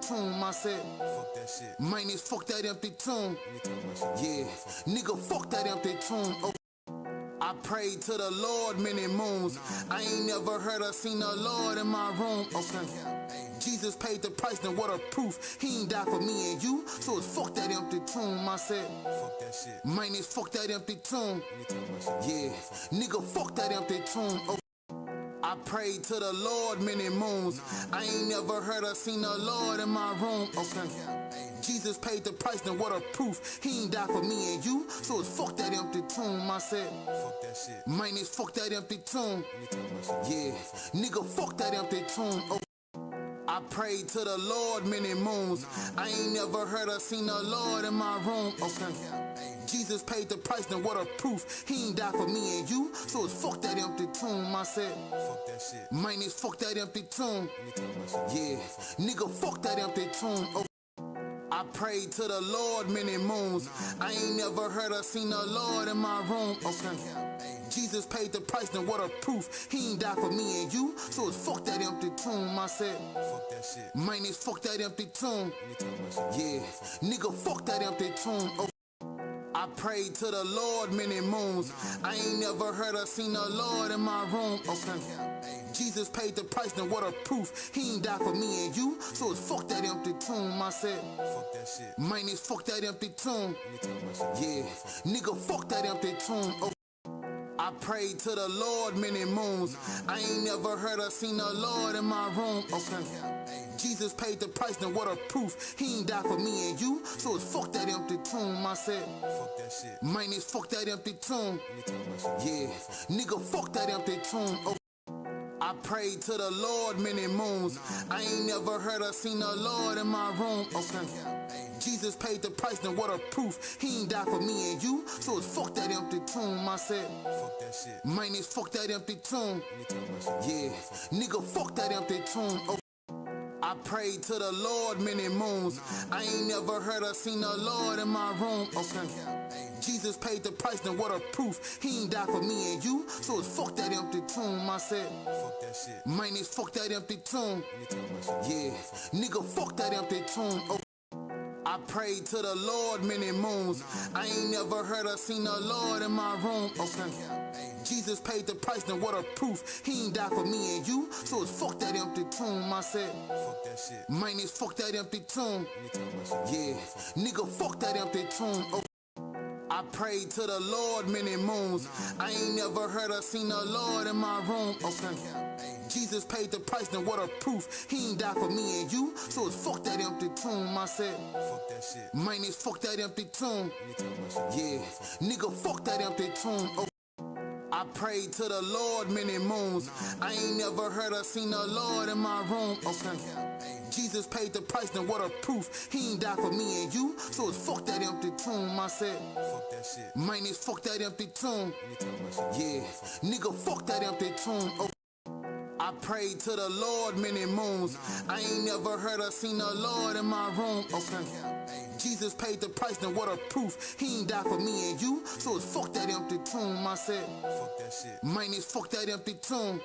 tomb. I said, fuck that shit. Man, it's fuck that empty tomb. Yeah, nigga, fuck that empty tomb. Oh. I prayed to the Lord many moons. I ain't never heard or seen the Lord in my room. Okay. Jesus paid the price, then what a proof. He ain't died for me and you, so it's fuck that empty tomb. I said, fuck that shit. Man, it's fuck that empty tomb. Yeah, nigga, fuck that empty tomb. Oh. I prayed to the Lord many moons. I ain't never heard or seen the Lord in my room. Okay. Jesus paid the price, then what a proof. He ain't died for me and you, so it's fuck that empty tomb. I said, fuck that shit. Man, it's fuck that empty tomb. Yeah, nigga, fuck that empty tomb. Oh. I prayed to the Lord many moons. I ain't never heard or seen the Lord in my room. Okay. Jesus paid the price, then what a proof. He ain't died for me and you, so it's fuck that empty tomb. I said, fuck that shit. Man, it's fuck that empty tomb. Yeah, nigga, fuck that empty tomb. Oh. I prayed to the Lord many moons. I ain't never heard or seen the Lord in my room. Okay. Jesus paid the price, then what a proof. He ain't died for me and you, so it's fuck that empty tomb. I said, fuck that shit. Man, it's fuck that empty tomb. Yeah, nigga, fuck that empty tomb. Oh. I prayed to the Lord many moons. I ain't never heard or seen the Lord in my room. Okay. Jesus paid the price, then what a proof. He ain't died for me and you, so it's fuck that empty tomb. I said, fuck that shit. Man, it's fuck that empty tomb. Yeah, nigga, fuck that empty tomb. Oh. I prayed to the Lord many moons. I ain't never heard or seen the Lord in my room. Okay. Jesus paid the price, then what a proof. He ain't died for me and you, so it's fuck that empty tomb. I said, fuck that shit. Man, it's fuck that empty tomb. Yeah, nigga, fuck that empty tomb. Oh. I prayed to the Lord many moons. I ain't never heard or seen the Lord in my room. Okay. Jesus paid the price, then what a proof. He ain't died for me and you, so it's fuck that empty tomb. I said, fuck that shit. Man, it's fuck that empty tomb. Yeah, nigga, fuck that empty tomb. Oh. I prayed to the Lord many moons. I ain't never heard or seen the Lord in my room. Okay. Jesus paid the price, then what a proof. He ain't died for me and you, so it's fuck that empty tomb. I said, fuck that shit. Man, it's fuck that empty tomb. Yeah, nigga, fuck that empty tomb. Oh. I prayed to the Lord many moons. I ain't never heard or seen the Lord in my room. Okay. Jesus paid the price, then what a proof. He ain't died for me and you, so it's fuck that empty tomb. I said, fuck that shit. Man, it's fuck that empty tomb. Yeah, nigga, fuck that empty tomb. Oh. I prayed to the Lord many moons. I ain't never heard or seen the Lord in my room. Okay. Jesus paid the price, then what a proof. He ain't died for me and you, so it's fuck that empty tomb. I said, fuck that shit. Man, it's fuck that empty tomb. Yeah, nigga, fuck that empty tomb. Oh. I prayed to the Lord many moons. I ain't never heard or seen the Lord in my room. Okay. Jesus paid the price, then what a proof. He ain't died for me and you, so it's fuck that empty tomb. I said, fuck that shit. Man, it's fuck that empty tomb. Yeah, nigga, fuck that empty tomb. Oh. I prayed to the Lord many moons. I ain't never heard or seen the Lord in my room. Okay. Jesus paid the price, then what a proof. He ain't died for me and you, so it's fuck that empty tomb. I said, fuck that shit. Man, it's fuck that empty tomb.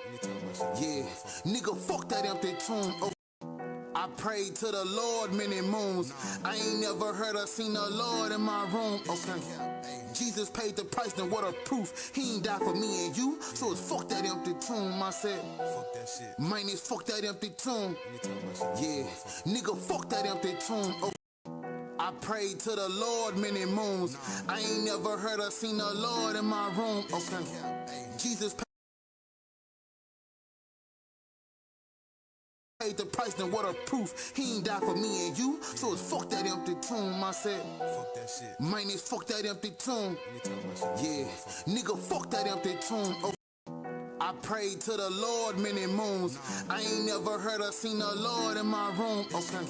Yeah, nigga, fuck that empty tomb. Oh. I prayed to the Lord many moons. I ain't never heard or seen the Lord in my room. Okay. Jesus paid the price, then what a proof. He ain't died for me and you, so it's fuck that empty tomb. I said, fuck that shit. Man, it's fuck that empty tomb. Yeah, nigga, fuck that empty tomb. Oh. I prayed to the Lord many moons. I ain't never heard or seen the Lord in my room. Okay. Jesus paid the price, then what a proof. He ain't died for me and you, so it's fuck that empty tomb. I said, fuck that shit. Man, it's fuck that empty tomb. Yeah, nigga, fuck that empty tomb. Oh. I prayed to the Lord many moons. I ain't never heard or seen the Lord in my room. Okay.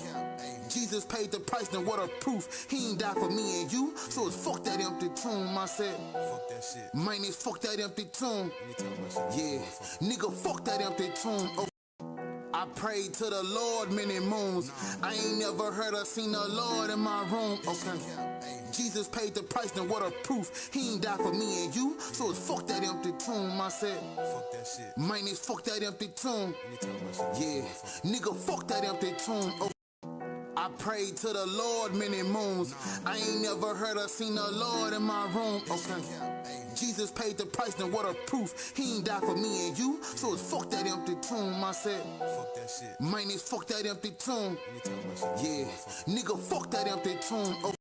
Jesus paid the price, then what a proof. He ain't died for me and you, so it's fuck that empty tomb. I said, fuck that shit. Man, it's fuck that empty tomb. Yeah, nigga, fuck that empty tomb. Oh. I prayed to the Lord many moons. I ain't never heard or seen the Lord in my room. Okay. Jesus paid the price, then what a proof. He ain't died for me and you, so it's fuck that empty tomb. I said, fuck that shit. Man, it's fuck that empty tomb. Yeah, nigga, fuck that empty tomb. Oh. I prayed to the Lord many moons. I ain't never heard or seen the Lord in my room. Okay. Jesus paid the price, then what a proof. He ain't died for me and you, so it's fuck that empty tomb. I said, fuck that shit. Mine is fuck that empty tomb. Yeah, nigga, fuck that empty tomb. Okay.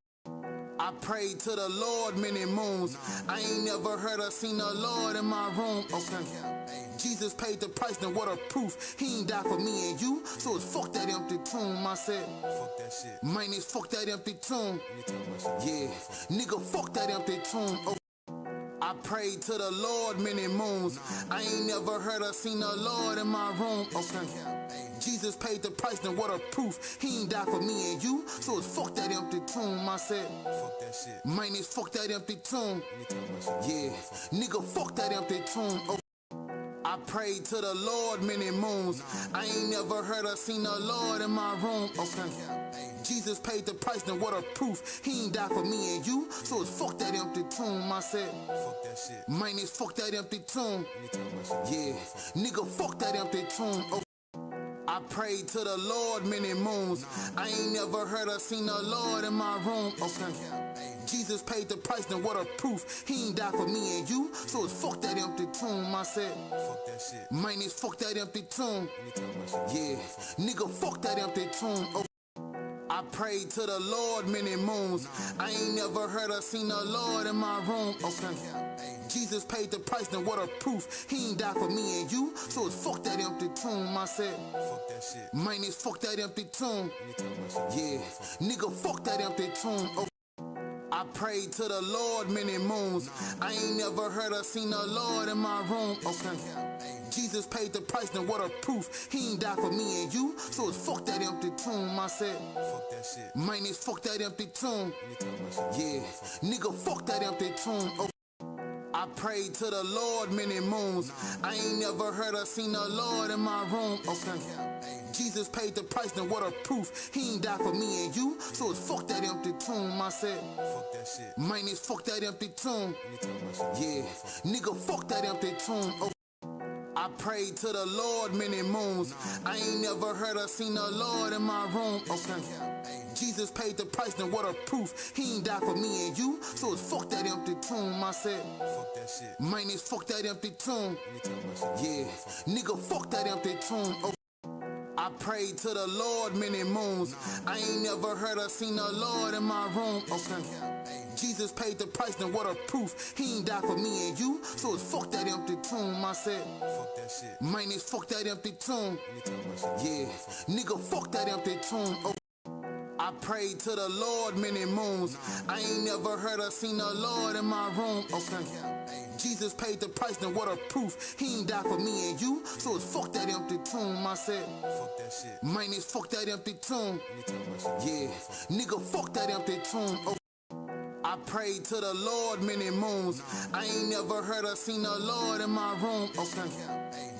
I prayed to the Lord many moons. I ain't never heard or seen the Lord in my room. Okay. Jesus paid the price, then what a proof. He ain't died for me and you, so it's fuck that empty tomb. I said, fuck that shit. Mine is fuck that empty tomb. Yeah, nigga, fuck that empty tomb. Okay. I prayed to the Lord many moons. I ain't never heard or seen the Lord in my room. Okay. Jesus paid the price, then what a proof. He ain't died for me and you, so it's fuck that empty tomb. I said, fuck that shit. Mine is fuck that empty tomb. Yeah, nigga, fuck that empty tomb. Okay. I prayed to the Lord many moons. I ain't never heard or seen the Lord in my room. Okay. Jesus paid the price, then what a proof. He ain't died for me and you, so it's fuck that empty tomb. I said, fuck that shit. Mine is fuck that empty tomb. Yeah, nigga, fuck that empty tomb. Okay. I prayed to the Lord many moons. I ain't never heard or seen the Lord in my room. Okay. Jesus paid the price, then what a proof. He ain't died for me and you, so it's fuck that empty tomb. I said, fuck that shit. Mine is fuck that empty tomb. Yeah, nigga, fuck that empty tomb. Okay. I prayed to the Lord many moons. I ain't never heard or seen the Lord in my room. Okay. Jesus paid the price, then what a proof. He ain't died for me and you, so it's fuck that empty tomb. I said, fuck that shit. Mine is fuck that empty tomb. Yeah, nigga, fuck that empty tomb. Okay. I prayed to the Lord many moons. I ain't never heard or seen the Lord in my room. Okay. Jesus paid the price, then what a proof. He ain't died for me and you, so it's fuck that empty tomb. I said, fuck that shit. Mine is fuck that empty tomb. Yeah, nigga, fuck that empty tomb. Okay. I prayed to the Lord many moons. I ain't never heard or seen the Lord in my room. Okay. Jesus paid the price, then what a proof. He ain't died for me and you, so it's fuck that empty tomb. I said, fuck that shit. Mine is fuck that empty tomb. Yeah, nigga, fuck that empty tomb. Okay. I prayed to the Lord many moons. I ain't never heard or seen the Lord in my room. Okay. Jesus paid the price, then what a proof. He ain't died for me and you, so it's fuck that empty tomb. I said, fuck that shit. Mine is fuck that empty tomb. Yeah, nigga, fuck that empty tomb. Okay. I prayed to the Lord many moons. I ain't never heard or seen the Lord in my room. Okay. Jesus paid the price, then what a proof. He ain't died for me and you, so it's fuck that empty tomb. I said, fuck that shit. Mine is fuck that empty tomb. Yeah, nigga, fuck that empty tomb. Okay. I prayed to the Lord many moons. I ain't never heard or seen the Lord in my room. Okay. Jesus paid the price, then what a proof. He ain't died for me and you, so it's fuck that empty tomb. I said, fuck that shit. Mine is fuck that empty tomb. Yeah, nigga, fuck that empty tomb. Okay. I prayed to the Lord many moons. I ain't never heard or seen the Lord in my room. Okay.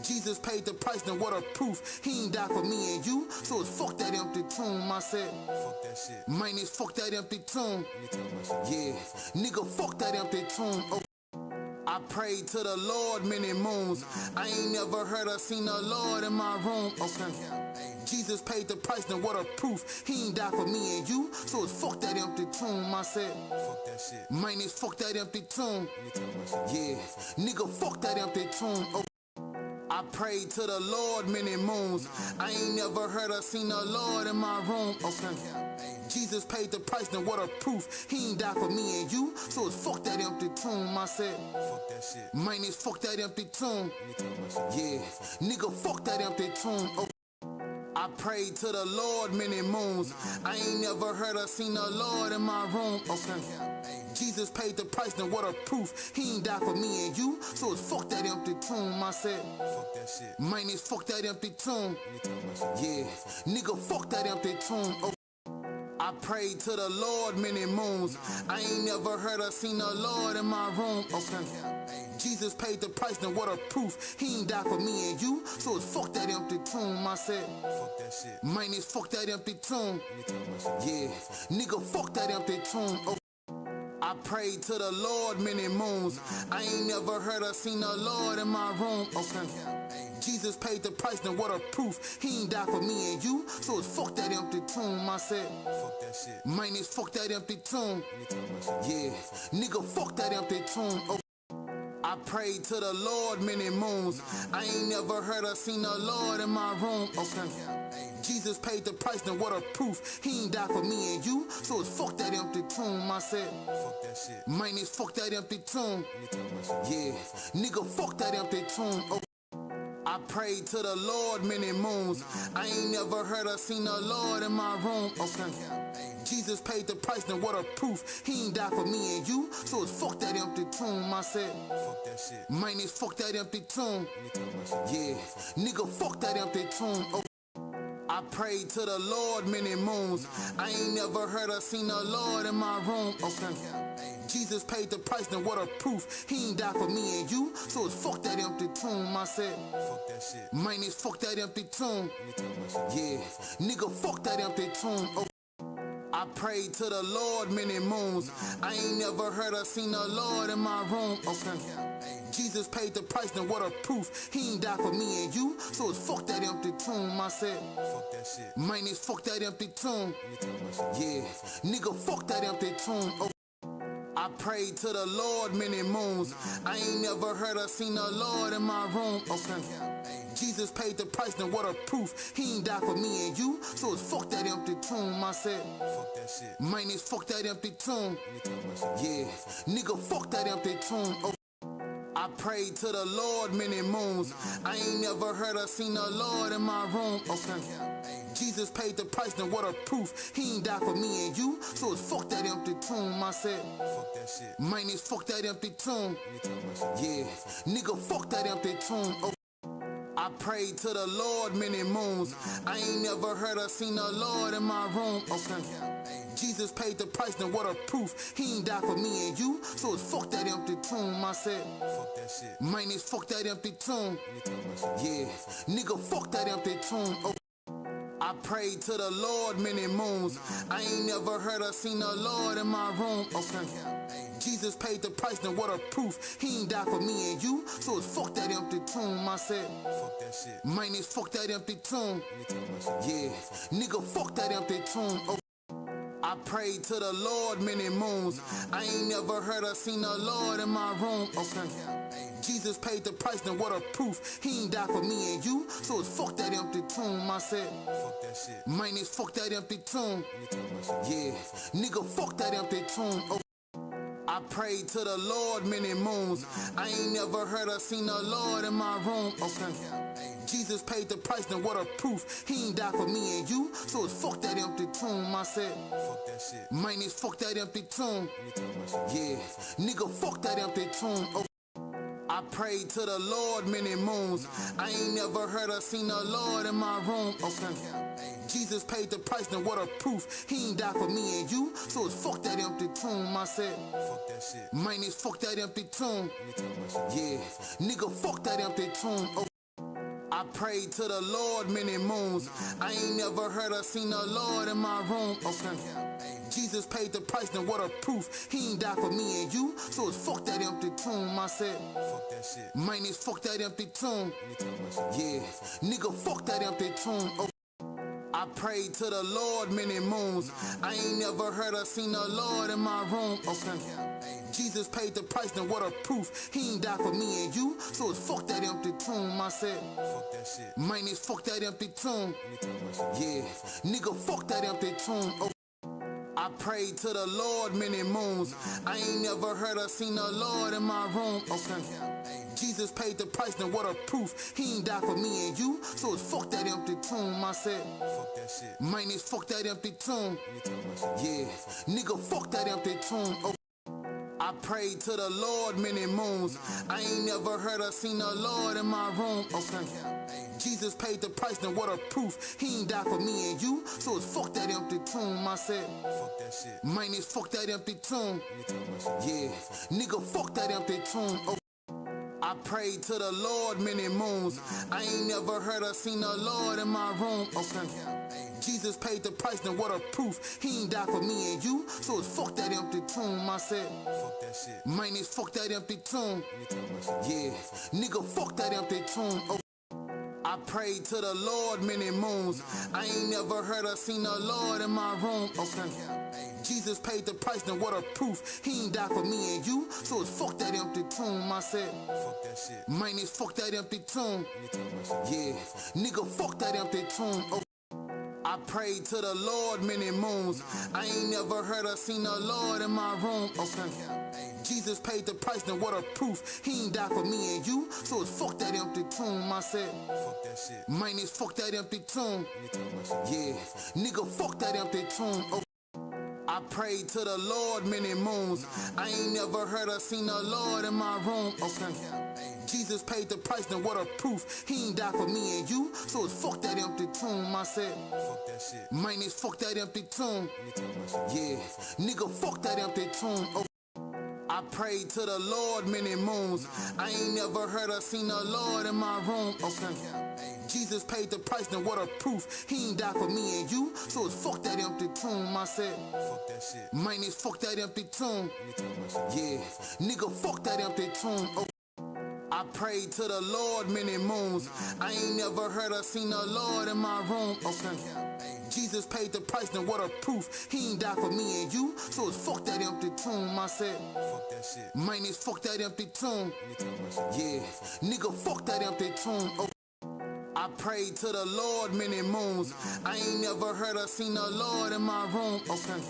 Jesus paid the price, then what a proof. He ain't died for me and you, so it's fuck that empty tomb. I said, fuck that shit. Mine is fuck that empty tomb. Yeah, nigga, fuck that empty tomb. Okay. I prayed to the Lord many moons. I ain't never heard or seen the Lord in my room. Okay. Jesus paid the price, then what a proof. He ain't died for me and you, so it's fuck that empty tomb. I said, fuck that shit. Mine is fuck that empty tomb. Yeah, nigga, fuck that empty tomb. Okay. I prayed to the Lord many moons. I ain't never heard or seen the Lord in my room. Okay. Jesus paid the price, then what a proof. He ain't died for me and you, so it's fuck that empty tomb. I said, fuck that shit. Mine is fuck that empty tomb. Yeah, nigga, fuck that empty tomb. Okay. I prayed to the Lord many moons. I ain't never heard or seen the Lord in my room. Okay. Jesus paid the price, then what a proof. He ain't died for me and you, so it's fuck that empty tomb. I said, fuck that shit. Mine is fuck that empty tomb. Yeah, nigga, fuck that empty tomb. Okay. I prayed to the Lord many moons. I ain't never heard or seen the Lord in my room. Okay. Jesus paid the price, then what a proof. He ain't died for me and you, so it's fuck that empty tomb. I said, fuck that shit. Mine is fuck that empty tomb. Yeah, nigga, fuck that empty tomb. Okay. I I prayed to the Lord many moons. I ain't never heard or seen the Lord in my room. Okay. Jesus paid the price, then what a proof. He ain't died for me and you, so it's fuck that empty tomb. I said, fuck that shit. Mine is fuck that empty tomb. Yeah, nigga, fuck that empty tomb. Okay. I prayed to the Lord many moons. I ain't never heard or seen the Lord in my room. Okay. Jesus paid the price, then what a proof. He ain't died for me and you, so it's fuck that empty tomb. I said, fuck that shit. Mine is fuck that empty tomb. Yeah, nigga, fuck that empty tomb. Okay. I prayed to the Lord many moons. I ain't never heard or seen the Lord in my room. Okay. Jesus paid the price, then what a proof. He ain't died for me and you, so it's fuck that empty tomb. I said, fuck that shit. Mine is fuck that empty tomb. Yeah, nigga, fuck that empty tomb. Okay. I prayed to the Lord many moons. I ain't never heard or seen the Lord in my room. Okay. Jesus paid the price, then what a proof. He ain't died for me and you, so it's fuck that empty tomb. I said, fuck that shit. Mine is fuck that empty tomb. Yeah, nigga, fuck that empty tomb. Okay. I prayed to the Lord many moons. I ain't never heard or seen the Lord in my room. Okay. Jesus paid the price, then what a proof. He ain't died for me and you, so it's fuck that empty tomb. I said, fuck that shit. Mine is fuck that empty tomb. Yeah, nigga, fuck that empty tomb. Okay. I prayed to the Lord many moons. I ain't never heard or seen the Lord in my room. Okay. Jesus paid the price, then what a proof. He ain't died for me and you, so it's fuck that empty tomb. I said, fuck that shit. Mine is fuck that empty tomb. Yeah, nigga, fuck that empty tomb. Okay. I prayed to the Lord many moons. I ain't never heard or seen the Lord in my room. Okay. Jesus paid the price, then what a proof. He ain't died for me and you, so it's fuck that empty tomb. I said, fuck that shit. Mine is fuck that empty tomb. Yeah, nigga, fuck that empty tomb. Okay. I prayed to the Lord many moons. I ain't never heard or seen the Lord in my room. Okay. Jesus paid the price, then what a proof. He ain't died for me and you, so it's fuck that empty tomb. I said, fuck that shit. Mine is fuck that empty tomb. Yeah, nigga, fuck that empty tomb. Okay. I prayed to the Lord many moons. I ain't never heard or seen the Lord in my room. Okay. Jesus paid the price, then what a proof. He ain't died for me and you, so it's fuck that empty tomb. I said, fuck that shit. Mine is fuck that empty tomb. Yeah, nigga, fuck that empty tomb. Okay. I prayed to the Lord many moons. I ain't never heard or seen the Lord in my room. Okay. Jesus paid the price, then what a proof. He ain't died for me and you, so it's fuck that empty tomb. I said, fuck that shit. Mine is fuck that empty tomb. Yeah, nigga, fuck that empty tomb. Okay. I prayed to the Lord many moons. I ain't never heard or seen the Lord in my room. Okay. Jesus paid the price, then what a proof. He ain't died for me and you, so it's fuck that empty tomb. I said, fuck that shit. Mine is fuck that empty tomb. Yeah, nigga, fuck that empty tomb. Okay. I prayed to the Lord many moons. I ain't never heard or seen the Lord in my room. Okay. Jesus paid the price, then what a proof. He ain't died for me and you, so it's fuck that empty tomb. I said, fuck that shit. Mine is fuck that empty tomb. Yeah, nigga, fuck that empty tomb. Okay. I prayed to the Lord many moons. I ain't never heard or seen the Lord in my room. Okay. Jesus paid the price, then what a proof. He ain't died for me and you, so it's fuck that empty tomb. I said, fuck that shit. Mine is fuck that empty tomb. Yeah, nigga, fuck that empty tomb. Okay. I prayed to the Lord many moons. I ain't never heard or seen the Lord in my room. Okay. Jesus paid the price, then what a proof. He ain't died for me and you, so it's fuck that empty tomb. I said, fuck that shit. Mine is fuck that empty tomb. Yeah, nigga, fuck that empty tomb. Okay. I prayed to the Lord many moons. I ain't never heard or seen the Lord in my room. Okay. Jesus paid the price, then what a proof. He ain't died for me and you, so it's fuck that empty tomb. I said, fuck that shit. Mine is fuck that empty tomb. Yeah, nigga, fuck that empty tomb. Okay. I prayed to the Lord many moons. I ain't never heard or seen the Lord in my room. Okay. Jesus paid the price, then what a proof. He ain't died for me and you, so it's fuck that empty tomb. I said, fuck that shit. Mine is fuck that empty tomb. Yeah, nigga, fuck that empty tomb. Okay. I prayed to the Lord many moons. I ain't never heard or seen the Lord in my room. Okay. Jesus paid the price, then what a proof. He ain't died for me and you, so it's fuck that empty tomb. I said, fuck that shit. Mine is fuck that empty tomb. Yeah, nigga, fuck that empty tomb. Oh. I prayed to the Lord many moons. I ain't never heard or seen the Lord in my room. Okay. Jesus paid the price, then what a proof. He ain't died for me and you, so it's fuck that empty tomb. I said, fuck that shit. Mine is fuck that empty tomb. Yeah, nigga, fuck that empty tomb. Oh. I prayed to the Lord many moons. I ain't never heard or seen the Lord in my room. Okay. Jesus paid the price, then what a proof. He ain't died for me and you, so it's fuck that empty tomb. I said, fuck that shit. Mine is fuck that empty tomb. Yeah, nigga, fuck that empty tomb. Oh. I prayed to the Lord many moons. I ain't never heard or seen the Lord in my room. Okay. Jesus paid the price, then what a proof. He ain't died for me and you, so it's fuck that empty tomb. I said, fuck that shit. Mine is fuck that empty tomb. Yeah, nigga, fuck that empty tomb. Oh. I prayed to the Lord many moons. I ain't never heard or seen the Lord in my room. Okay. Jesus paid the price, then what a proof. He ain't died for me and you, so it's fuck that empty tomb. I said, fuck that shit. Mine is fuck that empty tomb. Yeah, nigga, fuck that empty tomb. Oh. I prayed to the Lord many moons. I ain't never heard or seen the Lord in my room. Okay. Jesus paid the price, then what a proof. He ain't died for me and you, so it's fuck that empty tomb. I said, fuck that shit. Mine is fuck that empty tomb. Yeah, nigga, fuck that empty tomb. Oh. I prayed to the Lord many moons. I ain't never heard or seen the Lord in my room. Okay.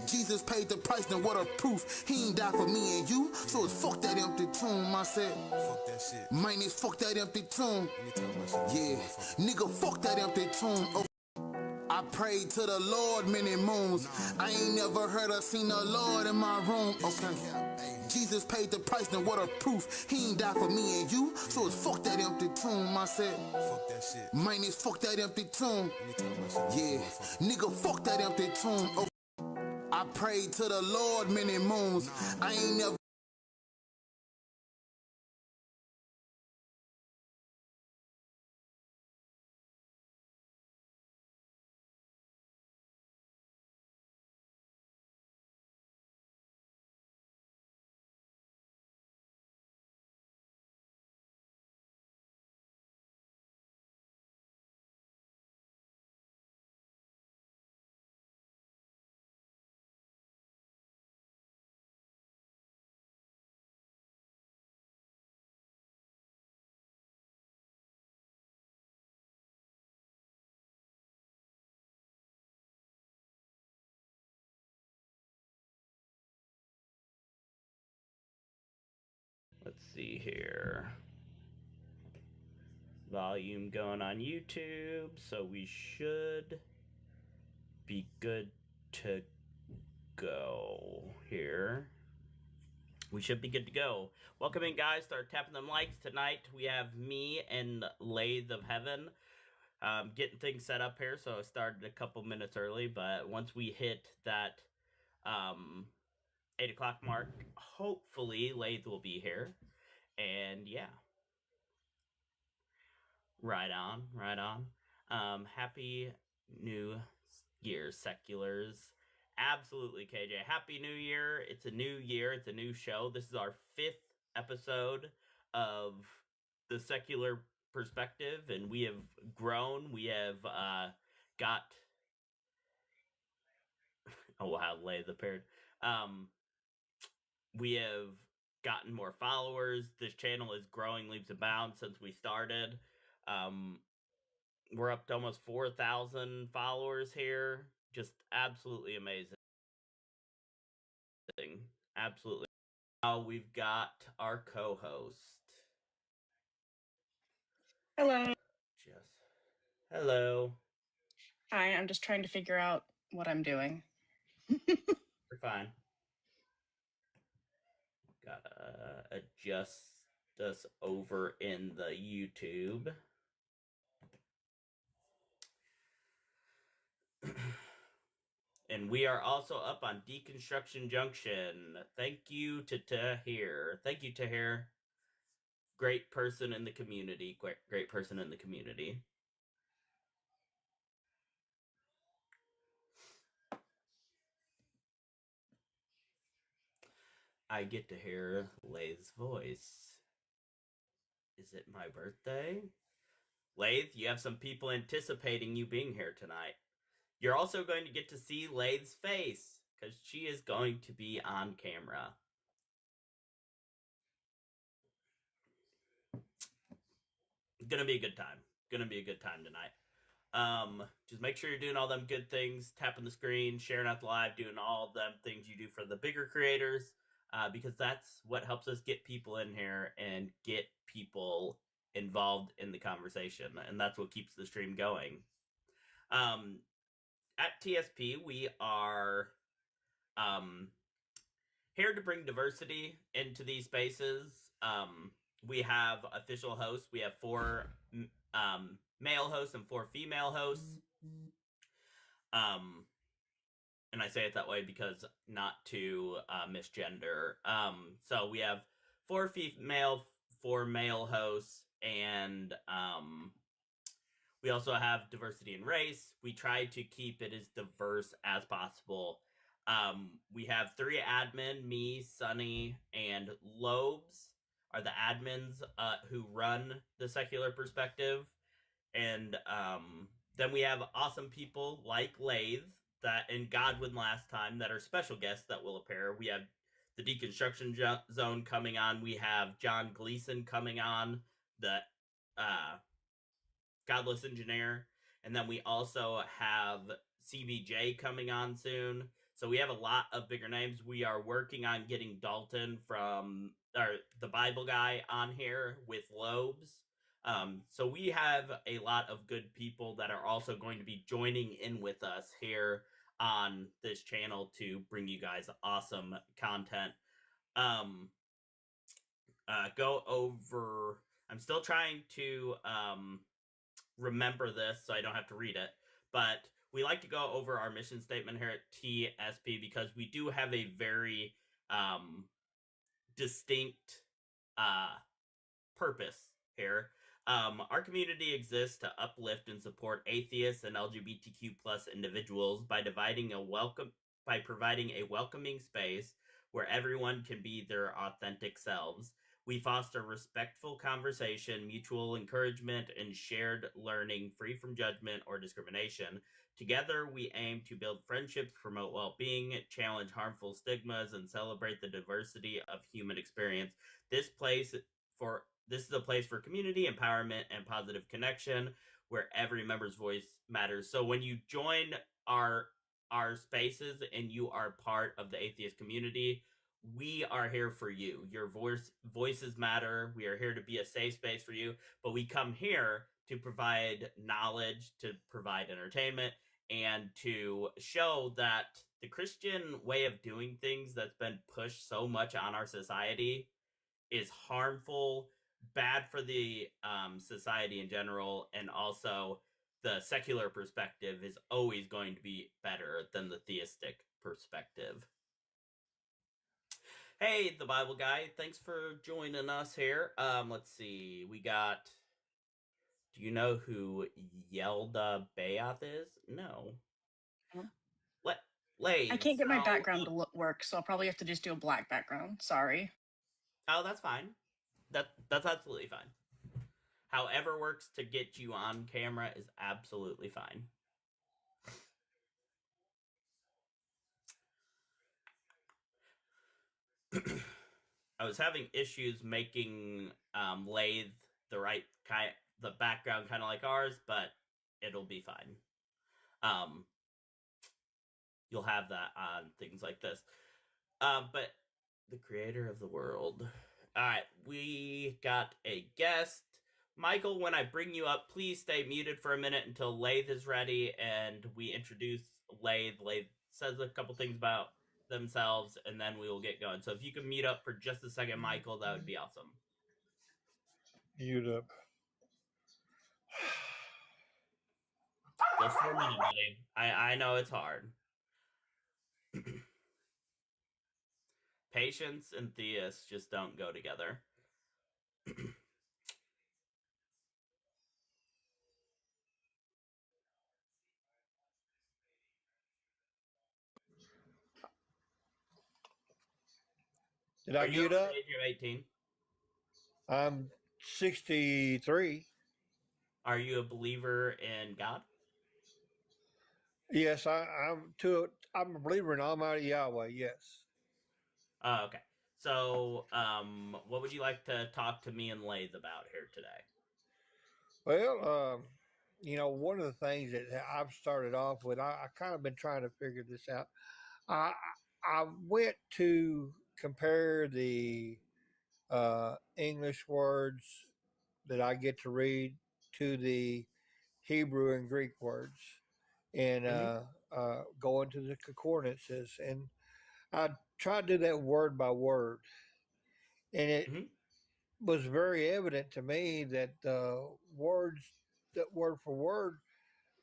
Jesus paid the price, then what a proof. He ain't died for me and you, so it's fuck that empty tomb. I said, fuck that shit. Mine is fuck that empty tomb. Yeah, nigga, fuck that empty tomb. Oh. I prayed to the Lord many moons. I ain't never heard or seen the Lord in my room. Okay. Jesus paid the price, then what a proof. He ain't died for me and you, so it's fuck that empty tomb. I said, fuck that shit. Mine is fuck that empty tomb. Yeah, nigga, fuck that empty tomb. Oh. I prayed to the Lord many moons. I ain't never. Let's see here. Volume going on YouTube, so we should be good to go here. We should be good to go. Welcome in, guys. Start tapping them likes. Tonight we have me and Lathe of Heaven getting things set up here, so I started a couple minutes early, but once we hit that 8 o'clock mark, hopefully Lathe will be here. And yeah. Right on, right on. Happy New Year, seculars. Absolutely, KJ. Happy New Year. It's a new year. It's a new show. This is our 5th episode of the secular perspective, and we have grown. We have got... Oh, wow, lay the paired. We have gotten more followers. This channel is growing leaps and bounds since we started. We're up to almost 4,000 followers here. Just absolutely amazing. Absolutely. Now we've got our co-host. Hello. Hello. Hi, I'm just trying to figure out what I'm doing. You're fine. Gotta adjust us over in the YouTube. And we are also up on Deconstruction Junction. Thank you to Tahir. Thank you, Tahir. Great person in the community. Great person in the community. I get to hear Lathe's voice. Is it my birthday? Lathe, you have some people anticipating you being here tonight. You're also going to get to see Lathe's face, because she is going to be on camera. Gonna be a good time. Gonna be a good time tonight. Just make sure you're doing all them good things, tapping the screen, sharing out the live, doing all them things you do for the bigger creators, because that's what helps us get people in here and get people involved in the conversation, and that's what keeps the stream going. At TSP, we are here to bring diversity into these spaces. We have official hosts. We have 4 male hosts and 4 female hosts. And I say it that way because not to misgender. So we have 4 female, 4 male hosts, and we also have diversity in race. We try to keep it as diverse as possible. We have 3 admin, me, Sunny, and Lobes are the admins who run the secular perspective. And then we have awesome people like Lathe that in Godwin last time that are special guests that will appear. We have the Deconstruction Zone coming on. We have John Gleason coming on, the Godless Engineer. And then we also have CBJ coming on soon. So we have a lot of bigger names. We are working on getting Dalton from the Bible guy on here with Lobes. So we have a lot of good people that are also going to be joining in with us here on this channel to bring you guys awesome content. Go over. I'm still trying to remember this so I don't have to read it, but we like to go over our mission statement here at TSP because we do have a very distinct purpose here. Our community exists to uplift and support atheists and LGBTQ plus individuals by providing a welcoming space where everyone can be their authentic selves. We foster respectful conversation, mutual encouragement, and shared learning free from judgment or discrimination. Together, we aim to build friendships, promote well-being, challenge harmful stigmas, and celebrate the diversity of human experience. This is a place for community empowerment and positive connection where every member's voice matters. So when you join our spaces and you are part of the atheist community, we are here for you. Your voices matter. We are here to be a safe space for you, but we come here to provide knowledge, to provide entertainment, and to show that the Christian way of doing things that's been pushed so much on our society is harmful, bad for the society in general, and also the secular perspective is always going to be better than the theistic perspective. Hey, the Bible guy, thanks for joining us here. Let's see, we got... Do you know who Yelda Bayoth is? No. Lathe. I can't get my background to work, so I'll probably have to just do a black background. Sorry. Oh, that's fine. That's absolutely fine. However works to get you on camera is absolutely fine. I was having issues making Lathe the background kind of like ours, but it'll be fine. You'll have that on things like this. But the creator of the world. All right, we got a guest. Michael, when I bring you up, please stay muted for a minute until Lathe is ready and we introduce Lathe. Lathe says a couple things about themselves and then we will get going. So if you could mute up for just a second, Michael, that would be awesome. Mute up. Just for a minute, buddy. I know it's hard. Patience and theists just don't go together. Did Are I you mute over up? the age of 18? I'm 63. Are you a believer in God? Yes, I'm a believer in Almighty Yahweh. Yes. Okay. So, what would you like to talk to me and Lathe about here today? Well, one of the things that I've started off with, I kind of been trying to figure this out. I I went to compare the English words that I get to read to the Hebrew and Greek words, and Mm-hmm. go into the concordances, and I tried to do that word by word, and it Mm-hmm. was very evident to me that the words, that word for word,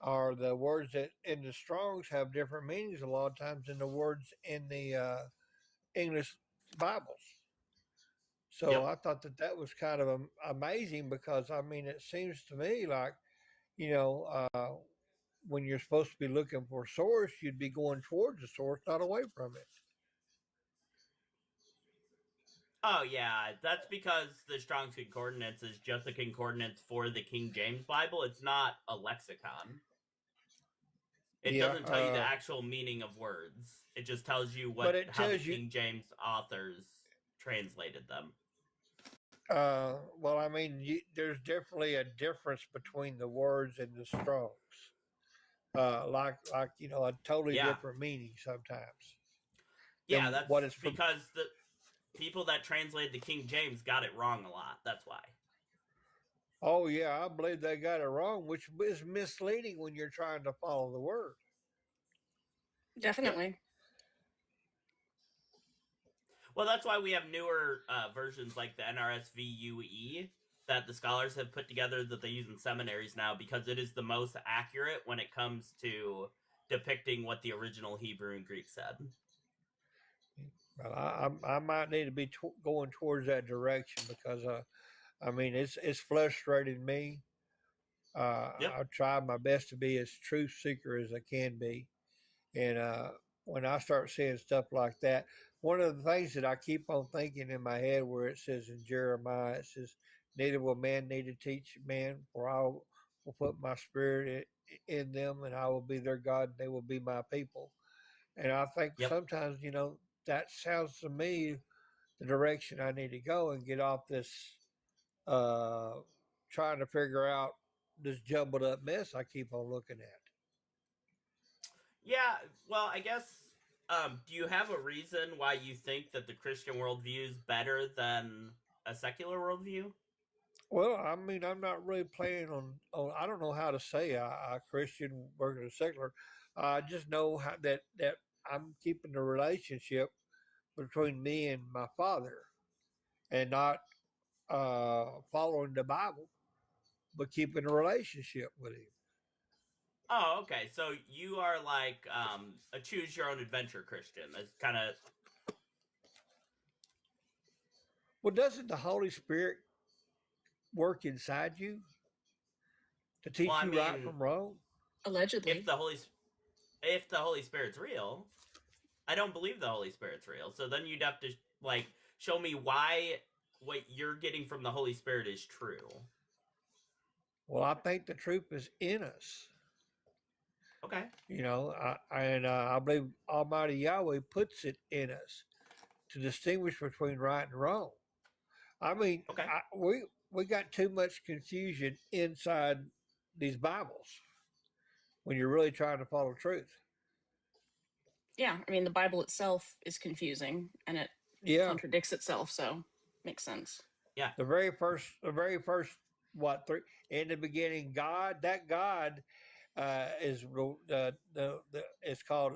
are the words that in the Strongs have different meanings a lot of times than the words in the English Bibles. So Yep. I thought that that was kind of amazing because I mean it seems to me like you know when you're supposed to be looking for a source, you'd be going towards the source, not away from it. Oh, yeah. That's because the Strong's Concordance is just a concordance for the King James Bible. It's not a lexicon. It Yeah, doesn't tell you the actual meaning of words. It just tells you but it how the tells you. King James authors translated them. Well, I mean, there's definitely a difference between the words and the Strongs. Like a totally Yeah. different meaning sometimes Yeah, than what that's is from. because the people that translated the King James got it wrong a lot. That's why. Oh yeah, I believe they got it wrong, which is misleading when you're trying to follow the word. Yep. Definitely. Well, that's why we have newer versions like the NRSVUE that the scholars have put together that they use in seminaries now because it is the most accurate when it comes to depicting what the original Hebrew and Greek said. But I might need to be going towards that direction because I mean it's frustrating me. Yep. I try my best to be as truth seeker as I can be, and when I start seeing stuff like that, one of the things that I keep on thinking in my head, where it says in Jeremiah, it says, "Neither will man need to teach man, for I will put my spirit in them, and I will be their God, and they will be my people." And I think Yep. sometimes, that sounds to me the direction I need to go and get off this uh, trying to figure out this jumbled up mess I keep on looking at. Yeah. Well, I guess. Do you have a reason why you think that the Christian worldview is better than a secular worldview? Well, I mean, I'm not really playing on I don't know how to say a Christian versus a secular. I just know that I'm keeping the relationship between me and my father and not following the Bible, but keeping a relationship with him. Oh, okay. So you are like a choose your own adventure Christian. That's kind of. Well, doesn't the Holy Spirit work inside you to Well, teach I you right mean, from wrong? if Allegedly. the Holy if the Holy Spirit's real, I don't believe the Holy Spirit's real. So then you'd have to like show me why what you're getting from the Holy Spirit is true. Well, I think the truth is in us. Okay. I believe Almighty Yahweh puts it in us to distinguish between right and wrong. I mean, Okay. we got too much confusion inside these Bibles when you're really trying to follow truth. Yeah, I mean, the Bible itself is confusing and it Yeah, contradicts itself, so makes sense. Yeah. the very first, what, three in the beginning, that God is it's called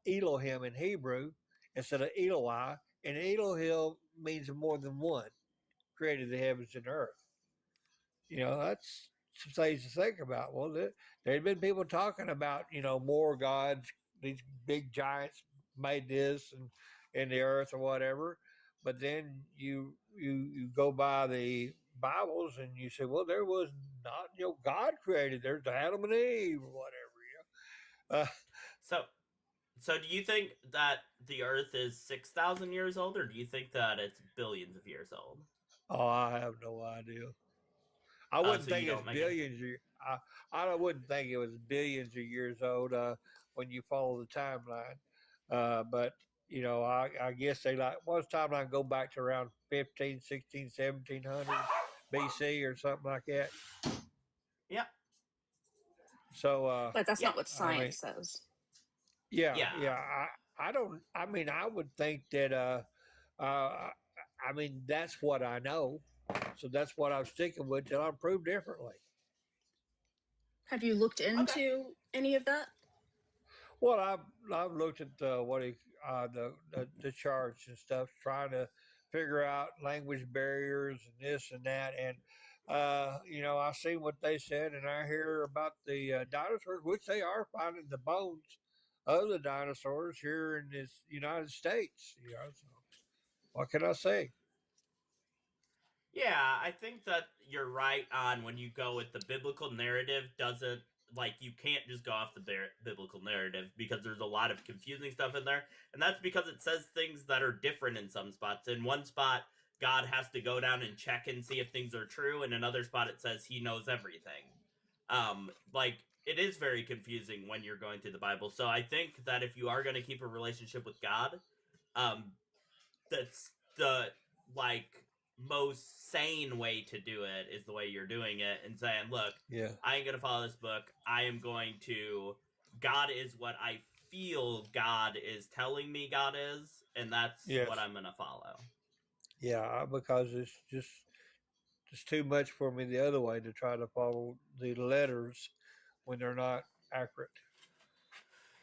Elohim in Hebrew instead of Eloi, and Elohim means more than one. Created the heavens and earth. That's some things to think about. Well, there'd been people talking about, more gods, these big giants made this and in the earth or whatever. But then you go by the Bibles and you say, well, there was not, God created. There's Adam and Eve or whatever. Uh, So So do you think that the Earth is 6,000 years old, or do you think that it's billions of years old? Oh, I have no idea. I Oh, wouldn't so you think it's don't make it. billions. I wouldn't think it was billions of years old when you follow the timeline. But I guess they like most timeline go back to around 15, 16, 1700 BC or something like that. Yeah. So But that's Yeah. not what I mean, science says. yeah, Yeah. yeah. I don't. I mean, I would think that. I mean, that's what I know. So that's what I'm sticking with till I'm proved differently. Have you looked Okay. into any of that? Well, I've looked at the charts and stuff, trying to figure out language barriers and this and that, and I see what they said, and I hear about the dinosaurs, which they are finding the bones of the dinosaurs here in this United States. So what can I say? Yeah, I think that you're right on when you go with the biblical narrative doesn't like you can't just go off the biblical narrative because there's a lot of confusing stuff in there, and that's because it says things that are different in some spots. In one spot, God has to go down and check and see if things are true, and another spot it says he knows everything. Like it is very confusing when you're going through the Bible. So I think that if you are going to keep a relationship with God, um, that's the like most sane way to do it is the way you're doing it and saying, look, Yeah. I ain't gonna follow this book. I am going to God is what I feel God is telling me God is, and that's Yes. what I'm gonna follow. Yeah, because it's just too much for me the other way to try to follow the letters when they're not accurate.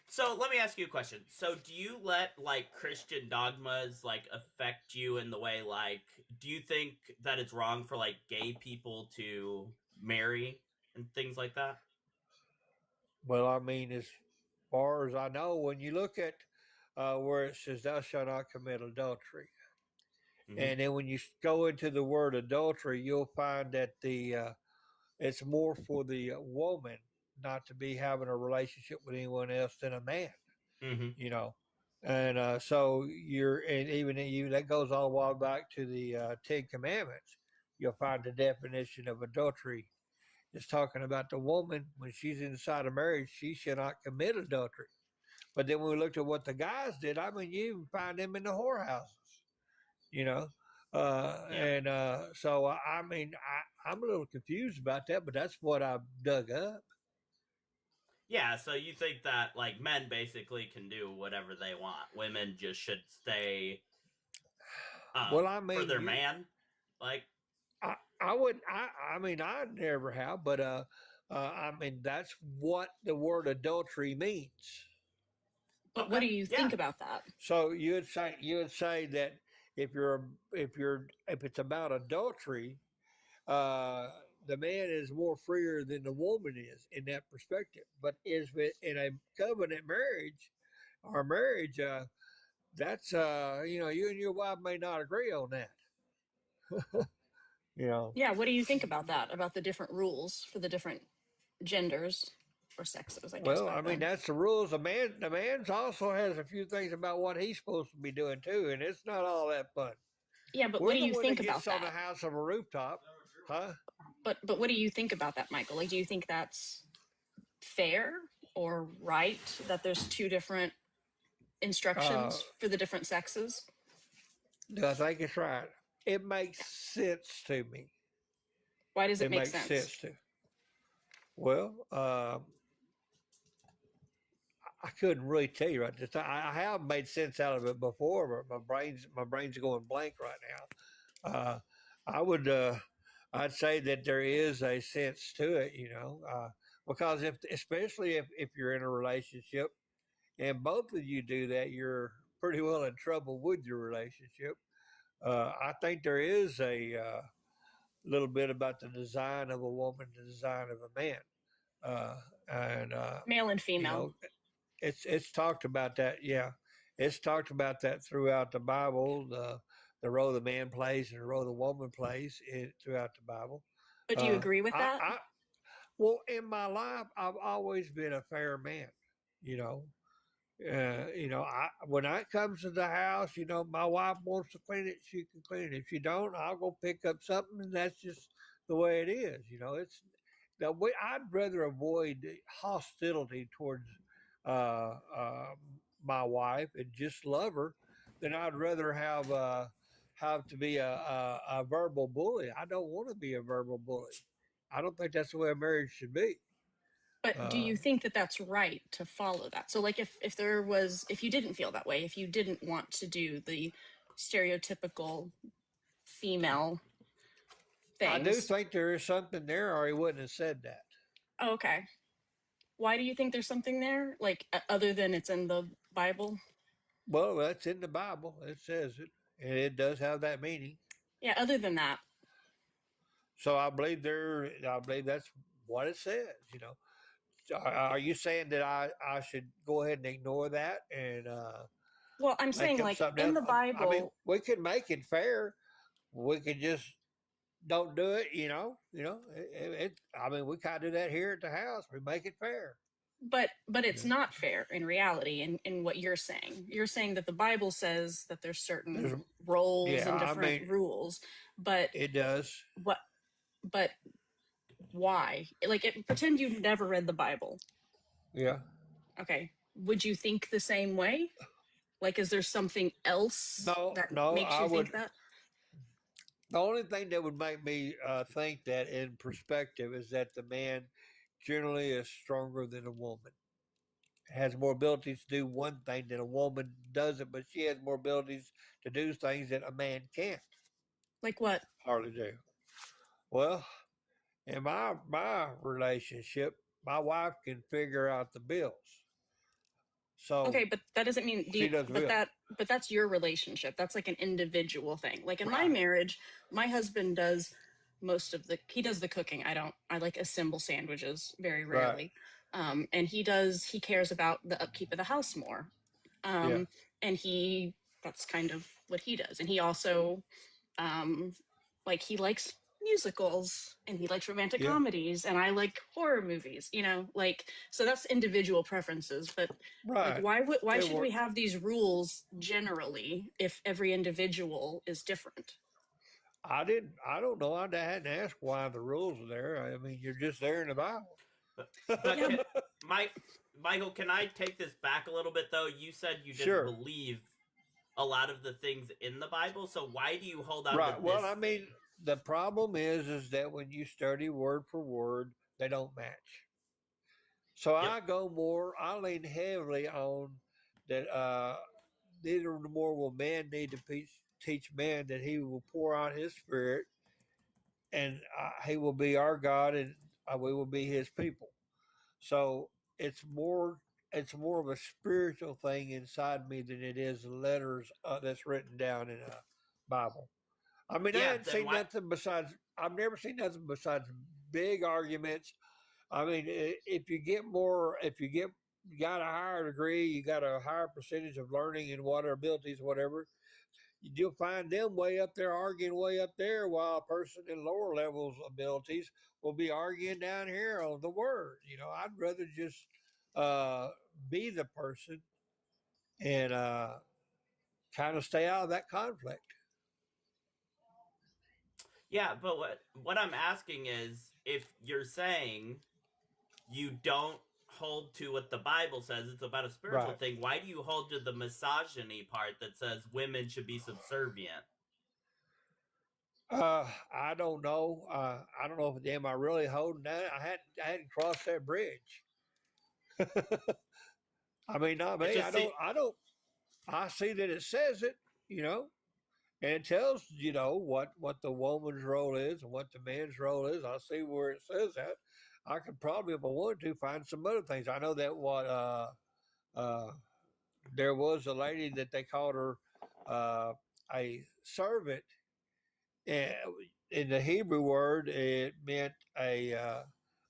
So let me ask you a question. So do you let like Christian dogmas like affect you in the way like do you think that it's wrong for like gay people to marry and things like that? Well, I mean, as far as I know, when you look at where it says, "Thou shalt not commit adultery," Mm-hmm. and then when you go into the word adultery, you'll find that it's more for the woman not to be having a relationship with anyone else than a man. Mm-hmm. You know, and so and even you that goes all the way back to the Ten Commandments. You'll find the definition of adultery is talking about the woman when she's inside of marriage, she should not commit adultery. But then when we looked at what the guys did, I mean, you even find them in the whorehouses, you know. Yeah. And so, I mean, I'm a little confused about that, but that's what I dug up. Yeah, so you think that like men basically can do whatever they want. Women just should stay Well, I for mean, their man. Like I would, I mean, I never have, but I mean, that's what the word adultery means. But what okay. do you Yeah. think about that? So you would say that if it's about adultery, the man is more freer than the woman is in that perspective. But is in a covenant marriage or marriage, that's you and your wife may not agree on that. You know. Yeah, what do you think about that? About the different rules for the different genders or sexes, I guess, Well, back I mean then. that's the rules. The man's also has a few things about what he's supposed to be doing too, and it's not all that fun. Yeah, but what We're do the you one think that gets about on the that? house of a rooftop, huh? But what do you think about that, Michael? Like, do you think that's fair or right that there's two different Uh, instructions for the different sexes? do I think it's right? It makes sense to me. Why does it It make makes sense? sense to. Well, I couldn't really tell you right this time. I have made sense out of it before, but my brain's going blank right now. I would I'd say that there is a sense to it, because especially if you're in a relationship and both of you do that, you're pretty well in trouble with your relationship. I think there is a little bit about the design of a woman, the design of a man, and Male and you female. know, it's talked about that. Yeah, it's talked about that throughout the Bible. The role the man plays and the role the woman plays throughout the Bible. But do you agree with that? I well, in my life, I've always been a fair man. You know, When it comes to the house, my wife wants to clean it, she can clean it. If she don't, I'll go pick up something, and that's just the way it is. It's the way I'd rather avoid hostility towards uh, uh, my wife and just love her than I'd rather have to be a verbal bully. I don't want to be a verbal bully. I don't think that's the way a marriage should be. But do you think that that's right to follow that? So like if you didn't feel that way, if you didn't want to do the stereotypical female I do things. think there is something there, or he wouldn't have said that. Oh, okay. Why do you think there's something there? Like other than it's in the Bible? Well, that's in the Bible. It says it, and it does have that meaning. Yeah, other than that. So I believe that's what it says. Are you saying that I should go ahead and ignore that and Well, I'm make saying up like something in else? the I mean, Bible, we could make it fair. We could just don't do it. I mean, we kind of do that here at the house. We make it fair. but it's Yeah. not fair in reality in what you're saying. You're saying that the Bible says that there's There's, certain roles yeah, and I different mean, rules, but it does. what but why? Like pretend you never read the Bible. Yeah. Okay. Would you think the same way? Like is there something else No, that no, makes I you would. think that? The only thing that would make me think that in perspective is that the man generally is stronger than a woman. Has more abilities to do one thing than a woman doesn't, but she has more abilities to do things that a man can't Like what? hardly do. Well, in my relationship, my wife can figure out the bills, so Okay, but that doesn't mean she does the bills. but that's your relationship. That's like an individual thing. Like in my Right, marriage, my husband does he does the cooking. I don't. I like assemble sandwiches very right, rarely. And he cares about the upkeep of the house more. yeah, Um, and that's kind of what he does. And he also um like he likes musicals and he likes romantic yeah, comedies and I like horror movies, like so that's individual preferences, but like right. why It should we worked. have these rules generally if every individual is different? I didn't. I don't know. I hadn't asked why the rules are there. I mean, you're just there in the Bible. But, but Yeah, Michael, can I take this back a little bit though? You said you didn't Sure. believe a lot of the things in the Bible, so why do you hold on to Right. this? Well, I mean, the problem is that when you study word for word, they don't match. So Yep. I lean heavily on that. Neither the more will man need to teach man that he will pour out his spirit, and he will be our God, and we will be his people. So it's more. It's more of a spiritual thing inside me than it is letters that's written down in a Bible. I mean, I Yeah, hadn't then seen why? nothing besides. I've never seen nothing besides big arguments. I mean, if you got a higher degree, you got a higher percentage of learning and what abilities, whatever. You'll find them way up there arguing way up there, while a person in lower levels abilities will be arguing down here on the word. I'd rather just uh, be the person and kind of stay out of that conflict. Yeah, but what I'm asking is if you're saying you don't hold to what the Bible says, it's about a spiritual Right. thing, why do you hold to the misogyny part that says women should be subservient? I don't know. I don't know if am I really holding that. I hadn't crossed that bridge. I mean, not It me. just see, I see that it says it, and it tells what the woman's role is and what the man's role is. I see where it says that. I could probably, if I wanted to, find some other things. I know that uh, there was a lady that they called her a servant. And in the Hebrew word, it meant a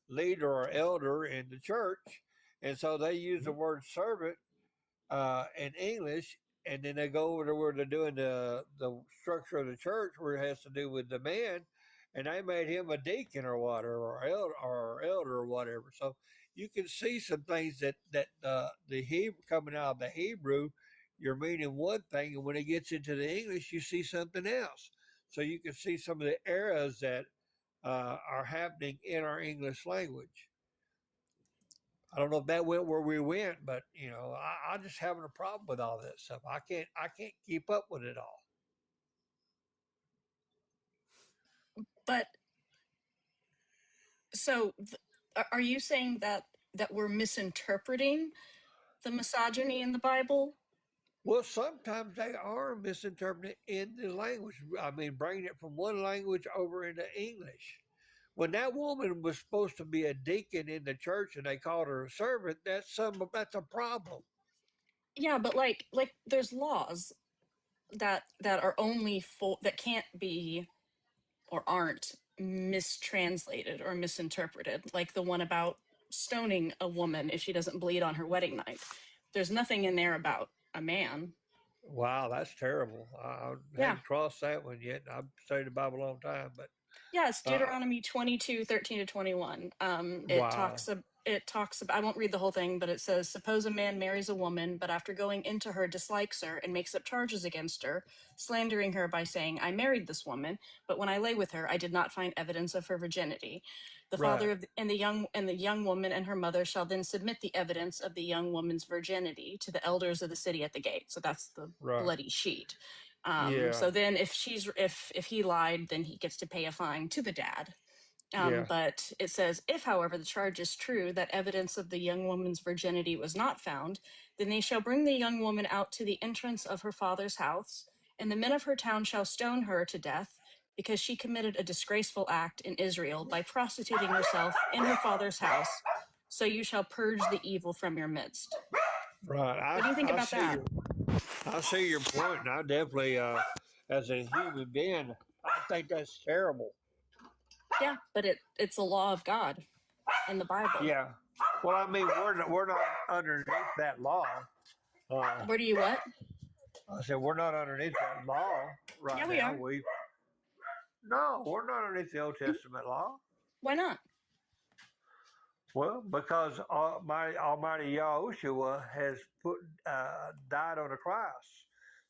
leader or elder in the church, and so they use the word servant in English, and then they go over to where they're doing the structure of the church, where it has to do with the man, and they made him a deacon or whatever, or elder or whatever. So you can see some things that the Hebrew coming out of the Hebrew, you're meaning one thing, and when it gets into the English, you see something else. So you can see some of the errors that are happening in our English language. I don't know if that went where we went, but I'm just having a problem with all that stuff. I can't keep up with it all. But so, are you saying that we're misinterpreting the misogyny in the Bible? Well, sometimes they are misinterpreted in the language. I mean, bringing it from one language over into English. When that woman was supposed to be a deacon in the church and they called her a servant, that's a problem. Yeah, but like there's laws that are only for that can't be or aren't mistranslated or misinterpreted, like the one about stoning a woman if she doesn't bleed on her wedding night. There's nothing in there about a man. Wow, that's terrible. I Yeah. hadn't crossed that one yet. I've studied the Bible a long time, but Yeah, it's Deuteronomy 22:13-21. wow. It talks about, I won't read the whole thing, but it says, suppose a man marries a woman, but after going into her dislikes her and makes up charges against her, slandering her by saying, I married this woman, but when I lay with her, I did not find evidence of her virginity. The father Right. of and the young woman and her mother shall then submit the evidence of the young woman's virginity to the elders of the city at the gate. So that's the Right. bloody sheet. Yeah. So then if he lied, then he gets to pay a fine to the dad. Yeah. But it says, if, however, the charge is true that evidence of the young woman's virginity was not found, then they shall bring the young woman out to the entrance of her father's house, and the men of her town shall stone her to death, because she committed a disgraceful act in Israel by prostituting herself in her father's house. So you shall purge the evil from your midst. Right. What do you think about that? I see your point, and I definitely, as a human being, I think that's terrible. Yeah, but it's a law of God in the Bible. Yeah. Well, I mean, we're not underneath that law. Where do you what? I said we're not underneath that law right Yeah, we now. are. No, we're not underneath the Old Testament law. Why not? Well, because my Almighty Yahushua has died on the cross,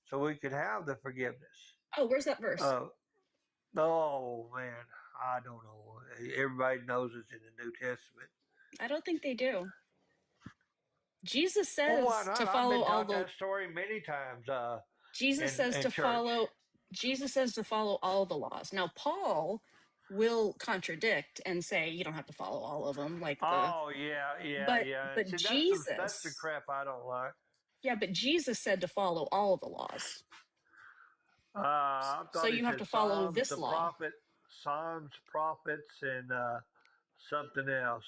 so we could have the forgiveness. Oh, where's that verse? Oh man, I don't know. Everybody knows it's in the New Testament. I don't think they do. Jesus Well, why says not? to I've follow been all taught the. that story many times. Jesus says in to church. follow. Jesus says to follow all the laws. Now Paul will contradict and say you don't have to follow all of them, like the. Oh yeah. But See, Jesus. that's the crap I don't like. Yeah, but Jesus said to follow all the laws. I So thought he you have said to follow Psalms, this law. Psalms, prophets, and something else.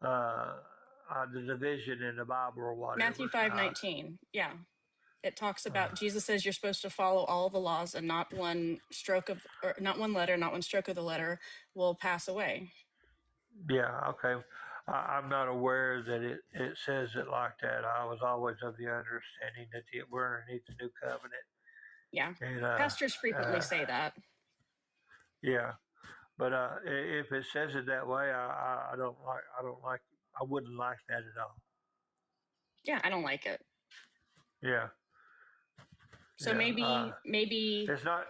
The division in the Bible or whatever. Matthew 5:19. Yeah. It talks about Jesus says you're supposed to follow all the laws, and not one letter, not one stroke of the letter will pass away. Yeah, okay. I'm not aware that it says it like that. I was always of the understanding that we're underneath the new covenant. Yeah, And, pastors frequently say that. Yeah, but if it says it that way, I wouldn't like that at all. Yeah, I don't like it. Yeah. So yeah, maybe it's not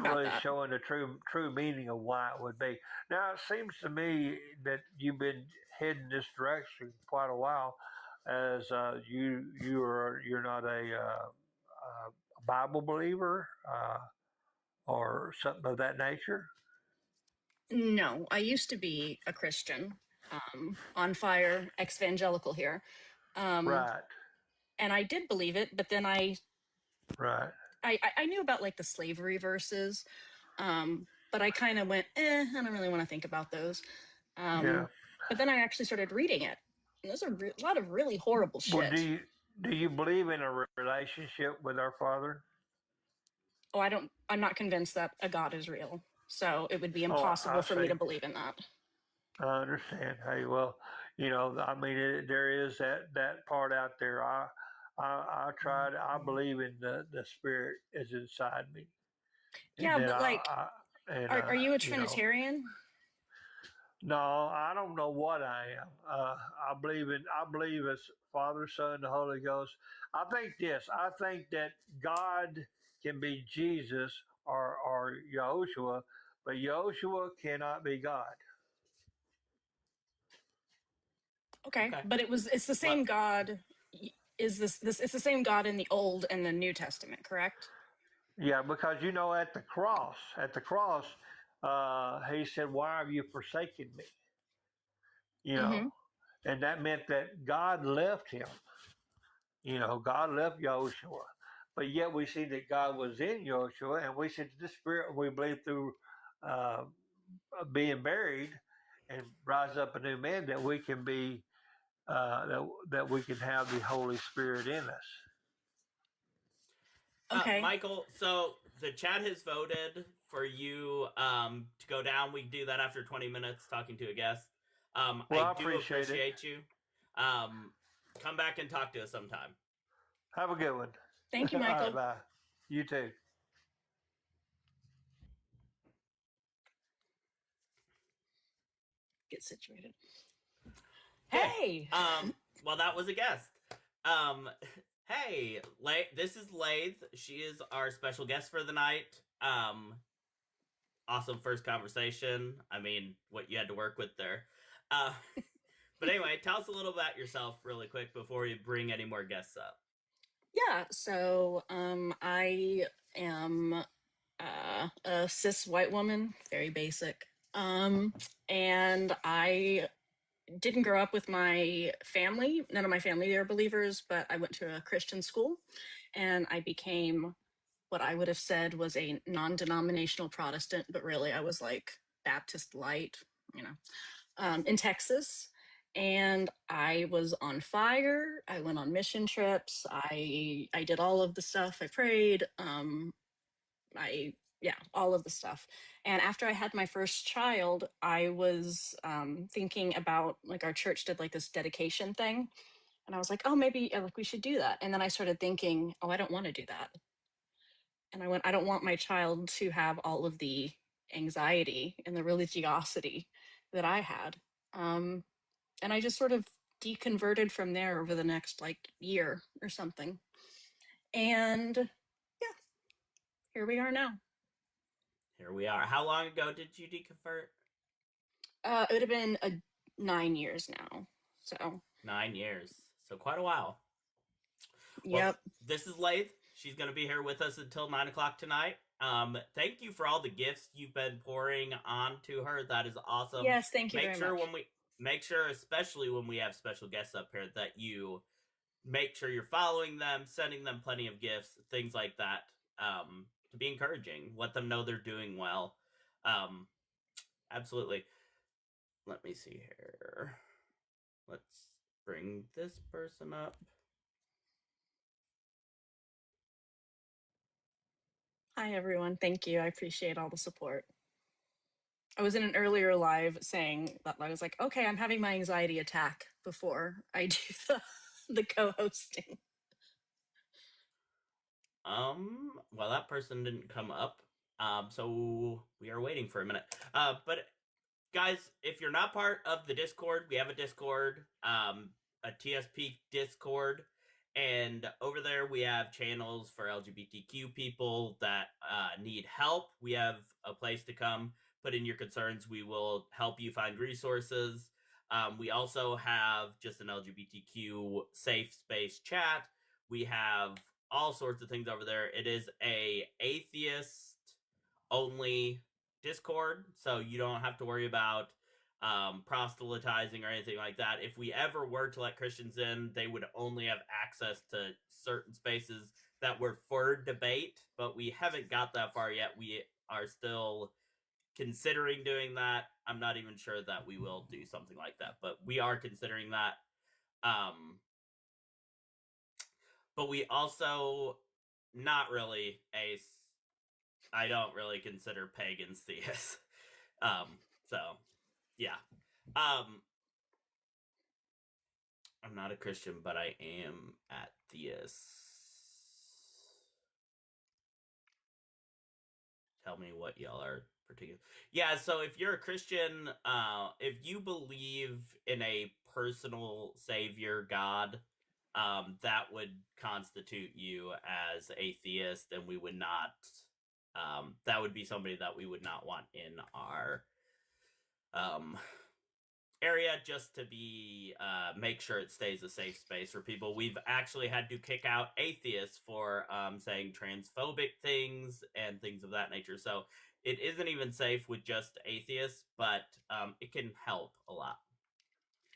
really that. showing the true meaning of why it would be. Now it seems to me that you've been heading this direction quite a while, as you're not a Bible believer or something of that nature. No, I used to be a Christian, on fire, ex-evangelical here. Right. And I did believe it, but then I knew about like the slavery verses, but I kind of went, I don't really want to think about those. Yeah. But then I actually started reading it, and there's a lot of really horrible shit. Well, do you believe in a relationship with our Father? Oh, I'm not convinced that a God is real, so it would be impossible for me to believe in that. I understand. Hey, well, I mean, there is that part out there. I tried. I believe in the Spirit is inside me. Yeah, but like, are you a Trinitarian? No, I don't know what I am. I believe it's Father, Son, the Holy Ghost. I think this. I think that God can be Jesus or Yahushua, but Yahushua cannot be God. Okay, Okay. but it's the Well, same God. Is this it's the same God in the Old and the New Testament, correct? Yeah, because at the cross, he said, "Why have you forsaken me?" You know, Mm-hmm. and that meant that God left him. God left Yahushua. But yet we see that God was in Yahushua, and we see that the Spirit, we believe through uh, being buried and rise up a new man, that we can be, that we can have the Holy Spirit in us. Okay. Michael, so the chat has voted for you to go down. We do that after 20 minutes talking to a guest. Well, I I do appreciate it. appreciate you. Um, come back and talk to us sometime. Have a good one. Thank you, All right, Michael. bye. You too. Get situated. Okay. Hey. Well, that was a guest. Um, hey, this is Lathe. She is our special guest for the night. Awesome first conversation. I mean, what you had to work with there. Uh, but anyway, tell us a little about yourself really quick before we bring any more guests up. Yeah. So, I am a cis white woman, very basic. And I didn't grow up with my family. None of my family are believers, but I went to a Christian school, and I became what I would have said was a non-denominational Protestant, but really I was like Baptist light, you know, in Texas. And I was on fire. I went on mission trips. I did all of the stuff. I prayed. I yeah, all of the stuff. And after I had my first child, I was thinking about, like, our church did like this dedication thing, and I was like, oh, maybe like we should do that. And then I started thinking, oh, I don't want to do that. And I went, I don't want my child to have all of the anxiety and the religiosity that I had. And I just sort of deconverted from there over the next like year or something. And yeah, here we are now. Here we are. How long ago did you deconvert? It would have been 9 years now. So 9 years. So quite a while. Well, yep. this is Lathe. She's going to be here with us until 9 o'clock tonight. Thank you for all the gifts you've been pouring onto her. That is awesome. Yes, thank you very much. Make sure, especially when we have special guests up here, that you make sure you're following them, sending them plenty of gifts, things like that, to be encouraging. Let them know they're doing well. Absolutely. Let me see here. Let's bring this person up. Hi, everyone. Thank you. I appreciate all the support. I was in an earlier live saying that I was like, okay, I'm having my anxiety attack before I do the co-hosting. Well, that person didn't come up. So we are waiting for a minute. But guys, if you're not part of the Discord, we have a Discord, a TSP Discord, and over there we have channels for LGBTQ people that need help. We have a place to come, put in your concerns. We will help you find resources. We also have just an LGBTQ safe space chat. We have all sorts of things over there. It is a atheist only Discord, so you don't have to worry about proselytizing or anything like that. If we ever were to let Christians in, they would only have access to certain spaces that were for debate, but we haven't got that far yet. We are still considering doing that. I'm not even sure that we will do something like that, but we are considering that. But we also not really I don't really consider pagans theists. So yeah. I'm not a Christian, but I am atheist. tell me what y'all are particular. Yeah, so if you're a Christian, if you believe in a personal savior God, that would constitute you as atheist, and we would not. That would be somebody that we would not want in our area, just to be make sure it stays a safe space for people. We've actually had to kick out atheists for saying transphobic things and things of that nature. So it isn't even safe with just atheists, but it can help a lot.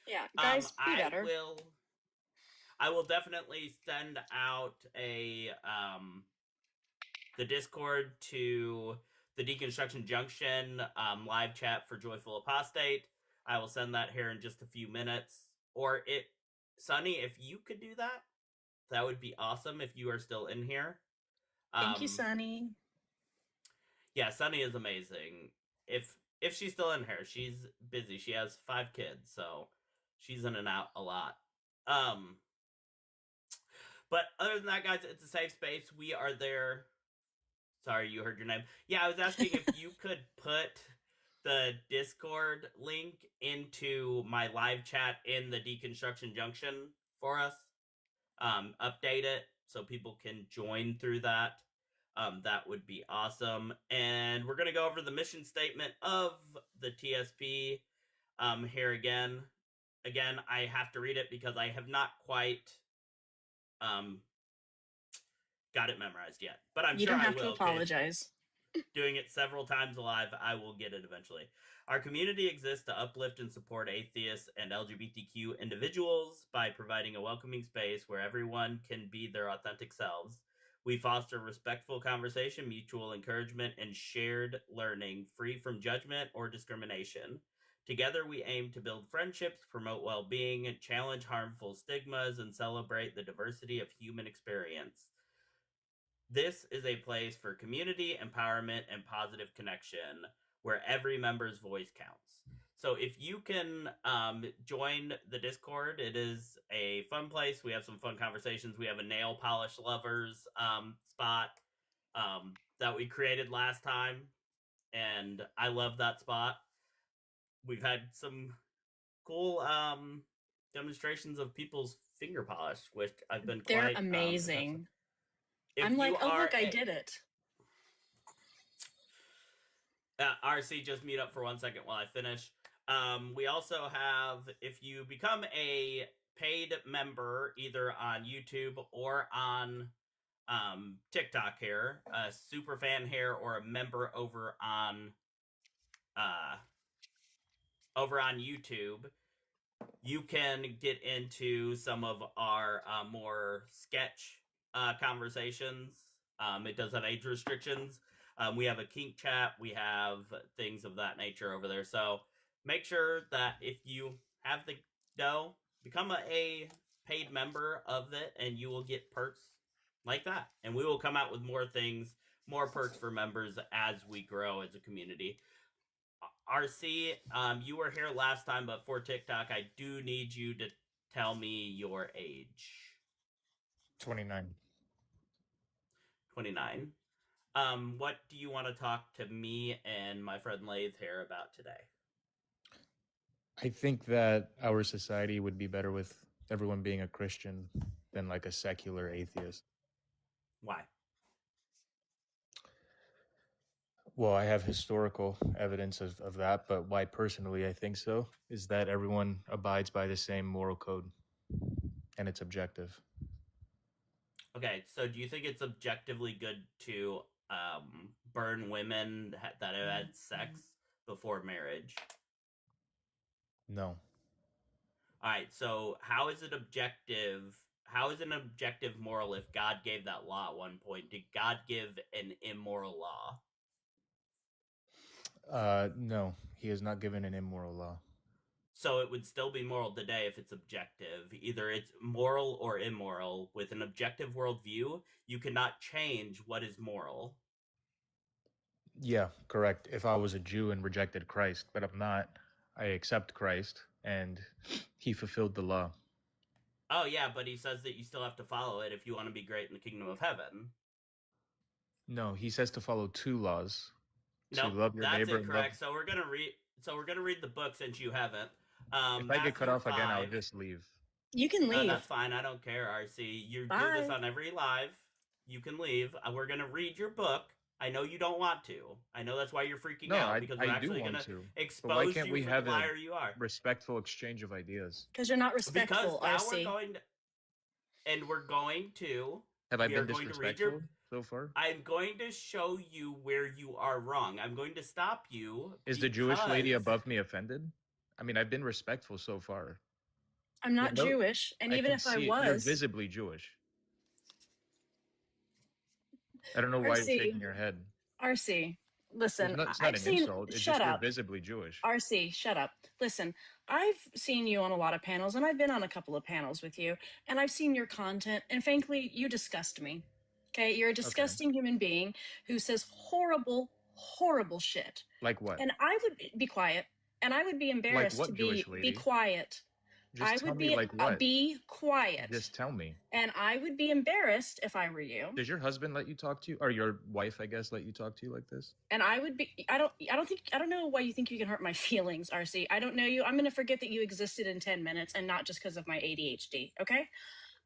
Yeah, guys, be better. I will definitely send out the Discord to the Deconstruction Junction live chat for Joyful Apostate. I will send that here in just a few minutes. Or Sunny, if you could do that, that would be awesome if you are still in here. Thank you, Sunny. Yeah, Sunny is amazing. If she's still in here, she's busy. She has 5 kids, so she's in and out a lot. But other than that, guys, it's a safe space. We are there. Sorry, you heard your name. Yeah, I was asking if you could put the Discord link into my live chat in the Deconstruction Junction for us. Update it so people can join through that. That would be awesome. And we're going to go over the mission statement of the TSP here again. Again, I have to read it because I have not quite got it memorized yet. But I'm you sure I will. You don't have to apologize. Doing it several times live, I will get it eventually. Our community exists to uplift and support atheists and LGBTQ individuals by providing a welcoming space where everyone can be their authentic selves. We foster respectful conversation, mutual encouragement, and shared learning, free from judgment or discrimination. Together, we aim to build friendships, promote well-being, challenge harmful stigmas, and celebrate the diversity of human experience. This is a place for community, empowerment, and positive connection where every member's voice counts. So if you can join the Discord, it is a fun place. We have some fun conversations. We have a nail polish lovers spot that we created last time, and I love that spot. We've had some cool demonstrations of people's finger polish, which I've been They're quite amazing. If I'm like, oh, look, I did it. RC, just mute up for 1 second while I finish. We also have, if you become a paid member, either on YouTube or on TikTok here, a super fan here, or a member over on YouTube, you can get into some of our more sketch conversations. It does have age restrictions. We have a kink chat. We have things of that nature over there. So make sure that if you have the dough, become a paid member of it, and you will get perks like that. And we will come out with more things, more perks for members as we grow as a community. RC, you were here last time, but for TikTok, I do need you to tell me your age. 29. 29. What do you want to talk to me and my friend Lathe here about today? I think that our society would be better with everyone being a Christian than like a secular atheist. Why? Well, I have historical evidence of that, but why personally I think so is that everyone abides by the same moral code, and it's objective. Okay, so do you think it's objectively good to burn women that have had sex before marriage? No. All right, so how is it objective? How is it an objective moral if God gave that law at one point? Did God give an immoral law? No, he has not given an immoral law. So it would still be moral today if it's objective. Either it's moral or immoral. With an objective worldview, you cannot change what is moral. Yeah, correct. If I was a Jew and rejected Christ, but I'm not, I accept Christ, and he fulfilled the law. Oh, yeah, but he says that you still have to follow it if you want to be great in the kingdom of heaven. No, he says to follow 2 laws: to Nope, love your that's neighbor and love. incorrect. So we're gonna read. So we're gonna read the book since you haven't. If I get cut Matthew off again, I'll 5. just leave. You can leave. That's fine. I don't care, RC. You do Bye. this on every live. You can leave. We're gonna read your book. I know you don't want to. I know that's why you're freaking No, out because we're I do actually want gonna to. expose But why can't you we for have the a liar you are. respectful exchange of ideas? Because you're not respectful, Because now RC. we're going to. Have I We are been going to read disrespectful so far? I'm going to show you where you are wrong. I'm going to stop you. Is the Jewish lady because- above me offended? I mean, I've been respectful so far. I'm not No, Jewish, and I even can if I see it. You're was, visibly Jewish. I don't know why you're RC, shaking your head. RC, listen, It's not I've an seen. insult. It's Shut just you're up, visibly Jewish. RC. Shut up. Listen, I've seen you on a lot of panels, and I've been on a couple of panels with you, and I've seen your content, and frankly, you disgust me. Okay, you're a disgusting human being who says horrible, horrible shit. Like what? And I would be quiet, and I would be embarrassed what, to Jewish be lady? quiet. Just I tell would me, be like what? be quiet. Just tell me. And I would be embarrassed if I were you. Does your husband let you talk to you, or your wife, I guess, let you talk to you like this? And I would be. I don't know why you think you can hurt my feelings, RC. I don't know you. I'm gonna forget that you existed in 10 minutes, and not just because of my ADHD. Okay.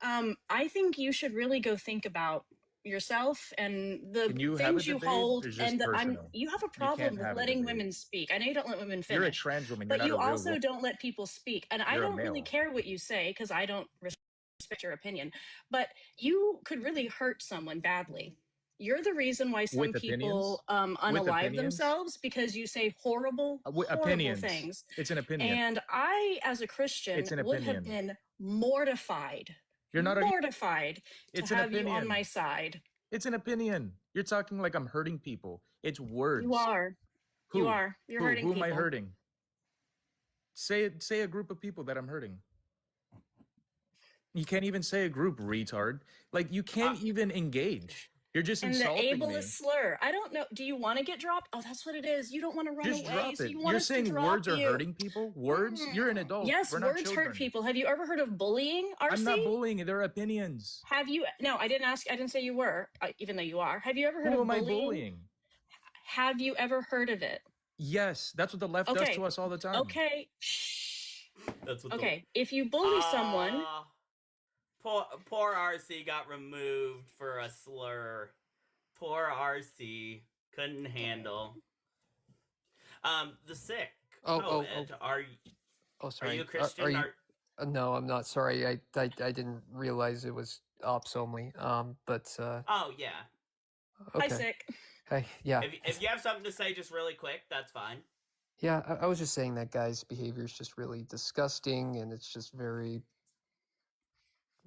I think you should really go think about yourself and the Can you have a things you debate, hold, or is this and personal? you have a You problem can't with have a letting debate. women speak. I know you don't let women You're a finish, trans woman. but You're you not a real also woman. don't let people speak. And I You're a don't really male. care what you say because I don't respect your opinion. But you could really hurt someone badly. You're the reason why some With opinions? people unalive opinions? themselves because you say horrible, With horrible opinions. things. It's an opinion. And I, as a Christian, It's an would have opinion. been mortified, You're not. mortified It's to an have you on opinion. my side. It's an opinion. You're talking like I'm hurting people. It's words. You are. Who? You are. You're hurting Who people. am I hurting? Say a group of people that I'm hurting. You can't even say a group, retard. Like, you can't even engage. You're just And the insulting ableist me. slur. I don't know. Do you want to get dropped? Oh, that's what it is. You don't want to run Just away. drop So it. you want You're us to saying drop words are you. hurting people? Words? You're an adult. Yes, We're not words children. hurt people. Have you ever heard of bullying, RC? I'm not bullying. They're opinions. Have you? No, I didn't ask. I didn't say you were, even though you are. Have you ever heard Who of am I bullying? bullying? Have you ever heard of it? Yes, that's what the left does Okay. to us all the time. Okay. Shh. That's what. Okay. If you bully someone, Poor RC got removed for a slur. Poor RC couldn't handle. The sick. Oh. Are Sorry. you a Christian? Are you? No, I'm not. Sorry, I didn't realize it was ops only. But Oh yeah. hi, okay. sick. Hey, yeah, If you have something to say, just really quick, that's fine. yeah. I was just saying that guy's behavior is just really disgusting, and it's just very,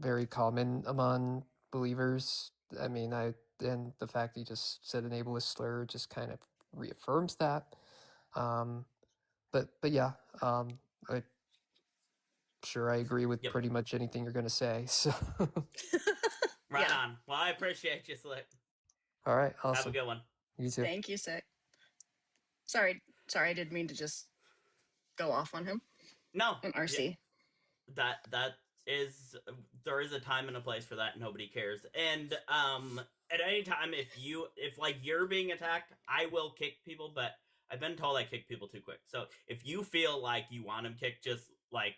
very common among believers. I mean, and the fact that he just said an ableist slur just kind of reaffirms that. But yeah, I sure I agree with Yep. pretty much anything you're gonna say. So, Right Yeah. on. Well, I appreciate you, Slick. all right, Have a awesome. good one. You too. Thank you, sick. Sorry, I didn't mean to just go off on him No. and RC. That is, there is a time and a place for that. Nobody cares. And at any time, if like you're being attacked, I will kick people. But I've been told I kick people too quick. So if you feel like you want him kicked, just like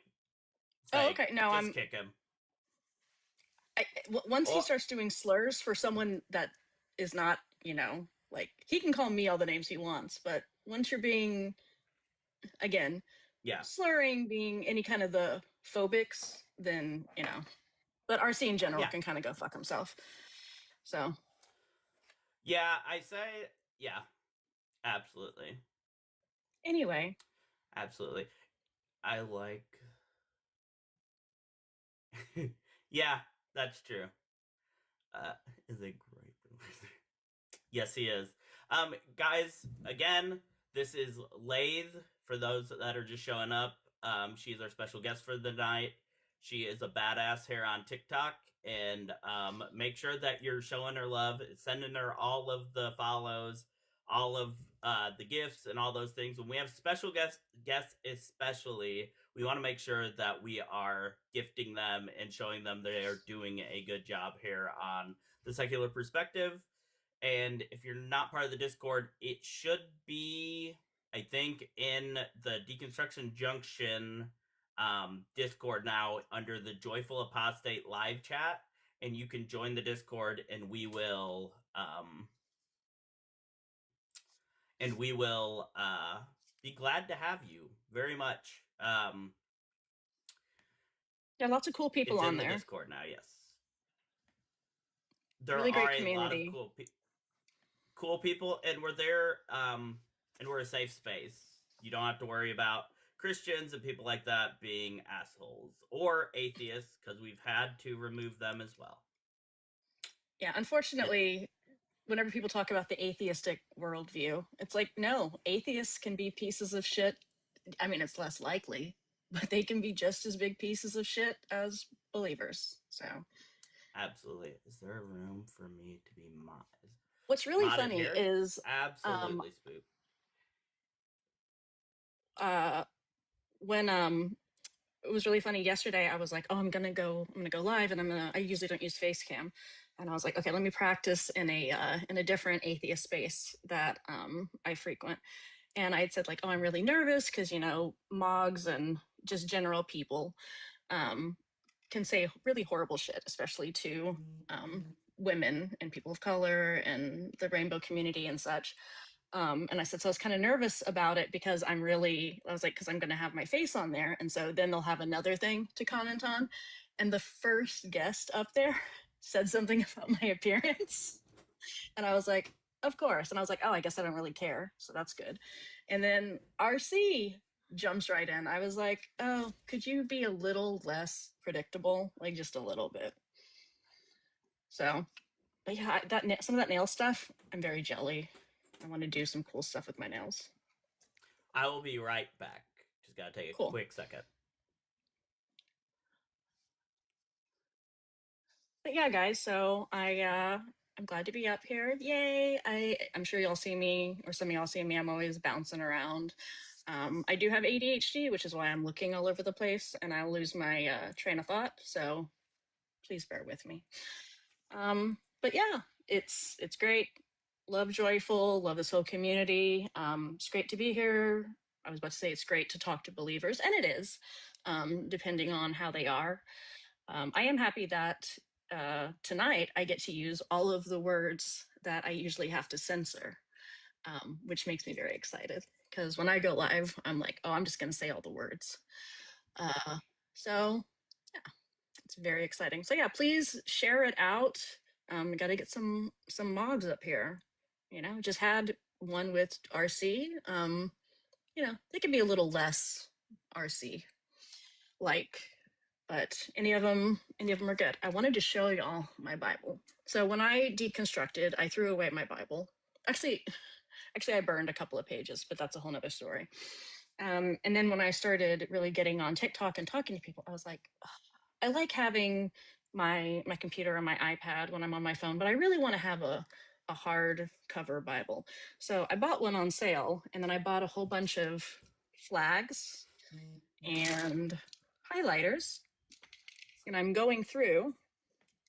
say, Okay. No, just kick him. Once he Or- starts doing slurs for someone that is not, like he can call me all the names he wants, but once you're being, again, Yeah. slurring, being any kind of the phobics, then But RC in general Yeah. can kind of go fuck himself. So Yeah, I say yeah. Absolutely. anyway, Absolutely. I like. Yeah, that's true. Is a great producer. Yes, he is. Guys, again, this is Lathe. For those that are just showing up, she's our special guest for the night. She is a badass here on TikTok, and make sure that you're showing her love, sending her all of the follows, all of the gifts, and all those things. When we have special guests especially, we want to make sure that we are gifting them and showing them they are doing a good job here on The Secular Perspective. And if you're not part of the Discord, it should be, I think, in the Deconstruction Junction Discord now under the Joyful Apostate live chat, and you can join the Discord, and we will be glad to have you very much. Yeah, lots of cool people it's on in the there. Discord now, yes. There Really great are a community. lot of cool people, and we're there, and we're a safe space. You don't have to worry about Christians and people like that being assholes, or atheists, because we've had to remove them as well. Yeah, unfortunately, whenever people talk about the atheistic worldview, it's like, no, atheists can be pieces of shit. I mean, it's less likely, but they can be just as big pieces of shit as believers. So, absolutely. Is there a room for me to be modded? What's really modded funny here? is Absolutely, Spook. When it was really funny yesterday, I was like, oh, I'm gonna go live, and I usually don't use Facecam, and I was like, okay, let me practice in a different atheist space that I frequent. And I had said like, oh, I'm really nervous because, you know, mogs and just general people can say really horrible shit, especially to women and people of color and the rainbow community and such. And I said, so I was kind of nervous about it because I was like, because I'm going to have my face on there. And so then they'll have another thing to comment on. And the first guest up there said something about my appearance. And I was like, of course. And I was like, oh, I guess I don't really care. So that's good. And then RC jumps right in. I was like, oh, could you be a little less predictable? Like just a little bit. So, but yeah, some of that nail stuff, I'm very jelly. I want to do some cool stuff with my nails. I will be right back. Just gotta take a quick second. But yeah, guys, so I'm glad to be up here. Yay! I'm sure y'all see me, or some of y'all see me. I'm always bouncing around. I do have ADHD, which is why I'm looking all over the place, and I'll lose my train of thought. So please bear with me. But yeah, it's great. Love Joyful, love this whole community. It's great to be here. I was about to say it's great to talk to believers, and it is, depending on how they are. I am happy that tonight I get to use all of the words that I usually have to censor, which makes me very excited. Because when I go live, I'm like, oh, I'm just going to say all the words. So yeah, it's very exciting. So yeah, please share it out. Got to get some mods up here. You know, just had one with RC. You know, they can be a little less RC like, but any of them are good. I wanted to show y'all my Bible. So when I deconstructed, I threw away my Bible. Actually, I burned a couple of pages, but that's a whole nother story. And then when I started really getting on TikTok and talking to people, I was like, oh, I like having my computer and my iPad when I'm on my phone, but I really want to have a hard cover Bible. So I bought one on sale, and then I bought a whole bunch of flags and highlighters. And I'm going through,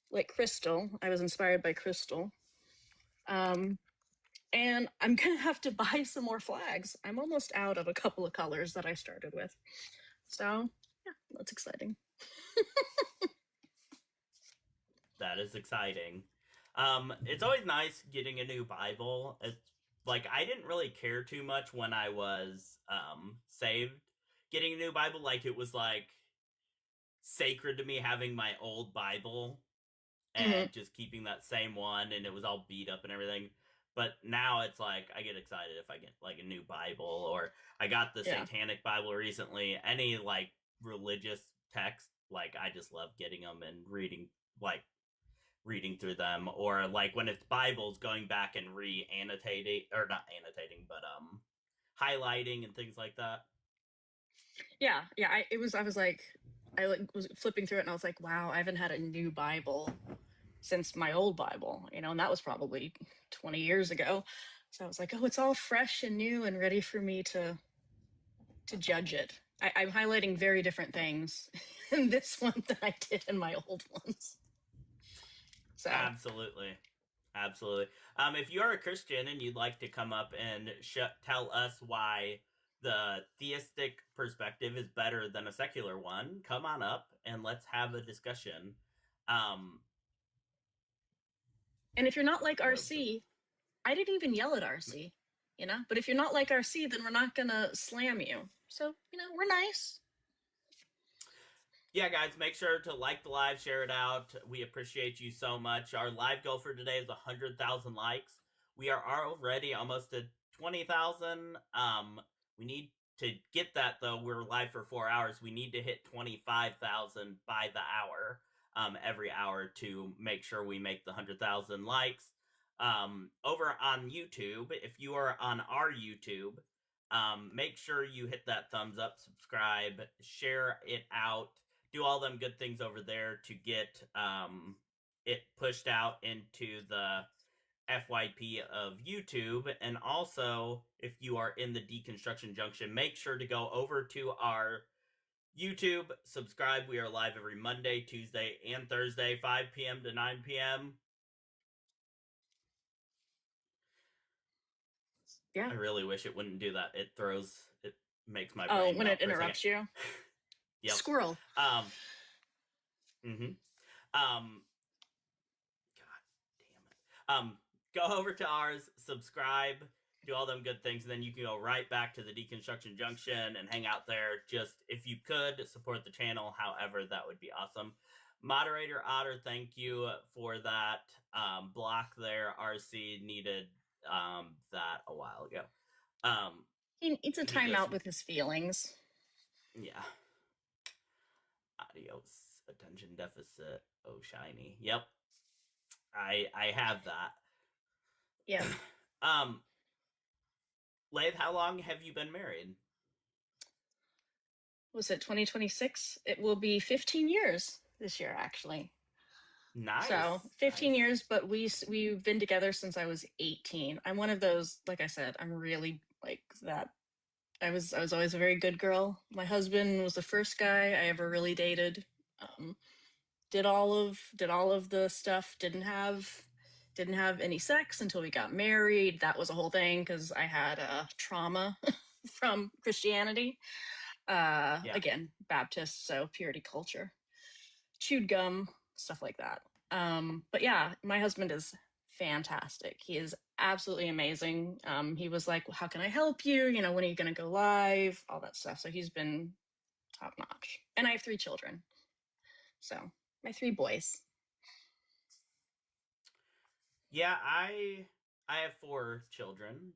like Crystal. I was inspired by Crystal. And I'm going to have to buy some more flags. I'm almost out of a couple of colors that I started with. So, yeah, that's exciting. That is exciting. It's always nice getting a new Bible. It's like, I didn't really care too much when I was saved getting a new Bible. Like, it was like sacred to me having my old Bible and just keeping that same one, and it was all beat up and everything. But now it's like, I get excited if I get like a new Bible, or I got the Satanic Bible recently. Any like religious text, like I just love getting them and reading through them, or like when it's Bibles, going back and re-annotating, or not annotating, but highlighting and things like that. Yeah, I was flipping through it, and I was like, wow, I haven't had a new Bible since my old Bible, you know, and that was probably 20 years ago. So I was like, oh, it's all fresh and new and ready for me to judge it. I'm highlighting very different things in this one than I did in my old ones. So Absolutely. Absolutely. If you are a Christian and you'd like to come up and tell us why the theistic perspective is better than a secular one, come on up and let's have a discussion. And if you're not like RC, I didn't even yell at RC, you know? But if you're not like RC, then we're not going to slam you. So, you know, we're nice. Yeah, guys, make sure to like the live, share it out. We appreciate you so much. Our live goal for today is 100,000 likes. We are already almost at 20,000. We need to get that, though. We're live for 4 hours. We need to hit 25,000 by the hour, every hour, to make sure we make the 100,000 likes. Over on YouTube, if you are on our YouTube, make sure you hit that thumbs up, subscribe, share it out. Do all them good things over there to get it pushed out into the FYP of YouTube. And also, if you are in the Deconstruction Junction, make sure to go over to our YouTube, subscribe. We are live every Monday, Tuesday, and Thursday, 5 p.m. to 9 p.m. Yeah. I really wish it wouldn't do that. It makes my brain when it interrupts you? Yep. Squirrel. God damn it. Go over to ours, subscribe, do all them good things, and then you can go right back to the Deconstruction Junction and hang out there. Just, if you could, support the channel, however, that would be awesome. Moderator Otter, thank you for that block there. RC needed that a while ago. He needs a timeout with his feelings. Yeah. Adios. Attention deficit. Oh, shiny. Yep. I have that. Yeah. Lathe, how long have you been married? Was it 2026? It will be 15 years this year, actually. Nice. So 15 years, but we've been together since I was 18. I'm one of those, like I said, I'm really like that. I was always a very good girl. My husband was the first guy I ever really dated. Did all of the stuff. Didn't have any sex until we got married. That was a whole thing because I had trauma from Christianity. Again, Baptist, so purity culture, chewed gum, stuff like that. But yeah, my husband is fantastic. He is absolutely amazing. He was like, well, how can I help you? You know, when are you going to go live? All that stuff. So he's been top notch. And I have 3 children. So my 3 boys. Yeah, I have 4 children.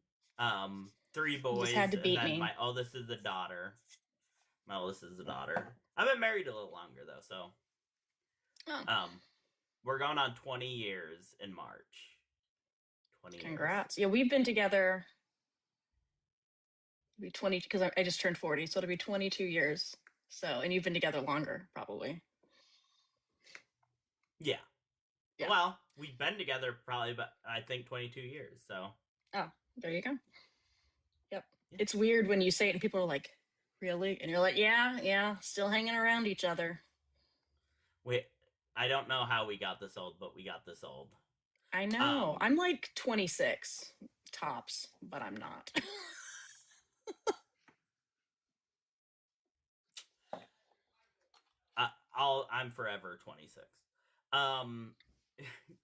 3 boys. You just had to beat me. My oldest is a daughter. I've been married a little longer though, so. Oh. We're going on 20 years in March. 20 Congrats. Years. Yeah, we've been together. It'll be 20 because I just turned 40, so it'll be 22 years. So, and you've been together longer, probably. Yeah. Well, we've been together probably, but I think 22 years. So. Oh, there you go. Yep. Yeah. It's weird when you say it and people are like, "Really?" And you're like, "Yeah, still hanging around each other." I don't know how we got this old, but we got this old. I know. I'm like 26 tops, but I'm not. I'm forever 26.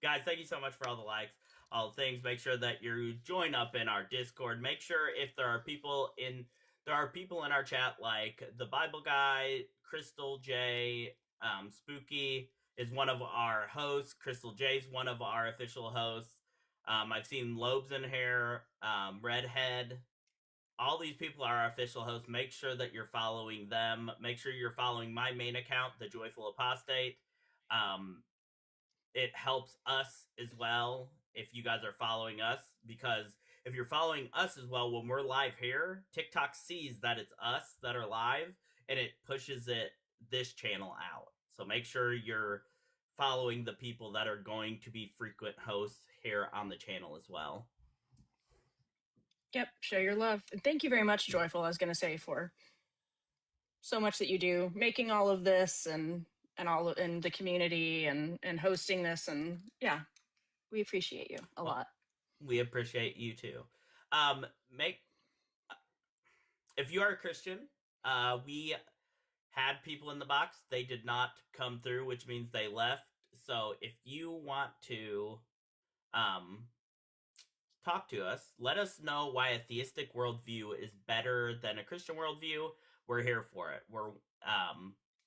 Guys, thank you so much for all the likes, all the things. Make sure that you join up in our Discord. Make sure if there are people in our chat like the Bible Guy, Crystal J, Spooky is one of our hosts. Crystal J is one of our official hosts. I've seen Lobes in here, Redhead. All these people are our official hosts. Make sure that you're following them. Make sure you're following my main account, The Joyful Apostate. It helps us as well if you guys are following us, because if you're following us as well, when we're live here, TikTok sees that it's us that are live, and it pushes this channel out. So make sure you're following the people that are going to be frequent hosts here on the channel as well. Yep, show your love. And thank you very much, Joyful, I was going to say, for so much that you do, making all of this and all in the community and hosting this. And yeah, We appreciate you a lot. We appreciate you too. If you are a Christian, we had people in the box. They did not come through, which means they left. So if you want to talk to us, let us know why a theistic worldview is better than a Christian worldview. We're here for it. We're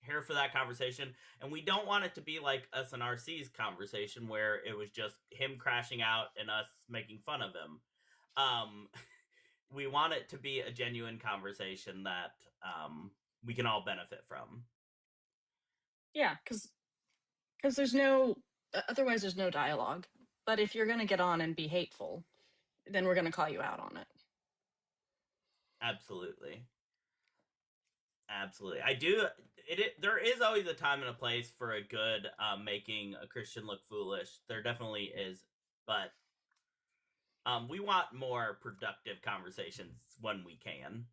here for that conversation. And we don't want it to be like us and RC's conversation where it was just him crashing out and us making fun of him. We want it to be a genuine conversation that we can all benefit from. Yeah, because there's no, otherwise there's no dialogue. But if you're going to get on and be hateful, then we're going to call you out on it. Absolutely. Absolutely. There is always a time and a place for a good making a Christian look foolish. There definitely is. But we want more productive conversations when we can.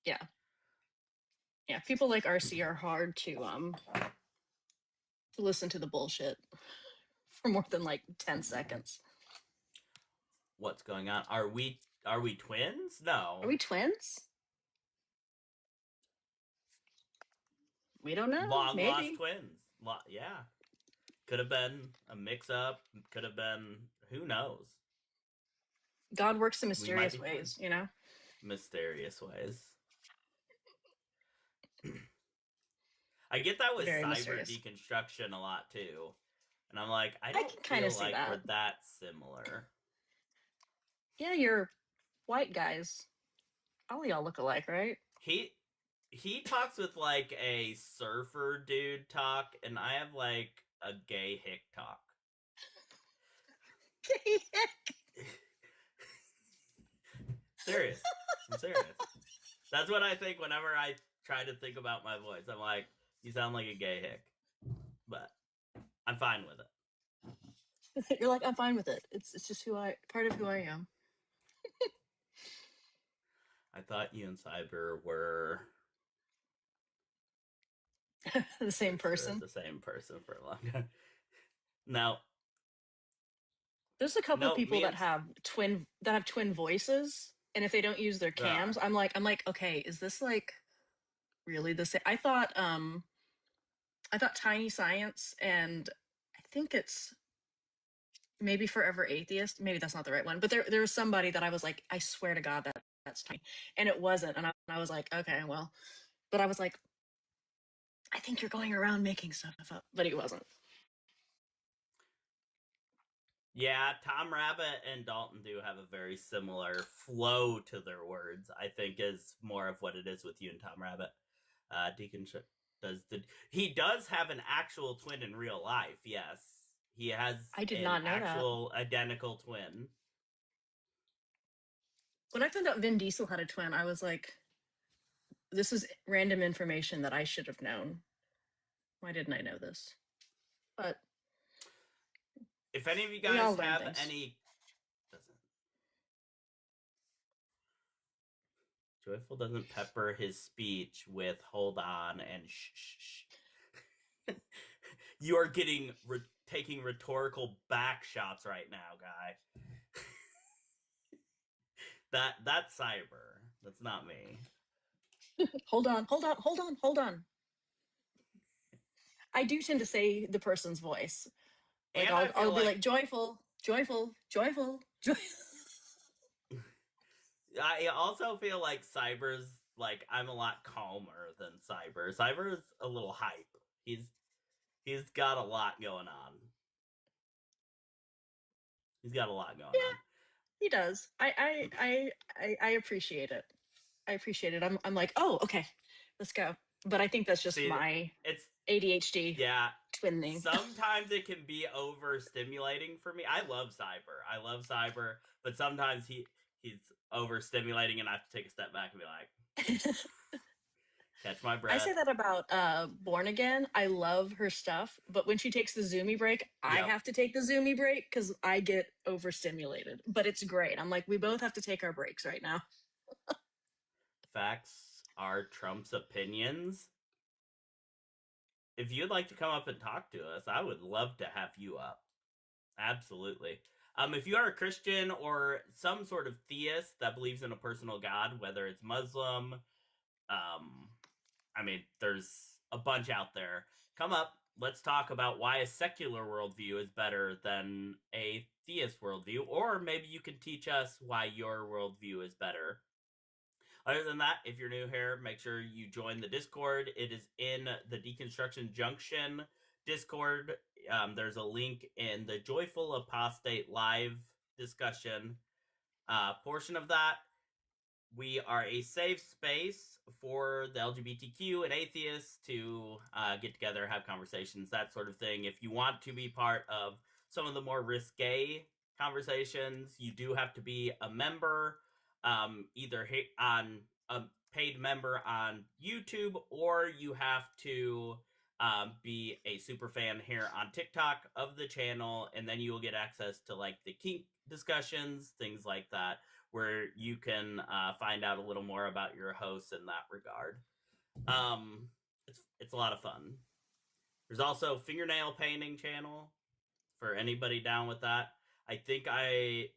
Yeah. Yeah, people like RC are hard to listen to the bullshit for more than like 10 seconds. What's going on? Are we twins? No. Are we twins? We don't know. Long Maybe. lost twins. Yeah. Could have been a mix up. Could have been, who knows? God works in mysterious ways, you know? Mysterious ways. I get that with Very cyber mysterious. deconstruction a lot too. And I'm like, I don't can kinda feel see like that. we're that similar. Yeah, you're white guys. All y'all look alike, right? He talks with like a surfer dude talk, and I have like a gay hick talk. Gay hick. Serious. I'm serious. That's what I think whenever I try to think about my voice. I'm like, you sound like a gay hick. But I'm fine with it. You're like, I'm fine with it. It's just part of who I am. I thought you and Cyber were the same person. The same person for a long time. Now, there's a couple of people that have twin voices, and if they don't use their cams, I'm like, okay, is this like really the same? I thought Tiny Science, and I think it's maybe Forever Atheist. Maybe that's not the right one, but there was somebody that I was like, I swear to God that's Tiny, and it wasn't, and I was like, okay, well, but I was like, I think you're going around making stuff up, but he wasn't. Yeah, Tom Rabbit and Dalton do have a very similar flow to their words. I think is more of what it is with you and Tom Rabbit. Deacon he does have an actual twin in real life. Yes, he has. I did not know actual identical twin. When I found out Vin Diesel had a twin, I was like, this is random information that I should have known. Why didn't I know this? But if any of you guys have any, Joyful doesn't pepper his speech with "hold on" and "shh." You are taking rhetorical back shots right now, guy. That's Cyber. That's not me. Hold on. I do tend to say the person's voice. Like I'll be like joyful. I also feel like Cyber's like, I'm a lot calmer than Cyber. Cyber's a little hype. He's got a lot going on. He's got a lot going on. He does. I appreciate it. I appreciate it. I'm like, oh, okay, let's go. But I think that's just my ADHD. Yeah. Twinning. Sometimes it can be overstimulating for me. I love Cyber, but sometimes he's overstimulating, and I have to take a step back and be like, catch my breath. I say that about Born Again. I love her stuff, but when she takes the Zoomy break, I have to take the Zoomy break because I get overstimulated. But it's great. I'm like, we both have to take our breaks right now. Facts are Trump's opinions. If you'd like to come up and talk to us, I would love to have you up. Absolutely. If you are a Christian or some sort of theist that believes in a personal God, whether it's Muslim, I mean, there's a bunch out there. Come up. Let's talk about why a secular worldview is better than a theist worldview, or maybe you can teach us why your worldview is better. Other than that, if you're new here, make sure you join the Discord. It is in the Deconstruction Junction Discord. There's a link in the Joyful Apostate live discussion portion of that. We are a safe space for the LGBTQ and atheists to get together, have conversations, that sort of thing. If you want to be part of some of the more risque conversations, you do have to be a member, either on a paid member on YouTube, or you have to be a super fan here on TikTok of the channel, and then you will get access to like the kink discussions, things like that, where you can find out a little more about your hosts in that regard. It's a lot of fun. There's also fingernail painting channel for anybody down with that. I think I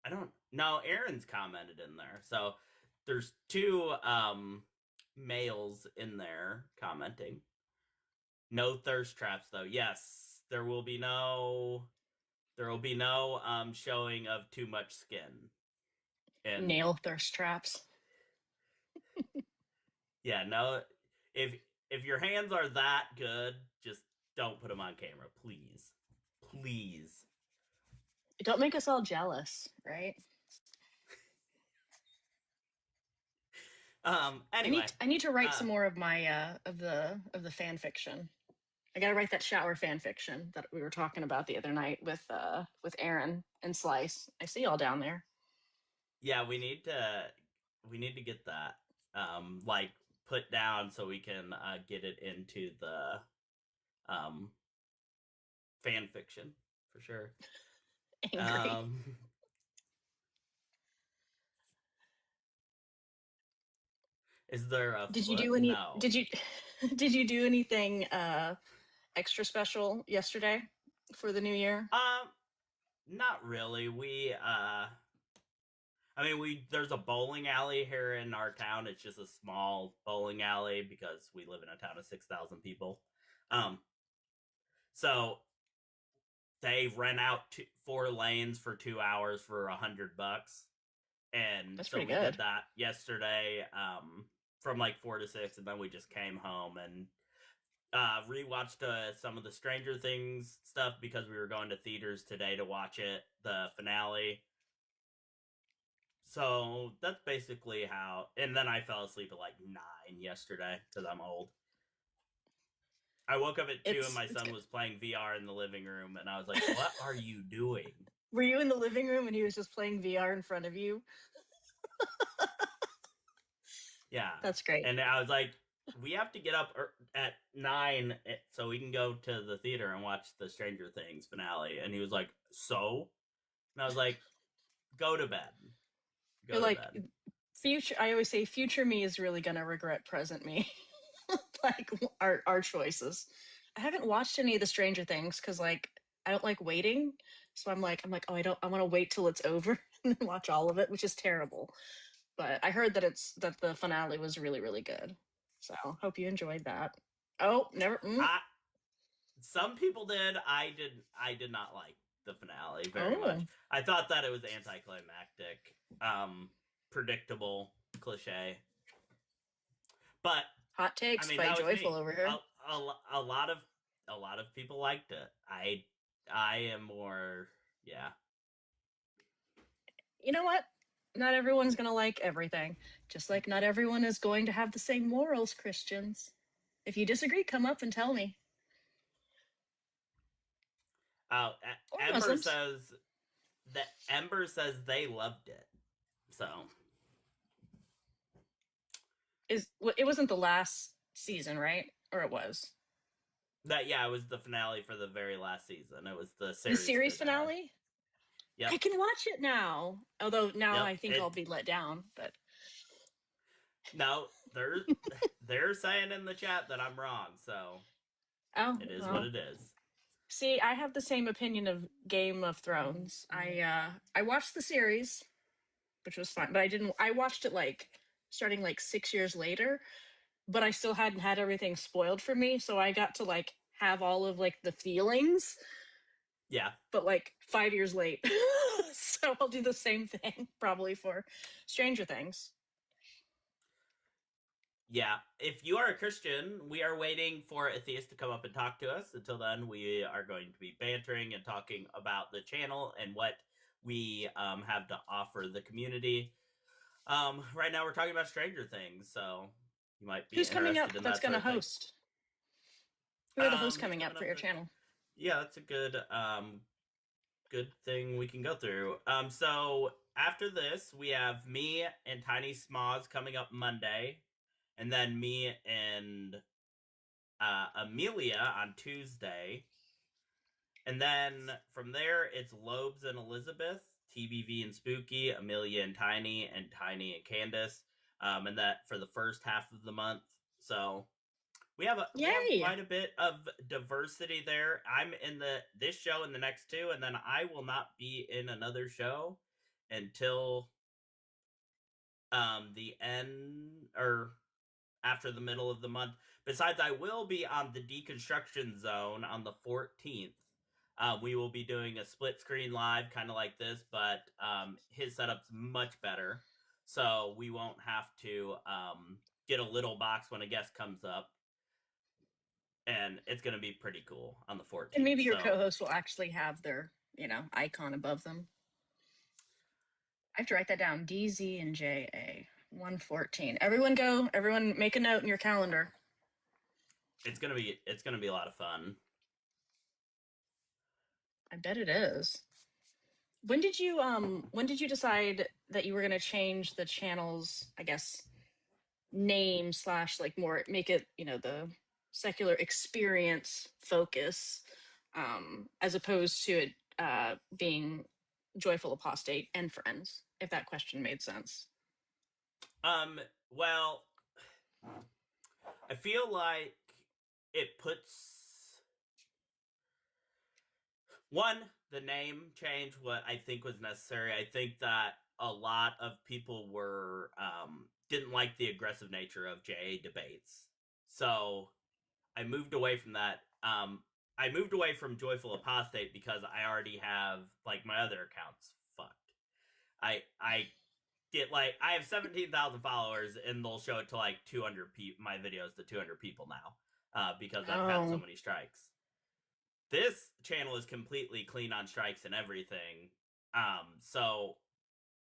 don't know. Aaron's commented in there, so there's two males in there commenting. No thirst traps though. Yes, there will be no showing of too much skin. And Nail thirst traps. yeah, no. If your hands are that good, just don't put them on camera, please. Please. Don't make us all jealous, right? Anyway, I need to write some more of my of the fan fiction. I gotta write that shower fan fiction that we were talking about the other night with Aaron and Slice. I see y'all down there. Yeah, we need to get that like put down so we can get it into the fan fiction for sure. Angry. Is there a did you do anything extra special yesterday for the new year? Not really. There's a bowling alley here in our town. It's just a small bowling alley because we live in a town of 6,000 people. So they rent out 4 lanes for 2 hours for $100, and That's so we pretty good. did that yesterday from like 4 to 6, and then we just came home and rewatched some of the Stranger Things stuff because we were going to theaters today to watch it, the finale. So that's basically how. And then I fell asleep at like 9 yesterday because I'm old. I woke up at 2 and my son was playing VR in the living room, and I was like, "What are you doing?" Were you in the living room and he was just playing VR in front of you? Yeah, that's great. And I was like, "We have to get up at 9 so we can go to the theater and watch the Stranger Things finale." And he was like, "So?" And I was like, "Go to bed." You're like, future. I always say, future me is really gonna regret present me. Like our choices. I haven't watched any of the Stranger Things because like I don't like waiting. So I'm like, oh, I want to wait till it's over and then watch all of it, which is terrible. But I heard that that the finale was really, really good. So hope you enjoyed that. Oh, never. Some people did. I did not like the finale very much. I thought that it was anticlimactic, predictable, cliche. But hot takes by Joyful over here. A lot of people liked it. I am more, yeah. You know what? Not everyone's gonna like everything. Just like not everyone is going to have the same morals, Christians. If you disagree, come up and tell me. Ember says they loved it. So it wasn't the last season, right? Or it was? It was the finale for the very last season. It was the series finale. Yeah, I can watch it now. Although now I think I'll be let down. But no, they're saying in the chat that I'm wrong. So it is what it is. See, I have the same opinion of Game of Thrones. I watched the series, which was fun, but I watched it like starting like 6 years later, but I still hadn't had everything spoiled for me, so I got to like have all of like the feelings, Yeah. but like 5 years late. So I'll do the same thing probably for Stranger Things. Yeah, if you are a Christian, we are waiting for atheists to come up and talk to us. Until then, we are going to be bantering and talking about the channel and what we have to offer the community. Right now, we're talking about Stranger Things, so you might be Who's coming up interested in that's that going to sort of thing. host? Who are the hosts Who's coming up for your channel? Yeah, that's a good good thing we can go through. So after this, we have me and Tiny Smoz coming up Monday. And then me and Amelia on Tuesday. And then from there, it's Lobes and Elizabeth, TBV and Spooky, Amelia and Tiny and Candace. And that for the first half of the month. So we have quite a bit of diversity there. I'm in this show and the next two, and then I will not be in another show until the end or after the middle of the month. Besides, I will be on the Deconstruction Zone on the 14th. We will be doing a split screen live, kind of like this, but his setup's much better. So we won't have to get a little box when a guest comes up. And it's going to be pretty cool on the 14th. And maybe your co-host will actually have their, icon above them. I have to write that down. DZ and JA 114. Everyone make a note in your calendar. It's gonna be a lot of fun. I bet it is. When did you decide that you were gonna change the channel's, I guess, name / like more make it, the secular experience focus, as opposed to it being Joyful Apostate and Friends, if that question made sense? Well, I feel like it puts the name change what I think was necessary. I think that a lot of people were didn't like the aggressive nature of JA debates. So I moved away from that. I moved away from Joyful Apostate because I already have like my other accounts fucked. I get like I have 17,000 followers and they'll show it to like 200 my videos to 200 people now because I've had so many strikes. This channel is completely clean on strikes and everything. So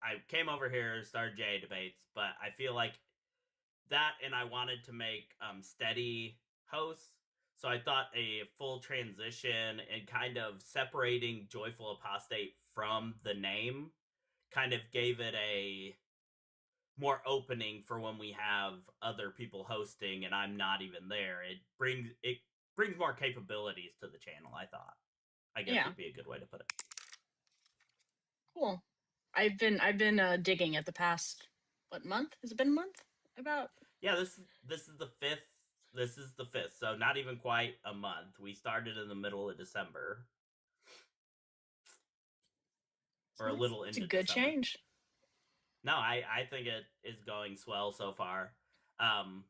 I came over here, started JA debates, but I feel like that, and I wanted to make steady hosts. So I thought a full transition and kind of separating Joyful Apostate from the name kind of gave it a more opening for when we have other people hosting and I'm not even there. It brings more capabilities to the channel, I thought. I guess would be a good way to put it. Cool. I've been digging at the past month? Has it been a month? About this is the fifth. This is the fifth, so not even quite a month. We started in the middle of December. Or a little into December. It's a good change. No, I think it is going swell so far. The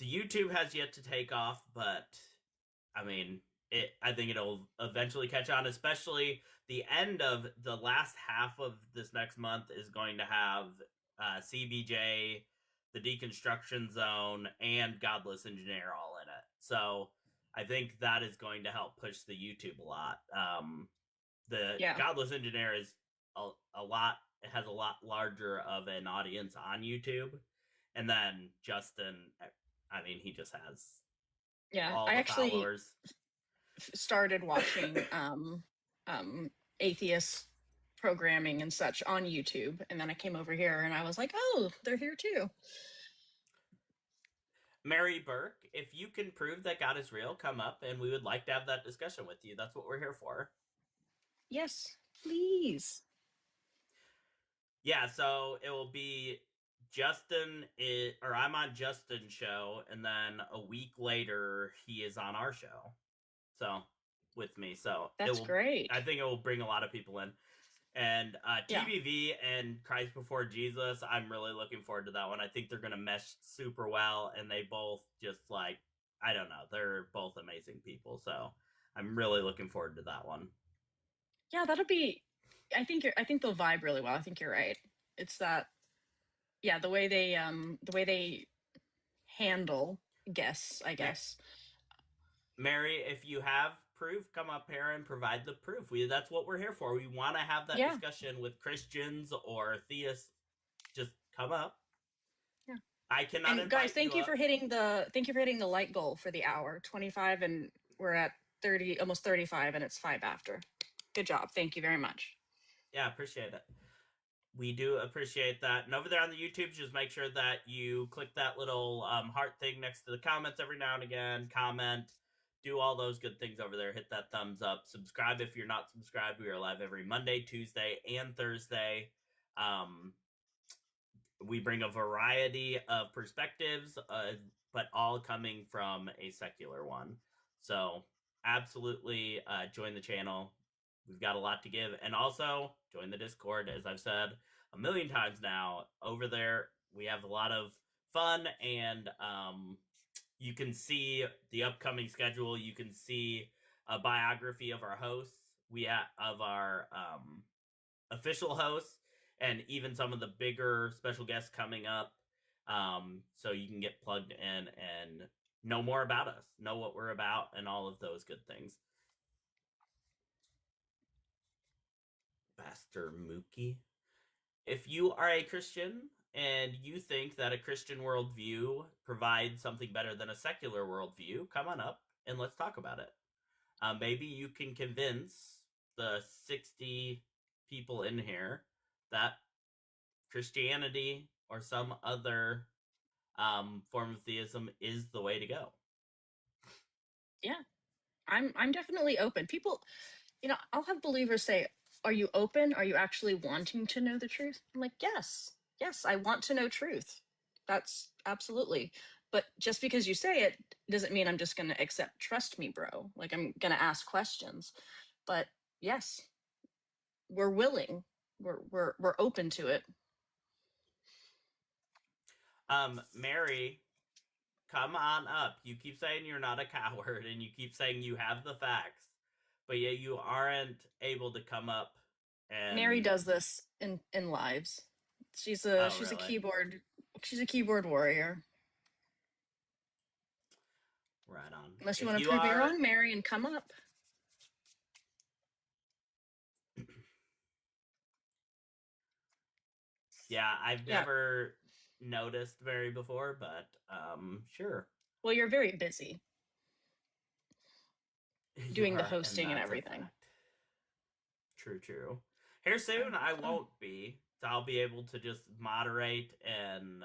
YouTube has yet to take off, but I mean, I think it'll eventually catch on, especially the end of the last half of this next month is going to have CBJ, the Deconstruction Zone, and Godless Engineer all in it. So I think that is going to help push the YouTube a lot. Godless Engineer is it has a lot larger of an audience on YouTube. And then Justin, I mean, he just has all the followers. Started watching atheist programming and such on YouTube, and then I came over here and I was like, oh, they're here too. Mary Burke, if you can prove that God is real, come up and we would like to have that discussion with you. That's what we're here for. Yes, please. Yeah, so it will be I'm on Justin's show, and then a week later he is on our show. So with me. So That's great. I think it will bring a lot of people in. And Yeah. TBV and Christ Before Jesus, I'm really looking forward to that one. I think they're going to mesh super well, and they both just like, I don't know, they're both amazing people. So I'm really looking forward to that one. Yeah, that'll be. I think they'll vibe really well. I think you're right. It's that, yeah, the way they handle guests, I guess. Mary, if you have proof, come up here and provide the proof. That's what we're here for. We want to have that discussion with Christians or theists. Just come up. Yeah. I cannot. And guys, thank you for hitting the light goal for the hour 25, and we're at 30, almost 35, and it's 5 after. Good job. Thank you very much. Yeah, appreciate it. We do appreciate that. And over there on the YouTube, just make sure that you click that little heart thing next to the comments every now and again. Comment. Do all those good things over there. Hit that thumbs up. Subscribe if you're not subscribed. We are live every Monday, Tuesday, and Thursday. We bring a variety of perspectives, but all coming from a secular one. So absolutely join the channel. We've got a lot to give. And also join the Discord, as I've said a million times now. Over there, we have a lot of fun, and you can see the upcoming schedule. You can see a biography of our hosts. Of our official hosts, and even some of the bigger special guests coming up. So you can get plugged in and know more about us, know what we're about, and all of those good things. Pastor Mookie. If you are a Christian and you think that a Christian worldview provides something better than a secular worldview, come on up and let's talk about it. Maybe you can convince the 60 people in here that Christianity or some other form of theism is the way to go. Yeah, I'm definitely open. People, I'll have believers say, "Are you open? Are you actually wanting to know the truth?" I'm like, yes, I want to know truth. That's absolutely. But just because you say it doesn't mean I'm just going to accept. Trust me, bro. Like, I'm going to ask questions. But yes, we're willing. We're open to it. Mary, come on up. You keep saying you're not a coward, and you keep saying you have the facts, but yet you aren't able to come up. And Mary does this in lives. She's a keyboard warrior. Right on. Unless you want to prove me wrong, Mary, and come up. Yeah, I've never noticed Mary before, but sure. Well, you're very busy doing the hosting and everything. True. Here soon, I won't be. So I'll be able to just moderate, and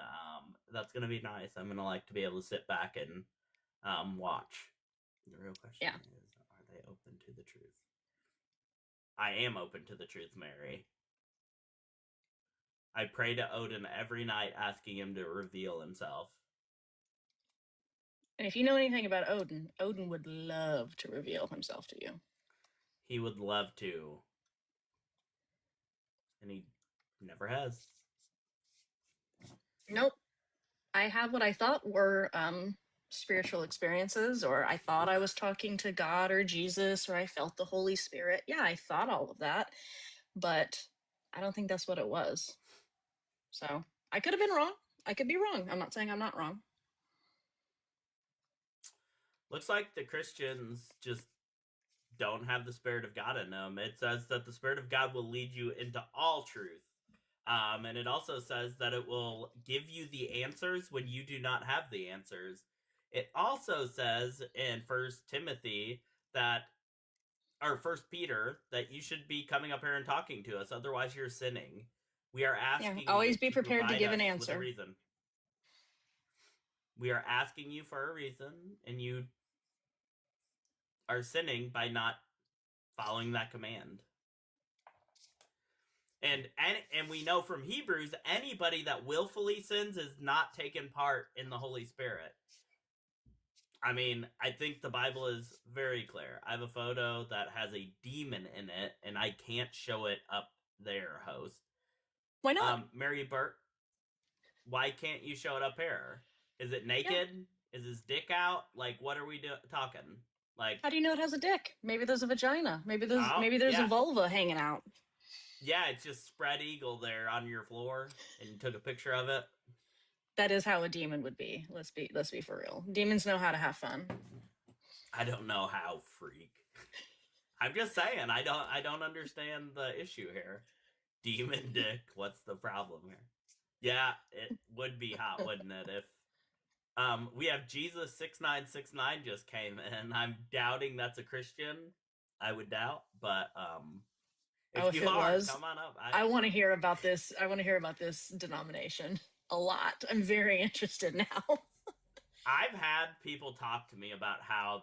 that's going to be nice. I'm going to like to be able to sit back and watch. The real question is, are they open to the truth? I am open to the truth, Mary. I pray to Odin every night, asking him to reveal himself. And if you know anything about Odin, Odin would love to reveal himself to you. He would love to. And he never has. Nope. I have what I thought were spiritual experiences, or I thought I was talking to God or Jesus, or I felt the Holy Spirit. Yeah, I thought all of that, but I don't think that's what it was. So I could have been wrong. I could be wrong. I'm not saying I'm not wrong. Looks like the Christians just don't have the Spirit of God in them. It says that the Spirit of God will lead you into all truth. And it also says that it will give you the answers when you do not have the answers. It also says in 1 Timothy that, or 1 Peter, that you should be coming up here and talking to us. Otherwise, you're sinning. We are asking always be prepared to give an answer. With a reason. We are asking you for a reason, and you are sinning by not following that command. And we know from Hebrews, anybody that willfully sins is not taking part in the Holy Spirit. I mean, I think the Bible is very clear. I have a photo that has a demon in it, and I can't show it up there, host. Why not? Mary Burke, why can't you show it up here? Is it naked? Yeah. Is his dick out? Like, what are we talking? Like, how do you know it has a dick? Maybe there's a vagina. Maybe there's a vulva hanging out. Yeah, it's just spread eagle there on your floor, and you took a picture of it. That is how a demon would be. Let's be for real. Demons know how to have fun. I don't know how, freak. I'm just saying, I don't understand the issue here. Demon dick, what's the problem here? Yeah, it would be hot, wouldn't it? If we have Jesus 6969 just came in. I'm doubting that's a Christian. I would doubt, but if you are, come on up. I want to hear about this. I want to hear about this denomination a lot. I'm very interested now. I've had people talk to me about how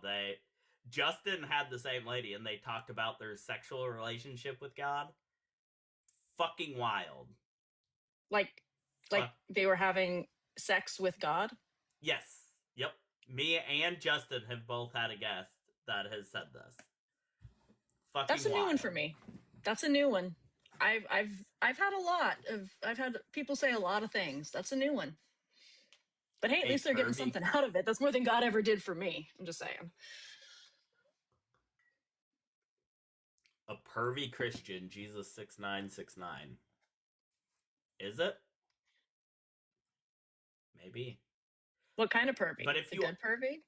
Justin had the same lady, and they talked about their sexual relationship with God. Fucking wild. Like they were having sex with God? Yes. Yep. Me and Justin have both had a guest that has said this. Fucking That's a new one for me. That's a new one. I've had people say a lot of things. That's a new one. But hey, at least they're getting something out of it. That's more than God ever did for me. I'm just saying. A pervy Christian, Jesus 6969. Is it? Maybe. What kind of pervy? But if you good pervy?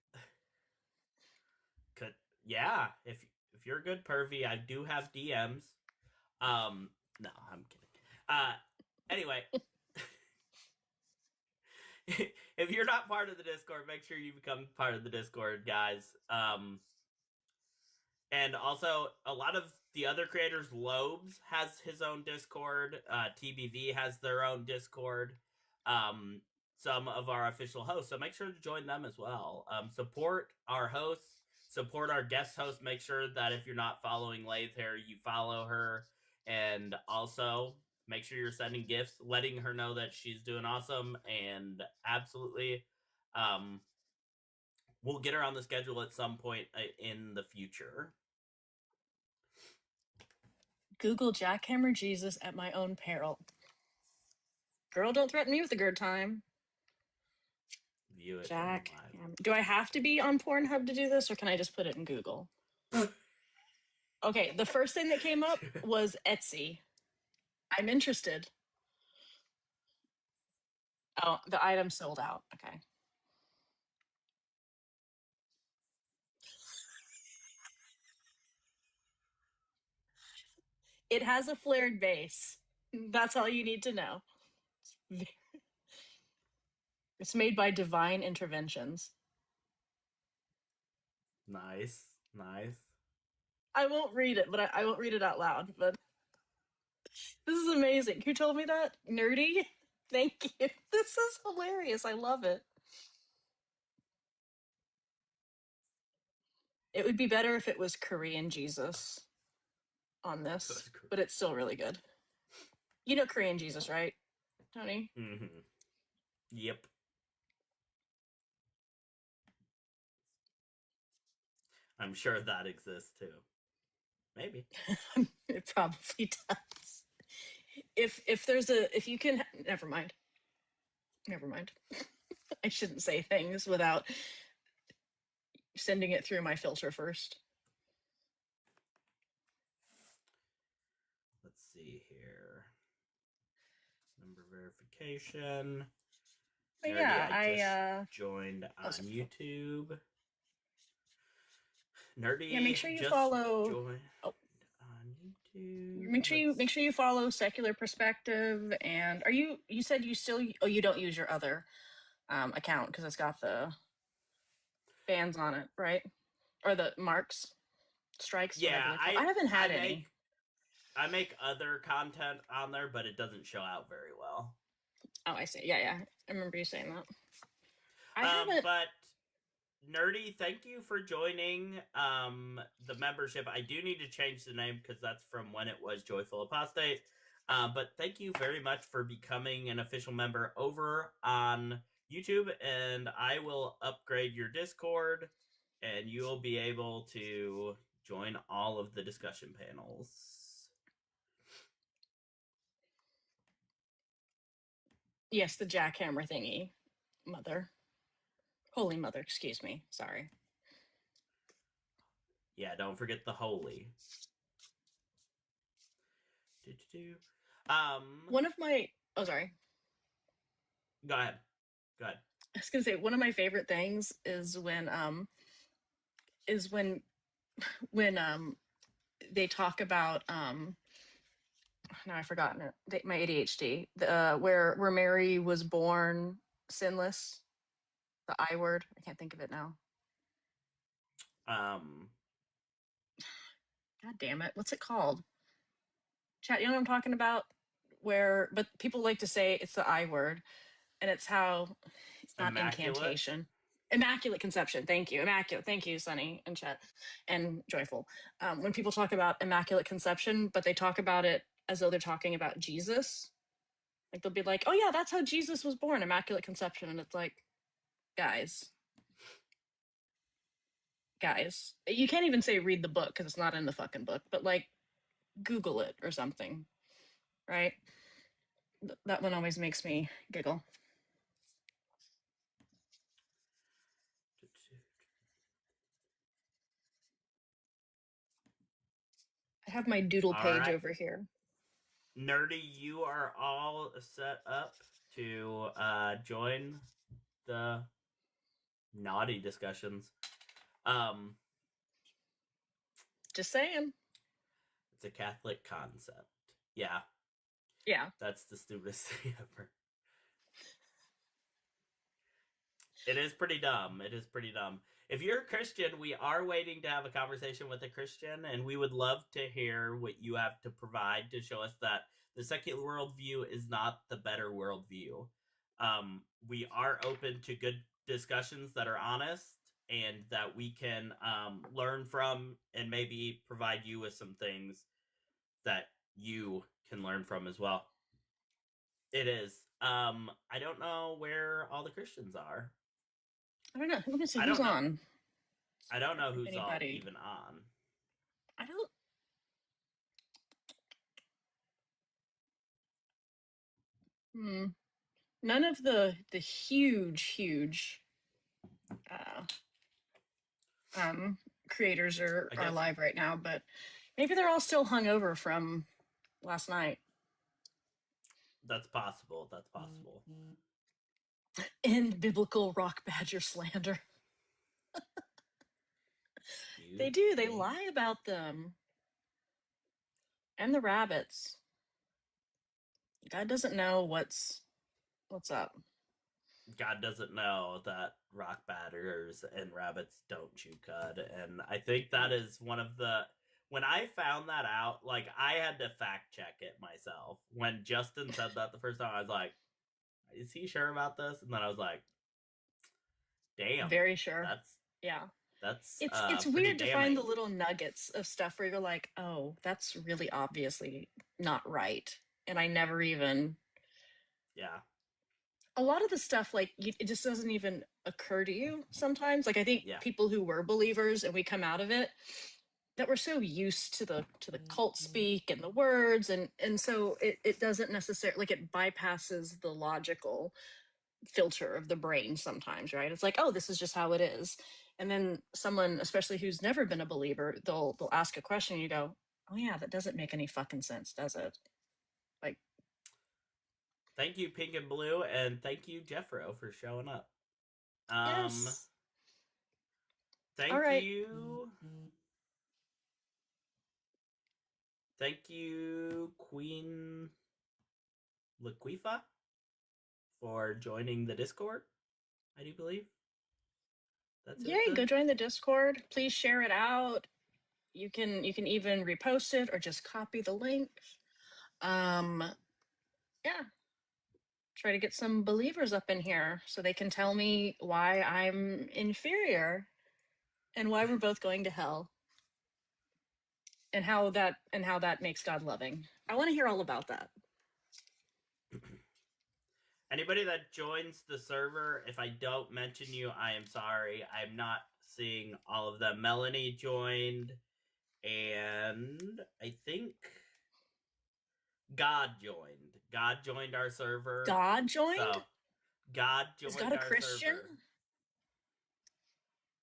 Yeah. If you're a good pervy, I do have DMs. No, I'm kidding. Anyway. If you're not part of the Discord, make sure you become part of the Discord, guys. And also, a lot of the other creators, Lobes has his own Discord. TBV has their own Discord. Some of our official hosts. So make sure to join them as well. Support our hosts. Support our guest host. Make sure that if you're not following Lathe here, you follow her. And also, make sure you're sending gifts, letting her know that she's doing awesome. And absolutely, we'll get her on the schedule at some point in the future. Google Jackhammer Jesus at my own peril. Girl, don't threaten me with a good time. View it. Jack. Do I have to be on Pornhub to do this, or can I just put it in Google? Okay, the first thing that came up was Etsy. I'm interested. Oh, the item sold out. Okay. It has a flared base. That's all you need to know. It's made by Divine Interventions. Nice. I won't read it, but I won't read it out loud. But this is amazing. Who told me that? Nerdy? Thank you. This is hilarious. I love it. It would be better if it was Korean Jesus on this, but it's still really good. You know Korean Jesus, right, Tony? Mm-hmm. Yep. I'm sure that exists too. Maybe. It probably does. If you can, never mind. I shouldn't say things without sending it through my filter first. Let's see here. Number verification. But yeah, I joined on YouTube. Nerdy. Yeah, make sure you follow. On YouTube. Make sure you follow Secular Perspective. And you said you still? Oh, you don't use your other account because it's got the bans on it, right? Or the marks, strikes. Yeah, I haven't had any. I make other content on there, but it doesn't show out very well. Oh, I see. Yeah. I remember you saying that. I haven't. But Nerdy, thank you for joining the membership. I do need to change the name because that's from when it was Joyful Apostate. But thank you very much for becoming an official member over on YouTube, and I will upgrade your Discord, and you'll be able to join all of the discussion panels. Yes, the jackhammer thingy. Mother. Holy Mother, excuse me. Sorry. Yeah, don't forget the holy. One of my... Oh, sorry. Go ahead. Go ahead. I was gonna say, one of my favorite things is when they talk about now I've forgotten it. My ADHD. Where Mary was born sinless. The I word. I can't think of it now. God damn it! What's it called? Chat. You know what I'm talking about? But people like to say it's the I word, and it's how it's not Immaculate? incantation. Immaculate conception. Thank you. Immaculate. Thank you, Sunny and Chet and Joyful. When people talk about immaculate conception, but they talk about it as though they're talking about Jesus. Like they'll be like, "Oh yeah, that's how Jesus was born, immaculate conception," and it's like, guys, you can't even say read the book because it's not in the fucking book, but like, Google it or something, right? That one always makes me giggle. I have my doodle page over here. Nerdy, you are all set up to join the naughty discussions. Just saying. It's a Catholic concept. Yeah. Yeah. That's the stupidest thing ever. It is pretty dumb. It is pretty dumb. If you're a Christian, we are waiting to have a conversation with a Christian, and we would love to hear what you have to provide to show us that the secular worldview is not the better worldview. We are open to good discussions that are honest and that we can learn from and maybe provide you with some things that you can learn from as well. It is. I don't know where all the Christians are. I don't know. Let me see who's on. I don't know who's all even on. I don't. None of the huge creators are live right now, but maybe they're all still hungover from last night. That's possible. That's possible. End biblical rock badger slander. They do. They lie about them. And the rabbits. God doesn't know what's up. God doesn't know that rock batters and rabbits don't chew cud. And I think that is one of the... When I found that out, like, I had to fact check it myself. When Justin said that the first time, I was like, is he sure about this? And then I was like, damn. Very sure. It's weird to find the little nuggets of stuff where you're like, oh, that's really obviously not right. And I never even... Yeah. A lot of the stuff, like, it just doesn't even occur to you sometimes. Like, I think people who were believers and we come out of it, that we're so used to the cult speak and the words, and so it doesn't necessarily, like, it bypasses the logical filter of the brain sometimes, right? It's like, oh, this is just how it is. And then someone, especially who's never been a believer, they'll ask a question and you go, oh yeah, that doesn't make any fucking sense, does it? Like, thank you, Pink and Blue, and thank you, Jeffro, for showing up. Yes. Thank you. Thank you, Queen Laquifa, for joining the Discord, I do believe. That's it. Go join the Discord. Please share it out. You can even repost it or just copy the link. Yeah. Try to get some believers up in here so they can tell me why I'm inferior and why we're both going to hell. And how that makes God loving. I want to hear all about that. Anybody that joins the server, if I don't mention you, I am sorry. I'm not seeing all of them. Melanie joined, and I think God joined. God joined our server. God joined? So, God joined Is God a our Christian?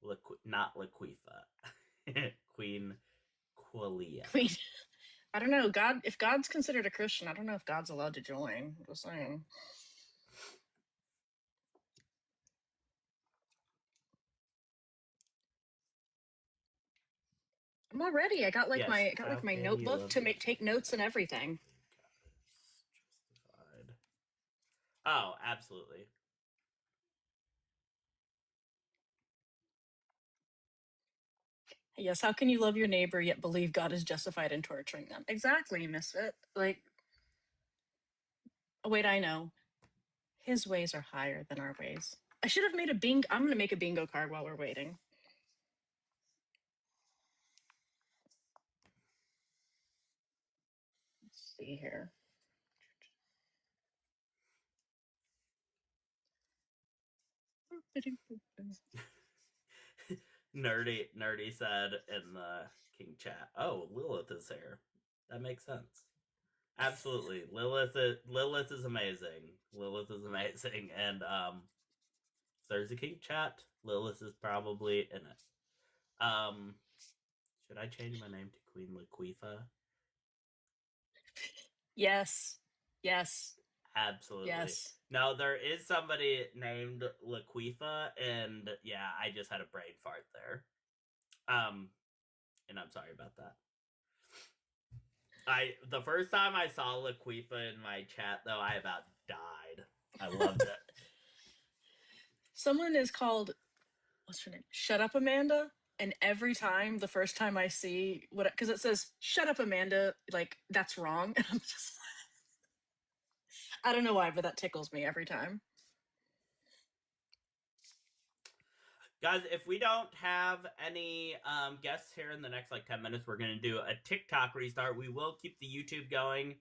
server. Not Laquifa. Queen Qualia. Queen. I don't know. If God's considered a Christian, I don't know if God's allowed to join. Just saying. I'm all ready. I got like Yes, my notebook to take notes and everything. Oh, absolutely. Yes, how can you love your neighbor yet believe God is justified in torturing them? Exactly, Misfit. Like, oh, wait, I know. His ways are higher than our ways. I should have made a bingo. I'm going to make a bingo card while we're waiting. Let's see here. Nerdy said in the King chat, "Oh, Lilith is here. That makes sense. Absolutely, Lilith is amazing. Lilith is amazing, and if there's a King chat, Lilith is probably in it. Should I change my name to Queen Laquifa? Yes. Absolutely. Yes. No, there is somebody named Laquifa, and yeah, I just had a brain fart there. And I'm sorry about that. The first time I saw Laquifa in my chat, though, I about died. I loved it. Someone is called, what's her name? Shut Up Amanda. And every time, the first time I see what, because it says "Shut Up Amanda," like that's wrong, and I'm just, I don't know why, but that tickles me every time. Guys, if we don't have any guests here in the next 10 minutes, we're going to do a TikTok restart. We will keep the YouTube going,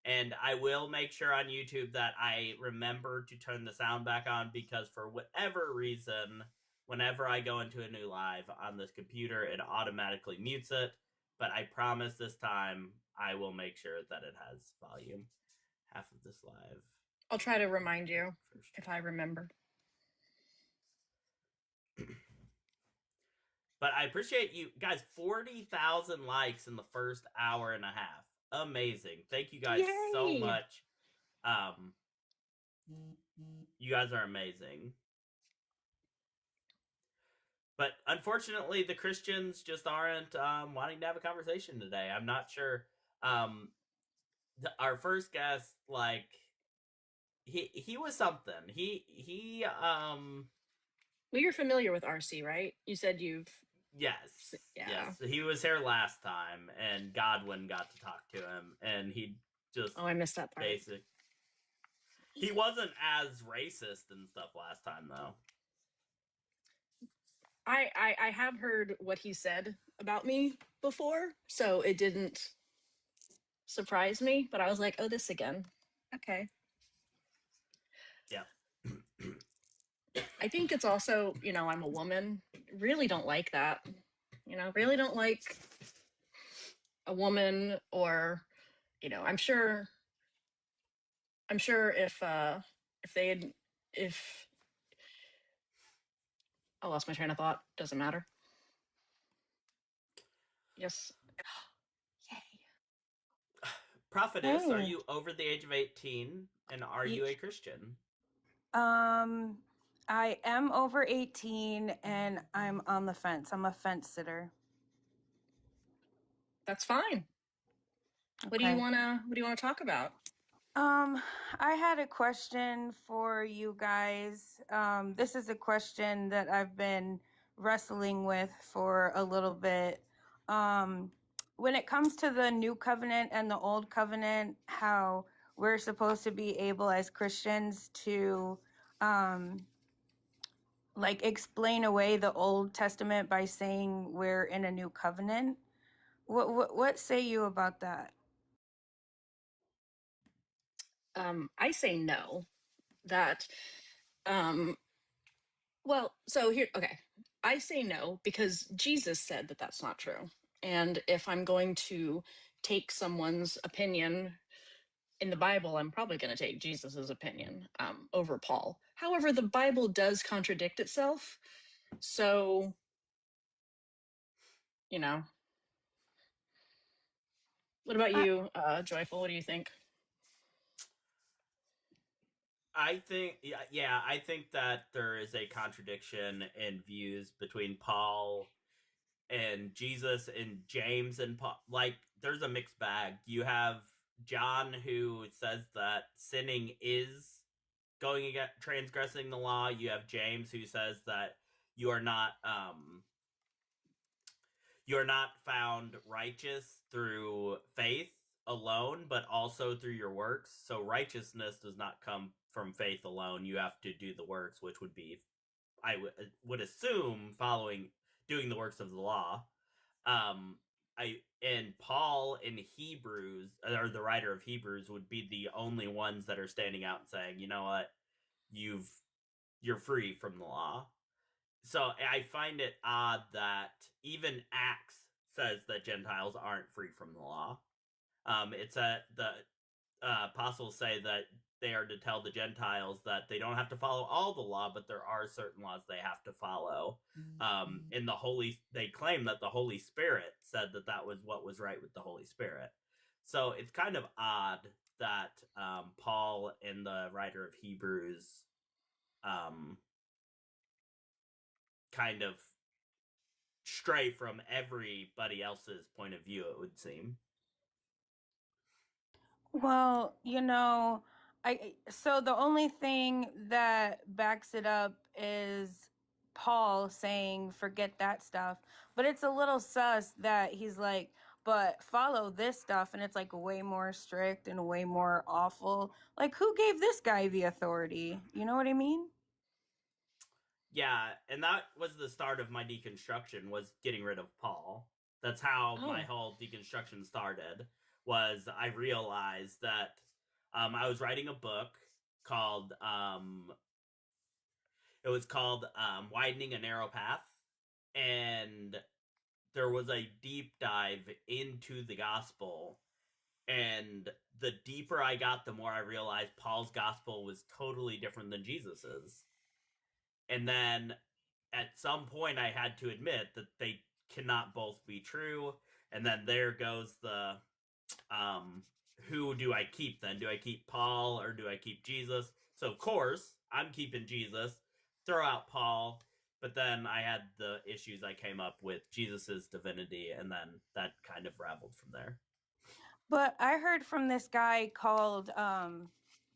and I will make sure on YouTube that I remember to turn the sound back on, because for whatever reason, whenever I go into a new live on this computer, it automatically mutes it. But I promise this time I will make sure that it has volume. Half of this live. I'll try to remind you if I remember. But I appreciate you guys. 40,000 likes in the first hour and a half. Amazing. Thank you guys so much. You guys are amazing. But unfortunately, the Christians just aren't wanting to have a conversation today. I'm not sure. Our first guest, he was something. Well, you're familiar with RC, right? You said you've. Yes. Yeah. Yes. He was here last time, and Godwin got to talk to him, and he just. Oh, I missed that part. He wasn't as racist and stuff last time, though. I have heard what he said about me before, so it didn't surprise me, but I was like, oh, this again. Okay. Yeah. I think it's also, I'm a woman. Really don't like that. Really don't like a woman, or, I'm sure if I lost my train of thought. Doesn't matter. Yes. Yay. Prophetess, are you over the age of 18, and are you a Christian? I am over 18, and I'm on the fence. I'm a fence sitter. That's fine. Okay. What do you wanna talk about? I had a question for you guys. This is a question that I've been wrestling with for a little bit. When it comes to the new covenant and the old covenant, how we're supposed to be able as Christians to explain away the Old Testament by saying we're in a new covenant. What say you about that? I say no. that well, so here, okay. I say no because Jesus said that that's not true. And if I'm going to take someone's opinion in the Bible, I'm probably going to take Jesus's opinion over Paul. However, the Bible does contradict itself. So, you know, what about I, you, Joyful? What do you think? I think, yeah, I think that there is a contradiction in views between Paul and Jesus and James and Paul. Like, there's a mixed bag. You have John who says that sinning is going against transgressing the law. You have James who says that you are not found righteous through faith alone, but also through your works. So righteousness does not come from faith alone. You have to do the works, which would be, I would assume, doing the works of the law. And Paul in Hebrews, or the writer of Hebrews, would be the only ones that are standing out and saying, you know what, you're free from the law. So I find it odd that even Acts says that Gentiles aren't free from the law. It's the apostles say that they are to tell the Gentiles that they don't have to follow all the law, but there are certain laws they have to follow. In they claim that the Holy Spirit said that that was what was right with the Holy Spirit. So it's kind of odd that Paul and the writer of Hebrews kind of stray from everybody else's point of view, it would seem. well, so the only thing that backs it up is Paul saying, forget that stuff. But it's a little sus that he's like, but follow this stuff. And it's like way more strict and way more awful. Like, who gave this guy the authority? You know what I mean? Yeah, and that was the start of my deconstruction, was getting rid of Paul. That's how my whole deconstruction started, was I realized that I was writing a book called, it was called Widening a Narrow Path, and there was a deep dive into the gospel, and the deeper I got, the more I realized Paul's gospel was totally different than Jesus's. And then at some point I had to admit that they cannot both be true. And then there goes the who do I keep then? Do I keep Paul or do I keep Jesus? So of course I'm keeping Jesus. Throw out Paul. But then I had the issues I came up with Jesus's divinity, and then that kind of raveled from there. But I heard from this guy called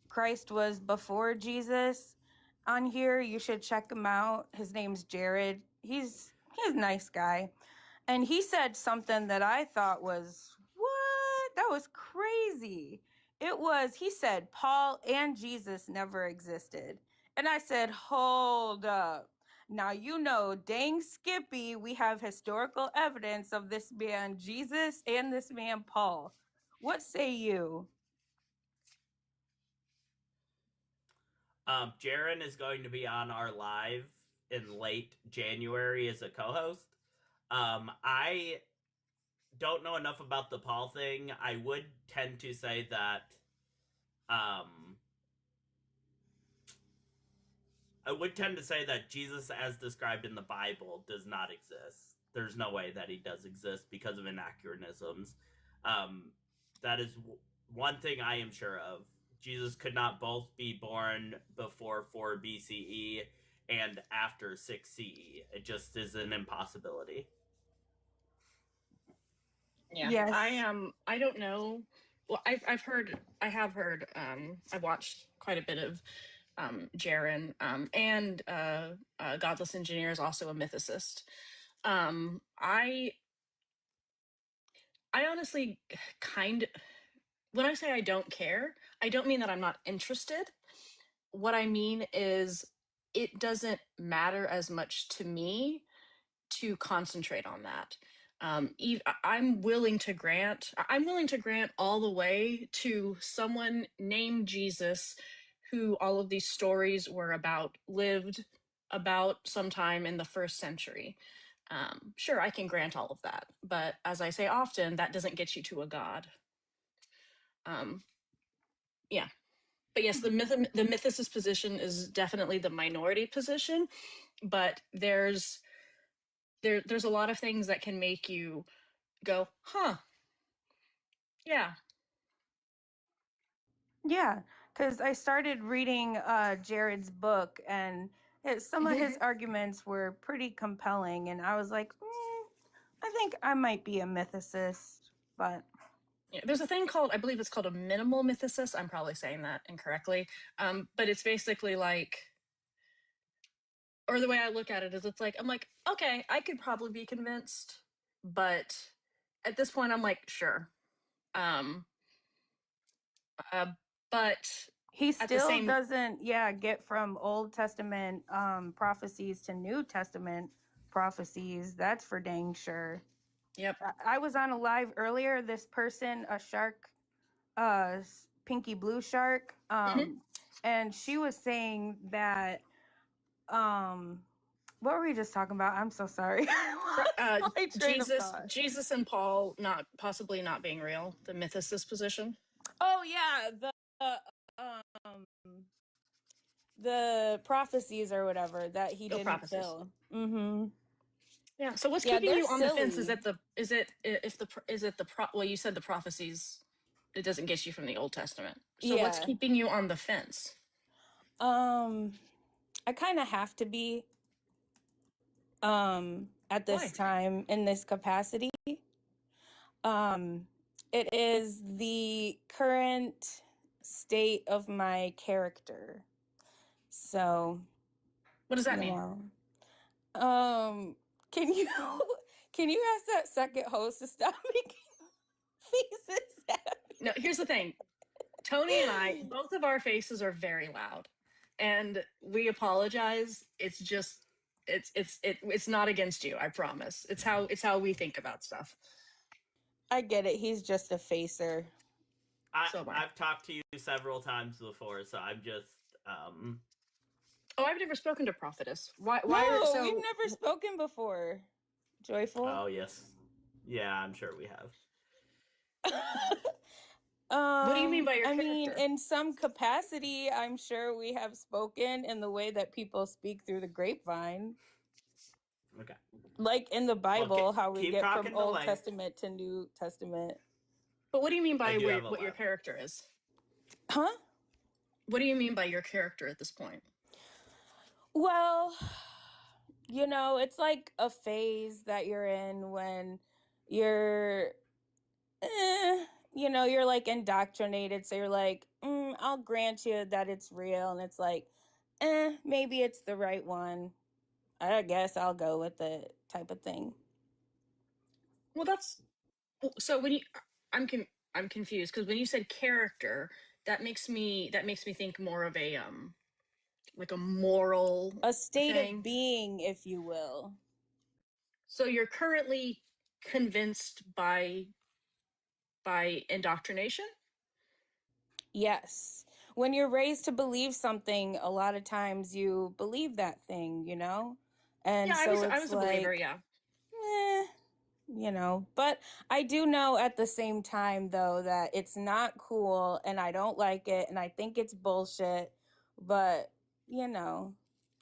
Christ Was Before Jesus on here. You should check him out. His name's Jared. He's a nice guy. And he said something that I thought was, what? That was crazy. He said, Paul and Jesus never existed. And I said, hold up. Now, dang Skippy, we have historical evidence of this man Jesus and this man Paul. What say you? Jaren is going to be on our live in late January as a co-host. I don't know enough about the Paul thing. I would tend to say that Jesus, as described in the Bible, does not exist. There's no way that he does exist because of anachronisms. That is one thing I am sure of. Jesus could not both be born before 4 BCE and after 6 CE. It just is an impossibility. Yeah. Yes. I don't know. Well, I have heard, I've watched quite a bit of Jaren, and Godless Engineer is also a mythicist. I honestly when I say I don't care, I don't mean that I'm not interested. What I mean is it doesn't matter as much to me to concentrate on that. I'm willing to grant all the way to someone named Jesus who all of these stories were about lived about sometime in the 1st century. Sure, I can grant all of that, but as I say often, that doesn't get you to a god. Yeah, but yes, the mythicist position is definitely the minority position, but there's a lot of things that can make you go, huh, yeah. Yeah, because I started reading Jared's book, and some of his arguments were pretty compelling, and I was like, I think I might be a mythicist, but Yeah, there's a thing called, I believe it's called a minimal mythicist. I'm probably saying that incorrectly, but it's basically like, or the way I look at it is, it's like, I'm like, okay, I could probably be convinced, but at this point, I'm like, sure. But he at the still same, doesn't, get from Old Testament prophecies to New Testament prophecies. That's for dang sure. yep. I was on a live earlier. This person, a shark, pinky blue shark, and she was saying that, what were we just talking about? I'm so sorry. My train of thought. Jesus and Paul possibly not being real, the mythicist position. Oh yeah, the prophecies or whatever that he didn't Prophecies. fill. Mm-hmm. Yeah. So what's Yeah, keeping they're you on the fence? silly. Well, you said the prophecies, it doesn't get you from the Old Testament. So what's Yeah. keeping you on the fence? I kind of have to be at this Why? time in this capacity. It is the current state of my character. So, What does that you mean? know. Can you ask that second host to stop making faces at me? No, here's the thing. Tony and I, both of our faces are very loud, and we apologize. It's just, it's not against you. I promise. It's how we think about stuff. I get it. He's just a facer. I've talked to you several times before, so I'm just Oh, I've never spoken to Prophetess. Why? No, we've never spoken before. Joyful. Oh yes, yeah, I'm sure we have. What do you mean by your character? mean, in some capacity, I'm sure we have spoken in the way that people speak through the grapevine. Okay. Like in the Bible, how we keep get talking from to Old Lathe. Testament to New Testament. But what do you mean by I do have a what your Lathe. character is? Huh? What do you mean by your character at this point? Well, it's like a phase that you're in when you're, you're like indoctrinated. So you're like, I'll grant you that it's real. And it's like, maybe it's the right one. I guess I'll go with it type of thing. Well, that's so when you, I'm confused because when you said character, that makes me think more of a like a moral, a state thing. of being, if you will. So you're currently convinced by indoctrination? Yes. When you're raised to believe something, a lot of times you believe that thing, And Yeah, so I was a believer, yeah. But I do know at the same time, though, that it's not cool and I don't like it and I think it's bullshit. But,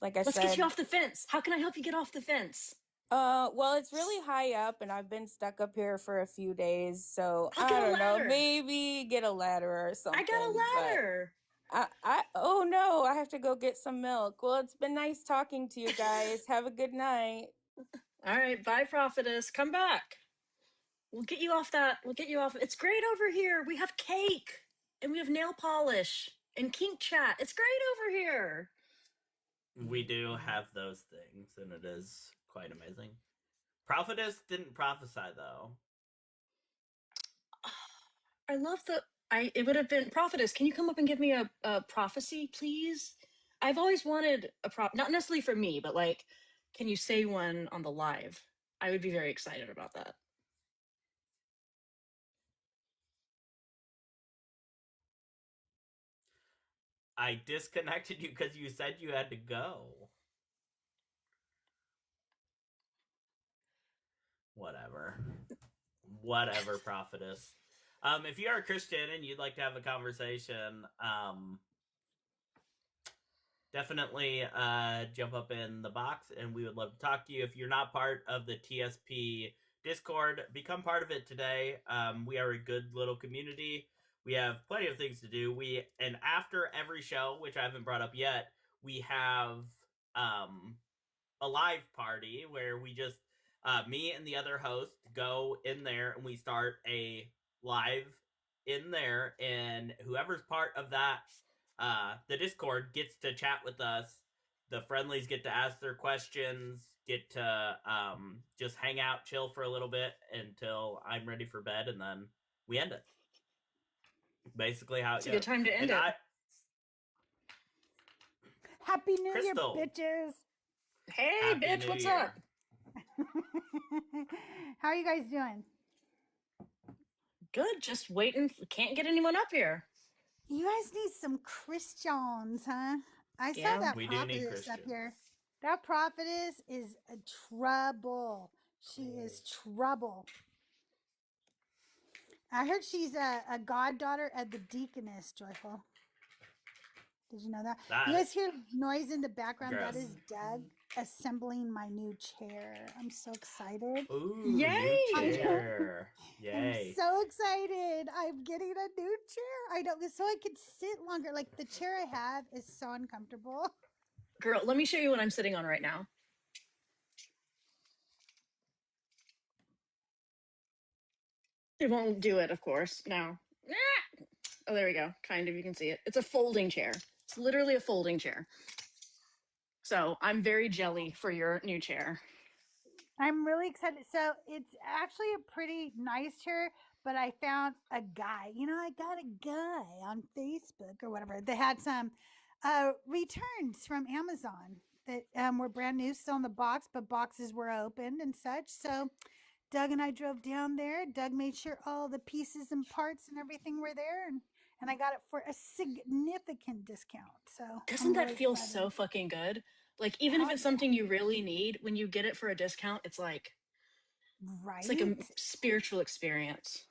like I said. Let's get you off the fence. How can I help you get off the fence? Well, it's really high up and I've been stuck up here for a few days. So I'll I get a don't know, ladder. maybe get a ladder or something. I got a ladder. Oh no, I have to go get some milk. Well, it's been nice talking to you guys. Have a good night. All right, bye, Prophetess. Come back. We'll get you off that. We'll get you off. It's great over here. We have cake and we have nail polish and kink chat. It's great over here. We do have those things, and it is quite amazing. Prophetess didn't prophesy, though. I love it would have been Prophetess. Can you come up and give me a prophecy, please? I've always wanted a not necessarily for me, but like, can you say one on the live? I would be very excited about that. I disconnected you because you said you had to go. Whatever, prophetess. If you are a Christian and you'd like to have a conversation, definitely jump up in the box and we would love to talk to you. If you're not part of the TSP Discord, become part of it today. We are a good little community. We have plenty of things to do. And after every show, which I haven't brought up yet, we have a live party where we just me and the other host go in there and we start a live in there, and whoever's part of that the Discord gets to chat with us. The friendlies get to ask their questions, get to just hang out, chill for a little bit until I'm ready for bed, and then we end it. Basically how It's a good time to end it. Happy New Crystal. Year, bitches. Hey, Happy bitch, New what's Year. up? How are you guys doing? Good, just waiting. Can't get anyone up here. You guys need some Christians, huh? I Yeah, saw that we do need prophetess up Christians. here. That prophetess is a trouble. She is trouble. I heard she's a goddaughter of the deaconess, Joyful. Did you know that? You guys hear noise in the background? Gross. That is Doug assembling my new chair. I'm so excited. Ooh, Yay! new chair. Yay. I'm so excited. I'm getting a new chair. I know, so I could sit longer. Like the chair I have is so uncomfortable. Girl, let me show you what I'm sitting on right now. It won't do it, of course. No. Oh, there we go. Kind of, you can see it. It's a folding chair. It's literally a folding chair. So I'm very jelly for your new chair. I'm really excited. So it's actually a pretty nice chair, but I found a guy. You know, I got a guy on Facebook or whatever that had some returns from Amazon that were brand new, still in the box, but boxes were opened and such. So Doug and I drove down there. Doug made sure all the pieces and parts and everything were there, and I got it for a significant discount. So Doesn't I'm that really feel excited. so fucking good? Like, even if Hell it's something you really need, when you get it for a discount, it's like right? it's like a spiritual experience.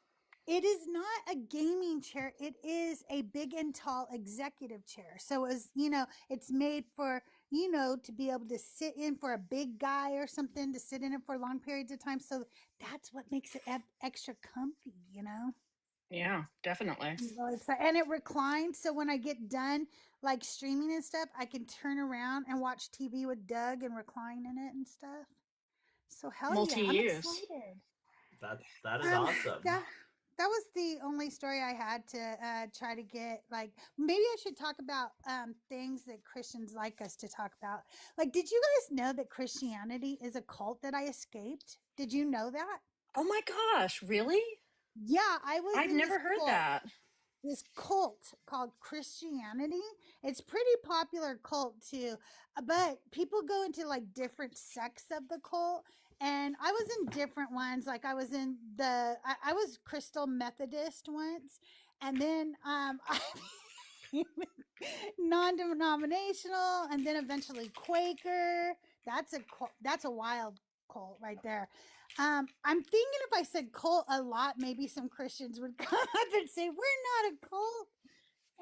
It is not a gaming chair. It is a big and tall executive chair. So as you know, it's made for, you know, to be able to sit in for a big guy or something, to sit in it for long periods of time. So that's what makes it extra comfy, you know? Yeah, definitely. I'm really excited. And it reclines. So when I get done, like streaming and stuff, I can turn around and watch TV with Doug and recline in it and stuff. So hell yeah, I'm Multi-use. excited. That is awesome. Yeah. That was the only story I had to try to get. Like, maybe I should talk about things that Christians like us to talk about. Like, did you guys know that Christianity is a cult that I escaped? Did you know that? Oh my gosh, really? Yeah, I was. I've never heard that. This cult called Christianity. It's pretty popular cult too, but people go into like different sects of the cult. And I was in different ones. Like I was in I was Crystal Methodist once, and then I non-denominational, and then eventually Quaker. That's a wild cult right there. I'm thinking if I said cult a lot, maybe some Christians would come up and say, "We're not a cult."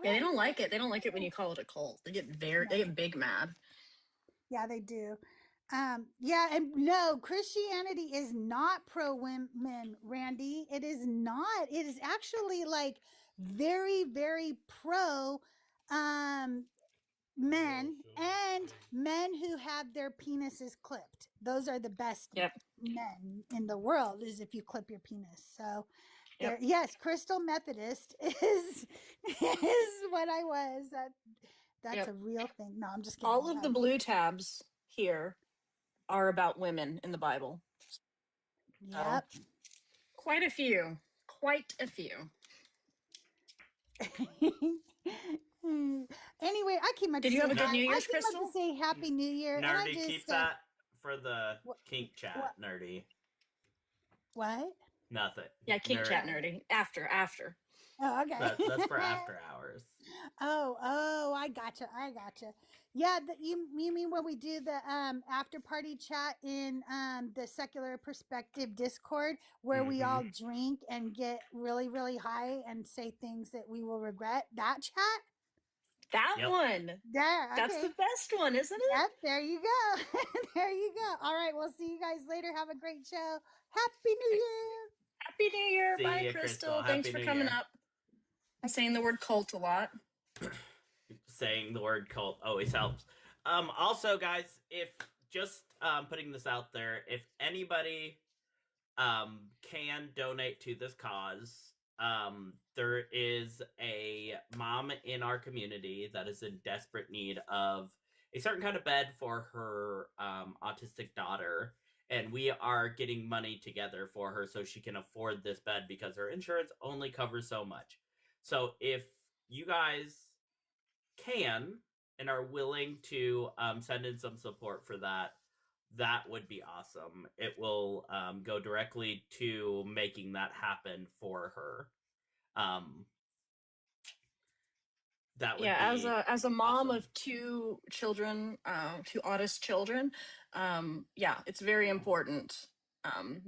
Yeah, they don't like it. They don't like it when you call it a cult. They get they get big mad. Yeah, they do. Yeah, and no, Christianity is not pro women, Randy. It is not. It is actually like very, very pro men and men who have their penises clipped. Those are the best men in the world, is if you clip your penis. So yes, Crystal Methodist is what I was. That's a real thing. No, I'm just kidding. All of the blue tabs here are about women in the Bible. Yep. So, quite a few. Quite a few. Anyway, I came up to Did you say have a good hi. New Year's, I came Crystal? up to say Happy New Year. Nerdy, and I just, keep that for the kink chat, Nerdy. What? Nothing. Yeah, kink chat, Nerdy. After. Oh, okay. That's for after hours. Oh, I gotcha. Yeah, you mean when we do the after party chat in the Secular Perspective Discord, where we all drink and get really really high and say things that we will regret? That chat? That one. There. That's Okay. the best one, isn't it? Yep, there you go. There you go. All right, we'll see you guys later. Have a great show. Happy New Year. Happy New Year. See Bye, ya, Crystal. Crystal. Thanks Happy for New coming Year. up. I'm saying the word cult a lot. Saying the word cult always helps. Also, guys, if just putting this out there, if anybody can donate to this cause, there is a mom in our community that is in desperate need of a certain kind of bed for her autistic daughter, and we are getting money together for her so she can afford this bed because her insurance only covers so much. So if you guys can and are willing to send in some support for that, that would be awesome. It will go directly to making that happen for her. That would be as a mom awesome. of two children, two autist children, yeah, it's very important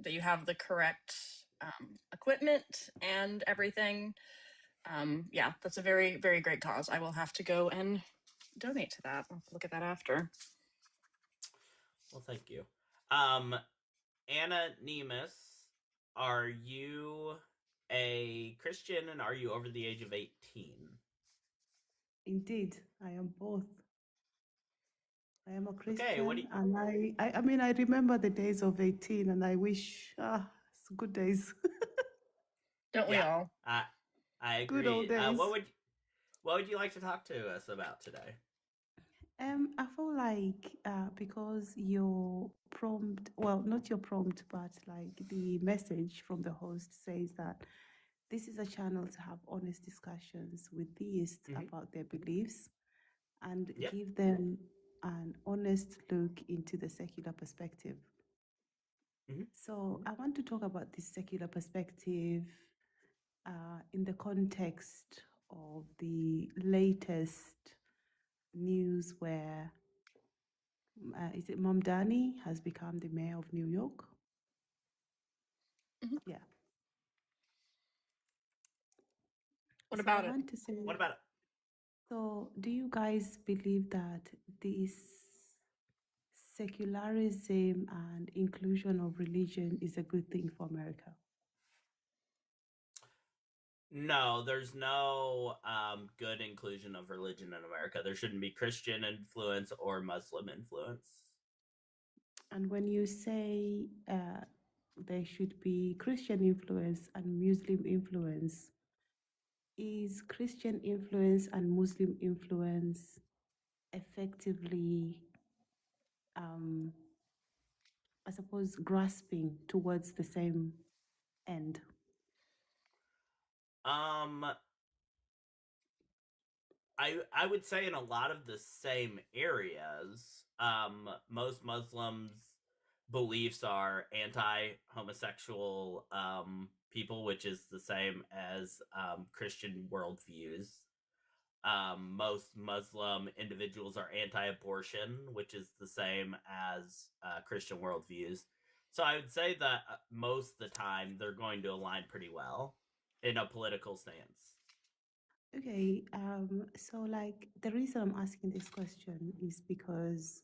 that you have the correct equipment and everything. Yeah, that's a very, very great cause. I will have to go and donate to that. I'll look at that after. Well, thank you. Anna Nemus, are you a Christian and are you over the age of 18? Indeed, I am both. I am a Christian, Okay, and I mean, I remember the days of 18, and I wish, it's good days. Don't we all? I agree. Good old days. What would you like to talk to us about today? I feel like because your prompt, well, not your prompt, but like the message from the host says that this is a channel to have honest discussions with theists about their beliefs and give them an honest look into the secular perspective. So I want to talk about this secular perspective in the context of the latest news where is it Mamdani has become the mayor of New York? Yeah. What about it? What about it? So, do you guys believe that this secularism and inclusion of religion is a good thing for America? No, there's no good inclusion of religion in America. There shouldn't be Christian influence or Muslim influence. And when you say there should be Christian influence and Muslim influence, is Christian influence and Muslim influence effectively, I suppose, grasping towards the same end? I would say in a lot of the same areas, most Muslims' beliefs are anti-homosexual people, which is the same as Christian worldviews. Most Muslim individuals are anti-abortion, which is the same as Christian worldviews. So I would say that most of the time they're going to align pretty well in a political stance. Okay, so like the reason I'm asking this question is because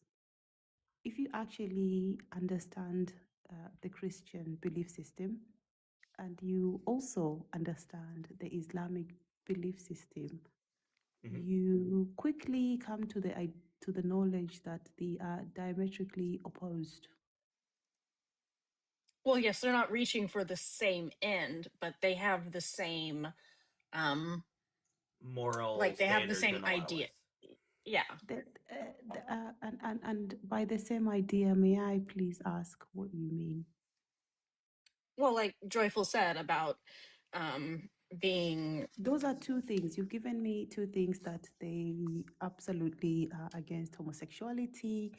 if you actually understand the Christian belief system and you also understand the Islamic belief system, you quickly come to the knowledge that they are diametrically opposed. Well, yes, they're not reaching for the same end, but they have the same moral, like they have the same idea. Yeah. And by the same idea, may I please ask what you mean? Well, like Joyful said about being... Those are two things. You've given me two things that they absolutely are against: homosexuality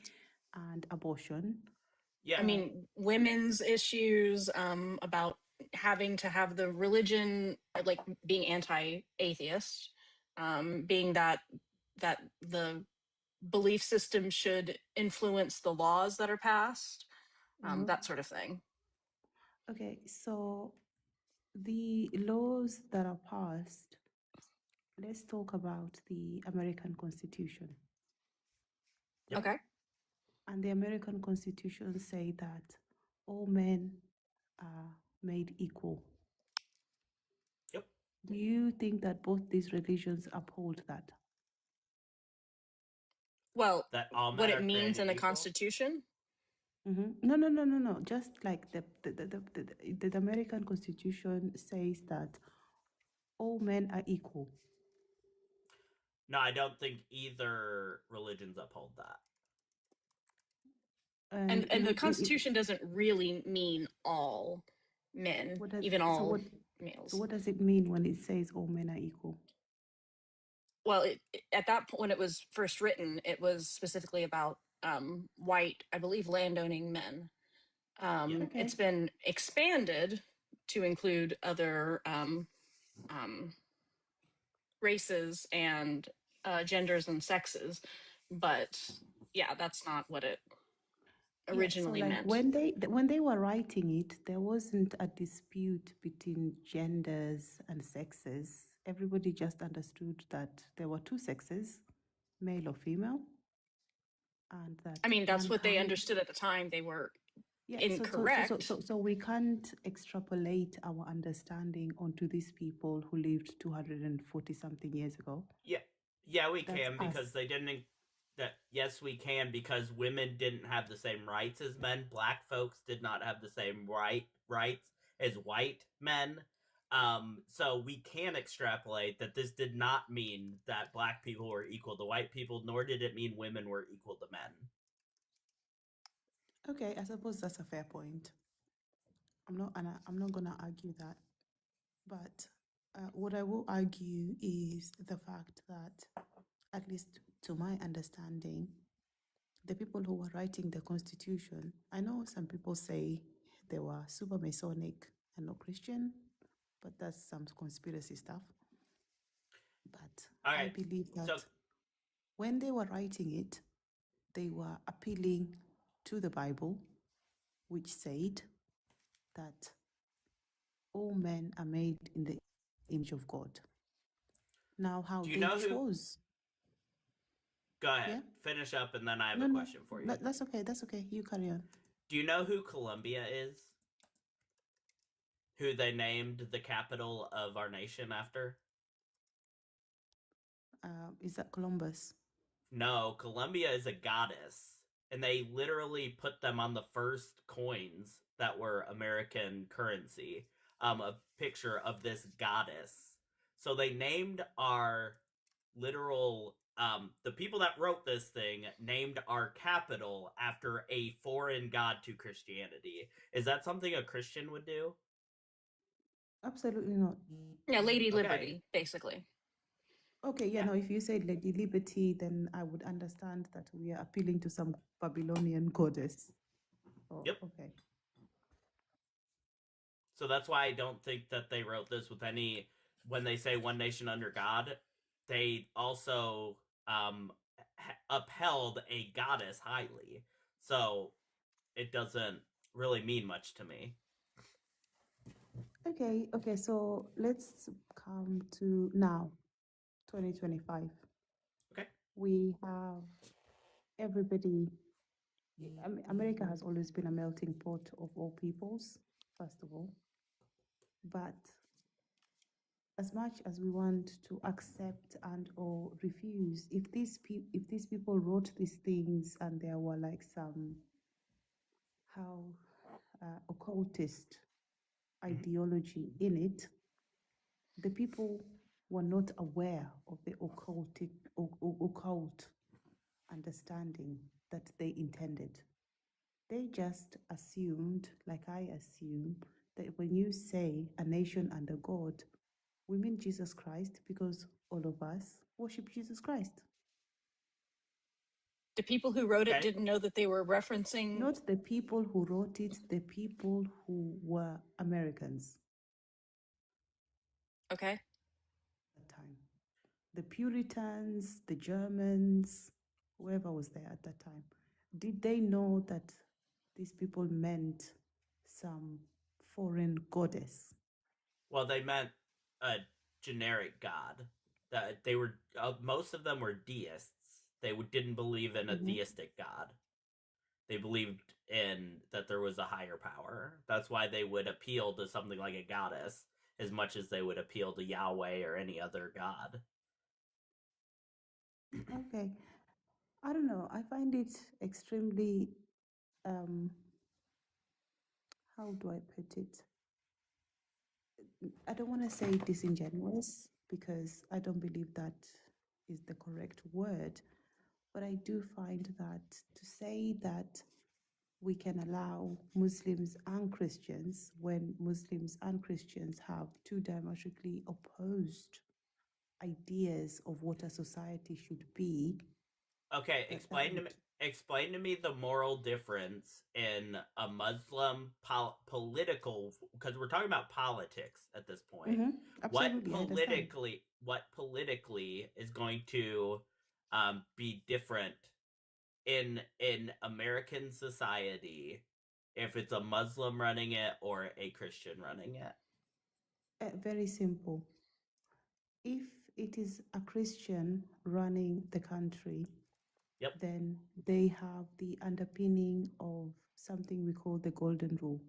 and abortion. Yeah. I mean, women's issues about having to have the religion, like being anti-atheist, being that the belief system should influence the laws that are passed, that sort of thing. Okay, so the laws that are passed, let's talk about the American Constitution. Yep. Okay. And the American Constitution say that all men are made equal. Yep. Do you think that both these religions uphold that? Well, That all what men it are means in created the equal? Constitution. No. Just like the American Constitution says that all men are equal. No, I don't think either religions uphold that. And the Constitution doesn't really mean all men, even all males. So what does it mean when it says all men are equal? Well, at that point when it was first written, it was specifically about white, I believe, landowning men. Okay. It's been expanded to include other races and genders and sexes, but yeah, that's not what it originally so like meant. when they were writing it, there wasn't a dispute between genders and sexes. Everybody just understood that there were two sexes, male or female, and that I mean, that's what they mankind- understood at the time. They were Yeah, incorrect. so we can't extrapolate our understanding onto these people who lived 240 something years ago. Yeah, we That's can because us. they didn't. Yes, we can because women didn't have the same rights as men. Black folks did not have the same rights as white men. So we can extrapolate that this did not mean that black people were equal to white people, nor did it mean women were equal to men. Okay, I suppose that's a fair point. I'm not gonna argue that, but what I will argue is the fact that, at least to my understanding, the people who were writing the Constitution, I know some people say they were super Masonic and not Christian, but that's some conspiracy stuff. But I believe that when they were writing it, they were appealing to the Bible, which said that all men are made in the image of God. Now, how Do you they know who- chose. Go ahead, Yeah? finish up, and then I have a question for you. That's okay. That's okay. You carry on. Do you know who Columbia is? Who they named the capital of our nation after? Is that Columbus? No, Columbia is a goddess. And they literally put them on the first coins that were American currency. A picture of this goddess. So they named our literal the people that wrote this thing named our capital after a foreign god to Christianity. Is that something a Christian would do? Absolutely not. Yeah, Lady Liberty, basically. Okay, no, if you said Lady Liberty, then I would understand that we are appealing to some Babylonian goddess. Yep. Okay. So that's why I don't think that they wrote this with any. When they say one nation under God, they also upheld a goddess highly. So it doesn't really mean much to me. Okay, so let's come to now, 2025. Okay. We have everybody. America has always been a melting pot of all peoples, first of all. But as much as we want to accept and or refuse, if these people wrote these things and there were like some occultist ideology in it, the people were not aware of the occult understanding that they intended. They just assumed, like I assume, that when you say a nation under God, we mean Jesus Christ, because all of us worship Jesus Christ. The people who wrote it Okay. didn't know that they were referencing. Not the people who wrote it, the people who were Americans Okay. at the time. The Puritans, the Germans, whoever was there at that time. Did they know that these people meant some foreign goddess? Well, they meant a generic god. That they were most of them were deists. They didn't believe in a theistic god. They believed in that there was a higher power. That's why they would appeal to something like a goddess as much as they would appeal to Yahweh or any other god. Okay. I don't know. I find it extremely, how do I put it? I don't want to say disingenuous because I don't believe that is the correct word. But I do find that to say that we can allow Muslims and Christians when Muslims and Christians have two diametrically opposed ideas of what a society should be. Okay, explain to me the moral difference in a Muslim political, because we're talking about politics at this point. Absolutely, what politically is going to be different in American society if it's a Muslim running it or a Christian running it? Very simple. If it is a Christian running the country, Yep. then they have the underpinning of something we call the golden rule.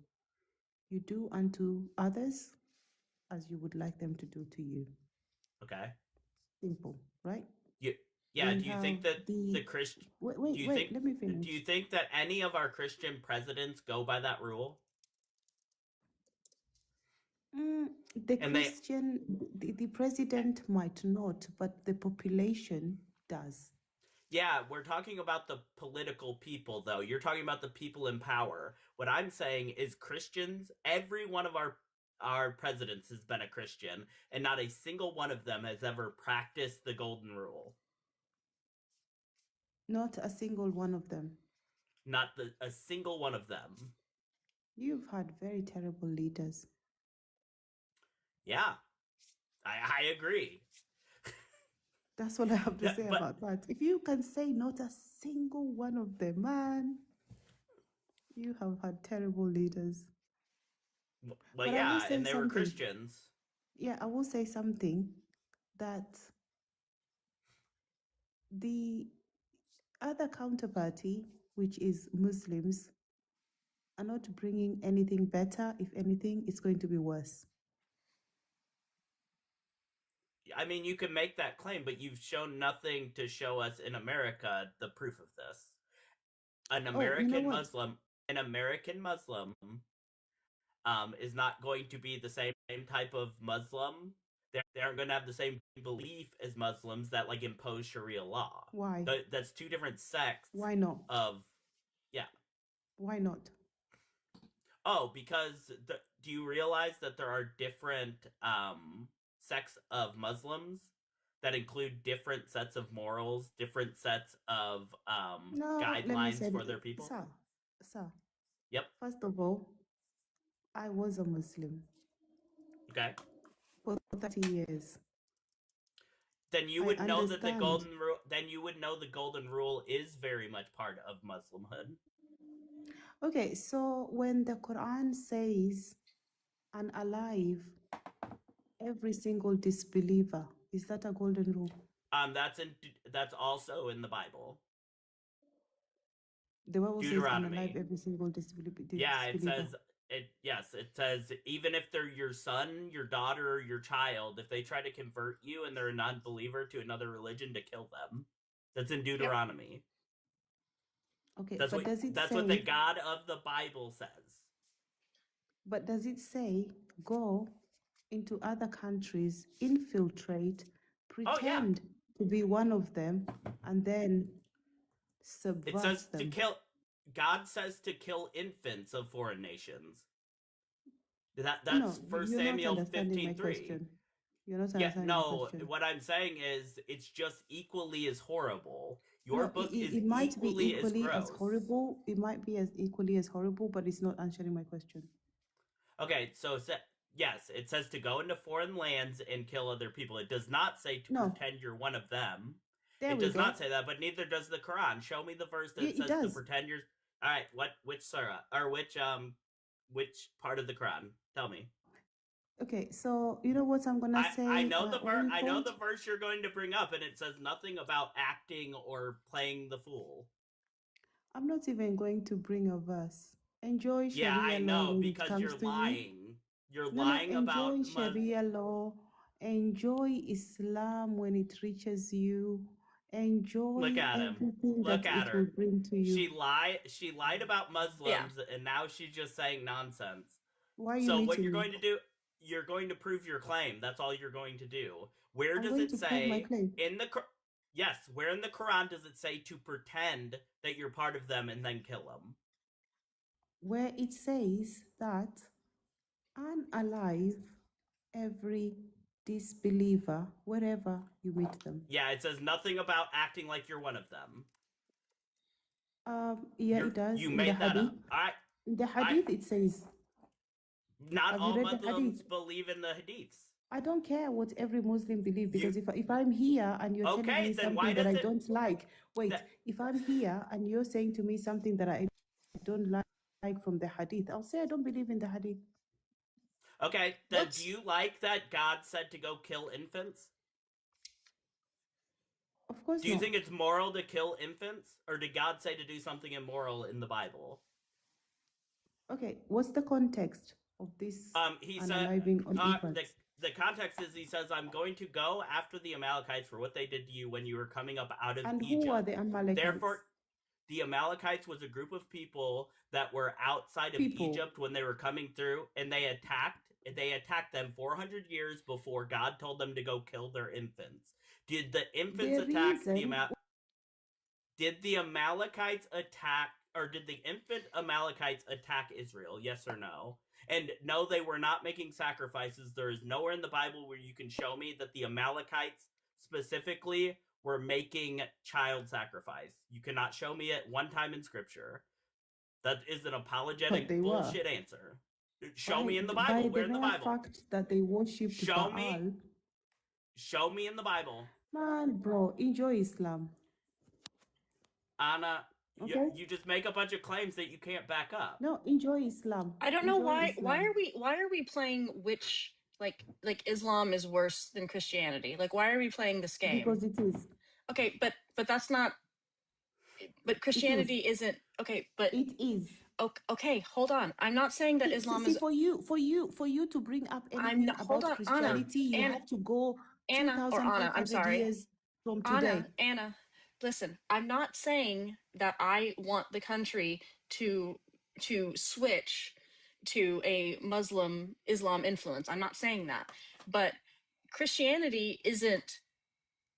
You do unto others as you would like them to do to you. Okay. Simple, right? Yeah. Do you think that the Christian? Wait, let me finish. Do you think that any of our Christian presidents go by that rule? The president might not, but the population does. Yeah, we're talking about the political people, though. You're talking about the people in power. What I'm saying is Christians, every one of our presidents has been a Christian, and not a single one of them has ever practiced the golden rule. Not a single one of them. Not a single one of them. You've had very terrible leaders. Yeah, I agree. That's what I have to say about that. If you can say not a single one of them, man, you have had terrible leaders. Well, yeah, and they were Christians. Yeah, I will say something that the other counterparty, which is Muslims, are not bringing anything better. If anything, it's going to be worse. I mean, you can make that claim, but you've shown nothing to show us in America the proof of this. An American Muslim is not going to be the same type of Muslim. They aren't going to have the same belief as Muslims that like impose Sharia law. Why? That's two different sects. Why not? Why not? Oh, because do you realize that there are different sects of Muslims that include different sets of morals, different sets of guidelines for their people? Sir. Yep. First of all, I was a Muslim. Okay. For 30 years. Then you would know that the golden rule. Then you would know the golden rule is very much part of Muslimhood. Okay, so when the Quran says, "And alive every single disbeliever," is that a golden rule? That's also in the Bible. The Bible says, "And alive every single disbeliever." Yeah, it says it. Yes, it says even if they're your son, your daughter, or your child, if they try to convert you and they're a non-believer to another religion, to kill them. That's in Deuteronomy. Yep. Okay, that's what the God of the Bible says. But does it say go into other countries, infiltrate, pretend to be one of them, and then subvert them? It says to kill. God says to kill infants of foreign nations. That's 1 Samuel 15:3. You're not Yeah, answering my no, question. what I'm saying is it's just equally as horrible. Your No, book is it might be equally as equally as gross. horrible. It might be as equally as horrible, but it's not answering my question. Okay, so yes, it says to go into foreign lands and kill other people. It does not say to No. pretend you're one of them. There It we does go. not say that, but neither does the Quran. Show me the verse that Yeah, it says to does. pretend you're. All right, which surah or which part of the Quran? Tell me. Okay, so you know what I'm gonna say. I know the only I know point? the verse you're going to bring up, and it says nothing about acting or playing the fool. I'm not even going to bring a verse. Enjoy Yeah, Sharia I law know when it because comes you're to you. lying. You're No, lying about enjoy Sharia law. Enjoy Islam when it reaches you. Enjoy Look at him. everything Look that at it her. will bring to you. She lied about Muslims, and now she's just saying nonsense. Why are you So what meeting you're me? going to do? You're going to prove your claim. That's all you're going to do. Where I'm does going it to prove my say claim. in the yes? Where in the Quran does it say to pretend that you're part of them and then kill them? Where it says that unalive every disbeliever wherever you meet them. Yeah, it says nothing about acting like you're one of them. Yeah, it does. You in made the that hadith. up. In the hadith, it says. Not Have all you read the Muslims hadith? believe in the hadiths. I don't care what every Muslim believes, because if I'm here and you're telling me then why something that does I it- don't like, wait, if I'm here and you're saying to me something that I don't like from the hadith, I'll say I don't believe in the hadith. Okay, then do you like that God said to go kill infants? Of course Do you not. think it's moral to kill infants? Or did God say to do something immoral in the Bible? Okay, what's the context of this He unaliving on infants? the context is he says, I'm going to go after the Amalekites for what they did to you when you were coming up out of And Egypt. who are the Amalekites? Therefore, the Amalekites was a group of people that were outside of Egypt when they were coming through, and they attacked them 400 years before God told them to go kill their infants. Did the infants attack the Amalekites? Did the Amalekites attack, or did the infant Amalekites attack Israel? Yes or no? And no, they were not making sacrifices. There is nowhere in the Bible where you can show me that the Amalekites specifically were making child sacrifice. You cannot show me it one time in Scripture. That is an apologetic bullshit answer. Show me in the Bible. Where in the Bible? Fact that they worshipped Baal. Show me in the Bible. Man, bro, enjoy Islam. Anna, okay. You just make a bunch of claims that you can't back up. No, enjoy Islam. I don't know why. Why are we playing which like Islam is worse than Christianity? Like, why are we playing this game? Because it is. Okay, but that's not. But Christianity isn't. Okay, but it is. Okay, hold on. I'm not saying that Islam is for you to bring up anything about Christianity. Anna, you have to go Anna or Anna. I'm sorry. Years from today. Anna, listen. I'm not saying that I want the country to switch to a Muslim Islam influence. I'm not saying that, but Christianity isn't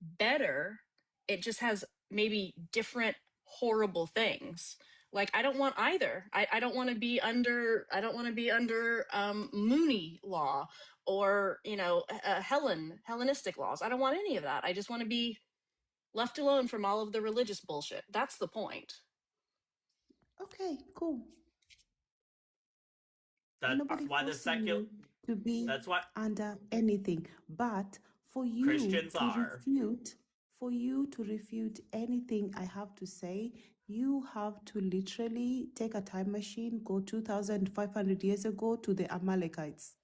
better. It just has maybe different horrible things. Like, I don't want either. I don't want to be under Mooney law or Hellenistic laws. I don't want any of that. I just want to be left alone from all of the religious bullshit. That's the point. Okay, cool. That's why the secular to be that's why under anything, but for you Christians for you to refute anything I have to say, you have to literally take a time machine, go 2,500 years ago to the Amalekites.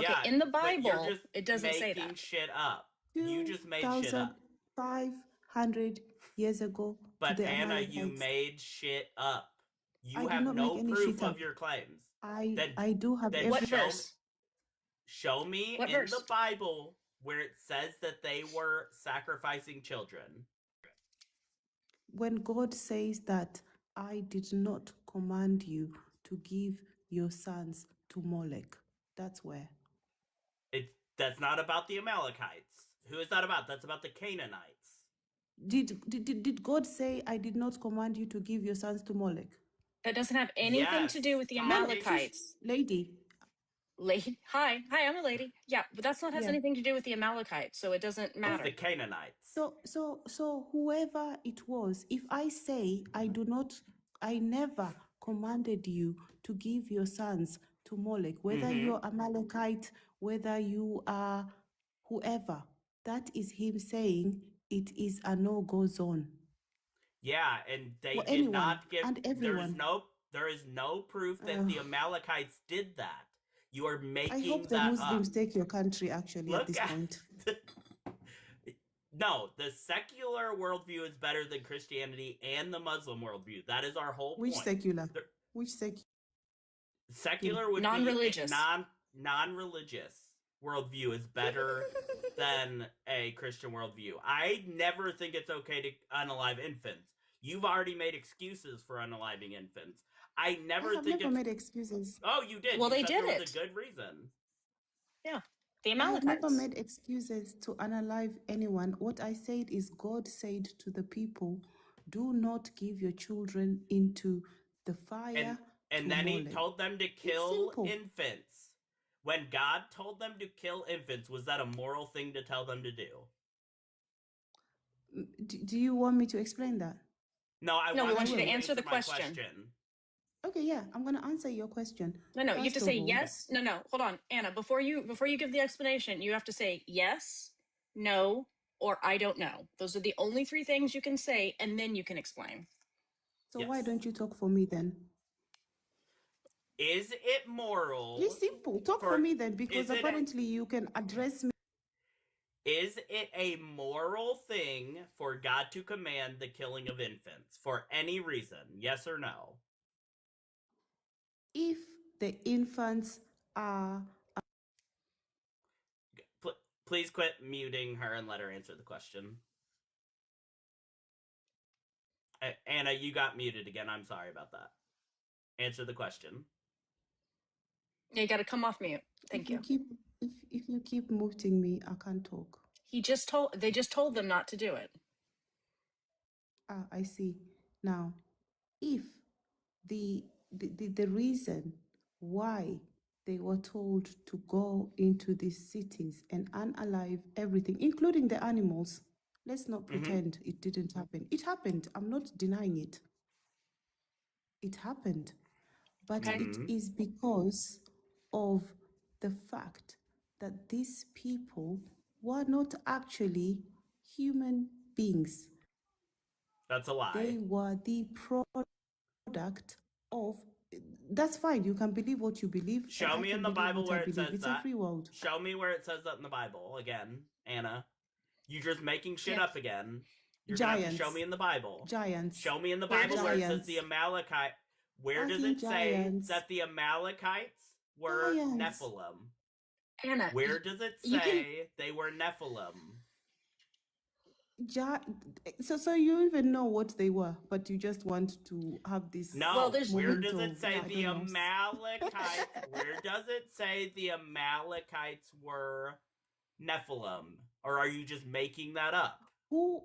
Okay, yeah, in the Bible, it doesn't say that. Shit up. You just made shit up. 2,500 years ago. But to the Anna, Amalekites. you made shit up. You I have no proof of your claims. I do have evidence. Show me in the Bible where it says that they were sacrificing children. When God says that I did not command you to give your sons to Molech, that's where. That's not about the Amalekites. Who is that about? That's about the Canaanites. Did God say I did not command you to give your sons to Molech? That doesn't have anything to do with the Amalekites. Lady, Lady. Hi, I'm a lady. Yeah, but that's not has Yeah. anything to do with the Amalekites, so it doesn't It's matter. the Canaanites. So whoever it was, if I say I never commanded you to give your sons to Molech, whether you're Amalekite, whether you are whoever, that is him saying it is a no-go zone. Yeah, and they For did anyone not give. and everyone. There is no proof that the Amalekites did that. You are I making hope the that Muslims up. take your country actually at this point. No, the secular worldview is better than Christianity and the Muslim worldview. That is our whole Which point. secular? Which secular? Secular would non-religious. be non-religious worldview is better than a Christian worldview. I never think it's okay to unalive infants. You've already made excuses for unaliving infants. I have never made excuses. Oh, you did. Well, you they said did there it. was a good reason. Yeah, the I have never Amalekites. made excuses to unalive anyone. What I said is God said to the people, do not give your children into the fire. And then he told them to kill infants. When God told them to kill infants, was that a moral thing to tell them to do? Do you want me to explain that? No, we want you to answer the question. Okay, yeah, I'm going to answer your question. No, you have to say yes. No, hold on, Anna. Before you give the explanation, you have to say yes, no, or I don't know. Those are the only three things you can say, and then you can explain. So why don't you talk for me then? Is it moral? It's simple. Talk for me then, because apparently you can address me. Is it a moral thing for God to command the killing of infants for any reason? Yes or no? If the infants are... Please quit muting her and let her answer the question. Anna, you got muted again. I'm sorry about that. Answer the question. Yeah, you got to come off mute. Thank you. If you keep muting me, I can't talk. They just told them not to do it. I see. Now, if the reason why they were told to go into these cities and unalive everything, including the animals, let's not pretend it didn't happen. It happened. I'm not denying it. It happened. But it is because of the fact that these people were not actually human beings. That's a lie. They were the product of... That's fine. You can believe what you believe. Show me in the Bible where it says that. It's a free world. Show me where it says that in the Bible. Again, Anna. You're just making shit up again. You're going to have to show me in the Bible. Giants. Show me in the Bible where it says the Amalekite. Where does it say that the Amalekites were Nephilim? Anna. Where does it say they were Nephilim? So you even know what they were, but you just want to have this... No, where does it say the Amalekites... Where does it say the Amalekites were Nephilim? Or are you just making that up? Who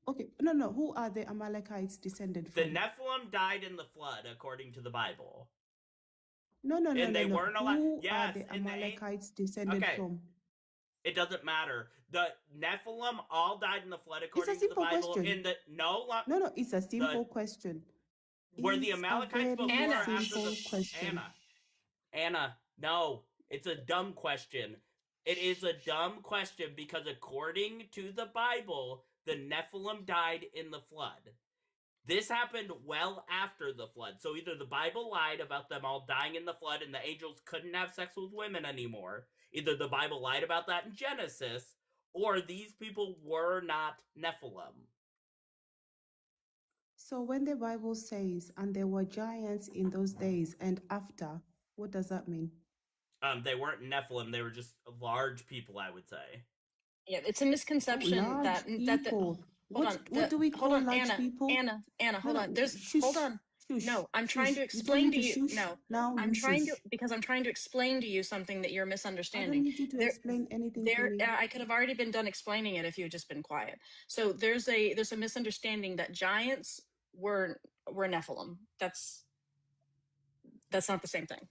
okay, no, who are the Amalekites descended from? The Nephilim died in the flood, according to the Bible. No. And they weren't allowed. Who are the Amalekites descended from? It doesn't matter. The Nephilim all died in the flood, according to the Bible. Question. No, it's a simple question. Were the Amalekites before or after the... question. Anna, no. It's a dumb question. It is a dumb question because according to the Bible, the Nephilim died in the flood. This happened well after the flood. So either the Bible lied about them all dying in the flood and the angels couldn't have sex with women anymore. Either the Bible lied about that in Genesis, or these people were not Nephilim. So when the Bible says, and there were giants in those days and after, what does that mean? They weren't Nephilim. They were just large people, I would say. Yeah, it's a misconception What do we call large people? Anna, hold on. Hold on. No, I'm trying to explain to you. No, I'm trying to explain to you something that you're misunderstanding. I don't need you to explain anything to me. I could have already been done explaining it if you had just been quiet. So there's a misunderstanding that giants were Nephilim. That's not the same thing.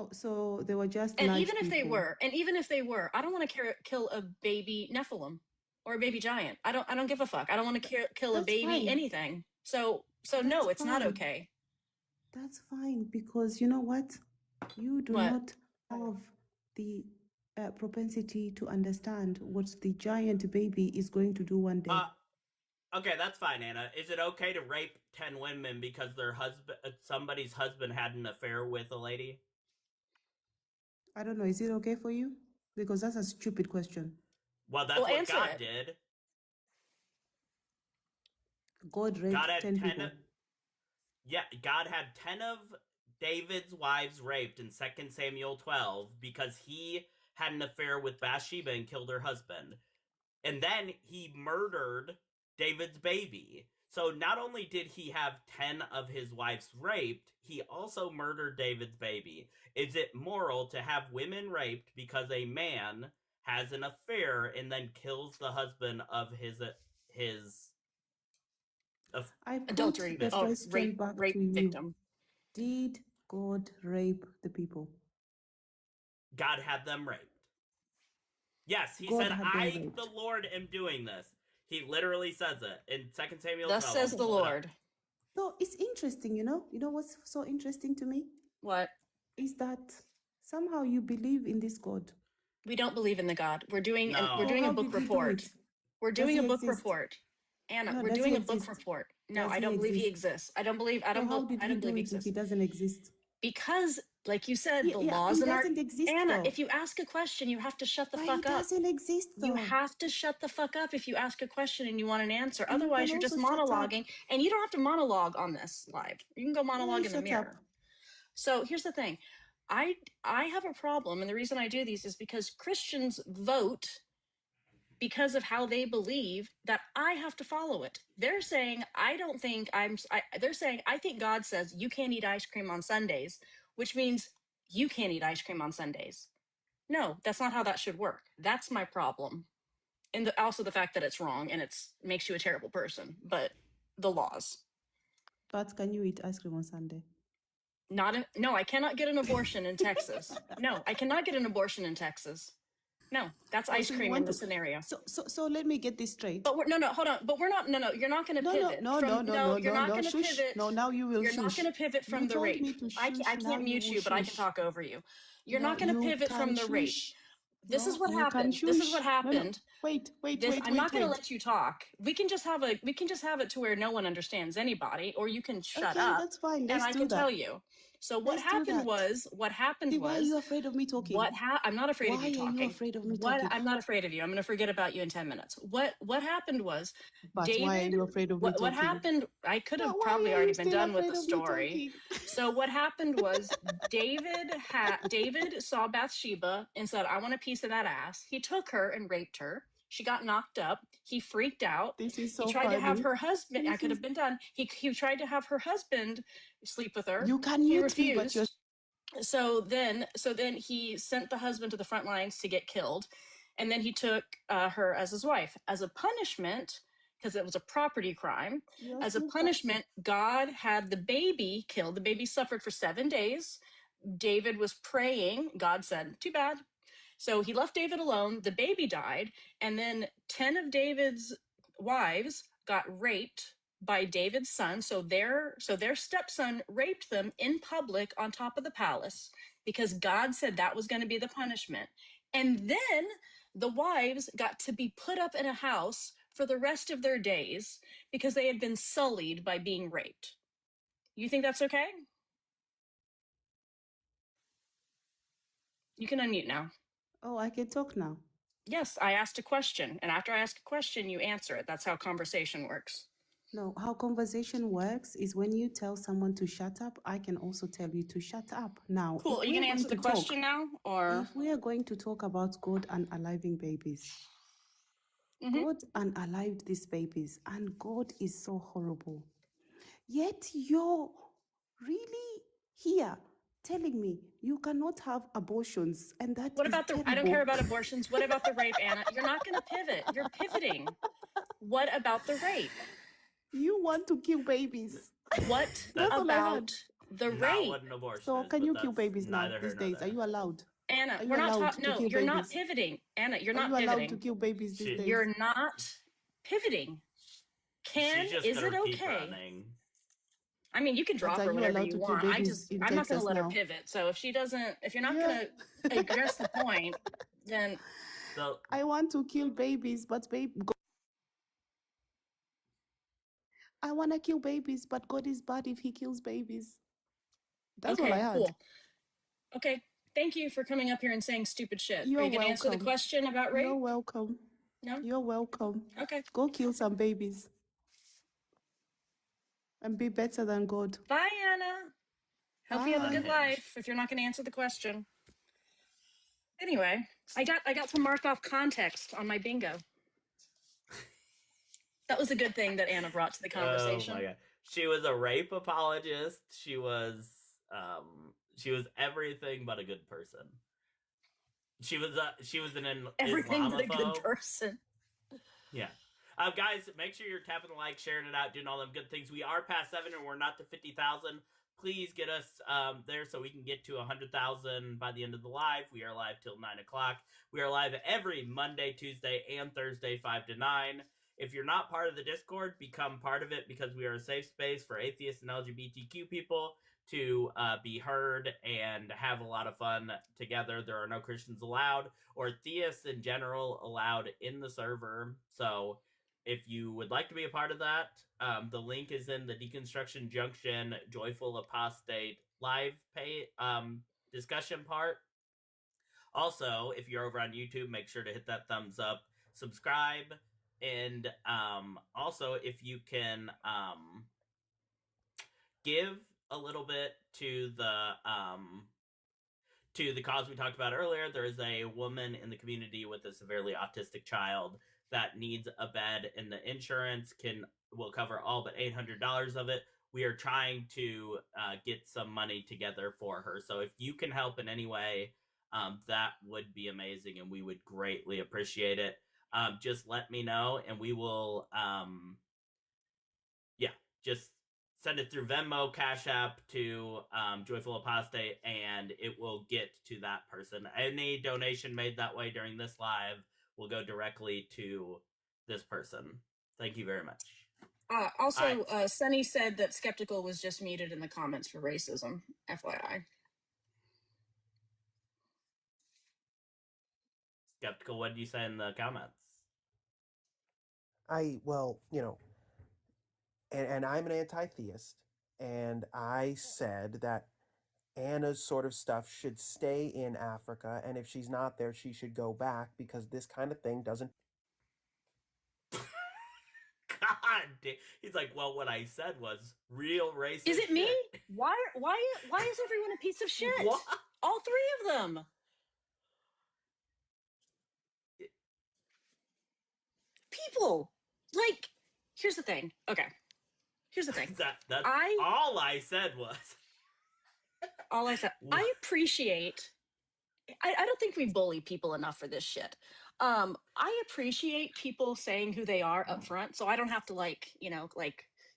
Oh, so they were just And large even if they people. were, I don't want to kill a baby Nephilim or a baby giant. I don't give a fuck. I don't want to kill a That's baby fine. anything. So That's no, it's not fine. okay. That's fine, because you know what? You do What? not have the propensity to understand what the giant baby is going to do one day. Okay, that's fine, Anna. Is it okay to rape 10 women because their husband, somebody's husband had an affair with a lady? I don't know. Is it okay for you? Because that's a stupid question. Well, that's Well, what answer God it. did. God raped God had 10 people. God had 10 of David's wives raped in 2 Samuel 12 because he had an affair with Bathsheba and killed her husband. And then he murdered David's baby. So not only did he have 10 of his wives raped, he also murdered David's baby. Is it moral to have women raped because a man has an affair and then kills the husband of his I put Adultery the or question back rape to you. victim. Did God rape the people? God had them raped. Yes, he God said, had them I, raped. the Lord, am doing this. He literally says it in 2 Samuel 12. Thus says the Lord. So it's interesting, you know? You know what's so interesting to me? What? Is that somehow you believe in this God. We don't believe in the God. We're doing No. we're So doing a how book did he do report. it? We're Does doing he a book exist? report. Anna, No, we're does doing he a book exist? report. No, Does I he don't believe he exist? exists. I don't believe So how did I he don't do believe he it if he exists. doesn't exist? Because, like you said, the Yeah, laws he in our doesn't exist Anna, though. if you ask a question, you have to shut the But he fuck up. doesn't exist You though. have to shut the fuck up if you ask a question and you want an answer. You Otherwise, can you're just also shut up. monologuing, and you don't have to monologue on this live. You can go Why monologue in the shut mirror. up? So here's the thing. I have a problem, and the reason I do these is because Christians vote because of how they believe that I have to follow it. They're saying they're saying I think God says you can't eat ice cream on Sundays, which means you can't eat ice cream on Sundays. No, that's not how that should work. That's my problem. And also the fact that it's wrong and it's makes you a terrible person, but the laws. But can you eat ice cream on Sunday? No, I cannot get an abortion in Texas. No, I cannot get an abortion in Texas. No, that's Oh, ice so you cream in want the to? scenario. So let me get this straight. But hold on. But we're not. No. You're not going to pivot You're not going to Shush. pivot. No, now you will You're not shush. going to pivot from You the told rape. me to shush. I Now can't you mute will you, but I can shush. talk over you. You're No, not going to you pivot from can the rape. shush. This is No, what you can happened. This is shush. what happened. Wait. I'm not going to let you talk. We can just have it to where no one understands anybody, or you can shut Okay, up that's fine. and Let's I do can that. tell you. So what Let's do happened that. was See, why are you afraid of me talking? I'm not afraid of Why you are you talking. afraid of me talking? I'm not afraid of you. I'm going to forget about you in 10 minutes. What happened was But why are David, you afraid of me what talking? happened, I could But have why probably are already you been still done with afraid the of me story. talking? So what happened was David saw Bathsheba and said, I want a piece of that ass. He took her and raped her. She got knocked up. He freaked out. This is so He tried to have funny. her husband, I could have been done. He tried to have her husband sleep with her. You can He mute me, but you're refused. So then he sent the husband to the front lines to get killed, and then he took her as his wife as a punishment because it was a property crime. As a still punishment, God had the baby killed. The baby suffered for 7 days. David was praying. God said, "Too bad." So he left David alone. The baby died, and then 10 of David's wives got raped by David's son. So their stepson raped them in public on top of the palace because God said that was going to be the punishment. And then the wives got to be put up in a house for the rest of their days because they had been sullied by being raped. You think that's okay? You can unmute now. Oh, I can talk now. Yes, I asked a question, and after I ask a question, you answer it. That's how conversation works. No, how conversation works is when you tell someone to shut up, I can also tell you to shut up. Now, Cool. Are you going to answer the question now, or if we are going to talk about God unaliving babies, God unalived these babies, and God is so horrible. Yet you're really here telling me you cannot have abortions, and that what is about terrible. I don't care about abortions. What about the rape, Anna? You're not going to pivot. You're pivoting. What about the rape? You want to kill babies. What That's all I about heard. The not rape. what an abortion So is. can but you kill that's babies now neither here these nor days? Are there. you allowed? Anna, Are you we're not allowed talking. to No, kill you're not babies? pivoting. Anna, you're Are not you allowed to pivoting. kill babies these She- days? You're not pivoting. Ken, She's just is gonna it keep okay? running. I mean, you can But drop are her you whenever allowed you to kill want. babies in I'm not going to Texas let her now? pivot. So if you're not Yeah. going to address the point, then So I want to kill babies, but I want to kill babies, but God is bad if he kills babies. That's all I okay, had. cool. Okay, thank you for coming up here and saying stupid shit. You're Are you going to answer the welcome. question about rape? You're welcome. No? You're welcome. Okay. Go kill some babies and be better than God. Bye, Anna. Hope you have a good Unhinged. life if you're not going to answer the question. Anyway, I got to mark off context on my bingo. That was a good thing that Anna brought to the conversation. Oh my god. She was a rape apologist. She was everything but a good person. She was an Everything but a good Islamophobe. person. Yeah. Guys, make sure you're tapping the like, sharing it out, doing all them good things. We are past 7 and we're not to 50,000. Please get us there so we can get to 100,000 by the end of the live. We are live till 9 o'clock. We are live every Monday, Tuesday, and Thursday, 5 to 9. If you're not part of the Discord, become part of it because we are a safe space for atheists and LGBTQ people to be heard and have a lot of fun together. There are no Christians allowed or theists in general allowed in the server. So if you would like to be a part of that, the link is in the Deconstruction Junction Joyful Apostate live discussion part. Also, if you're over on YouTube, make sure to hit that thumbs up, subscribe, and also if you can give a little bit to the cause we talked about earlier. There is a woman in the community with a severely autistic child that needs a bed, and the insurance will cover all but $800 of it. We are trying to get some money together for her. So if you can help in any way, that would be amazing, and we would greatly appreciate it. Just let me know, and we will, just send it through Venmo, Cash App to Joyful Apostate, and it will get to that person. Any donation made that way during this live will go directly to this person. Thank you very much. Also, Sunny said that Skeptical was just muted in the comments for racism, FYI. Skeptical, what did you say in the comments? Well, and I'm an anti-theist, and I said that Anna's sort of stuff should stay in Africa, and if she's not there, she should go back because this kind of thing doesn't. God damn. He's like, well, what I said was real racist. Is it me? shit. Why is everyone a piece of shit? What? All three of them. People. Like, here's the thing. Okay. Here's the thing. That's all I said was. All I said. I appreciate. I don't think we bully people enough for this shit. I appreciate people saying who they are up front, so I don't have to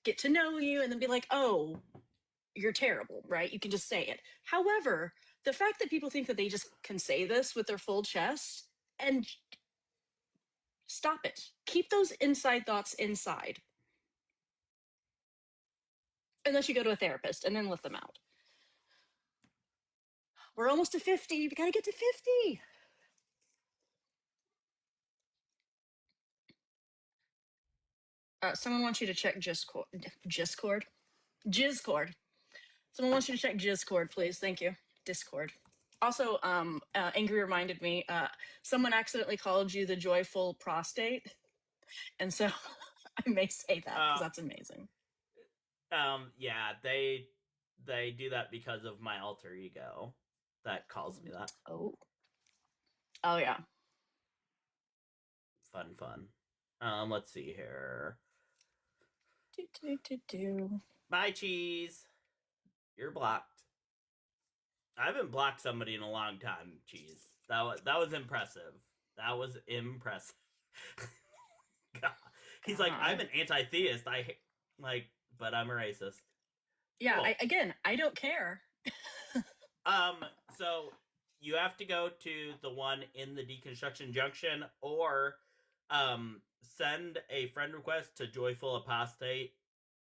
get to know you and then be like, oh, you're terrible, right? You can just say it. However, the fact that people think that they just can say this with their full chest, and stop it. Keep those inside thoughts inside. Unless you go to a therapist and then let them out. We're almost to 50. We gotta get to 50. Someone wants you to check Discord. Someone wants you to check Discord, please. Thank you. Discord. Also, Angry reminded me, someone accidentally called you the joyful prostate. And so I may say that because that's amazing. Yeah, they do that because of my alter ego that calls me that. Oh yeah. Fun. Let's see here. Do. Bye, Cheese. You're blocked. I haven't blocked somebody in a long time, Cheese. That was impressive. That was impressive. God. He's like, I'm an anti-theist. But I'm a racist. Yeah, Cool. I don't care. So you have to go to the one in the Deconstruction Junction, or send a friend request to Joyful Apostate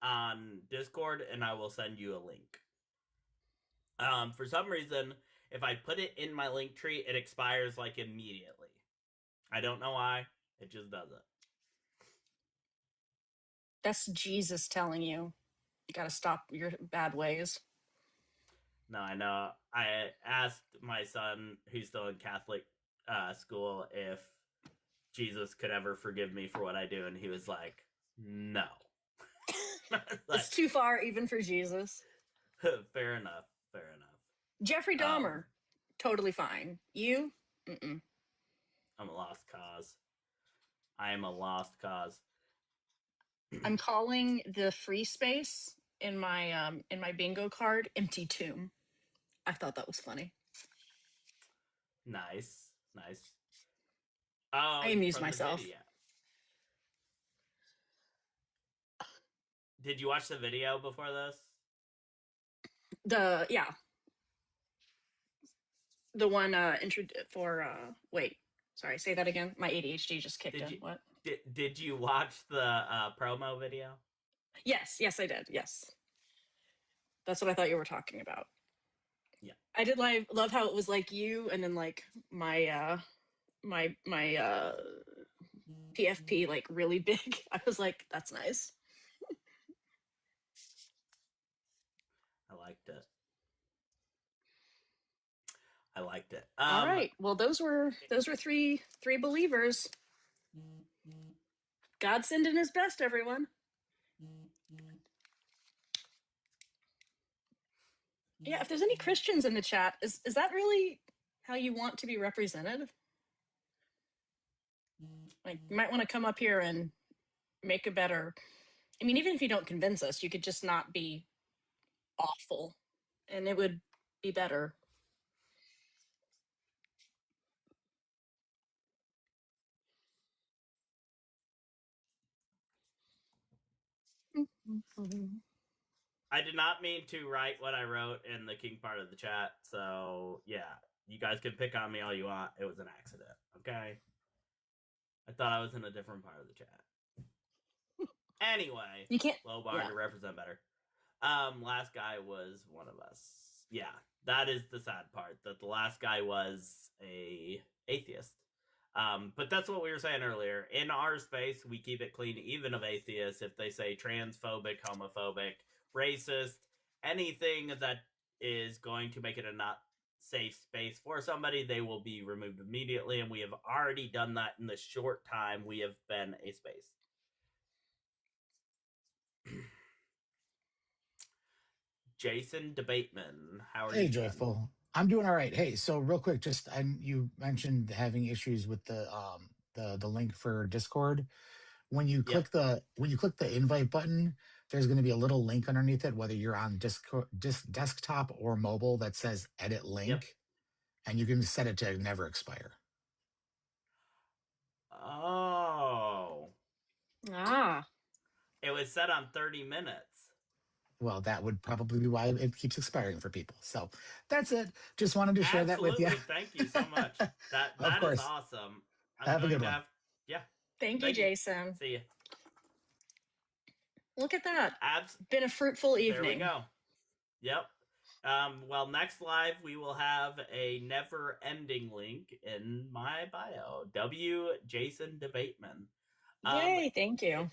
on Discord, and I will send you a link. For some reason, if I put it in my link tree, it expires like immediately. I don't know why. It just does it. That's Jesus telling you gotta stop your bad ways. No, I know. I asked my son, who's still in Catholic school, if Jesus could ever forgive me for what I do, and he was like, no. It's too far even for Jesus. Fair enough. Fair enough. Jeffrey Dahmer, totally fine. You? Mm-mm. I'm a lost cause. I am a lost cause. I'm calling the free space in my bingo card empty tomb. I thought that was funny. Nice. Nice. Oh, I amuse from myself. the video. Did you watch the video before this? The one wait, sorry, say that again. My ADHD just kicked in. What? Did you watch the promo video? Yes, I did. Yes. That's what I thought you were talking about. Yeah. I did love how it was like you and then like my PFP like really big. I was like, that's nice. I liked it. All right. Well, those were three believers. God sending his best, everyone. Yeah, if there's any Christians in the chat, is that really how you want to be represented? Like, you might want to come up here and make a better. I mean, even if you don't convince us, you could just not be awful, and it would be better. I did not mean to write what I wrote in the king part of the chat, so yeah, you guys can pick on me all you want. It was an accident, okay? I thought I was in a different part of the chat. Anyway, you can't. Low bar to represent better. Last guy was one of us. Yeah, that is the sad part, that the last guy was a atheist. But that's what we were saying earlier. In our space, we keep it clean, even of atheists. If they say transphobic, homophobic, racist, anything that is going to make it a not safe space for somebody, they will be removed immediately. And we have already done that in the short time we have been a space. Jason Debateman, how are you? Hey, Joyful. I'm doing all right. Hey, so real quick, you mentioned having issues with the link for Discord. When you click the invite button, there's going to be a little link underneath it, whether you're on desktop or mobile, that says edit link, and you can set it to never expire. Oh. It was set on 30 minutes. Well, that would probably be why it keeps expiring for people. So that's it. Just wanted to share that with you. Thank you so much. That is awesome. Have a good one. Thank you, Jason. See you. Look at that. Been a fruitful evening. There we go. Yep. Well, next live, we will have a never-ending link in my bio. Jason Debateman. Yay, thank you.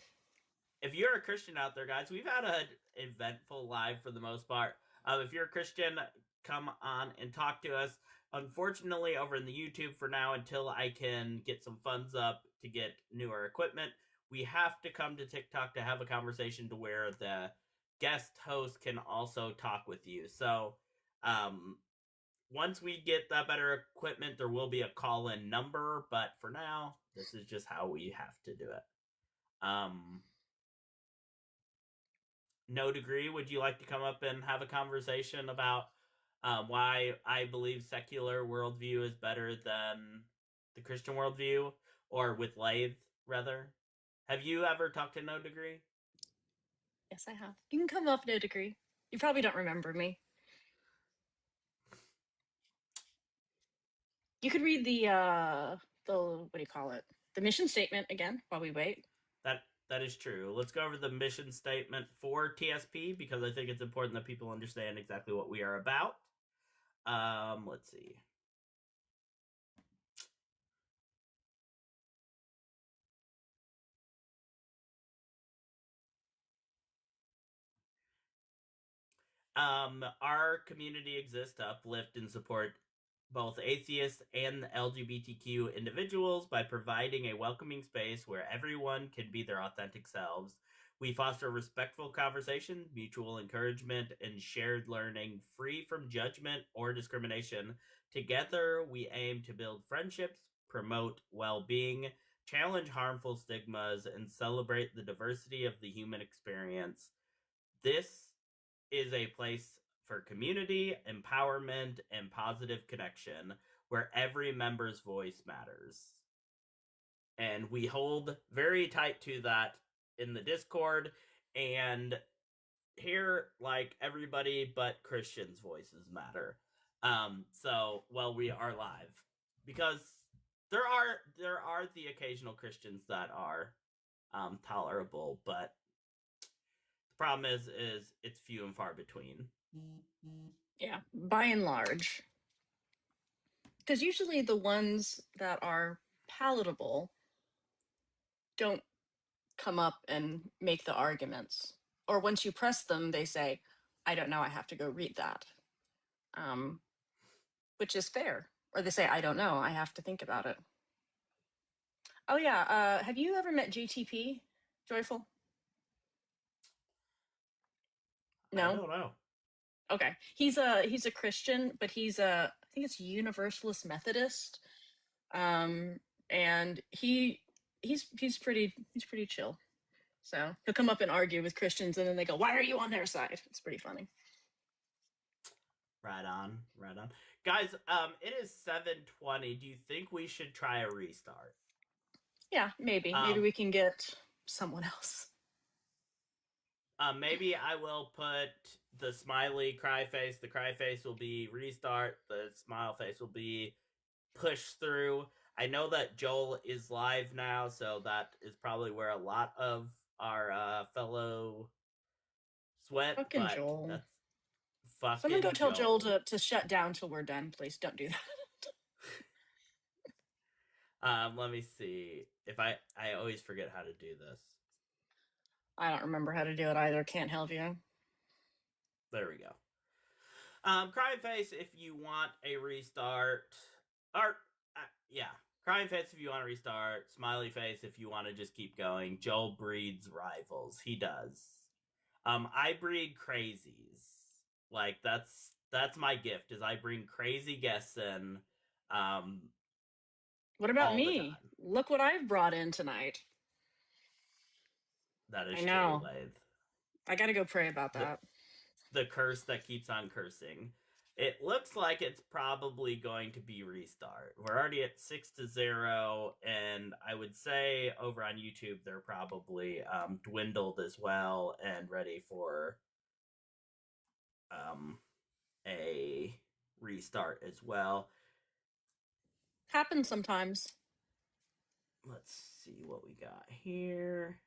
If you're a Christian out there, guys, we've had an eventful live for the most part. If you're a Christian, come on and talk to us. Unfortunately, over in the YouTube for now, until I can get some funds up to get newer equipment, we have to come to TikTok to have a conversation to where the guest host can also talk with you. So once we get that better equipment, there will be a call-in number, but for now, this is just how we have to do it. No Degree, would you like to come up and have a conversation about why I believe secular worldview is better than the Christian worldview, or with Lathe, rather? Have you ever talked to No Degree? Yes, I have. You can come up, No Degree. You probably don't remember me. You could read the what do you call it? The mission statement again while we wait. That is true. Let's go over the mission statement for TSP because I think it's important that people understand exactly what we are about. Let's see. Our community exists to uplift and support both atheists and LGBTQ individuals by providing a welcoming space where everyone can be their authentic selves. We foster respectful conversation, mutual encouragement, and shared learning free from judgment or discrimination. Together, we aim to build friendships, promote well-being, challenge harmful stigmas, and celebrate the diversity of the human experience. This is a place for community, empowerment, and positive connection where every member's voice matters. And we hold very tight to that in the Discord, and here, like, everybody but Christians' voices matter. Well, we are live because there are the occasional Christians that are tolerable, but the problem is it's few and far between. Yeah, by and large. Because usually the ones that are palatable don't come up and make the arguments. Or once you press them, they say, I don't know, I have to go read that. Which is fair. Or they say, I don't know, I have to think about it. Oh yeah, have you ever met JTP, Joyful? No? I don't know. Okay. He's a Christian, but he's a, I think it's Universalist Methodist. And he's pretty chill. So he'll come up and argue with Christians, and then they go, "Why are you on their side?" It's pretty funny. Right on. Guys, it is 7:20. Do you think we should try a restart? Yeah, maybe. Maybe we can get someone else. Maybe I will put the smiley cry face. The cry face will be restart. The smile face will be push through. I know that Joel is live now, so that is probably where a lot of our fellow sweat. Fucking but Joel. That's fucking Someone go tell Joel to shut down till we're done, please. Don't do that. Let me see. If I always forget how to do this. I don't remember how to do it either. Can't help you. There we go. Crying face if you want a restart. Or, yeah. Crying face if you want to restart. Smiley face if you want to just keep going. Joel breeds rivals. He does. I breed crazies. Like, that's my gift, is I bring crazy guests in. What about me? Look what I've brought in tonight. That is I know. true, Lathe. I gotta go pray about that. The curse that keeps on cursing. It looks like it's probably going to be restart. We're already at 6-0, and I would say over on YouTube they're probably dwindled as well and ready for a restart as well. Happens sometimes. Let's see what we got here.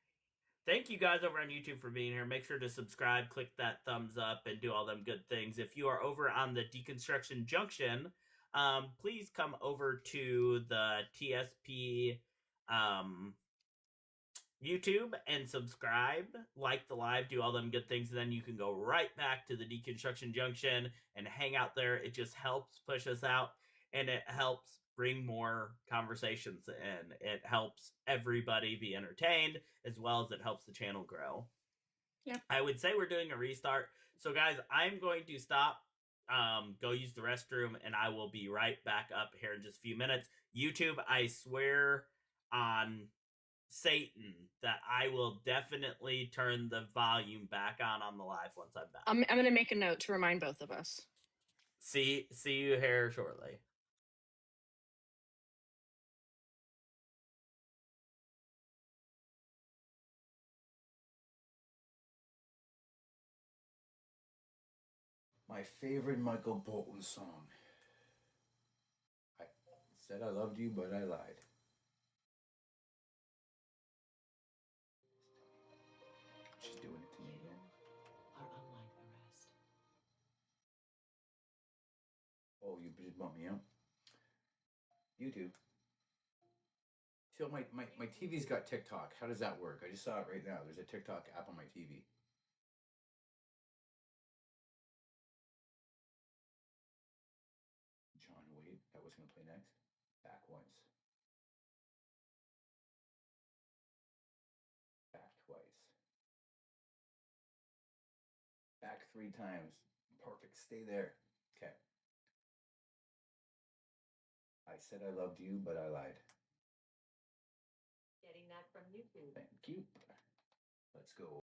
Thank you guys over on YouTube for being here. Make sure to subscribe, click that thumbs up, and do all them good things. If you are over on the Deconstruction Junction, please come over to the TSP YouTube and subscribe, like the live, do all them good things, and then you can go right back to the Deconstruction Junction and hang out there. It just helps push us out, and it helps bring more conversations in. It helps everybody be entertained, as well as it helps the channel grow. Yeah. I would say we're doing a restart. So, guys, I'm going to stop, go use the restroom, and I will be right back up here in just a few minutes. YouTube, I swear on Satan that I will definitely turn the volume back on the live once I'm back. I'm going to make a note to remind both of us. See you here shortly. My favorite Michael Bolton song. I said I loved you, but I lied. She's doing it to me again. Are unlike the rest. Oh, you did bump me out. YouTube. So my TV's got TikTok. How does that work? I just saw it right now. There's a TikTok app on my TV. John, wait. That was going to play next. Back once. Back twice. Back 3 times. Perfect. Stay there. Okay. I said I loved you, but I lied. Getting that from YouTube. Thank you. Let's go.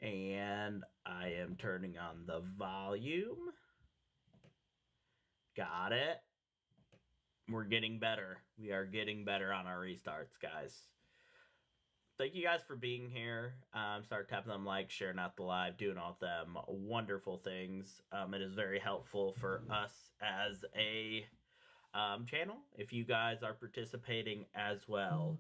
And I am turning on the volume. Got it. We're getting better. We are getting better on our restarts, guys. Thank you guys for being here. Start tapping them like, sharing out the live, doing all of them wonderful things. It is very helpful for us as a channel if you guys are participating as well.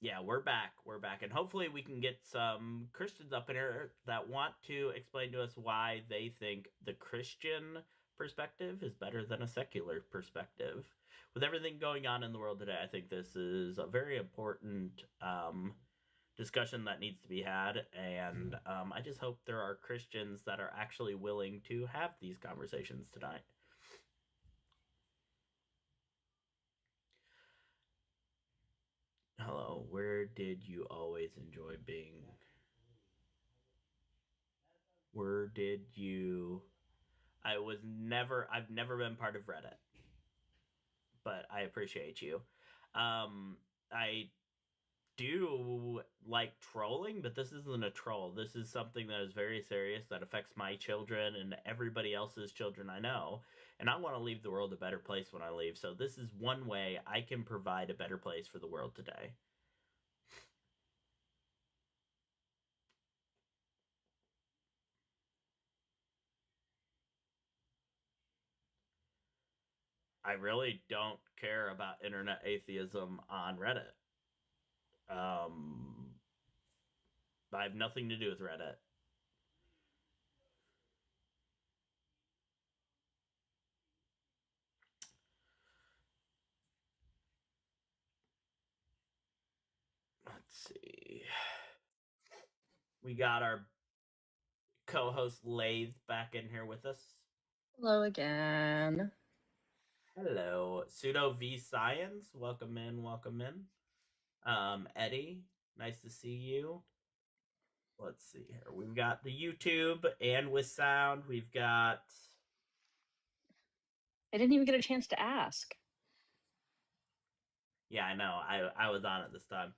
Yeah, we're back. We're back. And hopefully we can get some Christians up in here that want to explain to us why they think the Christian perspective is better than a secular perspective. With everything going on in the world today, I think this is a very important discussion that needs to be had. And I just hope there are Christians that are actually willing to have these conversations tonight. Hello, where did you always enjoy being? Where did you... I've never been part of Reddit, but I appreciate you. I do like trolling, but this isn't a troll. This is something that is very serious that affects my children and everybody else's children I know. And I want to leave the world a better place when I leave. So this is one way I can provide a better place for the world today. I really don't care about internet atheism on Reddit. I have nothing to do with Reddit. Let's see. We got our co-host Lathe back in here with us. Hello again. Hello. Pseudo V Science, welcome in, welcome in. Eddie, nice to see you. Let's see here. We've got the YouTube and with sound. We've got. I didn't even get a chance to ask. Yeah, I know. I was on it this time.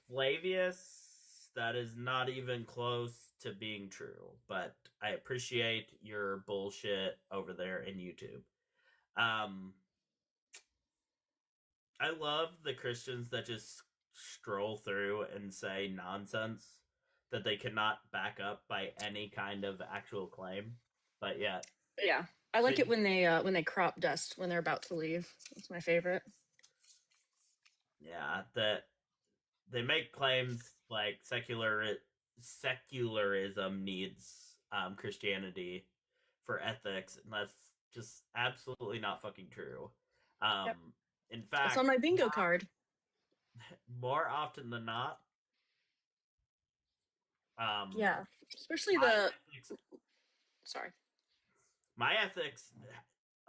Flavius, that is not even close to being true, but I appreciate your bullshit over there in YouTube. I love the Christians that just stroll through and say nonsense that they cannot back up by any kind of actual claim, but yet. Yeah, I like it when they crop dust when they're about to leave. It's my favorite. Yeah, that they make claims like secularism needs Christianity for ethics, and that's just absolutely not fucking true. Yep. In fact, it's on my bingo card. More often than not. Yeah, especially the. Sorry. My ethics,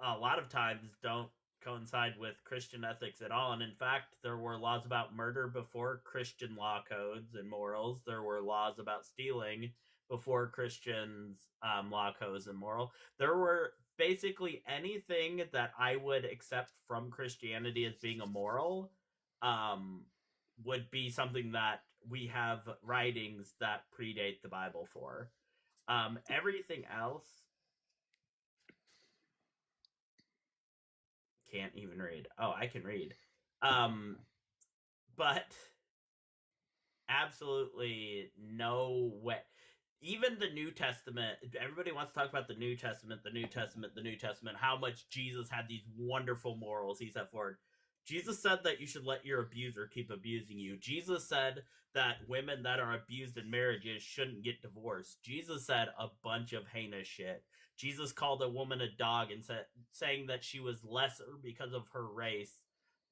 a lot of times, don't coincide with Christian ethics at all. And in fact, there were laws about murder before Christian law codes and morals. There were laws about stealing before Christians' law codes and moral. There were basically anything that I would accept from Christianity as being immoral would be something that we have writings that predate the Bible for. Everything else can't even read. Oh, I can read. But absolutely no way. Even the New Testament, everybody wants to talk about the New Testament, how much Jesus had these wonderful morals he set forward. Jesus said that you should let your abuser keep abusing you. Jesus said that women that are abused in marriages shouldn't get divorced. Jesus said a bunch of heinous shit. Jesus called a woman a dog and saying that she was lesser because of her race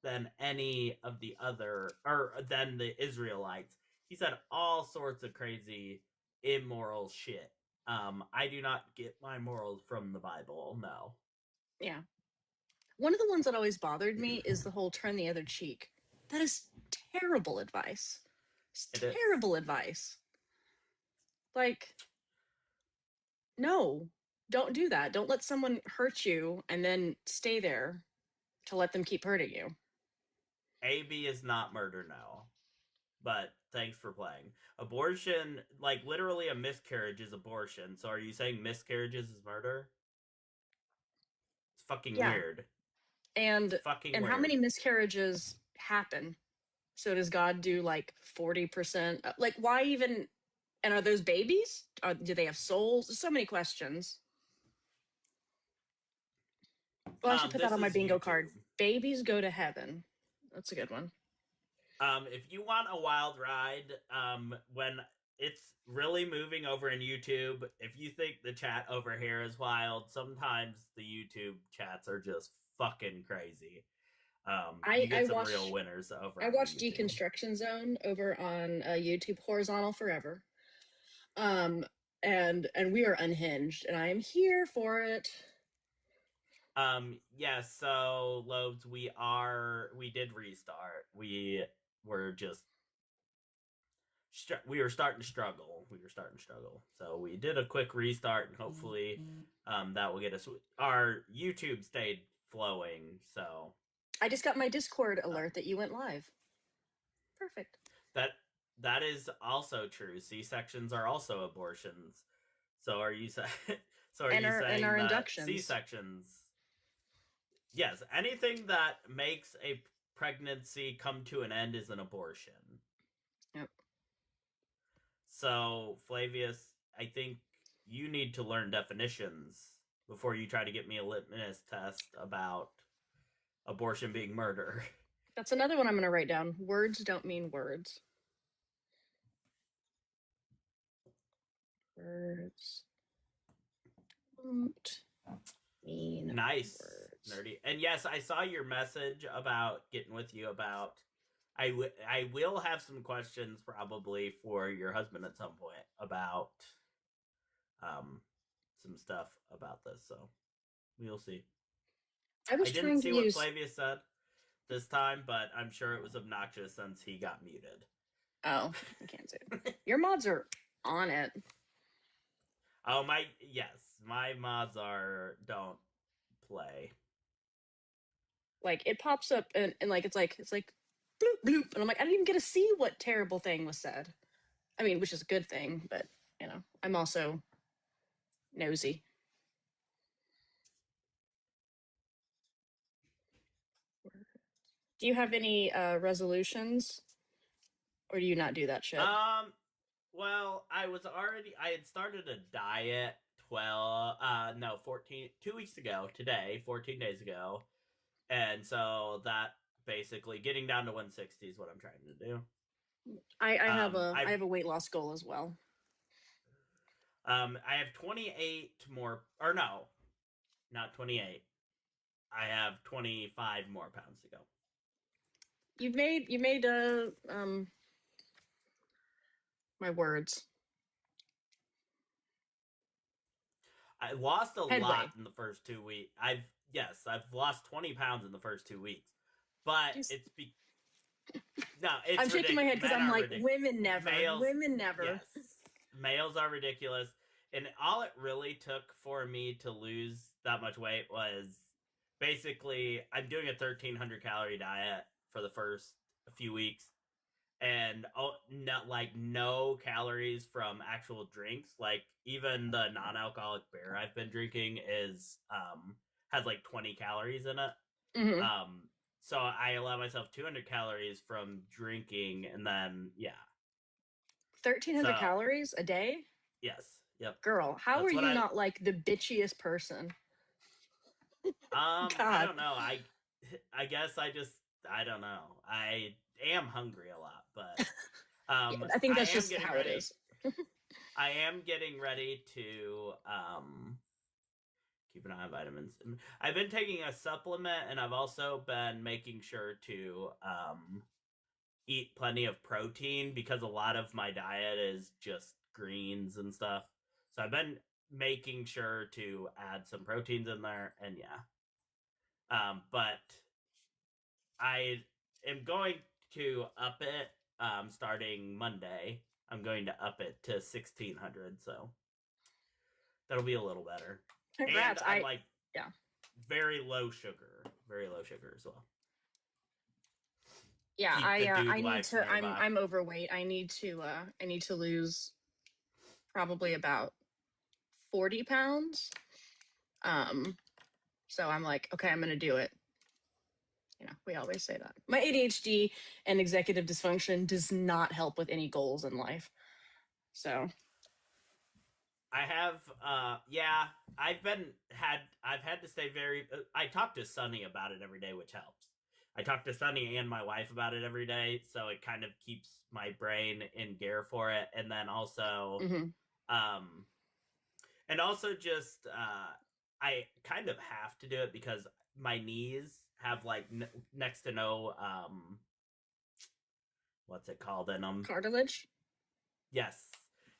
than any of the other, or than the Israelites. He said all sorts of crazy, immoral shit. I do not get my morals from the Bible, no. Yeah. One of the ones that always bothered me is the whole turn the other cheek. That is terrible advice. It's terrible advice. Like, no, don't do that. Don't let someone hurt you and then stay there to let them keep hurting you. AB is not murder, no. But thanks for playing. Abortion, like literally a miscarriage is abortion. So are you saying miscarriages is murder? It's fucking weird. And how many miscarriages happen? So does God do like 40%? Like, why even? And are those babies? Do they have souls? There's so many questions. Well, I should put that on my bingo card. Babies go to heaven. That's a good one. If you want a wild ride, when it's really moving over in YouTube, if you think the chat over here is wild, sometimes the YouTube chats are just fucking crazy. You get some real winners over. I watched Deconstruction Zone over on YouTube, horizontal forever. And we are unhinged, and I am here for it. Yes, so Lobes, we did restart. We were starting to struggle. So we did a quick restart, and hopefully that will get us. Our YouTube stayed flowing, so. I just got my Discord alert that you went live. perfect. That is also true. C-sections are also abortions. So are you saying? So are you saying our that inductions. C-sections? Yes, anything that makes a pregnancy come to an end is an abortion. Yep. So Flavius, I think you need to learn definitions before you try to get me a litmus test about abortion being murder. That's another one I'm going to write down. Words don't mean words. Words don't mean nice words. Nerdy. And yes, I saw your message about getting with you about I will have some questions probably for your husband at some point about some stuff about this, so we'll see. I didn't see what Flavius said this time, but I'm sure it was obnoxious since he got muted. Oh, I can't say it. Your mods are on it. Oh, my mods don't play. Like it pops up and like it's like bloop bloop, and I'm like, I didn't even get to see what terrible thing was said. I mean, which is a good thing, but you know, I'm also nosy. Do you have any resolutions, or do you not do that shit? Well, I had started a diet 2 weeks ago today, 14 days ago. And so that basically getting down to 160 is what I'm trying to do. I have a weight loss goal as well. I have 28 more, or no, not 28. I have 25 more pounds to go. You made my words. I lost a Headway. lot in the first 2 weeks. I've lost 20 pounds in the first 2 weeks, but it's I'm shaking my head because I'm like, women never. Yes, males are ridiculous, and all it really took for me to lose that much weight was basically I'm doing a 1,300 calorie diet for the first few weeks, and no calories from actual drinks. Like even the non-alcoholic beer I've been drinking is has like 20 calories in it. Mm-hmm. So I allow myself 200 calories from drinking, and then 1,300 calories a day. Yes. Yep. Girl, how are you not like the bitchiest person? I don't know. I guess I don't know. I am hungry a lot, but I think that's just how it is. I am getting ready to keep an eye on vitamins. I've been taking a supplement, and I've also been making sure to eat plenty of protein because a lot of my diet is just greens and stuff. So I've been making sure to add some proteins in there, and but I am going to up it starting Monday. I'm going to up it to 1,600, so that'll be a little better. Congrats! And I'm very low sugar as well. Yeah, I need to. I'm overweight. I need to lose probably about 40 pounds. So I'm like, okay, I'm gonna do it. You know, we always say that. My ADHD and executive dysfunction does not help with any goals in life. So I have I've had to stay very I talk to Sunny about it every day, which helps. I talk to Sunny and my wife about it every day, so it kind of keeps my brain in gear for it. And then also and also just I kind of have to do it because my knees have like next to no what's it called in them? Cartilage? Yes.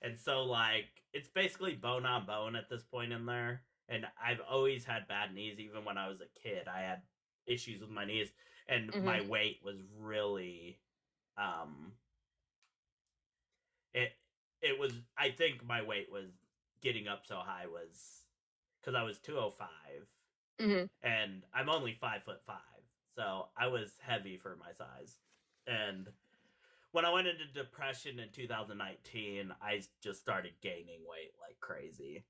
And so like it's basically bone on bone at this point in there. And I've always had bad knees. Even when I was a kid, I had issues with my knees, and my weight was really it was, I think my weight was getting up so high was because I was 205 and I'm only 5'5", so I was heavy for my size. And when I went into depression in 2019, I just started gaining weight like crazy.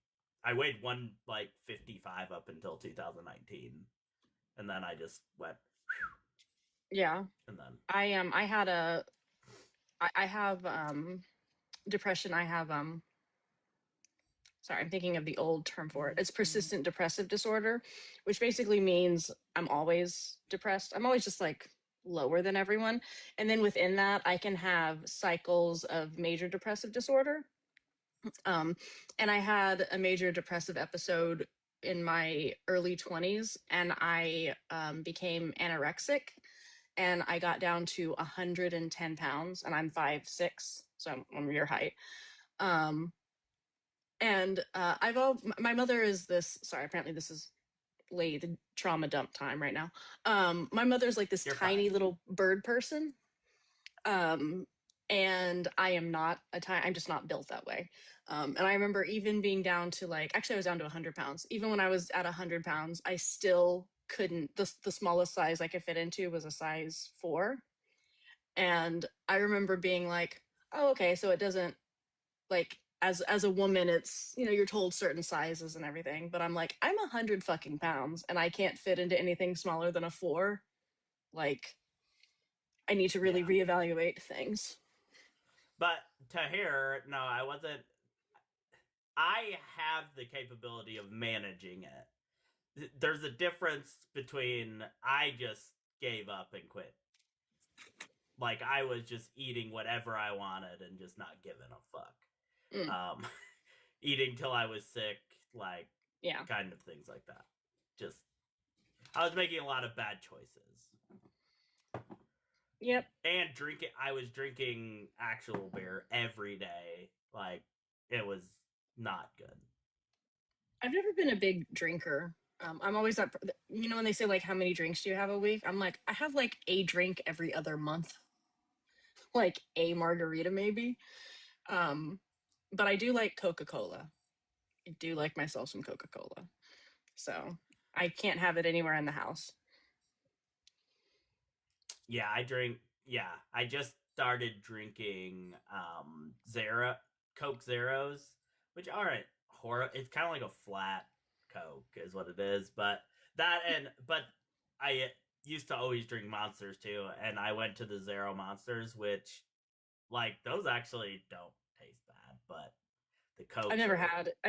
I weighed 155 up until 2019, and then I just went. Yeah. And then I have depression. I have sorry, I'm thinking of the old term for it. It's persistent depressive disorder, which basically means I'm always depressed. I'm always just like lower than everyone. And then within that, I can have cycles of major depressive disorder. And I had a major depressive episode in my early 20s, and I became anorexic, and I got down to 110 pounds, and I'm 5'6", so I'm your height. And my mother is this, sorry, apparently this is Lathe trauma dump time right now. My mother's like this You're tiny fine. little bird person. And I am not I'm just not built that way. And I remember even being down to actually I was down to 100 pounds. Even when I was at 100 pounds, I still couldn't, the smallest size I could fit into was a size 4. And I remember being like, oh, okay, so it doesn't, like, as a woman, it's, you're told certain sizes and everything, but I'm like, I'm 100 fucking pounds and I can't fit into anything smaller than a 4. Like, I need to really reevaluate things. But to hear, no, I wasn't. I have the capability of managing it. There's a difference between I just gave up and quit. Like, I was just eating whatever I wanted and just not giving a fuck. Eating till I was sick, like, kind of things like that. Just, I was making a lot of bad choices. Yep. And I was drinking actual beer every day. Like, it was not good. I've never been a big drinker. I'm always up, when they say, like, how many drinks do you have a week? I'm like, I have, like, a drink every other month. Like, a margarita, maybe. But I do like Coca-Cola. I do like myself some Coca-Cola. So, I can't have it anywhere in the house. Yeah, I just started drinking Coke Zeros, which aren't horrible. It's kind of like a flat Coke is what it is, but I used to always drink Monsters too, and I went to the Zero Monsters, which, like, those actually don't taste bad, but the Coke. I've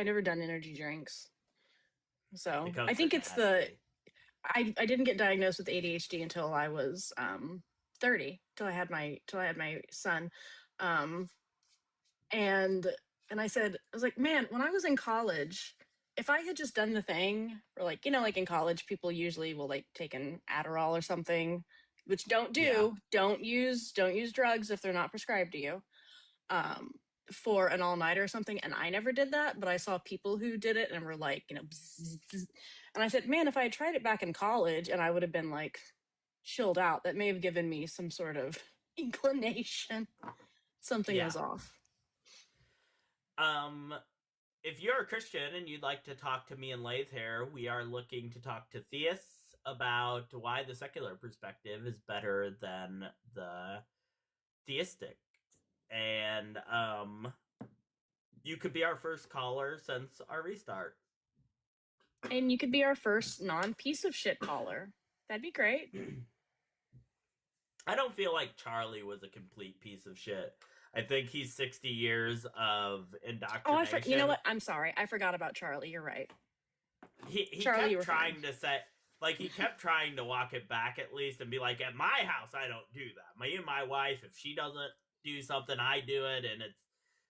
never done energy drinks. So the I think it's I didn't get diagnosed with ADHD until I was 30, till I had my son. And I was like, man, when I was in college, if I had just done the thing, or like in college, people usually will like take an Adderall or something, which don't use drugs if they're not prescribed to you, for an all-nighter or something. And I never did that, but I saw people who did it and were like, bzz, bzz. And I said, man, if I had tried it back in college and I would have been like chilled out, that may have given me some sort of inclination. Something was off. If you're a Christian and you'd like to talk to me and Lathe here, we are looking to talk to theists about why the secular perspective is better than the theistic. And you could be our first caller since our restart. And you could be our first non-piece of shit caller. That'd be great. I don't feel like Charlie was a complete piece of shit. I think he's 60 years of indoctrination. Oh, you know what? I'm sorry. I forgot about Charlie. You're right. He Charlie, kept trying to say, like, he kept trying to walk it back at least and be like, at my house, I don't do that. Me and my wife, if she doesn't do something, I do it. And it's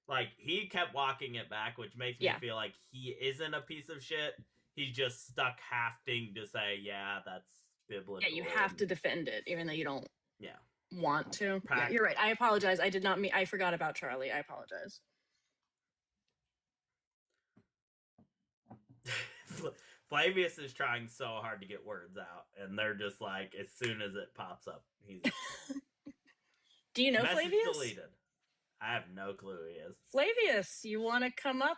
like, he kept walking it back, which makes me feel like he isn't a piece of shit. He's just stuck having to say, yeah, that's biblical. Yeah, you have to defend it, even though you don't want to. Yeah, you're right. I apologize. I did not mean. I forgot about Charlie. I apologize. Flavius is trying so hard to get words out, and they're just like, as soon as it pops up, he's. Do you know Message Flavius? Deleted. I have no clue who he is. Flavius, you want to come up?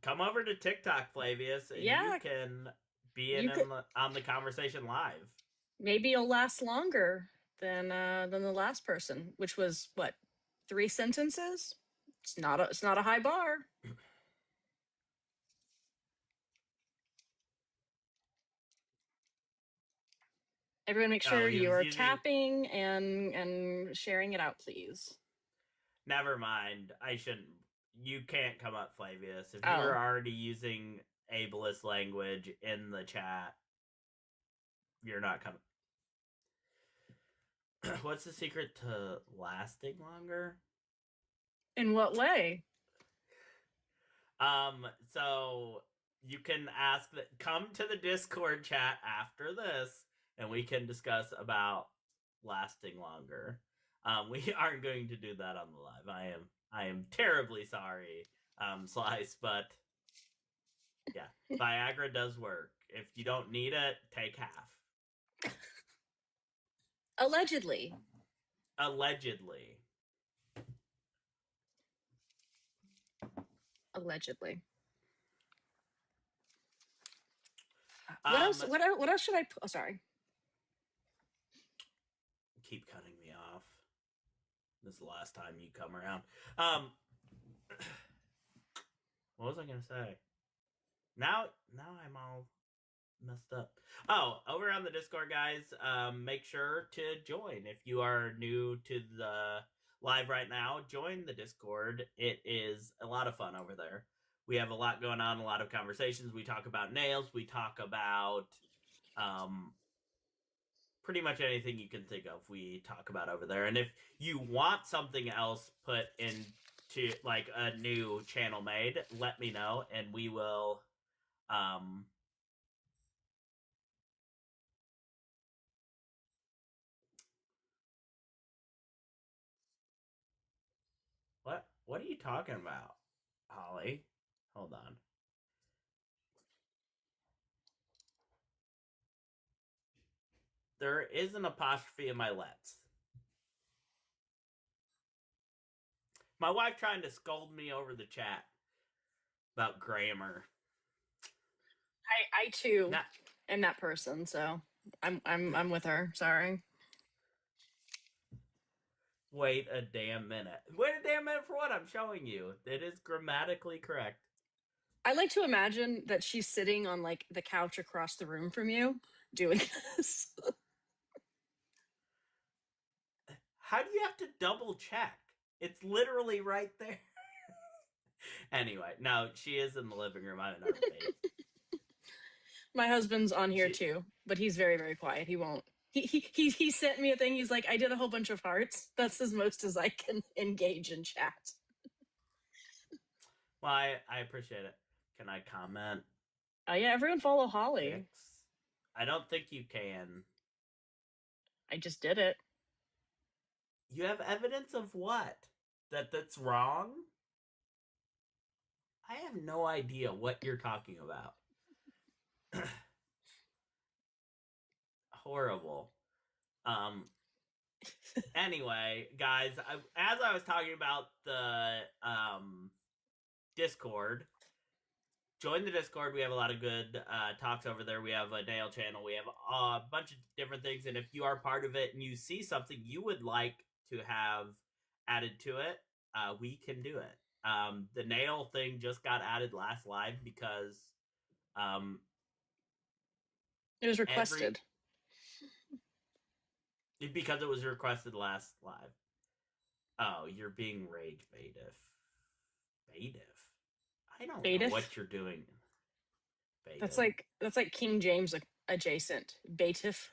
Come over to TikTok, Flavius, and you can be on the conversation live. Maybe you'll last longer. than the last person, which was what, 3 sentences? It's not a high bar. Everyone, make sure he you was are using. tapping and sharing it out, please. Never mind. I shouldn't. You can't come up, Flavius. If you Oh. were already using ableist language in the chat, you're not coming. What's the secret to lasting longer? In what way? So you can ask that. Come to the Discord chat after this, and we can discuss about lasting longer. We aren't going to do that on the live. I am terribly sorry, Slice, but yeah, Viagra does work. If you don't need it, take half. Allegedly. Allegedly. Allegedly. What else? What else should I? Oh, sorry. Keep cutting me off. This is the last time you come around. What was I gonna say? Now I'm all messed up. Oh, over on the Discord, guys, make sure to join. If you are new to the live right now, join the Discord. It is a lot of fun over there. We have a lot going on, a lot of conversations. We talk about nails. We talk about pretty much anything you can think of. We talk about over there. And if you want something else put into like a new channel made, let me know, and we will What are you talking about, Holly? Hold on. There is an apostrophe in my let's. My wife trying to scold me over the chat about grammar. I too am that person, so I'm with her. Sorry. Wait a damn minute. Wait a damn minute for what? I'm showing you. It is grammatically correct. I like to imagine that she's sitting on like the couch across the room from you doing this. How do you have to double check? It's literally right there. Anyway, no, she is in the living room. I'm in her face. My husband's on here too, but he's very, very quiet. He won't. He sent me a thing. He's like, I did a whole bunch of hearts. That's as most as I can engage in chat. Well, I appreciate it. Can I comment? Yeah, everyone follow Holly. I don't think you can. I just did it. You have evidence of what? That's wrong? I have no idea what you're talking about. Horrible. Anyway, guys, as I was talking about the Discord, join the Discord. We have a lot of good talks over there. We have a nail channel. We have a bunch of different things. And if you are part of it and you see something you would like to have added to it, we can do it. The nail thing just got added last live because it was requested. Because it was requested last live. Oh, you're being rage baitif. I don't know what you're doing. Baitif. That's like King James adjacent. Baitif.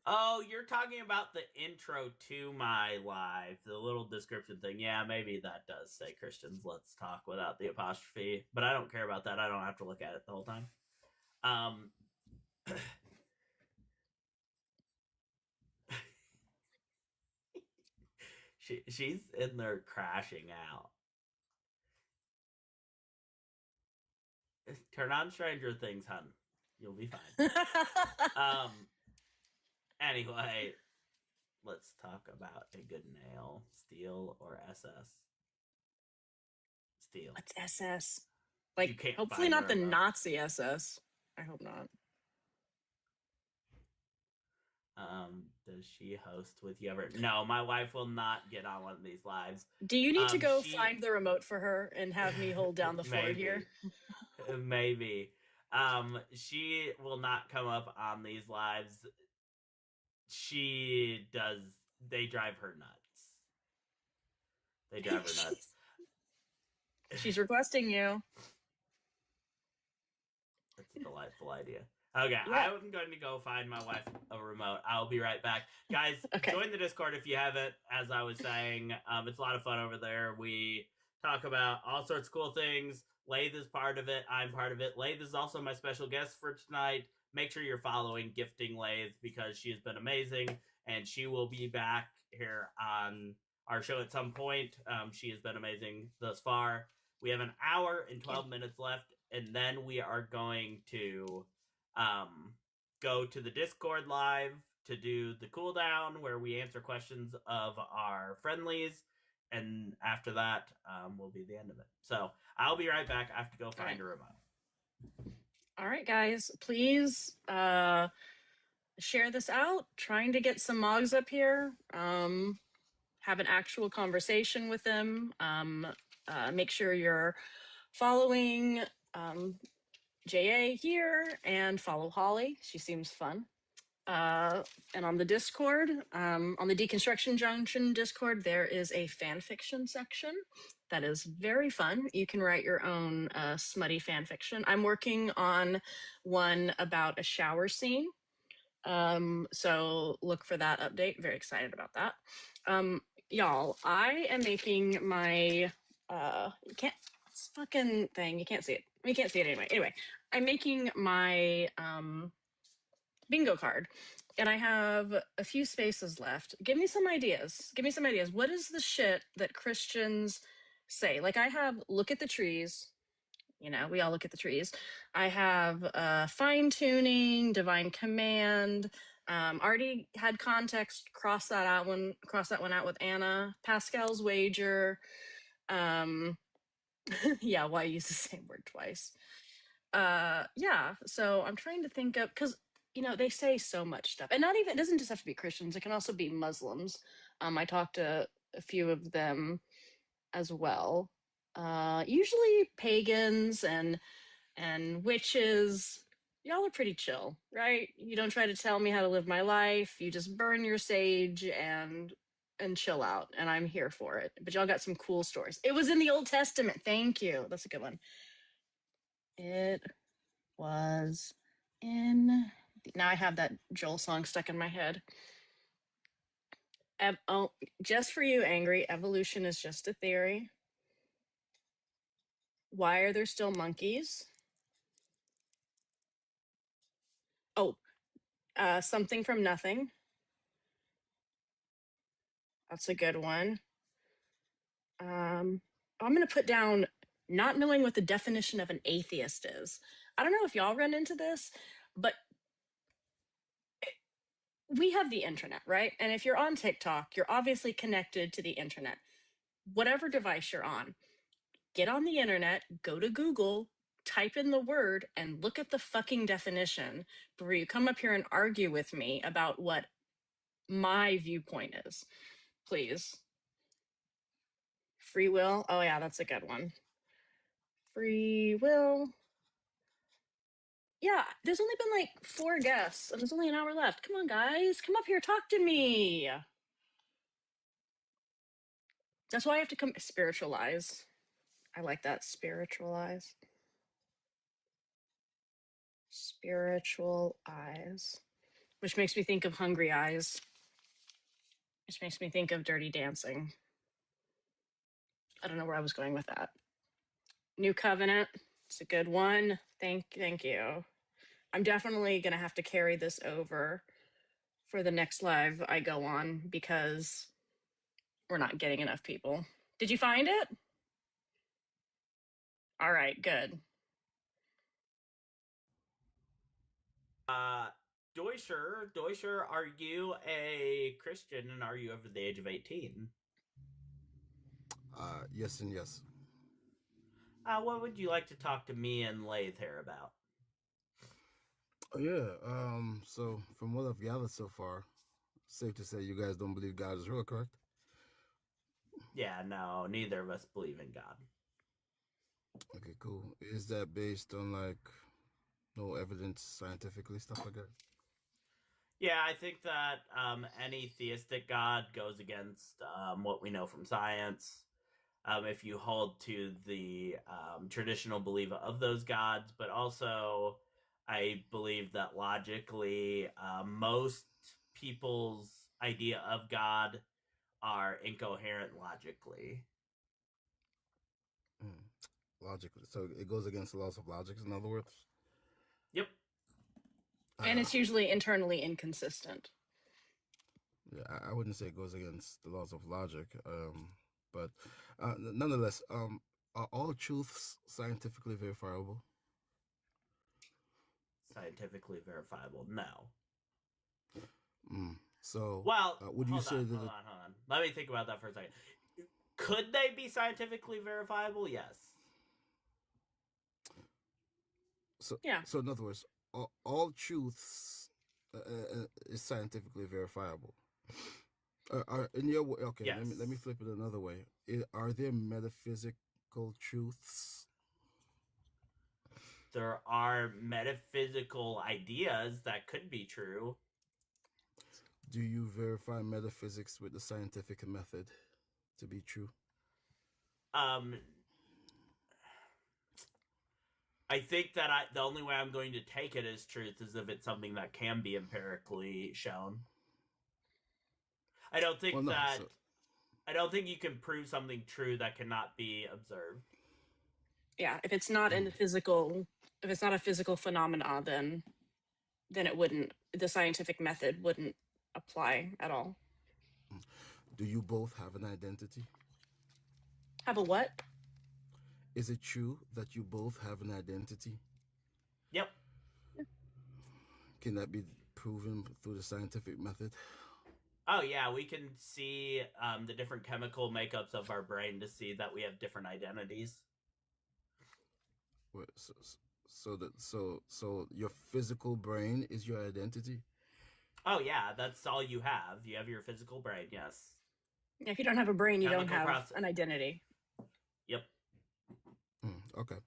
Oh, you're talking about the intro to my live, the little description thing. Yeah, maybe that does say Christians Let's Talk without the apostrophe, but I don't care about that. I don't have to look at it the whole time. She's in there crashing out. Turn on Stranger Things, hun. You'll be fine. Anyway, let's talk about a good nail. Steel or SS? Steel. What's SS? Like, hopefully not the Nazi SS. I hope not. Does she host with you ever? No, my wife will not get on one of these lives. Do you need to go find the remote for her and have me hold down the fort here? Maybe. She will not come up on these lives. She does. They drive her nuts. They drive her nuts. She's requesting you. That's a delightful idea. Okay, Yeah. I'm going to go find my wife a remote. I'll be right back. Guys, Okay. Join the Discord if you haven't. As I was saying, it's a lot of fun over there. We talk about all sorts of cool things. Lathe is part of it. I'm part of it. Lathe is also my special guest for tonight. Make sure you're following Gifting Lathe because she has been amazing, and she will be back here on our show at some point. She has been amazing thus far. We have an hour and 12 minutes left, and then we are going to go to the Discord live to do the cooldown where we answer questions of our friendlies, and after that will be the end of it. So I'll be right back. I have to go find a remote. All right, guys, please share this out. Trying to get some mogs up here. Have an actual conversation with them. Make sure you're following JA here and follow Holly. She seems fun. And on the Discord, on the Deconstruction Junction Discord, there is a fan fiction section that is very fun. You can write your own smutty fan fiction. I'm working on one about a shower scene. So look for that update. Very excited about that. Y'all, I am making my you can't it's fucking thing. You can't see it. You can't see it anyway. Anyway, I'm making my bingo card, and I have a few spaces left. Give me some ideas. Give me some ideas. What is the shit that Christians say? Like, I have look at the trees. You know, we all look at the trees. I have fine tuning, divine command. Already had context. Cross that one out with Anna. Pascal's wager. Yeah, why use the same word twice? Yeah, so I'm trying to think of, because they say so much stuff, and not even, it doesn't just have to be Christians, it can also be Muslims. I talked to a few of them as well. Usually pagans and witches. Y'all are pretty chill, right? You don't try to tell me how to live my life. You just burn your sage and chill out, and I'm here for it. But y'all got some cool stories. It was in the Old Testament. Thank you. That's a good one. It was in. Now I have that Joel song stuck in my head. Oh, just for you, Angry. Evolution is just a theory. Why are there still monkeys? Oh, something from nothing. That's a good one. I'm going to put down not knowing what the definition of an atheist is. I don't know if y'all run into this, but we have the internet, right? And if you're on TikTok, you're obviously connected to the internet. Whatever device you're on, get on the internet, go to Google, type in the word, and look at the fucking definition before you come up here and argue with me about what my viewpoint is. Please. Free will. Oh, yeah, that's a good one. Free will. Yeah, there's only been like 4 guests, and there's only an hour left. Come on, guys. Come up here. Talk to me. That's why I have to come spiritualize. I like that. Spiritualize. Spiritual eyes. Which makes me think of Hungry Eyes. Which makes me think of Dirty Dancing. I don't know where I was going with that. New Covenant. It's a good one. Thank you. I'm definitely going to have to carry this over for the next live I go on because we're not getting enough people. Did you find it? All right, good. Deutscher, are you a Christian and are you over the age of 18? Yes and yes. What would you like to talk to me and Lathe here about? Yeah. So from what I've gathered so far, safe to say you guys don't believe God is real, correct? Yeah, no, neither of us believe in God. Okay, cool. Is that based on like no evidence scientifically, stuff like that? Yeah, I think that any theistic God goes against what we know from science. If you hold to the traditional belief of those gods, but also I believe that logically, most people's idea of God are incoherent logically. Logically, so it goes against the laws of logic. In other words. Yep. And it's usually internally inconsistent. Yeah, I wouldn't say it goes against the laws of logic, but nonetheless, are all truths scientifically verifiable? Scientifically verifiable? No. So, well, would you say that? Hold on. Let me think about that for a second. Could they be scientifically verifiable? Yes. So, yeah. So, in other words, all truths is scientifically verifiable. In your okay, yes. let me flip it another way. Are there metaphysical truths? There are metaphysical ideas that could be true. Do you verify metaphysics with the scientific method to be true? I think that the only way I'm going to take it as truth is if it's something that can be empirically shown. I don't think I don't think you can prove something true that cannot be observed. Yeah, if it's not in the physical, if it's not a physical phenomena, then it wouldn't. The scientific method wouldn't apply at all. Do you both have an identity? Have a what? Is it true that you both have an identity? Yep. Can that be proven through the scientific method? Oh yeah, we can see the different chemical makeups of our brain to see that we have different identities. Wait, so your physical brain is your identity? Oh yeah, that's all you have. You have your physical brain, yes. If you don't have a brain, you don't have an identity. Yep. Okay.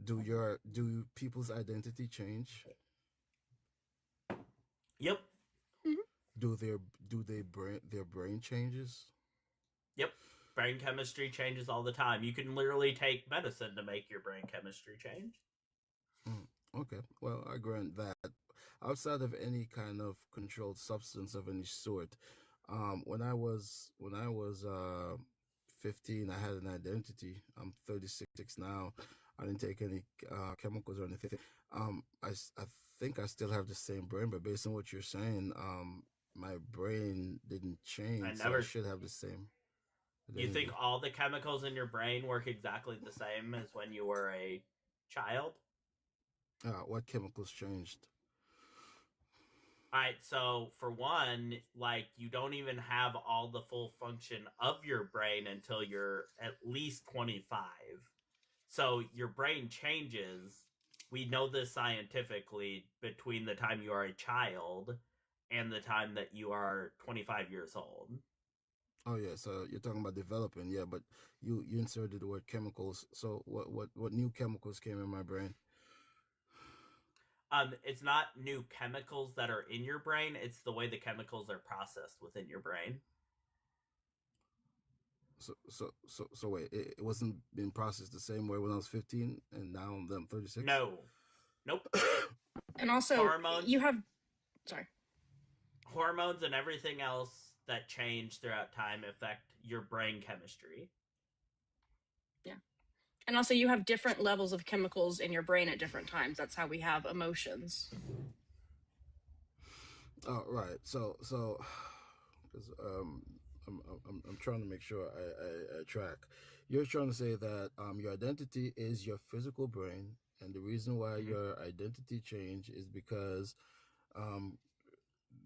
Do people's identity change? Yep. Do their brain changes? Yep. Brain chemistry changes all the time. You can literally take medicine to make your brain chemistry change. Okay. Well, I grant that. Outside of any kind of controlled substance of any sort, when I was 15, I had an identity. I'm 36 now. I didn't take any chemicals or anything. I think I still have the same brain, but based on what you're saying, my brain didn't change. So I should have the same. You think all the chemicals in your brain work exactly the same as when you were a child? What chemicals changed? All right, so for one, like you don't even have all the full function of your brain until you're at least 25. So your brain changes. We know this scientifically between the time you are a child and the time that you are 25 years old. Oh yeah, so you're talking about developing, yeah, but you inserted the word chemicals. So what new chemicals came in my brain? It's not new chemicals that are in your brain, it's the way the chemicals are processed within your brain. So wait, it wasn't being processed the same way when I was 15 and now I'm 36? No. Nope. And also hormones, you have hormones and everything else that change throughout time affect your brain chemistry. Yeah. And also you have different levels of chemicals in your brain at different times. That's how we have emotions. Oh, right. So because I'm trying to make sure I track. You're trying to say that your identity is your physical brain, and the reason why your identity change is because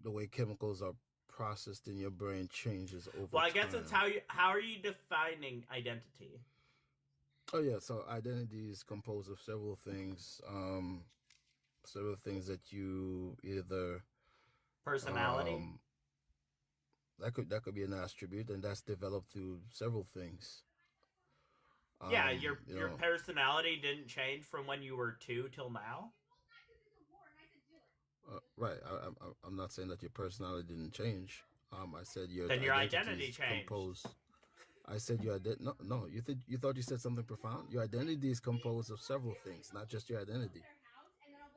the way chemicals are processed in your brain changes over time. Well, I guess it's how are you defining identity? Oh yeah, so identity is composed of several things. several things that you either Personality. That could be an attribute, and that's developed through several things. Yeah, You your know, personality didn't change from when you were 2 till now. right. I'm not saying that your personality didn't change. I said your Then your identity identity is changed. composed. I said your identity. No. You thought you said something profound. Your identity is composed of several things, not just your identity.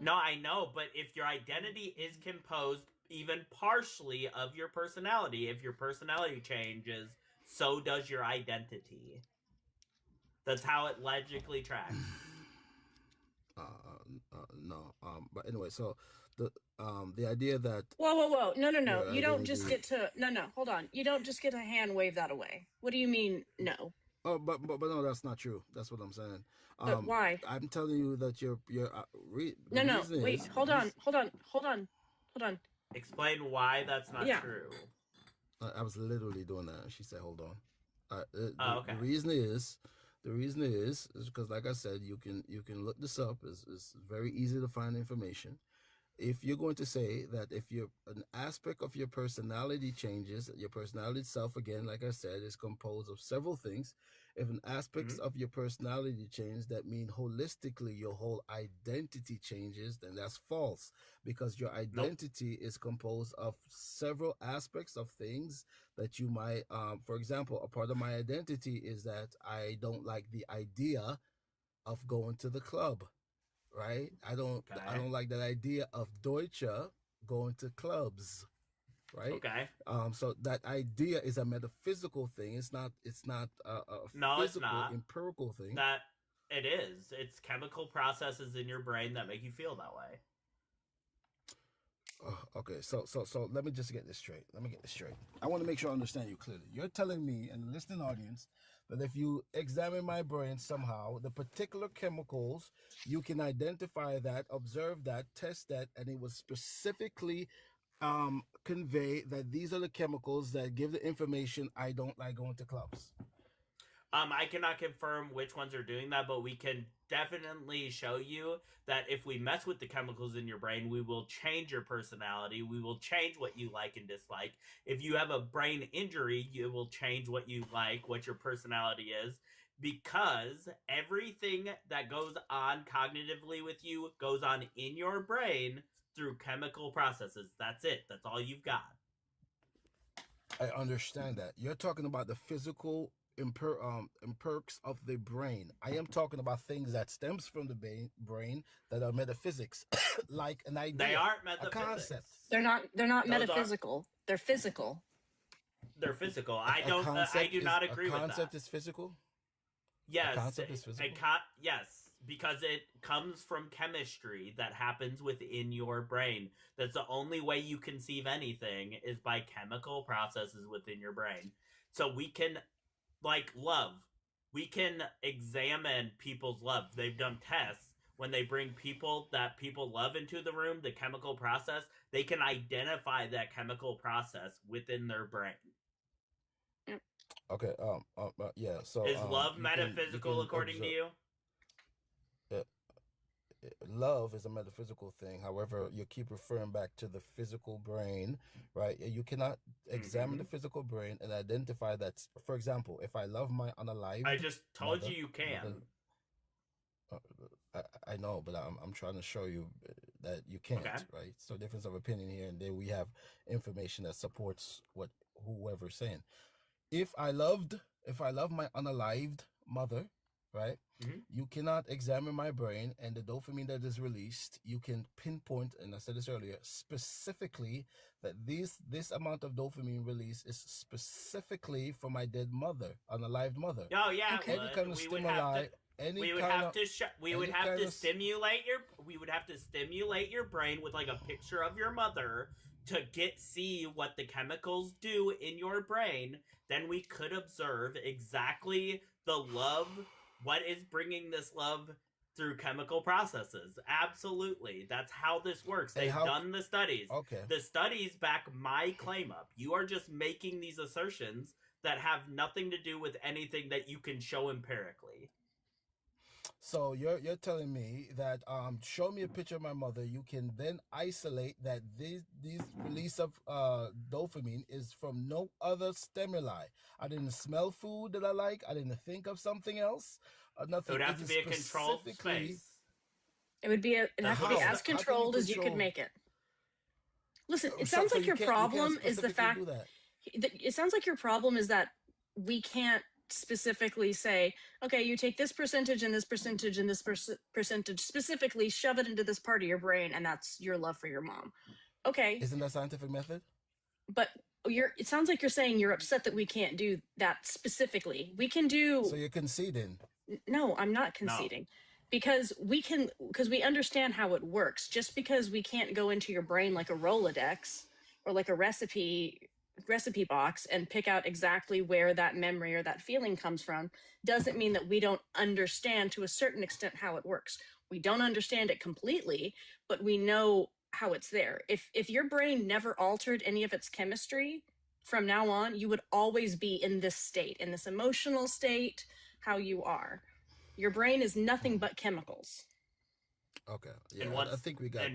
No, I know, but if your identity is composed even partially of your personality, if your personality changes, so does your identity. That's how it logically tracks. No. But anyway, so the idea that Whoa. No. your You don't just identity. get to no. Hold on. You don't just get to hand wave that away. What do you mean no? Oh, but no, that's not true. That's what I'm saying. But why? I'm telling you that your No. reason Wait. is Hold on. Explain why that's not true. I was literally doing that, and she said, "Hold on." Okay. The reason is because, like I said, you can look this up. It's very easy to find information. If you're going to say that if an aspect of your personality changes, your personality itself, again, like I said, is composed of several things. If an aspect of your personality changes, that means holistically your whole identity changes, then that's false, because your identity is composed of several aspects of things that you might, for example, a part of my identity is that I don't like the idea of going to the club. Right? I don't like that idea of Deutsche going to clubs. Right? Okay. So that idea is a metaphysical thing. It's not a physical, empirical thing. That it is. It's chemical processes in your brain that make you feel that way. Okay, so let me just get this straight. I want to make sure I understand you clearly. You're telling me and the listening audience that if you examine my brain somehow, the particular chemicals, you can identify that, observe that, test that, and it will specifically convey that these are the chemicals that give the information I don't like going to clubs. I cannot confirm which ones are doing that, but we can definitely show you that if we mess with the chemicals in your brain, we will change your personality. We will change what you like and dislike. If you have a brain injury, you will change what you like, what your personality is, because everything that goes on cognitively with you goes on in your brain through chemical processes. That's it. That's all you've got. I understand that. You're talking about the physical perks of the brain. I am talking about things that stems from the brain that are metaphysics, like an idea. They aren't metaphysics. A concept. They're not metaphysical. They're physical. They're physical. I do not agree with that. A concept is physical? Yes. A concept is physical? Yes, because it comes from chemistry that happens within your brain. That's the only way you conceive anything is by chemical processes within your brain. So we can, like love, we can examine people's love. They've done tests. When they bring people that people love into the room, the chemical process, they can identify that chemical process within their brain. Okay. Yeah. So is love metaphysical according to you? Love is a metaphysical thing. However, you keep referring back to the physical brain, right? You cannot examine the physical brain and identify that. For example, if I love my unalived, I just told you can. I know, but I'm trying to show you that you can't, right? So difference of opinion here, and then we have information that supports what whoever's saying. If I love my unalived mother, right? You cannot examine my brain and the dopamine that is released. You can pinpoint, and I said this earlier, specifically that this amount of dopamine release is specifically for my dead mother, unalived mother. Oh yeah, any kind of stimuli. We would have to stimulate your brain with like a picture of your mother to see what the chemicals do in your brain. Then we could observe exactly the love, what is bringing this love through chemical processes. Absolutely. That's how this works. They've done the studies. Okay. The studies back my claim up. You are just making these assertions that have nothing to do with anything that you can show empirically. So you're telling me that show me a picture of my mother. You can then isolate that these release of dopamine is from no other stimuli. I didn't smell food that I like. I didn't think of something else. It Nothing. would have It to is be a controlled specifically. space. It would be it'd have to be How? as How can you controlled as you could control? make it. Listen, it So sounds like you your can't problem is the specifically fact do that. it sounds like your problem is that we can't specifically say, okay, you take this percentage and this percentage and this percentage specifically, shove it into this part of your brain, and that's your love for your mom. Okay, Isn't that scientific method? but it sounds like you're saying you're upset that we can't do that specifically. We can do. So you're conceding. No, I'm not conceding. Because we understand how it works. Just because we can't go into your brain like a Rolodex or like a recipe box and pick out exactly where that memory or that feeling comes from doesn't mean that we don't understand to a certain extent how it works. We don't understand it completely, but we know how it's there. If your brain never altered any of its chemistry, from now on, you would always be in this state, in this emotional state, how you are. Your brain is nothing but chemicals. Okay. Yeah, And once I think we got.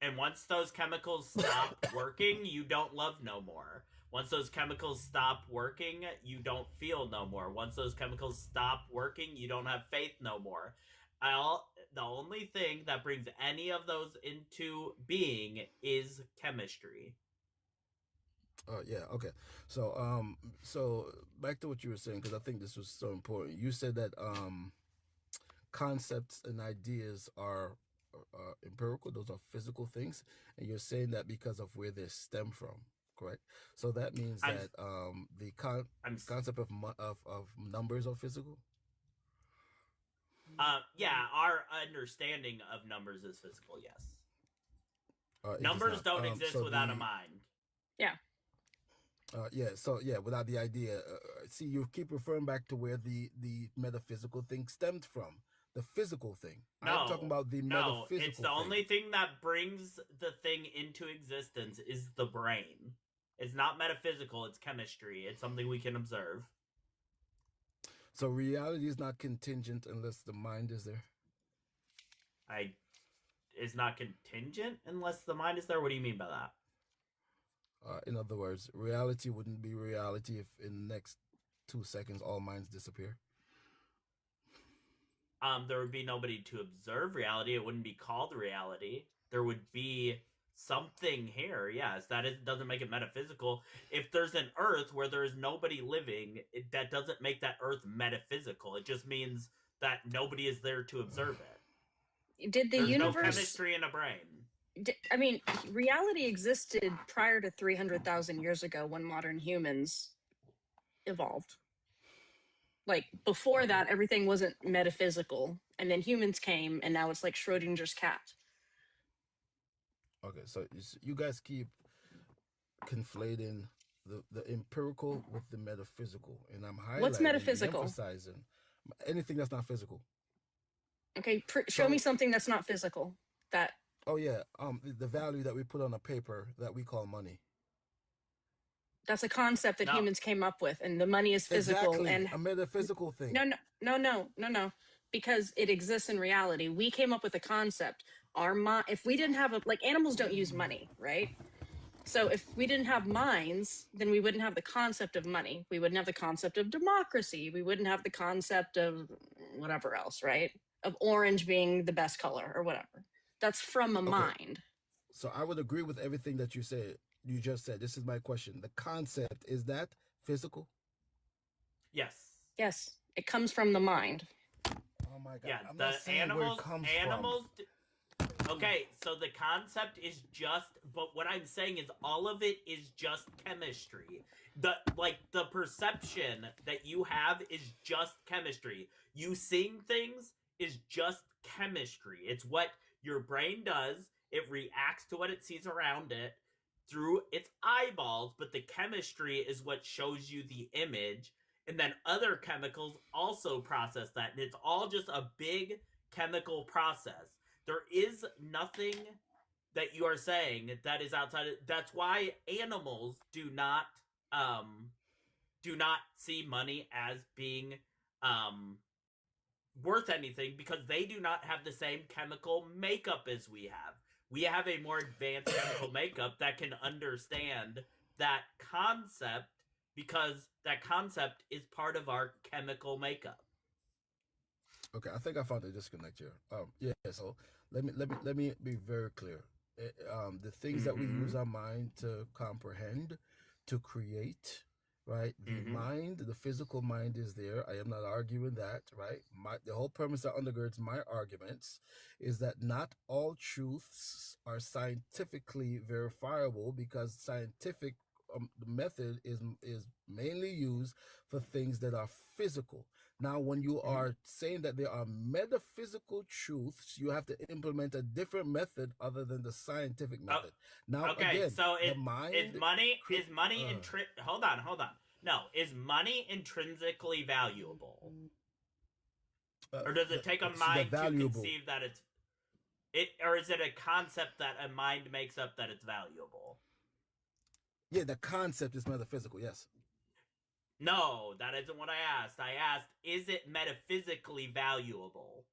And once those chemicals stop working, you don't love no more. Once those chemicals stop working, you don't feel no more. Once those chemicals stop working, you don't have faith no more. The only thing that brings any of those into being is chemistry. Yeah. Okay. So back to what you were saying, because I think this was so important. You said that concepts and ideas are empirical; those are physical things, and you're saying that because of where they stem from, correct? So that means that the concept of numbers are physical. Yeah, our understanding of numbers is physical. Yes. Numbers don't exist without a mind. Yeah. Without the idea, see, you keep referring back to where the metaphysical thing stemmed from. The physical thing. I'm talking about the metaphysical it's the only thing that brings the thing into existence is the brain. It's not metaphysical, it's chemistry. It's something we can observe. So reality is not contingent unless the mind is there? It's not contingent unless the mind is there? What do you mean by that? In other words, reality wouldn't be reality if in the next 2 seconds all minds disappear. There would be nobody to observe reality. It wouldn't be called reality. There would be something here, yes. Doesn't make it metaphysical. If there's an Earth where there is nobody living, that doesn't make that Earth metaphysical. It just means that nobody is there to observe it. Did the There's universe? No chemistry in a brain. I mean, reality existed prior to 300,000 years ago when modern humans evolved. Like, before that, everything wasn't metaphysical. And then humans came, and now it's like Schrodinger's cat. Okay, so you guys keep conflating the empirical with the metaphysical. And I'm highlighting, What's metaphysical? Emphasizing anything that's not physical. Okay, show me something that's not physical. That. Oh yeah, the value that we put on a paper that we call money. That's a concept that humans came up with, and the money is physical. Exactly, and a metaphysical thing. No, because it exists in reality. We came up with a concept. If we didn't have animals don't use money, right? So if we didn't have minds, then we wouldn't have the concept of money. We wouldn't have the concept of democracy. We wouldn't have the concept of whatever else, right? Of orange being the best color or whatever. That's from a mind. So I would agree with everything that you said. You just said. This is my question. The concept, is that physical? Yes. Yes, it comes from the mind. Oh my God! Yeah, I'm the not saying where it comes animals. Okay, so the concept is but what I'm saying is all of it is just chemistry. The perception that you have is just chemistry. You seeing things is just chemistry. It's what your brain does. It reacts to what it sees around it through its eyeballs, but the chemistry is what shows you the image, and then other chemicals also process that, and it's all just a big chemical process. There is nothing that you are saying that is outside of, that's why animals do not see money as being worth anything because they do not have the same chemical makeup as we have. We have a more advanced chemical makeup that can understand that concept because that concept is part of our chemical makeup. Okay, I think I found a disconnect here. Yeah. So let me be very clear. The things that we use our mind to comprehend, to create, right? The mind, the physical mind is there. I am not arguing that, right? The whole premise that undergirds my arguments is that not all truths are scientifically verifiable because scientific method is mainly used for things that are physical. Now, when you are saying that there are metaphysical truths, you have to implement a different method other than the scientific method. Now, okay, again, so the mind is money hold on. No, is money intrinsically valuable? Or does it take a mind to conceive that or is it a concept that a mind makes up that it's valuable? Yeah, the concept is metaphysical, yes. No, that isn't what I asked. I asked, is it metaphysically valuable?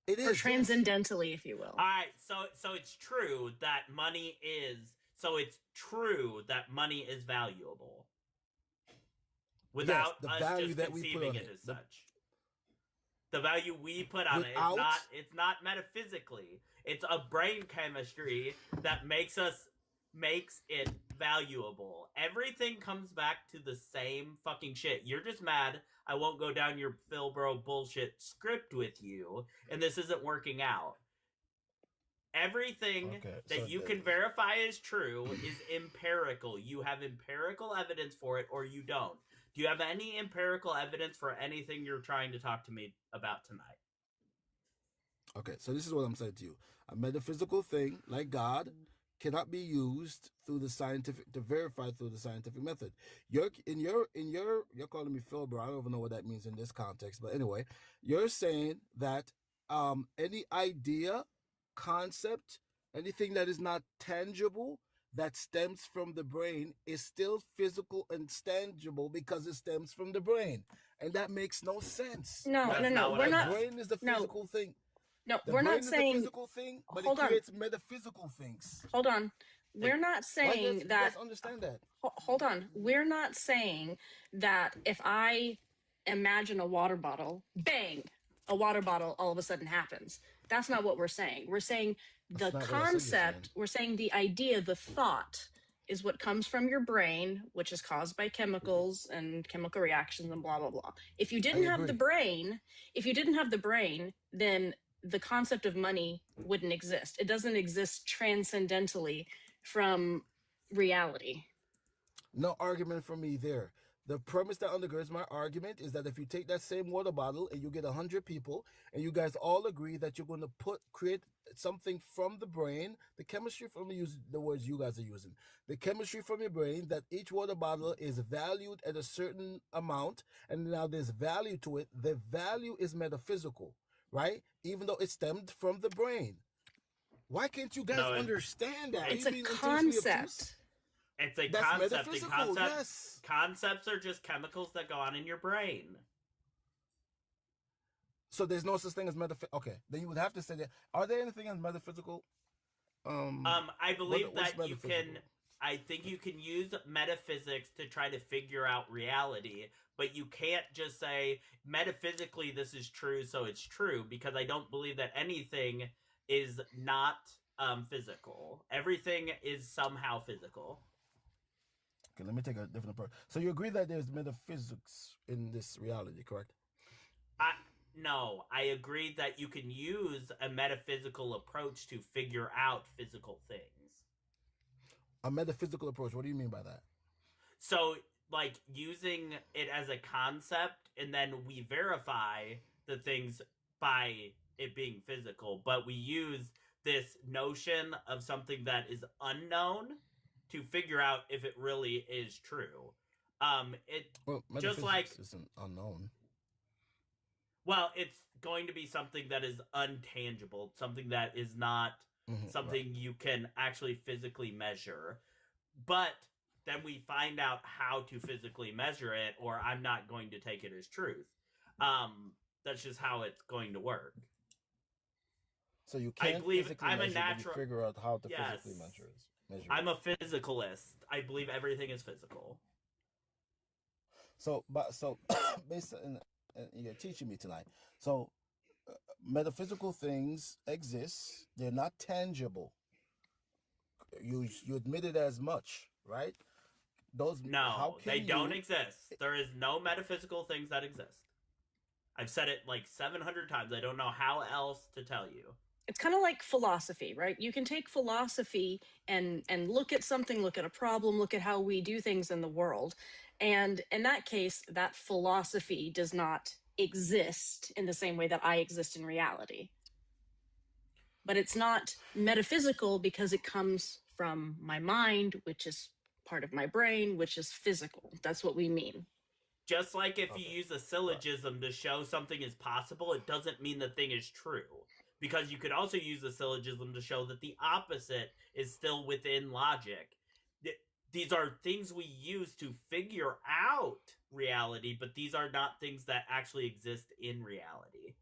It is. Or transcendentally, if you will. All right, so it's true that money is valuable. Without the us value just that we put conceiving on it it. as such. The value we put on it's not metaphysically. It's a brain chemistry that makes it valuable. Everything comes back to the same fucking shit. You're just mad I won't go down your Philbro bullshit script with you, and this isn't working out. Everything that you can verify is true is empirical. You have empirical evidence for it, or you don't. Do you have any empirical evidence for anything you're trying to talk to me about tonight? Okay, so this is what I'm saying to you. A metaphysical thing, like God, cannot be used through the scientific to verify through the scientific method. You're calling me Phil, bro. I don't even know what that means in this context, but anyway, you're saying that any idea, concept, anything that is not tangible that stems from the brain is still physical and tangible because it stems from the brain, and that makes no sense. No. We're not. The brain is the physical thing. No, The we're brain not is saying the physical thing, but hold it creates metaphysical things. Hold on. We're not saying that. You guys understand that? Hold on. We're not saying that if I imagine a water bottle, bang, a water bottle all of a sudden happens. That's not what we're saying. We're saying the concept, we're saying the idea, the thought is what comes from your brain, which is caused by chemicals and chemical reactions and blah, blah, blah. If you didn't have the brain, then the concept of money wouldn't exist. It doesn't exist transcendentally from reality. No argument from me there. The premise that undergirds my argument is that if you take that same water bottle and you get 100 people and you guys all agree that you're going to create something from the brain, the chemistry from the words you guys are using, the chemistry from your brain, that each water bottle is valued at a certain amount, and now there's value to it. The value is metaphysical, right? Even though it stemmed from the brain. Why can't you guys understand that? It's a concept. It's a That's concept. metaphysical, yes. Concepts are just chemicals that go on in your brain. So there's no such thing as metaphysical. Okay, then you would have to say that. Are there anything as metaphysical? I believe that you can. I think you can use metaphysics to try to figure out reality, but you can't just say metaphysically this is true, so it's true, because I don't believe that anything is not physical. Everything is somehow physical. Okay, let me take a different approach. So you agree that there's metaphysics in this reality, correct? No, I agree that you can use a metaphysical approach to figure out physical things. A metaphysical approach, what do you mean by that? So, like, using it as a concept, and then we verify the things by it being physical, but we use this notion of something that is unknown to figure out if it really is true. Just like isn't unknown. Well, it's going to be something that is untangible, something that is not something you can actually physically measure. But then we find out how to physically measure it, or I'm not going to take it as truth. That's just how it's going to work. So you can't physically I'm measure, a natural. but you figure out how to Yes, physically measure it. I'm a physicalist. I believe everything is physical. So based on you're teaching me tonight. So metaphysical things exist. They're not tangible. You admitted as much, right? Those No, they don't exist. There is no metaphysical things that exist. I've said it like 700 times. I don't know how else to tell you. It's kind of like philosophy, right? You can take philosophy and look at something, look at a problem, look at how we do things in the world. And in that case, that philosophy does not exist in the same way that I exist in reality. But it's not metaphysical because it comes from my mind, which is part of my brain, which is physical. That's what we mean. Just like if you use a syllogism to show something is possible, it doesn't mean the thing is true. Because you could also use a syllogism to show that the opposite is still within logic. These are things we use to figure out reality, but these are not things that actually exist in reality.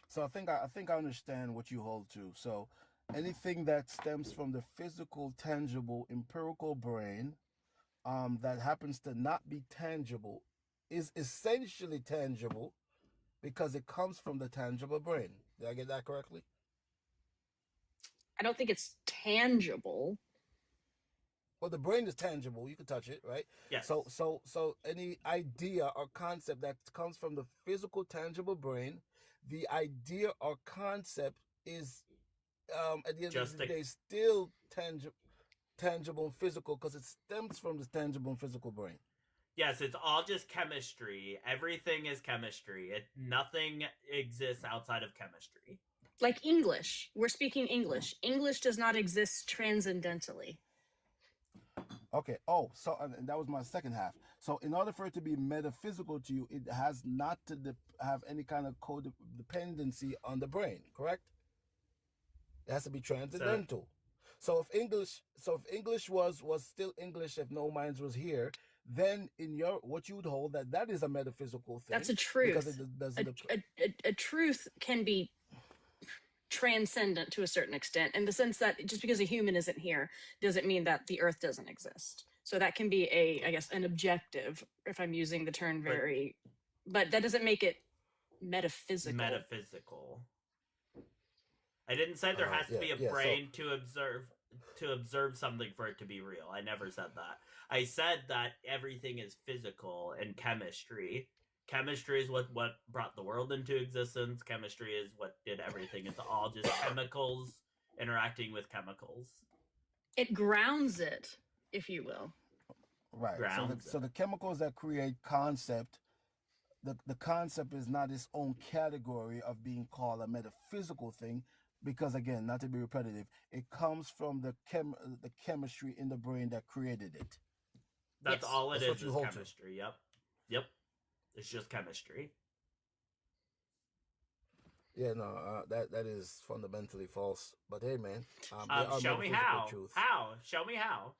So I think I understand what you hold to. So anything that stems from the physical, tangible, empirical brain, that happens to not be tangible, is essentially tangible because it comes from the tangible brain. Did I get that correctly? I don't think it's tangible. Well, the brain is tangible. You can touch it, right? Yes. So any idea or concept that comes from the physical, tangible brain, the idea or concept is, at the end of the day, still tangible and physical because it stems from the tangible and physical brain. Yes, it's all just chemistry. Everything is chemistry. Nothing exists outside of chemistry. Like English. We're speaking English. English does not exist transcendentally. Okay. Oh, so and that was my second half. So in order for it to be metaphysical to you, it has not to have any kind of codependency on the brain, correct? It has to be transcendental. So if English was still English if no minds was here, then in what you would hold that is a metaphysical thing. That's a truth. Because it doesn't. A truth can be transcendent to a certain extent, in the sense that just because a human isn't here doesn't mean that the earth doesn't exist. So that can be an objective, if I'm using the term but that doesn't make it metaphysical. I didn't say there has to be a brain to observe something for it to be real. I never said that. I said that everything is physical and chemistry. Chemistry is what brought the world into existence. Chemistry is what did everything. It's all just chemicals interacting with chemicals. It grounds it, if you will. Right. So the chemicals that create concept, the concept is not its own category of being called a metaphysical thing, because again, not to be repetitive, it comes from the chemistry in the brain that created it. That's all it is chemistry. Yep. It's just chemistry. Yeah, no, that is fundamentally false. But hey, man, show me how. How? Show me how.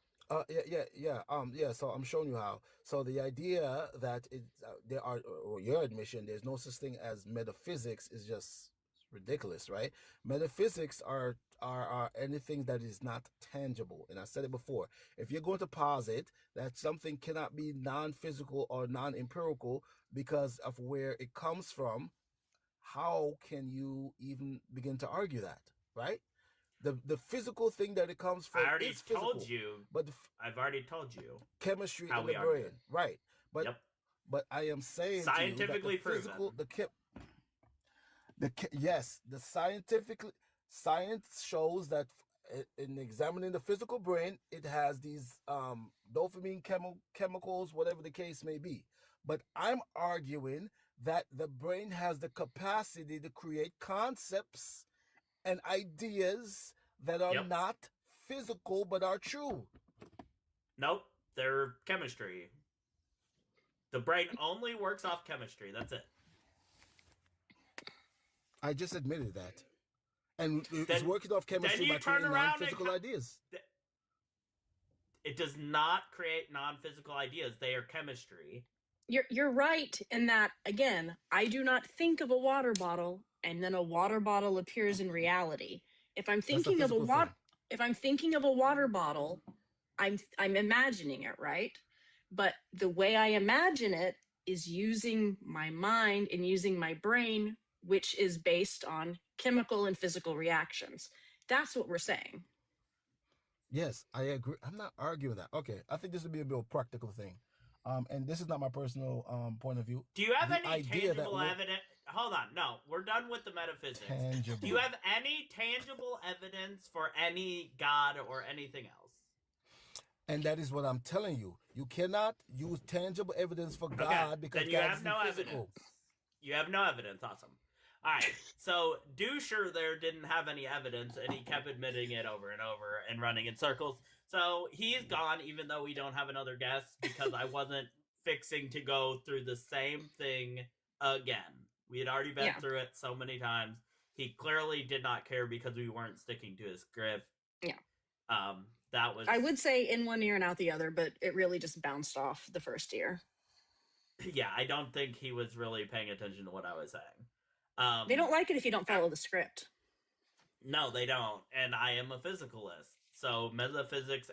Yeah. So I'm showing you how. So the idea that your admission, there's no such thing as metaphysics is just ridiculous, right? Metaphysics are anything that is not tangible. And I said it before. If you're going to posit that something cannot be non-physical or non-empirical because of where it comes from, how can you even begin to argue that, right? The physical thing that it comes from is physical. I've already told you. Chemistry in the brain, right? But I am saying scientifically proven. Science shows that in examining the physical brain, it has these dopamine chemicals, whatever the case may be. But I'm arguing that the brain has the capacity to create concepts and ideas that are not physical but are true. Nope, they're chemistry. The brain only works off chemistry. That's it. I just admitted that. And it's working off chemistry by creating non-physical ideas. It does not create non-physical ideas. They are chemistry. You're right in that, again, I do not think of a water bottle and then a water bottle appears in reality. If I'm That's a thinking of a physical thing. water bottle, I'm imagining it, right? But the way I imagine it is using my mind and using my brain, which is based on chemical and physical reactions. That's what we're saying. Yes, I agree. I'm not arguing that. Okay, I think this would be a real practical thing. And this is not my personal point of view. Do you have The any idea that tangible evidence? Hold on, no, we're done with the metaphysics. tangible. Do you have any tangible evidence for any god or anything else? And that is what I'm telling you. You cannot use tangible evidence for God because then you God have is no physical. evidence. You have no evidence. Awesome. All right. So Dusher there didn't have any evidence, and he kept admitting it over and over and running in circles. So he's gone, even though we don't have another guest, because I wasn't fixing to go through the same thing again. We had already been through it so many times. He clearly did not care because we weren't sticking to his script. Yeah. That was. I would say in one ear and out the other, but it really just bounced off the first ear. Yeah, I don't think he was really paying attention to what I was saying. They don't like it if you don't follow the script. No, they don't. And I am a physicalist. So metaphysics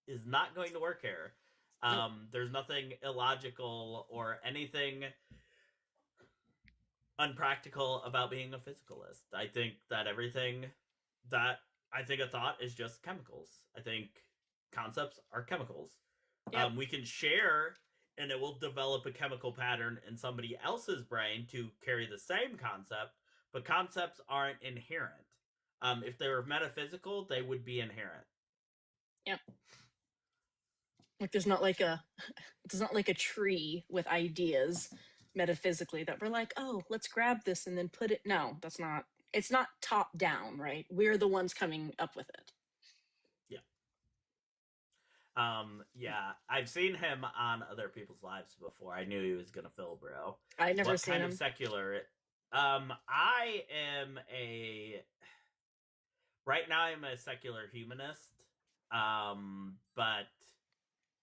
is not going to work here. There's nothing illogical or anything unpractical about being a physicalist. I think that I think a thought is just chemicals. I think concepts are chemicals. Yep. We can share, and it will develop a chemical pattern in somebody else's brain to carry the same concept, but concepts aren't inherent. If they were metaphysical, they would be inherent. Yep. Like there's not like a tree with ideas metaphysically that we're like, oh, let's grab this and then put it. No, it's not top down, right? We're the ones coming up with it. Yeah, I've seen him on other people's lives before. I knew he was gonna fill, bro. I never seen him. What kind of secular? I am right now I'm a secular humanist. But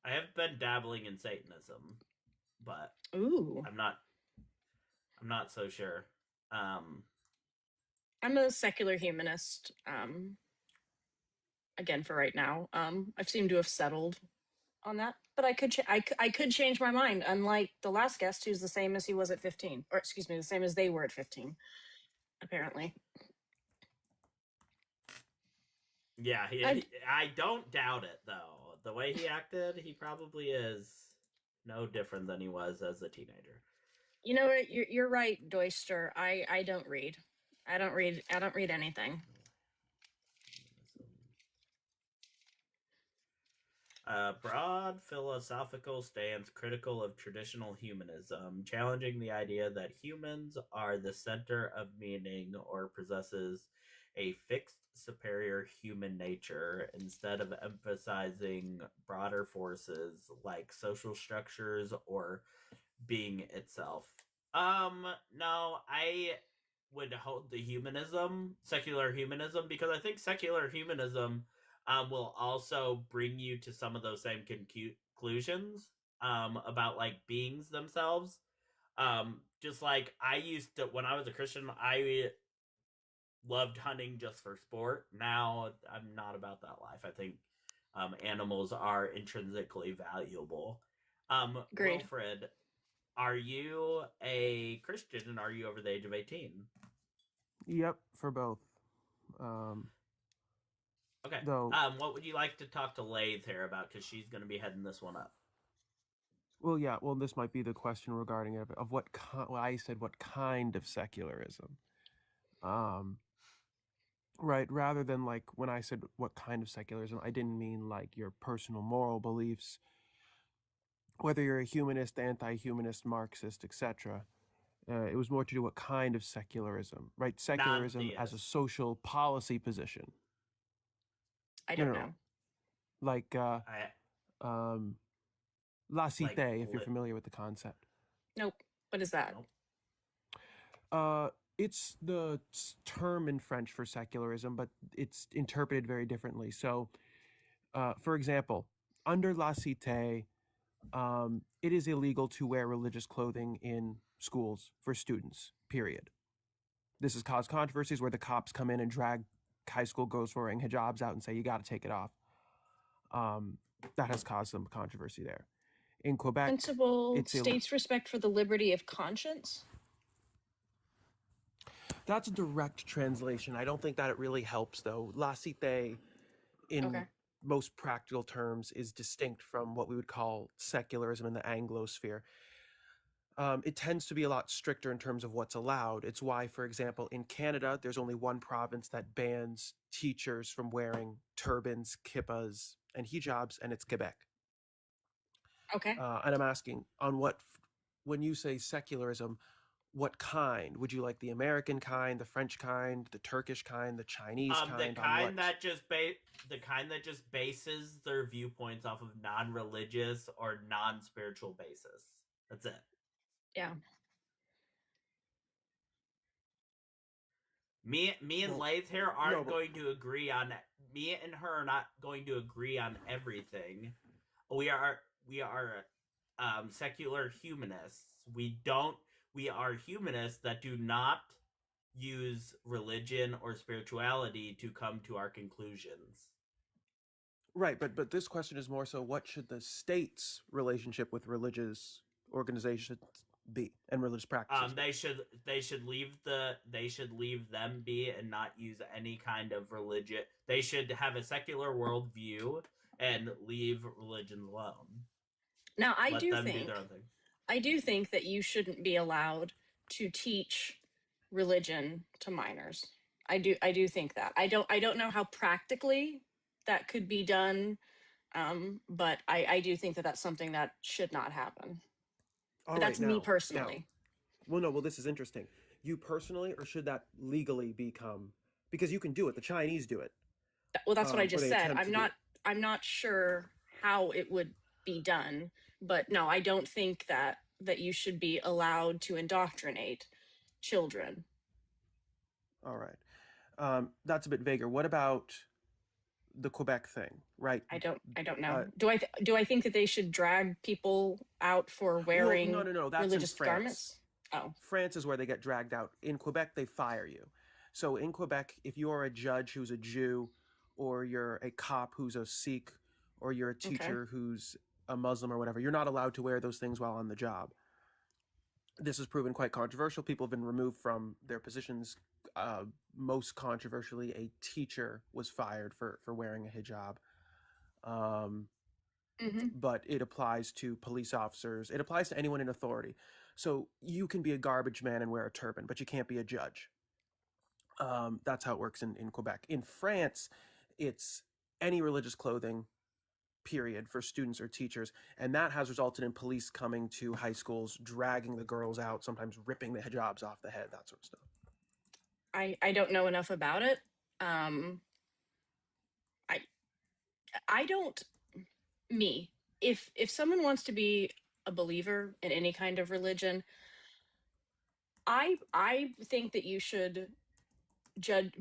I have been dabbling in Satanism, but ooh, I'm not so sure. I'm a secular humanist. Again, for right now, I've seemed to have settled on that, but I could change my mind. Unlike the last guest, who's the same as he was at 15, or excuse me, the same as they were at 15, apparently. Yeah, I don't doubt it though. The way he acted, he probably is no different than he was as a teenager. You know what? You're right, Doyster. I don't read. I don't read anything. Broad philosophical stance critical of traditional humanism, challenging the idea that humans are the center of meaning or possesses a fixed superior human nature instead of emphasizing broader forces like social structures or being itself. No, I would hold the secular humanism, because I think secular humanism will also bring you to some of those same conclusions about like beings themselves. Just like I used to, when I was a Christian, I loved hunting just for sport. Now I'm not about that life. I think animals are intrinsically valuable. Great. Wilfred, are you a Christian and are you over the age of 18? Yep, for both. Okay. Though, what would you like to talk to Lathe here about? Because she's going to be heading this one up. well, yeah. Well, this might be the question regarding it of what I said. What kind of secularism? Right. Rather than like when I said what kind of secularism, I didn't mean like your personal moral beliefs, whether you're a humanist, anti-humanist, Marxist, etc. It was more to do what kind of secularism, right? Secularism as a social policy position. I don't know. Like Lathe, if you're familiar with the concept. Nope. What is that? It's the term in French for secularism, but it's interpreted very differently. So, for example, under Lathe, it is illegal to wear religious clothing in schools for students, period. This has caused controversies where the cops come in and drag high school girls wearing hijabs out and say, you got to take it off. That has caused some controversy there. In Quebec, Principle states respect for the liberty of conscience. That's a direct translation. I don't think that it really helps, though. Lathe, in most practical terms, is distinct from what we would call secularism in the Anglosphere. It tends to be a lot stricter in terms of what's allowed. It's why, for example, in Canada, there's only one province that bans teachers from wearing turbans, kippas, and hijabs, and it's Quebec. Okay. And I'm asking, when you say secularism, what kind? Would you like the American kind, the French kind, the Turkish kind, the Chinese kind? The kind that just bases their viewpoints off of non-religious or non-spiritual basis. That's it. Yeah. Me and Lathe here aren't going to agree on. Me and her are not going to agree on everything. We are secular humanists. We are humanists that do not use religion or spirituality to come to our conclusions. Right, but this question is more so, what should the state's relationship with religious organizations be and religious practices? They should leave them be and not use any kind of religion. They should have a secular worldview and leave religion alone. Now, I do think that you shouldn't be allowed to teach religion to minors. I do think that. I don't know how practically that could be done, but I do think that that's something that should not happen. But that's me personally. Well, this is interesting. You personally, or should that legally become? Because you can do it. The Chinese do it. Well, that's what I just said. I'm not sure how it would be done, but no, I don't think that you should be allowed to indoctrinate children. All right. That's a bit vaguer. What about the Quebec thing, right? I don't know. Do I think that they should drag people out for wearing no. That's religious in France. garments? Oh. France is where they get dragged out. In Quebec, they fire you. So in Quebec, if you're a judge who's a Jew, or you're a cop who's a Sikh, or you're a teacher who's a Muslim or whatever, you're not allowed to wear those things while on the job. This has proven quite controversial. People have been removed from their positions. Most controversially, a teacher was fired for wearing a hijab. But it applies to police officers. It applies to anyone in authority. So you can be a garbage man and wear a turban, but you can't be a judge. That's how it works in Quebec. In France, it's any religious clothing, period, for students or teachers. And that has resulted in police coming to high schools, dragging the girls out, sometimes ripping the hijabs off the head, that sort of stuff. I don't know enough about it. I don't. If someone wants to be a believer in any kind of religion, I think that you should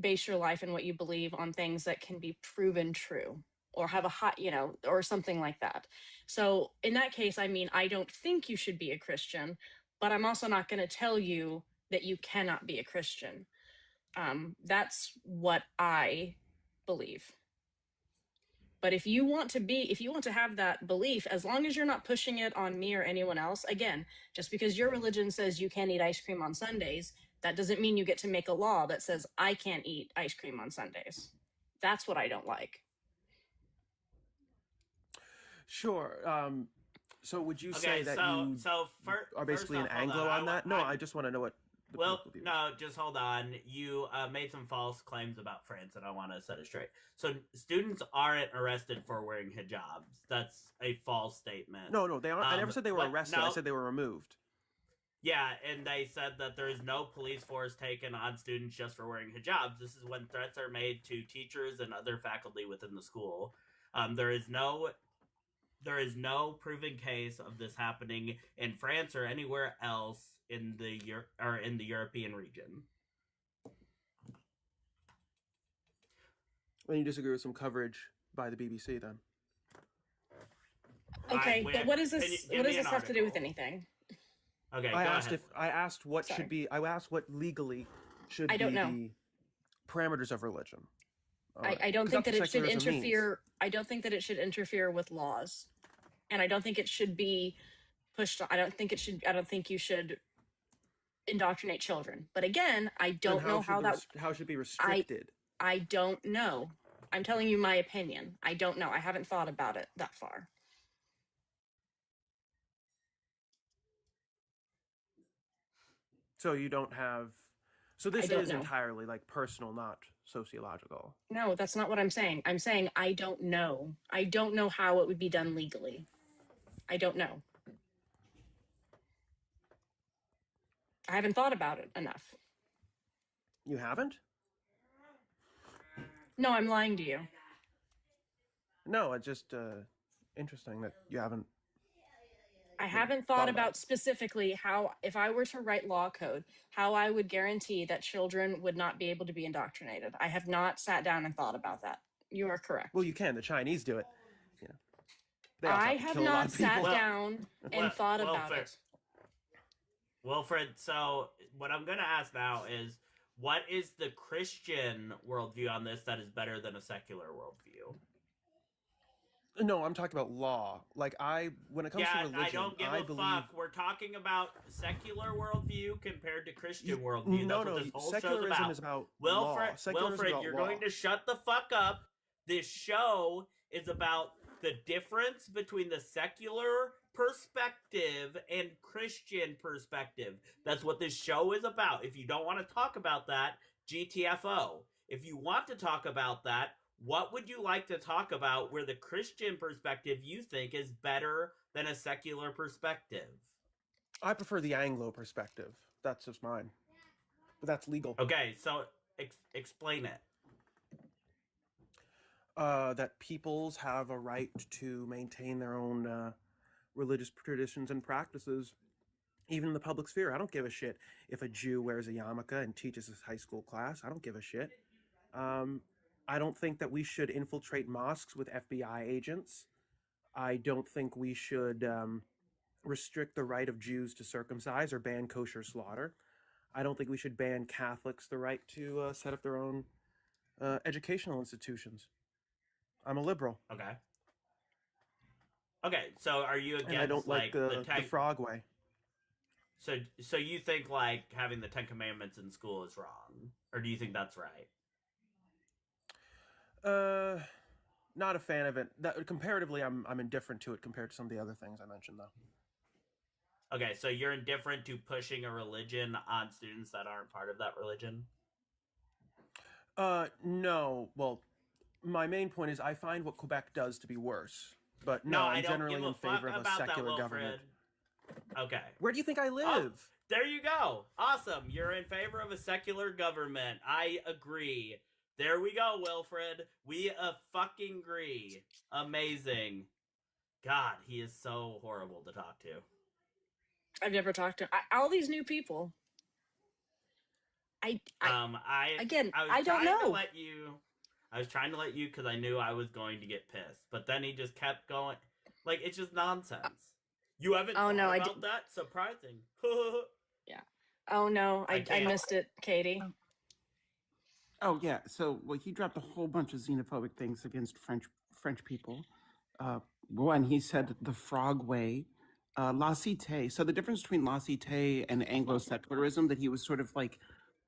base your life and what you believe on things that can be proven true, or have a hot, or something like that. So in that case, I don't think you should be a Christian, but I'm also not going to tell you that you cannot be a Christian. That's what I believe. But if you want to have that belief, as long as you're not pushing it on me or anyone else, again, just because your religion says you can't eat ice cream on Sundays, that doesn't mean you get to make a law that says I can't eat ice cream on Sundays. That's what I don't like. Sure. So would you say that you are basically an Anglo on that? No, I just want to know what. No, just hold on. You made some false claims about France, and I want to set it straight. So students aren't arrested for wearing hijabs. That's a false statement. No, they aren't. I never said they were arrested. No. I said they were removed. Yeah, and they said that there is no police force taken on students just for wearing hijabs. This is when threats are made to teachers and other faculty within the school. There is no proven case of this happening in France or anywhere else in the European region. Well, you disagree with some coverage by the BBC then? Okay, but what is this? What does this have to do with article. anything? Okay, I go asked ahead. I asked what Sorry. should be. I asked what legally should I don't be know. the parameters of religion. I don't 'Cause think that's that what it should secularism means. interfere. I don't think that it should interfere with laws, and I don't think it should be pushed. I don't think you should indoctrinate children. But again, I don't know how that. How should it be restricted? I don't know. I'm telling you my opinion. I don't know. I haven't thought about it that far. So you don't have. So I this don't is know. entirely like personal, not sociological. No, that's not what I'm saying. I'm saying I don't know. I don't know how it would be done legally. I don't know. I haven't thought about it enough. You haven't? No, I'm lying to you. No, it's just interesting that you haven't. I haven't thought about specifically how, if I were to write law code, how I would guarantee that children would not be able to be indoctrinated. I have not sat down and thought about that. You are correct. Well, you can. The Chinese do it. You know, they also I to have kill a lot not of sat people. down and thought about it. Wilfred, so what I'm going to ask now is, what is the Christian worldview on this that is better than a secular worldview? No, I'm talking about law. Like when it comes to religion, I don't give a fuck. We're talking about secular worldview compared to Christian worldview. No, That's what this whole secularism show's is about Wilfred, law. Wilfred, you're going to shut the fuck up. This show is about the difference between the secular perspective and Christian perspective. That's what this show is about. If you don't want to talk about that, GTFO. If you want to talk about that, what would you like to talk about where the Christian perspective you think is better than a secular perspective? I prefer the Anglo perspective. That's just mine. But that's legal. Okay, so explain it. That peoples have a right to maintain their own religious traditions and practices, even in the public sphere. I don't give a shit if a Jew wears a yarmulke and teaches his high school class. I don't give a shit. I don't think that we should infiltrate mosques with FBI agents. I don't think we should restrict the right of Jews to circumcise or ban kosher slaughter. I don't think we should ban Catholics the right to set up their own educational institutions. I'm a liberal. Okay. Okay, so are you against and I don't like the frog way? So you think like having the Ten Commandments in school is wrong, or do you think that's right? Not a fan of it. Comparatively, I'm indifferent to it compared to some of the other things I mentioned, though. Okay, so you're indifferent to pushing a religion on students that aren't part of that religion? No. Well, my main point is I find what Quebec does to be worse. But no, I'm generally in favor of a secular government. Okay. Where do you think I live? Oh, there you go. Awesome. You're in favor of a secular government. I agree. There we go, Wilfred. We fucking agree. Amazing. God, he is so horrible to talk to. I've never talked to all these new people. I don't know. I was trying to let you because I knew I was going to get pissed, but then he just kept going. Like, it's just nonsense. You haven't thought about that? Surprising. Yeah. Oh no, I missed it, Katie. Oh yeah. So he dropped a whole bunch of xenophobic things against French people. One, he said the frog way, Lathe. So the difference between Lathe and Anglo-secularism that he was sort of like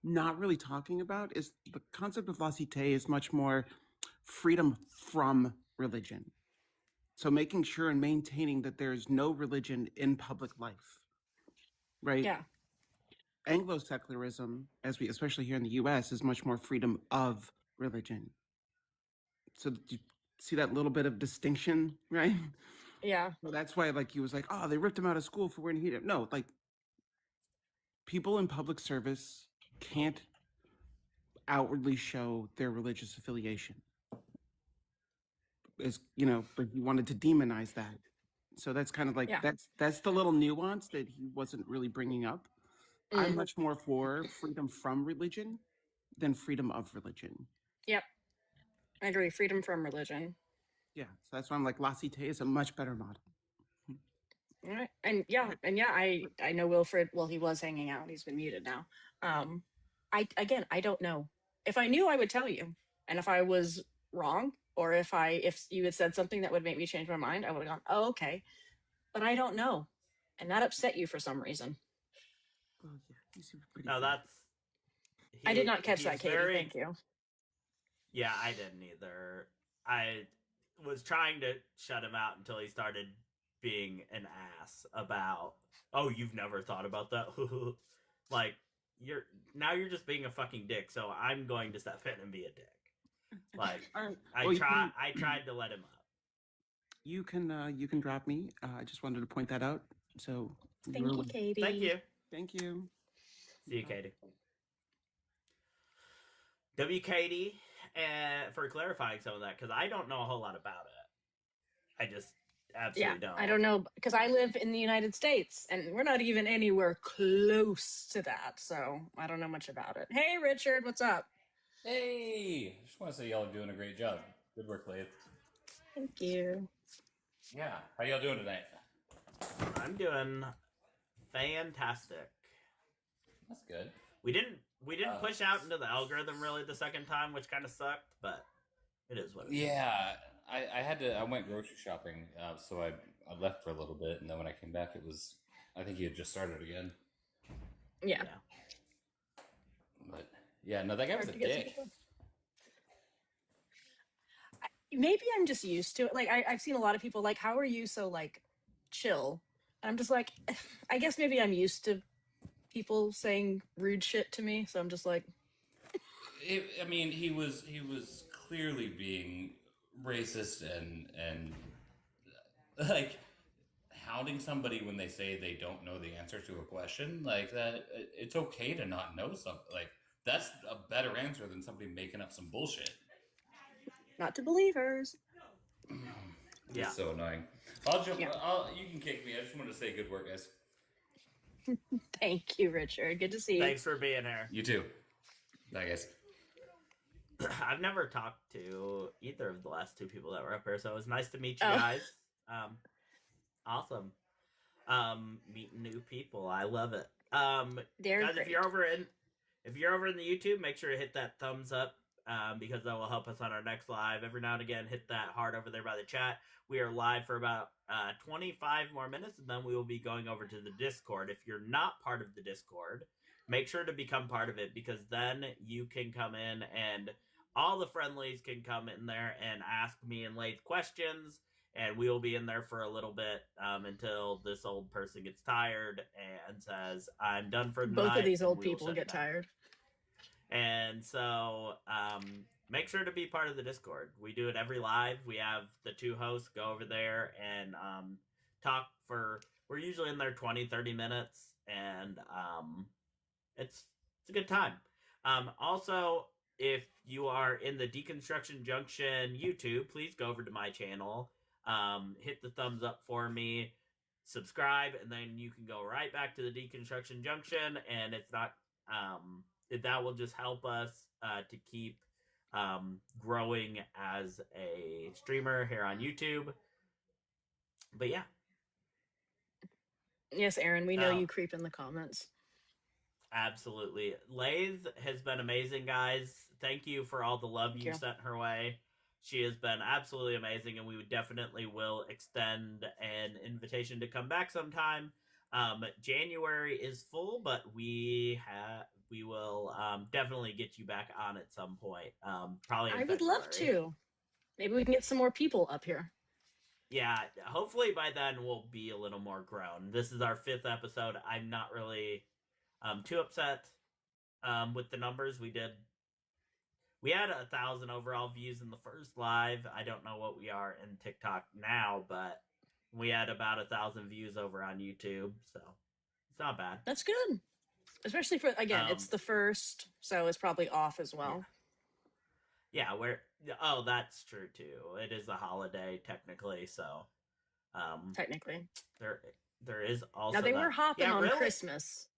not really talking about is the concept of Lathe is much more freedom from religion. So making sure and maintaining that there's no religion in public life, right? Yeah. Anglo-secularism, especially here in the U.S., is much more freedom of religion. So do you see that little bit of distinction, right? Yeah. Well, that's why, he was like, oh, they ripped him out of school for wearing hijab. No, people in public service can't outwardly show their religious affiliation. But he wanted to demonize that. So that's kind of that's the little nuance that he wasn't really bringing up. I'm much more for freedom from religion than freedom of religion. Yep. I agree. Freedom from religion. Yeah. So that's why I'm like, Lathe is a much better model. All right. And yeah, I know Wilfred. Well, he was hanging out. He's been muted now. I don't know. If I knew, I would tell you. And if I was wrong, or if you had said something that would make me change my mind, I would have gone, oh, okay. But I don't know, and that upset you for some reason. Well, yeah, you seem pretty. No, fair. I did not catch that, Katie. Thank you. Yeah, I didn't either. I was trying to shut him out until he started being an ass about, oh, you've never thought about that? Like, you're just being a fucking dick, so I'm going to step in and be a dick. Like, I tried to let him up. You can drop me. I just wanted to point that out. So thank you, Katie. Thank you. See you, Katie. Katie, for clarifying some of that, because I don't know a whole lot about it. I just absolutely don't. I don't know, because I live in the United States, and we're not even anywhere close to that, so I don't know much about it. Hey, Richard, what's up? Hey! I just want to say y'all are doing a great job. Good work, Lathe. Thank you. Yeah. How y'all doing tonight? I'm doing fantastic. That's good. We didn't push out into the algorithm really the second time, which kind of sucked, but it is what it is. Yeah, I went grocery shopping, so I left for a little bit, and then when I came back, I think he had just started again. Yeah. But yeah, no, that guy was a dick. Maybe I'm just used to it. Like I've seen a lot of people like, how are you so like chill? And I'm just like, I guess maybe I'm used to people saying rude shit to me, so I'm just like. I mean, he was clearly being racist and like hounding somebody when they say they don't know the answer to a question like that. It's okay to not know something. Like that's a better answer than somebody making up some bullshit. Not to believers. Yeah. It's so annoying. I'll jump. Yeah. You can kick me. I just wanted to say good work, guys. Thank you, Richard. Good to see you. Thanks for being here. You too. Bye, guys. I've never talked to either of the last two people that were up here, so it was nice to meet you guys. Awesome. Meeting new people. I love it. They're guys, great. if you're over in the YouTube, make sure to hit that thumbs up. Because that will help us on our next live. Every now and again, hit that heart over there by the chat. We are live for about 25 more minutes, and then we will be going over to the Discord. If you're not part of the Discord, make sure to become part of it, because then you can come in and all the friendlies can come in there and ask me and Lathe questions, and we will be in there for a little bit until this old person gets tired and says, I'm done for the night. Both of these old people get tired. And so make sure to be part of the Discord. We do it every live. We have the two hosts go over there and talk we're usually in there 20, 30 minutes. And it's a good time. Also, if you are in the Deconstruction Junction YouTube, please go over to my channel. Hit the thumbs up for me. Subscribe. And then you can go right back to the Deconstruction Junction. And it's not... that will just help us to keep growing as a streamer here on YouTube. But yeah. Yes, Aaron, we know you creep in the comments. Absolutely. Lathe has been amazing, guys. Thank you for all the love you sent her way. She has been absolutely amazing, and we definitely will extend an invitation to come back sometime. January is full, but we will definitely get you back on at some point. Probably in February. Would love to. Maybe we can get some more people up here. Yeah, hopefully by then we'll be a little more grown. This is our 5th episode. I'm not really too upset with the numbers. We had 1,000 overall views in the first live. I don't know what we are in TikTok now, but we had about 1,000 views over on YouTube, so it's not bad. That's good. Especially for, again, it's the first, so it's probably off as well. Yeah, that's true too. It is a holiday technically, so technically. There is also now they were hopping on really? Christmas.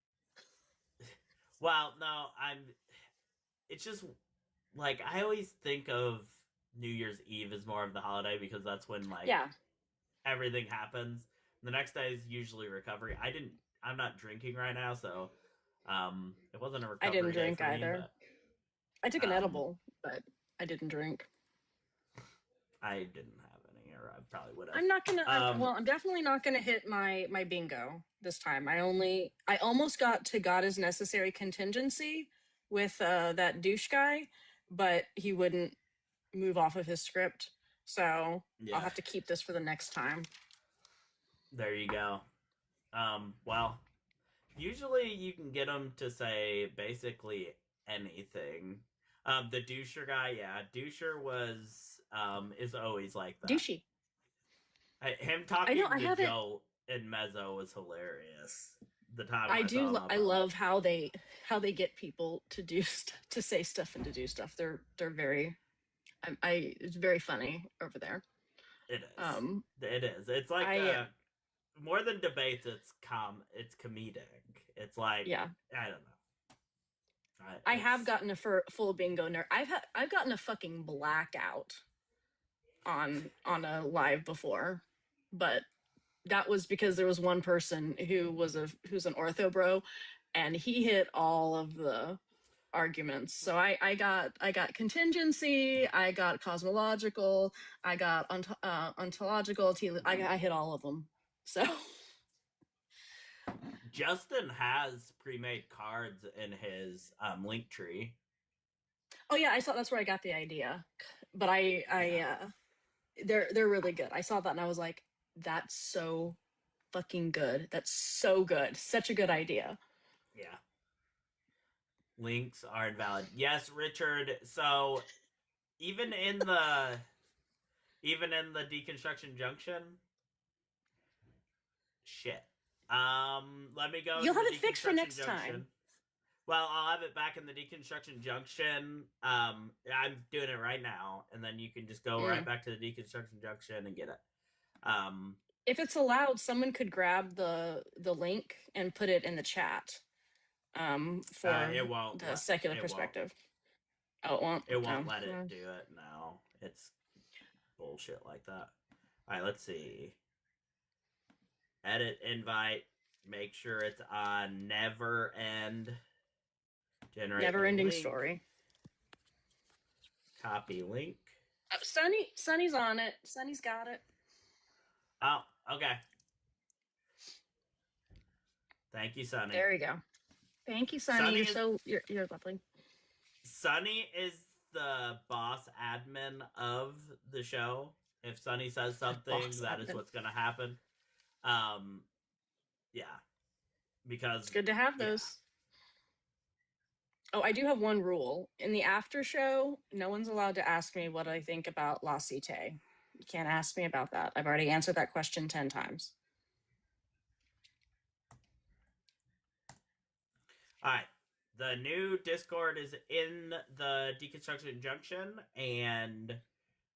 Well, no, it's just like I always think of New Year's Eve as more of the holiday because that's when everything happens. The next day is usually recovery. I'm not drinking right now, so it wasn't a recovery I didn't day drink for me, either. but I took an edible, but I didn't drink. I didn't have any, or I probably would have. I'm not gonna. I'm definitely not gonna hit my bingo this time. I almost got to God is Necessary contingency with that douche guy, but he wouldn't move off of his script, so I'll have to keep this for the next time. There you go. Well, usually you can get them to say basically anything. The doucher guy, yeah, doucher is always like that. Douchey. Him talking to Joe and Mezzo was hilarious. The time I love how they get people to do to say stuff and to do stuff. They're very, it's very funny over there. It is. It is. It's like more than debates. It's comedic. It's like I don't know. I have gotten a full bingo nerd. I've gotten a fucking blackout on a live before, but that was because there was one person who's an ortho bro, and he hit all of the arguments. So I got contingency, I got cosmological, I got ontological. I hit all of them. So Justin has pre-made cards in his link tree. Oh yeah, I saw. That's where I got the idea. But they're really good. I saw that and I was like, that's so fucking good. That's so good. Such a good idea. Yeah. Links are invalid. Yes, Richard. So even in the deconstruction junction, shit. Let me go. You'll have it fixed for next time. Well, I'll have it back in the deconstruction junction. I'm doing it right now, and then you can just go right back to the deconstruction junction and get it. If it's allowed, someone could grab the link and put it in the chat. For it won't the secular perspective. Oh, it won't. It won't let it do it now. It's bullshit like that. All right, let's see. Edit invite. Make sure it's on never end. Generate never ending story. Copy link. Sunny's on it. Sunny's got it. Oh, okay. Thank you, Sunny. There we go. Thank you, Sunny. You're lovely. Sunny is the boss admin of the show. If Sunny says something, that is what's going to happen. Yeah. Because it's good to have those. Oh, I do have one rule. In the after show, no one's allowed to ask me what I think about Lathe. You can't ask me about that. I've already answered that question 10 times. All right. The new Discord is in the Deconstruction Junction, and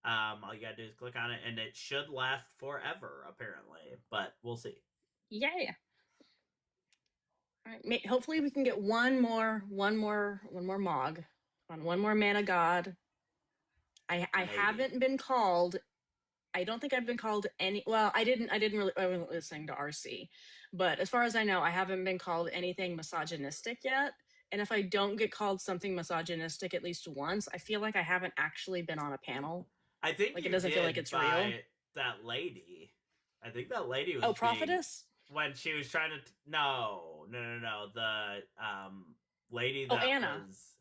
all you gotta do is click on it, and it should last forever, apparently. But we'll see. Yeah. All right. Hopefully, we can get one more Mog, on one more Man of God. I haven't been called. I don't think I've been called any. Well, I wasn't listening to RC, but as far as I know, I haven't been called anything misogynistic yet. And if I don't get called something misogynistic at least once, I feel like I haven't actually been on a panel. I think like it doesn't feel like it's real. That lady. I think that lady was. Prophetess. When she was trying to. No. The lady that Anna. was.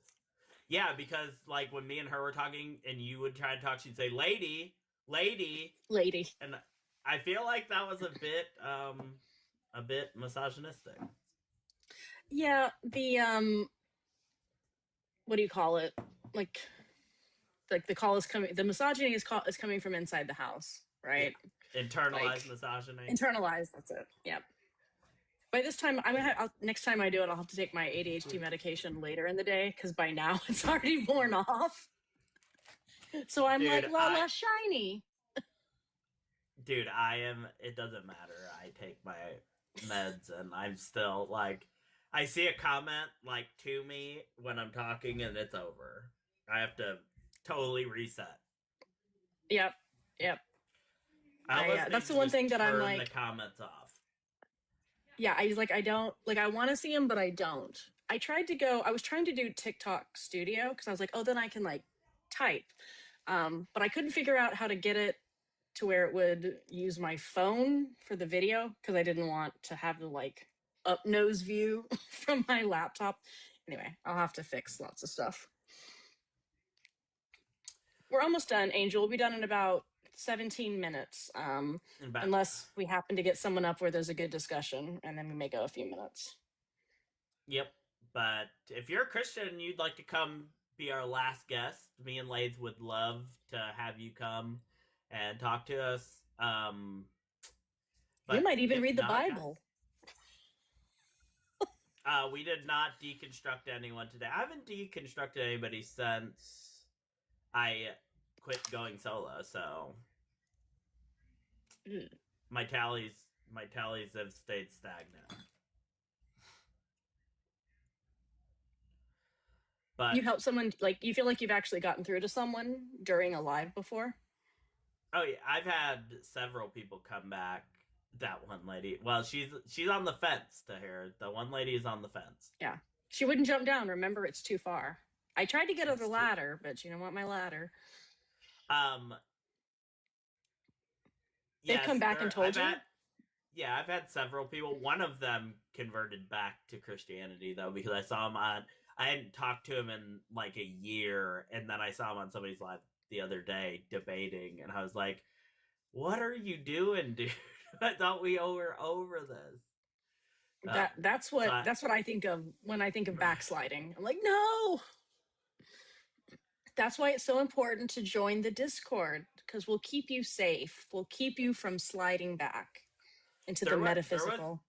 Yeah, because like when me and her were talking, and you would try to talk, she'd say, "Lady." And I feel like that was a bit misogynistic. Yeah, the what do you call it? Like the call is coming. The misogyny is coming from inside the house, right? Yeah. Internalized misogyny. Internalized. That's it. Yep. By this time, next time I do it, I'll have to take my ADHD medication later in the day because by now it's already worn off. So I'm like, la shiny. Dude, it doesn't matter. I take my meds and I'm still like, I see a comment like to me when I'm talking and it's over. I have to totally reset. Yep. That's the one thing that I'm like. The comments off. Yeah, I don't like. I want to see them, but I don't. I was trying to do TikTok Studio because I was like, oh, then I can like type, but I couldn't figure out how to get it to where it would use my phone for the video because I didn't want to have the like up nose view from my laptop. Anyway, I'll have to fix lots of stuff. We're almost done, Angel. We'll be done in about 17 minutes. Unless we happen to get someone up where there's a good discussion, and then we may go a few minutes. Yep. But if you're a Christian and you'd like to come be our last guest, me and Lathe would love to have you come and talk to us. You might even read the Bible. We did not deconstruct anyone today. I haven't deconstructed anybody since I quit going solo, so my tallies have stayed stagnant. But you help someone, like, you feel like you've actually gotten through to someone during a live before? Oh yeah, I've had several people come back. That one lady, well, she's on the fence to hear. The one lady is on the fence. Yeah, she wouldn't jump down. Remember, it's too far. I tried to get her the ladder, but she didn't want my ladder. They've come back and told you? Yeah, I've had several people. One of them converted back to Christianity, though, because I saw him I hadn't talked to him in like a year, and then I saw him on somebody's live the other day debating, and I was like, what are you doing, dude? I thought we were over this. That's what I think of when I think of backsliding. I'm like, no. That's why it's so important to join the Discord, because we'll keep you safe. We'll keep you from sliding back into the metaphysical.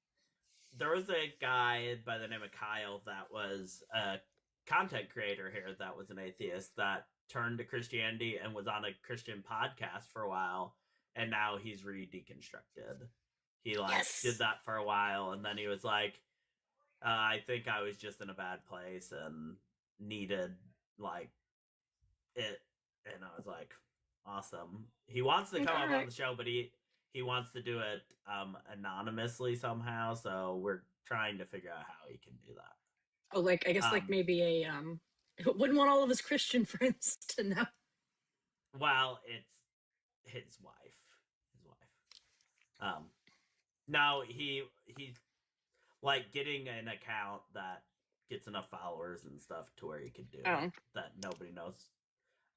There was a guy by the name of Kyle that was a content creator here that was an atheist that turned to Christianity and was on a Christian podcast for a while. And now he's re-deconstructed. He did that for a while, and then he was like, I think I was just in a bad place and needed like it. And I was like, awesome. He wants to come up on the show, but he wants to do it anonymously somehow. So we're trying to figure out how he can do that. Oh, like I guess like maybe a wouldn't want all of his Christian friends to know. Well, it's his wife. No, he's like getting an account that gets enough followers and stuff to where he can do it, that nobody knows.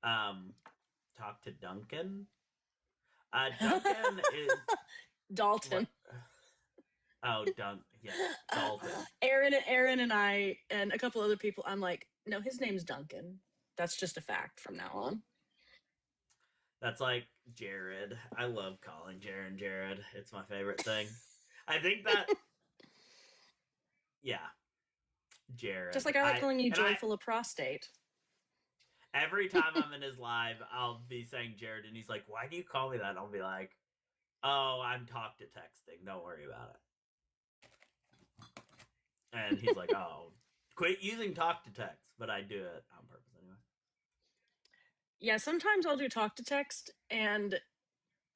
Talk to Duncan. Duncan is Dalton. Dalton. Aaron and I and a couple other people. I'm like, no, his name's Duncan. That's just a fact from now on. That's like Jared. I love calling Jared. It's my favorite thing. I think that... yeah. Jared. Just like I like calling you Joyful Apostate. Every time I'm in his live, I'll be saying Jared, and he's like, why do you call me that? I'll be like, oh, I'm talk to texting. Don't worry about it. And he's like, oh, quit using talk to text. But I do it on purpose anyway. Yeah, sometimes I'll do talk to text, and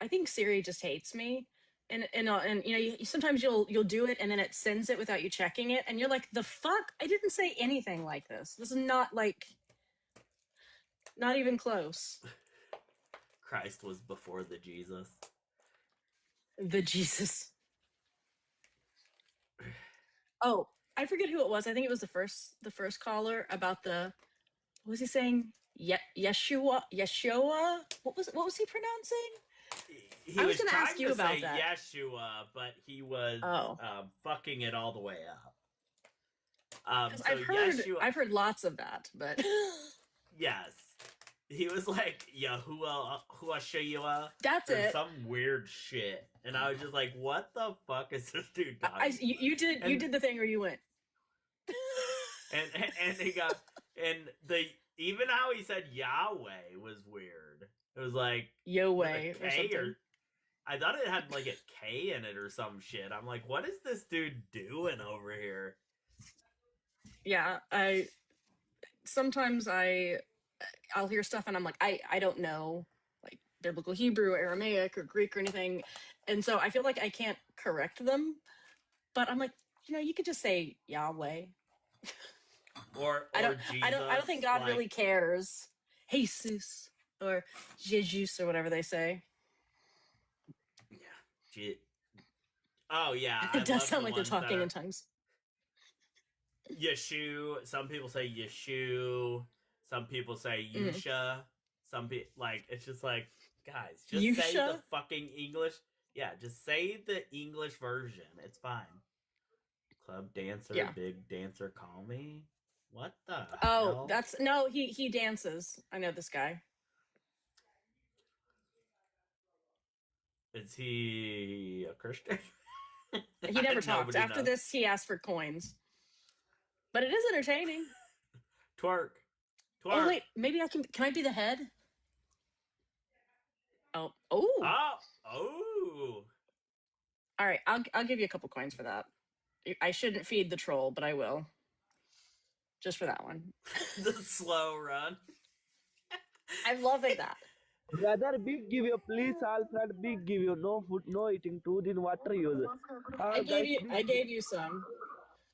I think Siri just hates me. And you know, sometimes you'll do it, and then it sends it without you checking it, and you're like, the fuck? I didn't say anything like this. This is not even close. Christ was before the Jesus. The Jesus. Oh, I forget who it was. I think it was the first caller about what was he saying? Yeshua. What was he pronouncing? I was going to ask you about that. Yeshua, but he was fucking it all the way up. So I've heard lots of that, but yes, he was like Yahushua. That's it. Some weird shit, and I was just like, "What the fuck is this dude talking?" You did the thing where you went, and he got even how he said Yahweh was weird. It was like Yahweh or something. I thought it had like a K in it or some shit. I'm like, what is this dude doing over here? Yeah, sometimes I'll hear stuff and I'm like, I don't know like biblical Hebrew, Aramaic, or Greek or anything. And so I feel like I can't correct them. But I'm like, you could just say Yahweh. Or Jesus. I don't think God really cares. Jesus or Jesus or whatever they say. Yeah. Oh yeah, It does sound like they're talking in tongues. Yeshu. Some people say Yeshu. Some people say Yusha. Some people it's just like, guys, just Yusha? say the fucking English. Yeah, just say the English version. It's fine. Club dancer, big dancer, call me. What the hell? He dances. I know this guy. Is he a Christian? He never talks. After this, he asked for coins. But it is entertaining. Twerk. Oh wait, maybe I can I be the head? Oh. All right, I'll give you a couple coins for that. I shouldn't feed the troll, but I will. Just for that one. The slow run. I'm loving that. Brother, big give you, please, all friend, big give you. No food, no eating, too in water use. I gave you some.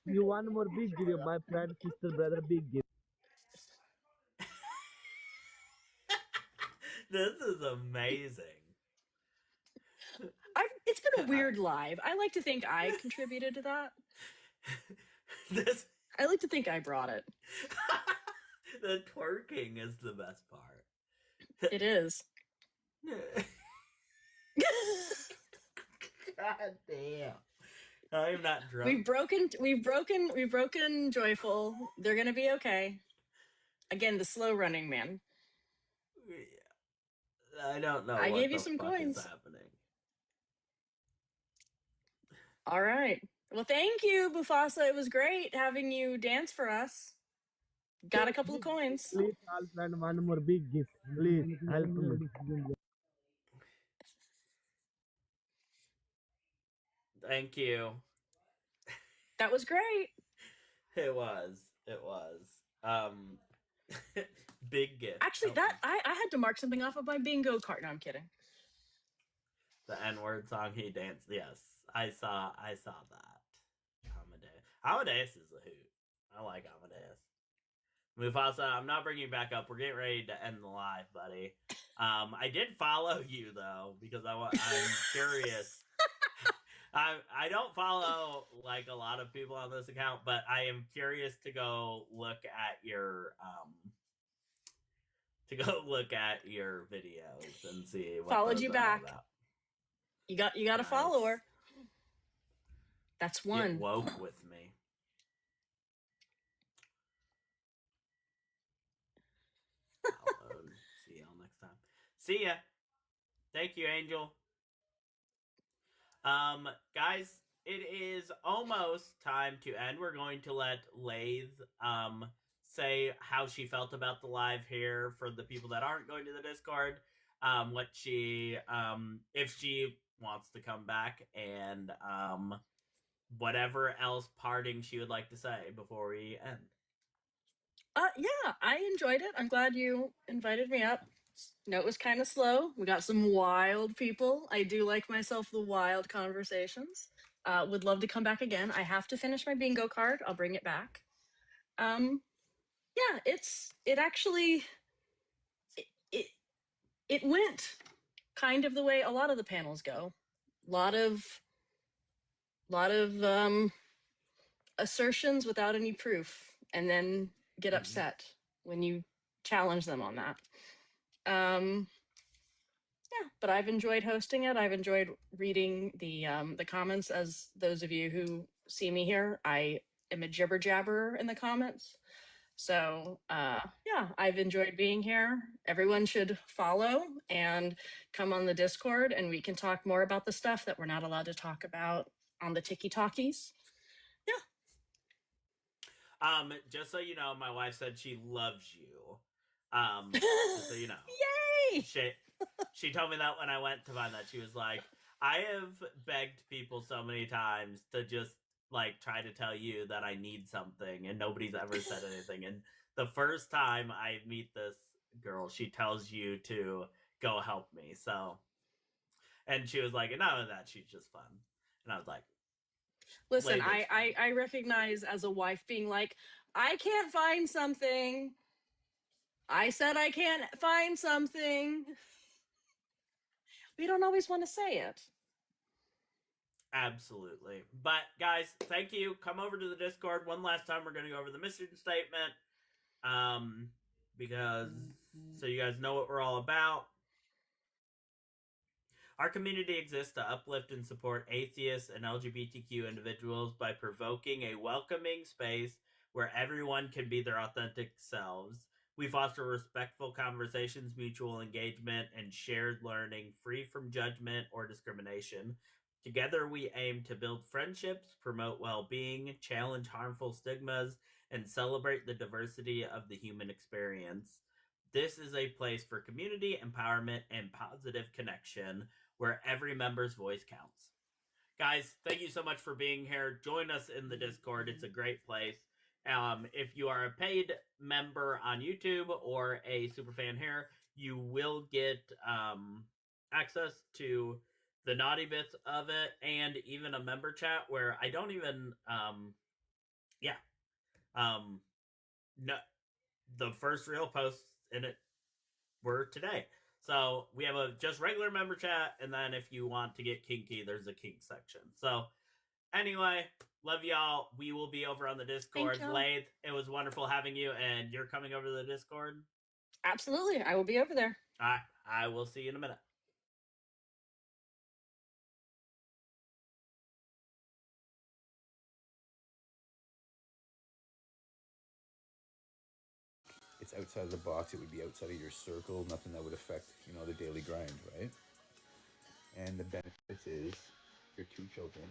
You want more big give you, my friend, sister, brother, big give. This is amazing. It's been a weird live. I like to think I contributed to that. I like to think I brought it. The twerking is the best part. It is. God damn. I'm not drunk. We've broken Joyful. They're gonna be okay. Again, the slow running man. I don't know. I gave you some coins. Happening. All right. Well, thank you, Bufasa. It was great having you dance for us. Got a couple of coins. Please, all friend, one more big gift. Please, help me. Thank you. That was great. It was. Big gift. Actually, I had to mark something off of my bingo card. No, I'm kidding. The N-word song he danced. Yes, I saw that. Amadeus is a hoot. I like Amadeus. Mufasa, I'm not bringing you back up. We're getting ready to end the live, buddy. I did follow you though because I'm curious. I don't follow like a lot of people on this account, but I am curious to go look at your videos and see what followed you back. About. You got a follower. That's one. Get woke with me. See y'all next time. See ya. Thank you, Angel. Guys, it is almost time to end. We're going to let Lathe say how she felt about the live here for the people that aren't going to the Discord. What she if she wants to come back, and whatever else parting she would like to say before we end. Yeah, I enjoyed it. I'm glad you invited me up. It was kind of slow. We got some wild people. I do like myself the wild conversations. Would love to come back again. I have to finish my bingo card. I'll bring it back. Yeah, it actually it went kind of the way a lot of the panels go. Lot of assertions without any proof, and then get upset when you challenge them on that. Yeah, but I've enjoyed hosting it. I've enjoyed reading the comments. As those of you who see me here, I am a jibber jabber in the comments. So yeah, I've enjoyed being here. Everyone should follow and come on the Discord, and we can talk more about the stuff that we're not allowed to talk about on the Tiki Talkies. Just so you know, my wife said she loves you. Just so you know. Yay! She told me that when I went to find that. She was like, I have begged people so many times to just like try to tell you that I need something, and nobody's ever said anything. And the first time I meet this girl, she tells you to go help me. So, and she was like, none of that. She's just fun. And I was like, listen, Lathe is I recognize as a wife being like, I can't find something. I said I can't find something. We don't always want to say it. Absolutely. But guys, thank you. Come over to the Discord one last time. We're going to go over the mission statement. Because so you guys know what we're all about. Our community exists to uplift and support atheists and LGBTQ individuals by provoking a welcoming space where everyone can be their authentic selves. We foster respectful conversations, mutual engagement, and shared learning free from judgment or discrimination. Together, we aim to build friendships, promote well-being, challenge harmful stigmas, and celebrate the diversity of the human experience. This is a place for community empowerment and positive connection where every member's voice counts. Guys, thank you so much for being here. Join us in the Discord. It's a great place. If you are a paid member on YouTube or a superfan here, you will get access to the naughty bits of it and even a member chat where I don't even no, the first real posts in it were today. So we have a just regular member chat, and then if you want to get kinky, there's a kink section. So anyway, love y'all. We will be over on the Discord. Lathe, it was wonderful having you, and you're coming over to the Discord? Absolutely. I will be over there. I will see you in a minute. It's outside of the box. It would be outside of your circle. Nothing that would affect, the daily grind, right? And the benefits is your two children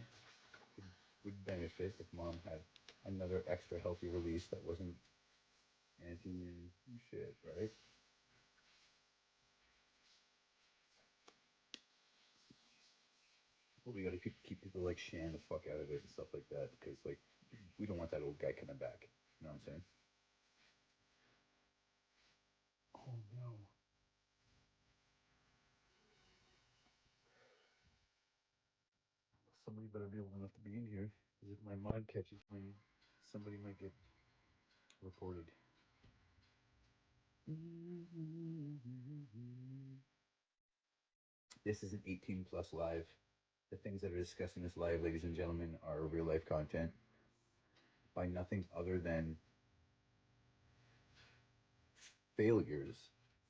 would benefit if mom had another extra healthy release that wasn't anti shit, right? Well, we gotta keep people like Shan the fuck out of it and stuff like that because, like, we don't want that old guy coming back. You know what I'm saying? Oh no. Somebody better be old enough to be in here because if my mom catches me, somebody might get reported. This is an 18 plus live. The things that are discussed in this live, ladies and gentlemen, are real life content by nothing other than failures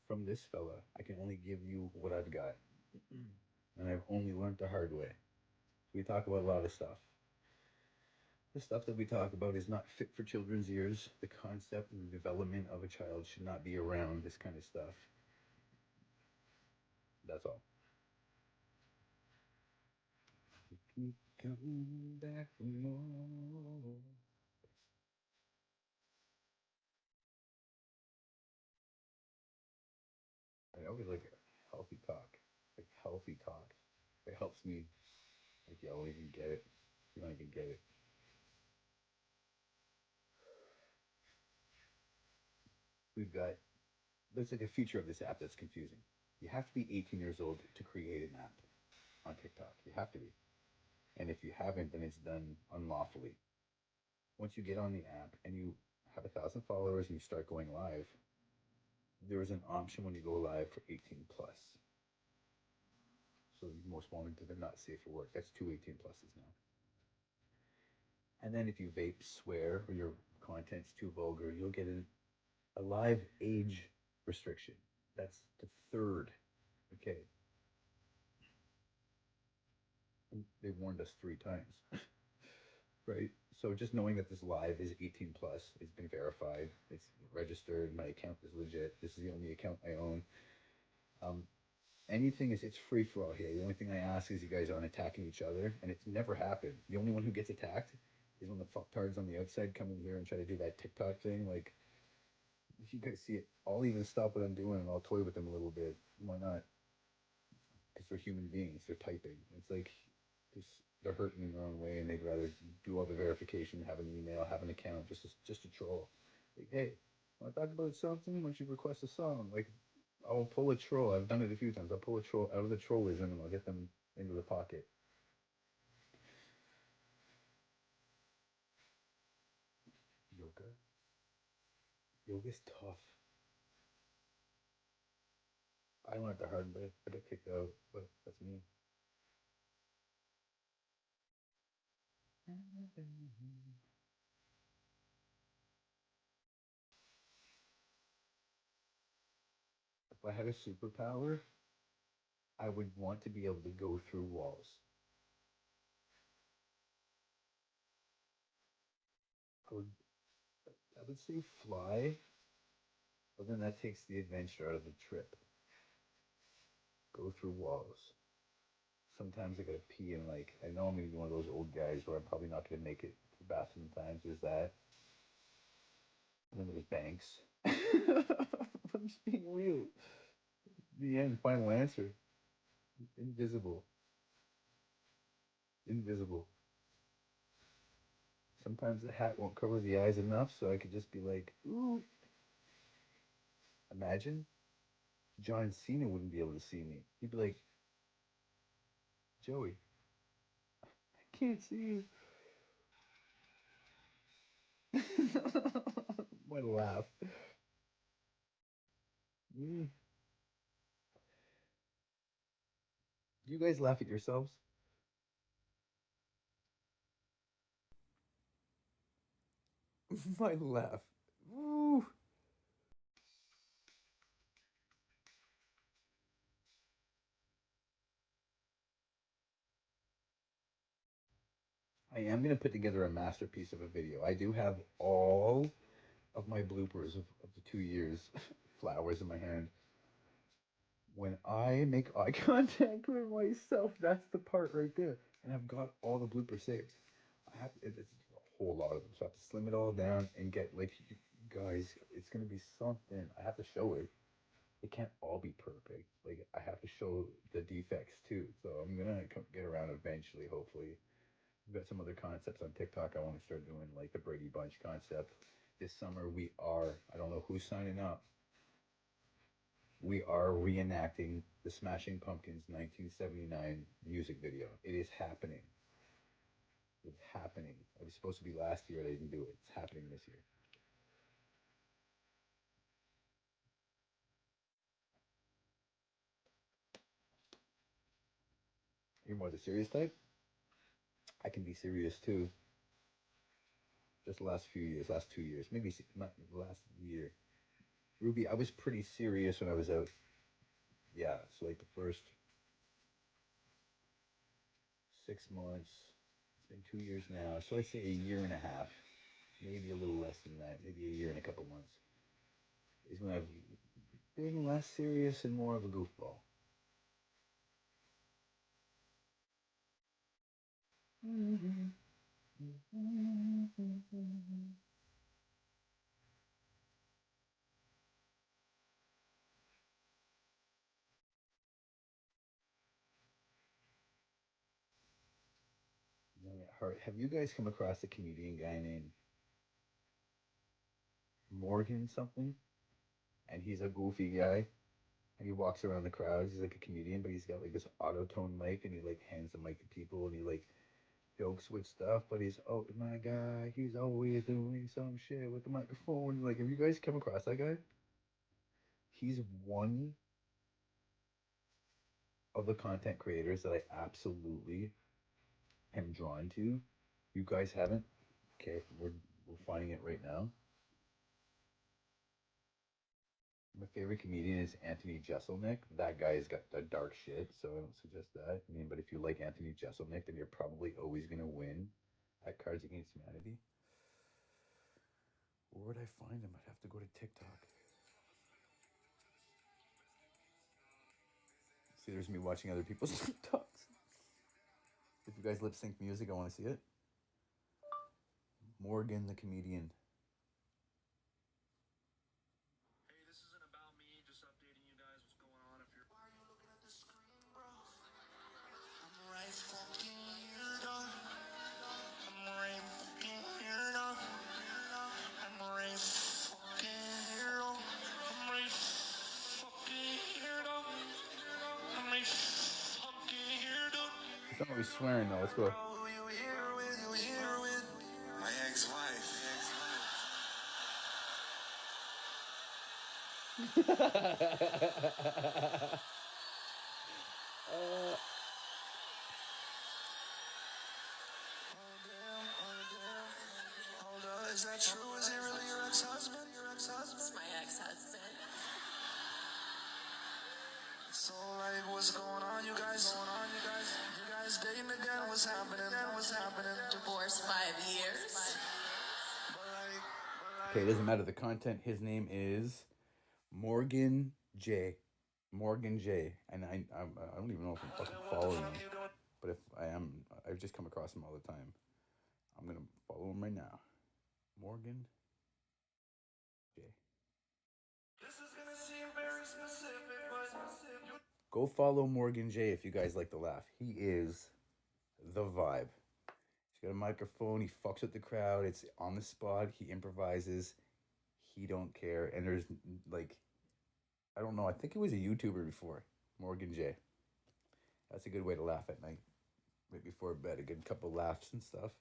from this fella. I can only give you what I've got. And I've only learned the hard way. We talk about a lot of stuff. The stuff that we talk about is not fit for children's ears. The concept and the development of a child should not be around this kind of stuff. That's all. Come back for more. I always like healthy talk. Like healthy talk. It helps me. Like, you don't even get it. You don't even get it. We've got, there's like a feature of this app that's confusing. You have to be 18 years old to create an app on TikTok. You have to be. And if you haven't, then it's done unlawfully. Once you get on the app and you have 1,000 followers and you start going live, there is an option when you go live for 18 plus. So most wanted, they're not safe for work. That's 2 18 pluses now. And then if you vape, swear, or your content's too vulgar, you'll get a live age restriction. That's the third. Okay. They've warned us 3 times. Right? So just knowing that this live is 18 plus, it's been verified, it's registered, my account is legit, this is the only account I own. Anything is, it's free for all here. The only thing I ask is you guys aren't attacking each other, and it's never happened. The only one who gets attacked is when the fucktards on the outside come in here and try to do that TikTok thing. Like, if you guys see it, I'll even stop what I'm doing and I'll toy with them a little bit. Why not? Because they're human beings. They're typing. It's like they're hurting in their own way, and they'd rather do all the verification, have an email, have an account, just to troll. Like, hey, want to talk about something? Why don't you request a song? Like, I'll pull a troll. I've done it a few times. I'll pull a troll out of the trollism and I'll get them into the pocket. Yoga. Yoga's tough. I learned the hard way. I got kicked out, but that's me. If I had a superpower, I would want to be able to go through walls. I would, I would say fly, but then that takes the adventure out of the trip. Go through walls. Sometimes I gotta pee and like, I know I'm gonna be one of those old guys where I'm probably not gonna make it to the bathroom times. There's that. And then there's banks. I'm just being real. The end, final answer. Invisible. Invisible. Sometimes the hat won't cover the eyes enough, so I could just be like, ooh. Imagine John Cena wouldn't be able to see me. He'd be like, Joey, I can't see you. What a laugh. Mm. Do you guys laugh at yourselves? My laugh. Ooh. I am going to put together a masterpiece of a video. I do have all of my bloopers of the 2 years, flowers in my hand. When I make eye contact with myself, that's the part right there. And I've got all the bloopers saved. It's a whole lot of them. So I have to slim it all down and get, like, you guys, it's going to be something. I have to show it. It can't all be perfect. Like, I have to show the defects too. So I'm going to get around eventually, hopefully. We've got some other concepts on TikTok I want to start doing, like the Brady Bunch concept. This summer I don't know who's signing up. We are reenacting the Smashing Pumpkins 1979 music video. It is happening. It's happening. It was supposed to be last year. I didn't do it. It's happening this year. You're more the serious type? I can be serious too. Just the last few years, last 2 years, maybe not the last year. Ruby, I was pretty serious when I was out. Yeah, so like the first 6 months. It's been 2 years now, so I'd say a year and a half, maybe a little less than that, maybe a year and a couple months, is when I've been less serious and more of a goofball. Have you guys come across a comedian guy named Morgan something? And he's a goofy guy, and he walks around the crowds. He's like a comedian, but he's got like this auto tone mic, and he like hands the mic to people, and he like jokes with stuff. But he's oh my god, he's always doing some shit with the microphone. Like, have you guys come across that guy? He's one of the content creators that I absolutely am drawn to. You guys haven't? Okay, we're finding it right now. My favorite comedian is Anthony Jeselnik. That guy's got the dark shit, so I don't suggest that. I mean, but if you like Anthony Jeselnik, then you're probably always gonna win at Cards Against Humanity. Where would I find him? I'd have to go to TikTok. See, there's me watching other people's TikToks. If you guys lip sync music, I want to see it. Morgan the comedian. Oh, he's swearing though. Let's go. My ex-wife. Is that true? Is he really your ex-husband? It's my ex-husband. So like, what's going on, you guys? You guys dating again? What's happening? Divorced 5 years. Okay, it doesn't matter the content. His name is Morgan J. Morgan J. And I don't even know if I'm fucking following him. But if I am, I've just come across him all the time. I'm gonna follow him right now. Morgan J. Go follow Morgan J if you guys like to laugh. He is the vibe. He's got a microphone. He fucks with the crowd. It's on the spot. He improvises. He don't care. And there's like, I don't know. I think he was a YouTuber before. Morgan J. That's a good way to laugh at night. Right before bed. A good couple laughs and stuff.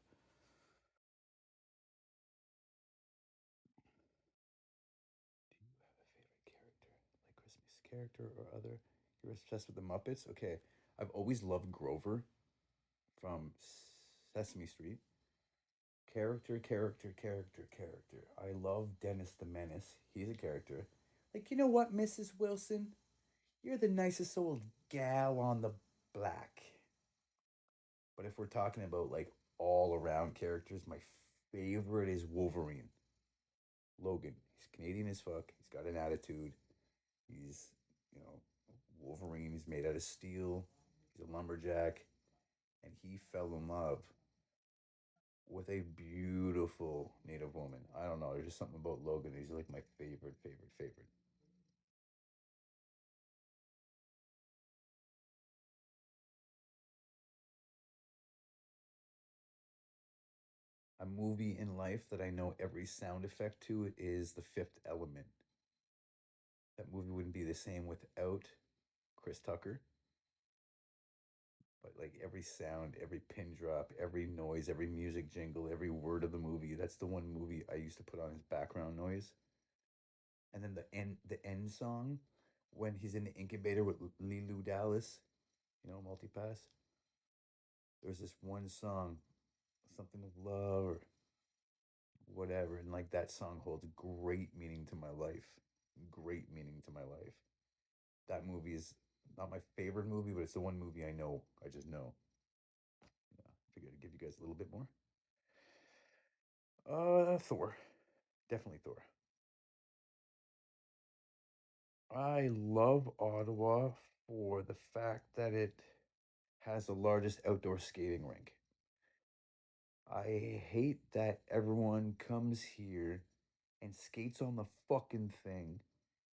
Character or other. You're obsessed with the Muppets? Okay. I've always loved Grover from Sesame Street. Character. I love Dennis the Menace. He's a character. Like, you know what, Mrs. Wilson? You're the nicest old gal on the block. But if we're talking about like all around characters, my favorite is Wolverine. Logan. He's Canadian as fuck. He's got an attitude. He's, you know, Wolverine. He's made out of steel. He's a lumberjack. And he fell in love with a beautiful Native woman. I don't know. There's just something about Logan. He's like my favorite. A movie in life that I know every sound effect to is The Fifth Element. That movie wouldn't be the same without Chris Tucker. But like every sound, every pin drop, every noise, every music jingle, every word of the movie, that's the one movie I used to put on as background noise. And then the end song when he's in the incubator with Lilu Dallas, you know, Multipass. There's this one song, something of love or whatever, and like that song holds great meaning to my life. Great meaning to my life. That movie is not my favorite movie, but it's the one movie I know. I just know. Yeah, figured I'd give you guys a little bit more. Thor. Definitely Thor. I love Ottawa for the fact that it has the largest outdoor skating rink. I hate that everyone comes here and skates on the fucking thing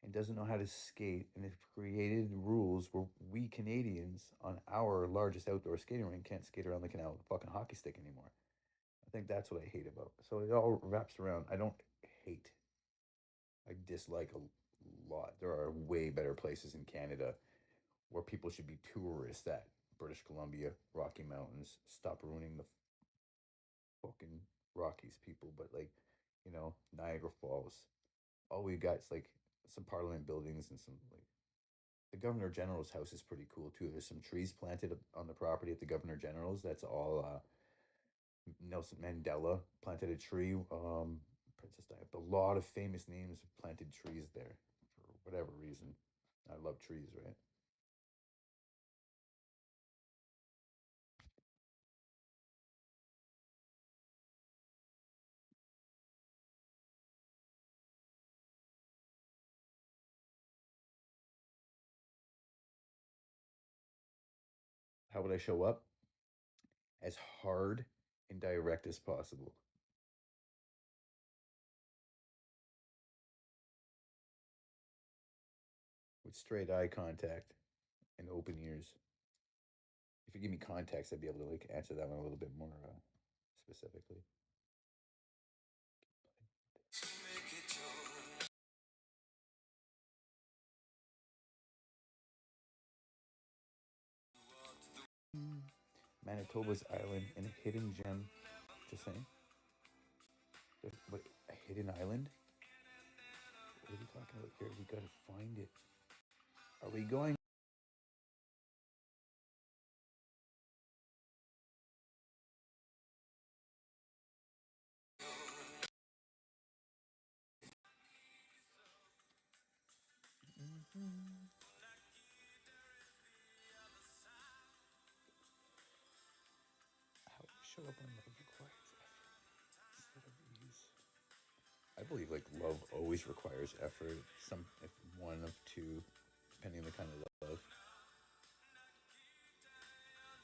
and doesn't know how to skate and have created rules where we Canadians on our largest outdoor skating rink can't skate around the canal with a fucking hockey stick anymore. I think that's what I hate about it. So it all wraps around. I don't hate. I dislike a lot. There are way better places in Canada where people should be tourists at. British Columbia, Rocky Mountains. Stop ruining the fucking Rockies, people. But like, you know, Niagara Falls. All we got is like some Parliament buildings and some like the Governor General's house is pretty cool too. There's some trees planted on the property at the Governor General's. That's all Nelson Mandela planted a tree. Princess Diana. A lot of famous names have planted trees there for whatever reason. I love trees, right? How would I show up? As hard and direct as possible. With straight eye contact and open ears. If you give me context, I'd be able to like answer that one a little bit more specifically. Manitoba's island and a hidden gem. Just saying. But a hidden island? What are we talking about here? We gotta find it. Are we going? How show up on love requires effort instead of ease. I believe like love always requires effort. Some, if one of two, depending on the kind of love.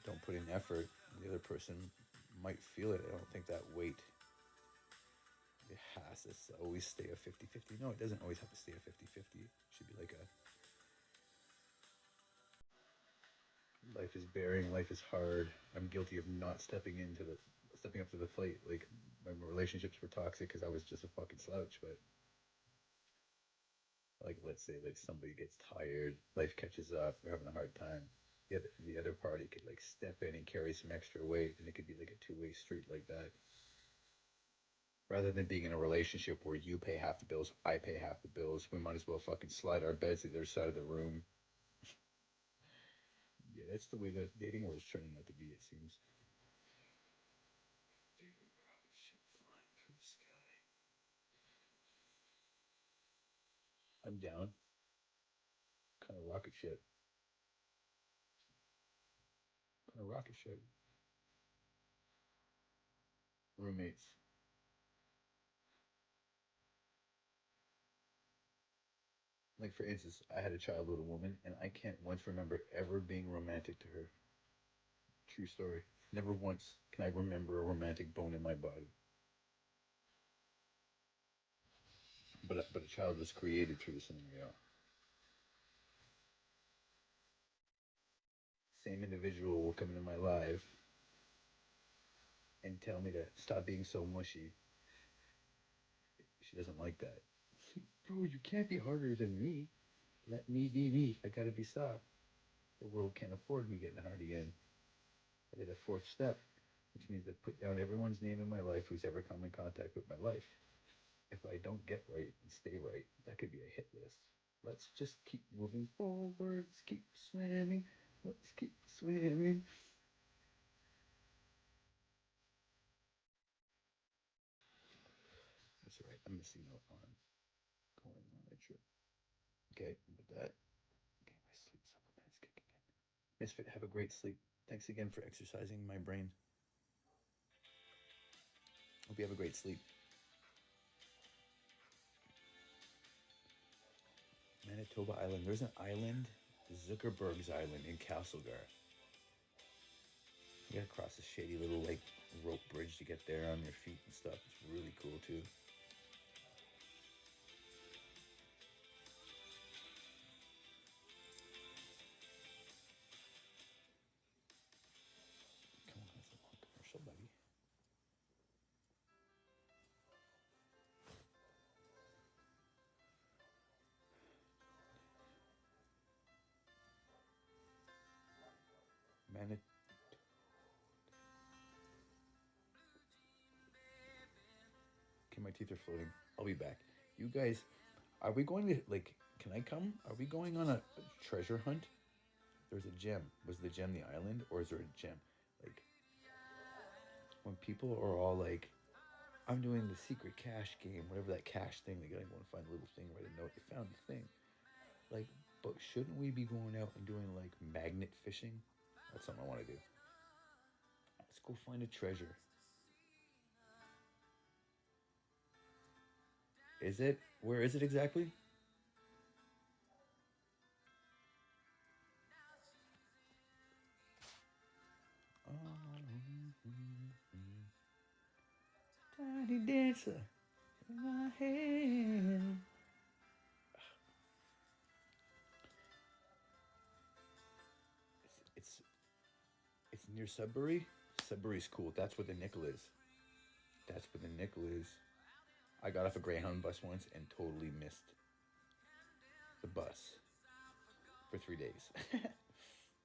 Don't put in effort, the other person might feel it. I don't think that weight, it has to always stay a 50-50. No, it doesn't always have to stay a 50-50. It should be like a, life is bearing, life is hard. I'm guilty of not stepping up to the plate. Like my relationships were toxic because I was just a fucking slouch. But like, let's say like somebody gets tired, life catches up, they're having a hard time. The other party could like step in and carry some extra weight, and it could be like a two-way street like that. Rather than being in a relationship where you pay half the bills, I pay half the bills, we might as well fucking slide our beds to the other side of the room. Yeah, that's the way that dating world's turning out to be, it seems. Favorite rocket ship flying through the sky. I'm down. Kind of rocket ship. Kind of rocket ship. Roommates. Like for instance, I had a child with a woman, and I can't once remember ever being romantic to her. True story. Never once can I remember a romantic bone in my body. But a child was created through the scenario. Same individual will come into my life and tell me to stop being so mushy. She doesn't like that. Bro, you can't be harder than me. Let me be me. I gotta be soft. The world can't afford me getting hard again. I did a fourth step, which means I put down everyone's name in my life who's ever come in contact with my life. If I don't get right and stay right, that could be a hit list. Let's just keep moving forward. Let's keep swimming. Let's keep swimming. That's right. I'm missing out on going on a trip. Okay, with that, okay, my sleep supplement is kicking in. Misfit, have a great sleep. Thanks again for exercising my brain. Hope you have a great sleep. Manitoba Island. There's an island, Zuckerberg's Island in Castlegar. You gotta cross a shady little like rope bridge to get there on your feet and stuff. It's really cool too. Come on, that's a long commercial, buddy. Manitoba. Okay, my teeth are floating. I'll be back. You guys, are we going to like? Can I come? Are we going on a treasure hunt? There's a gem. Was the gem the island, or is there a gem? Like when people are all like, "I'm doing the secret cache game," whatever that cache thing. They gotta go and find a little thing, write a note. They found the thing. Like, but shouldn't we be going out and doing like magnet fishing? That's something I want to do. Let's go find a treasure. Is it? Where is it exactly? Tiny dancer in my hand. It's near Sudbury. Sudbury's cool. That's where the nickel is. That's where the nickel is. I got off a Greyhound bus once and totally missed the bus for 3 days.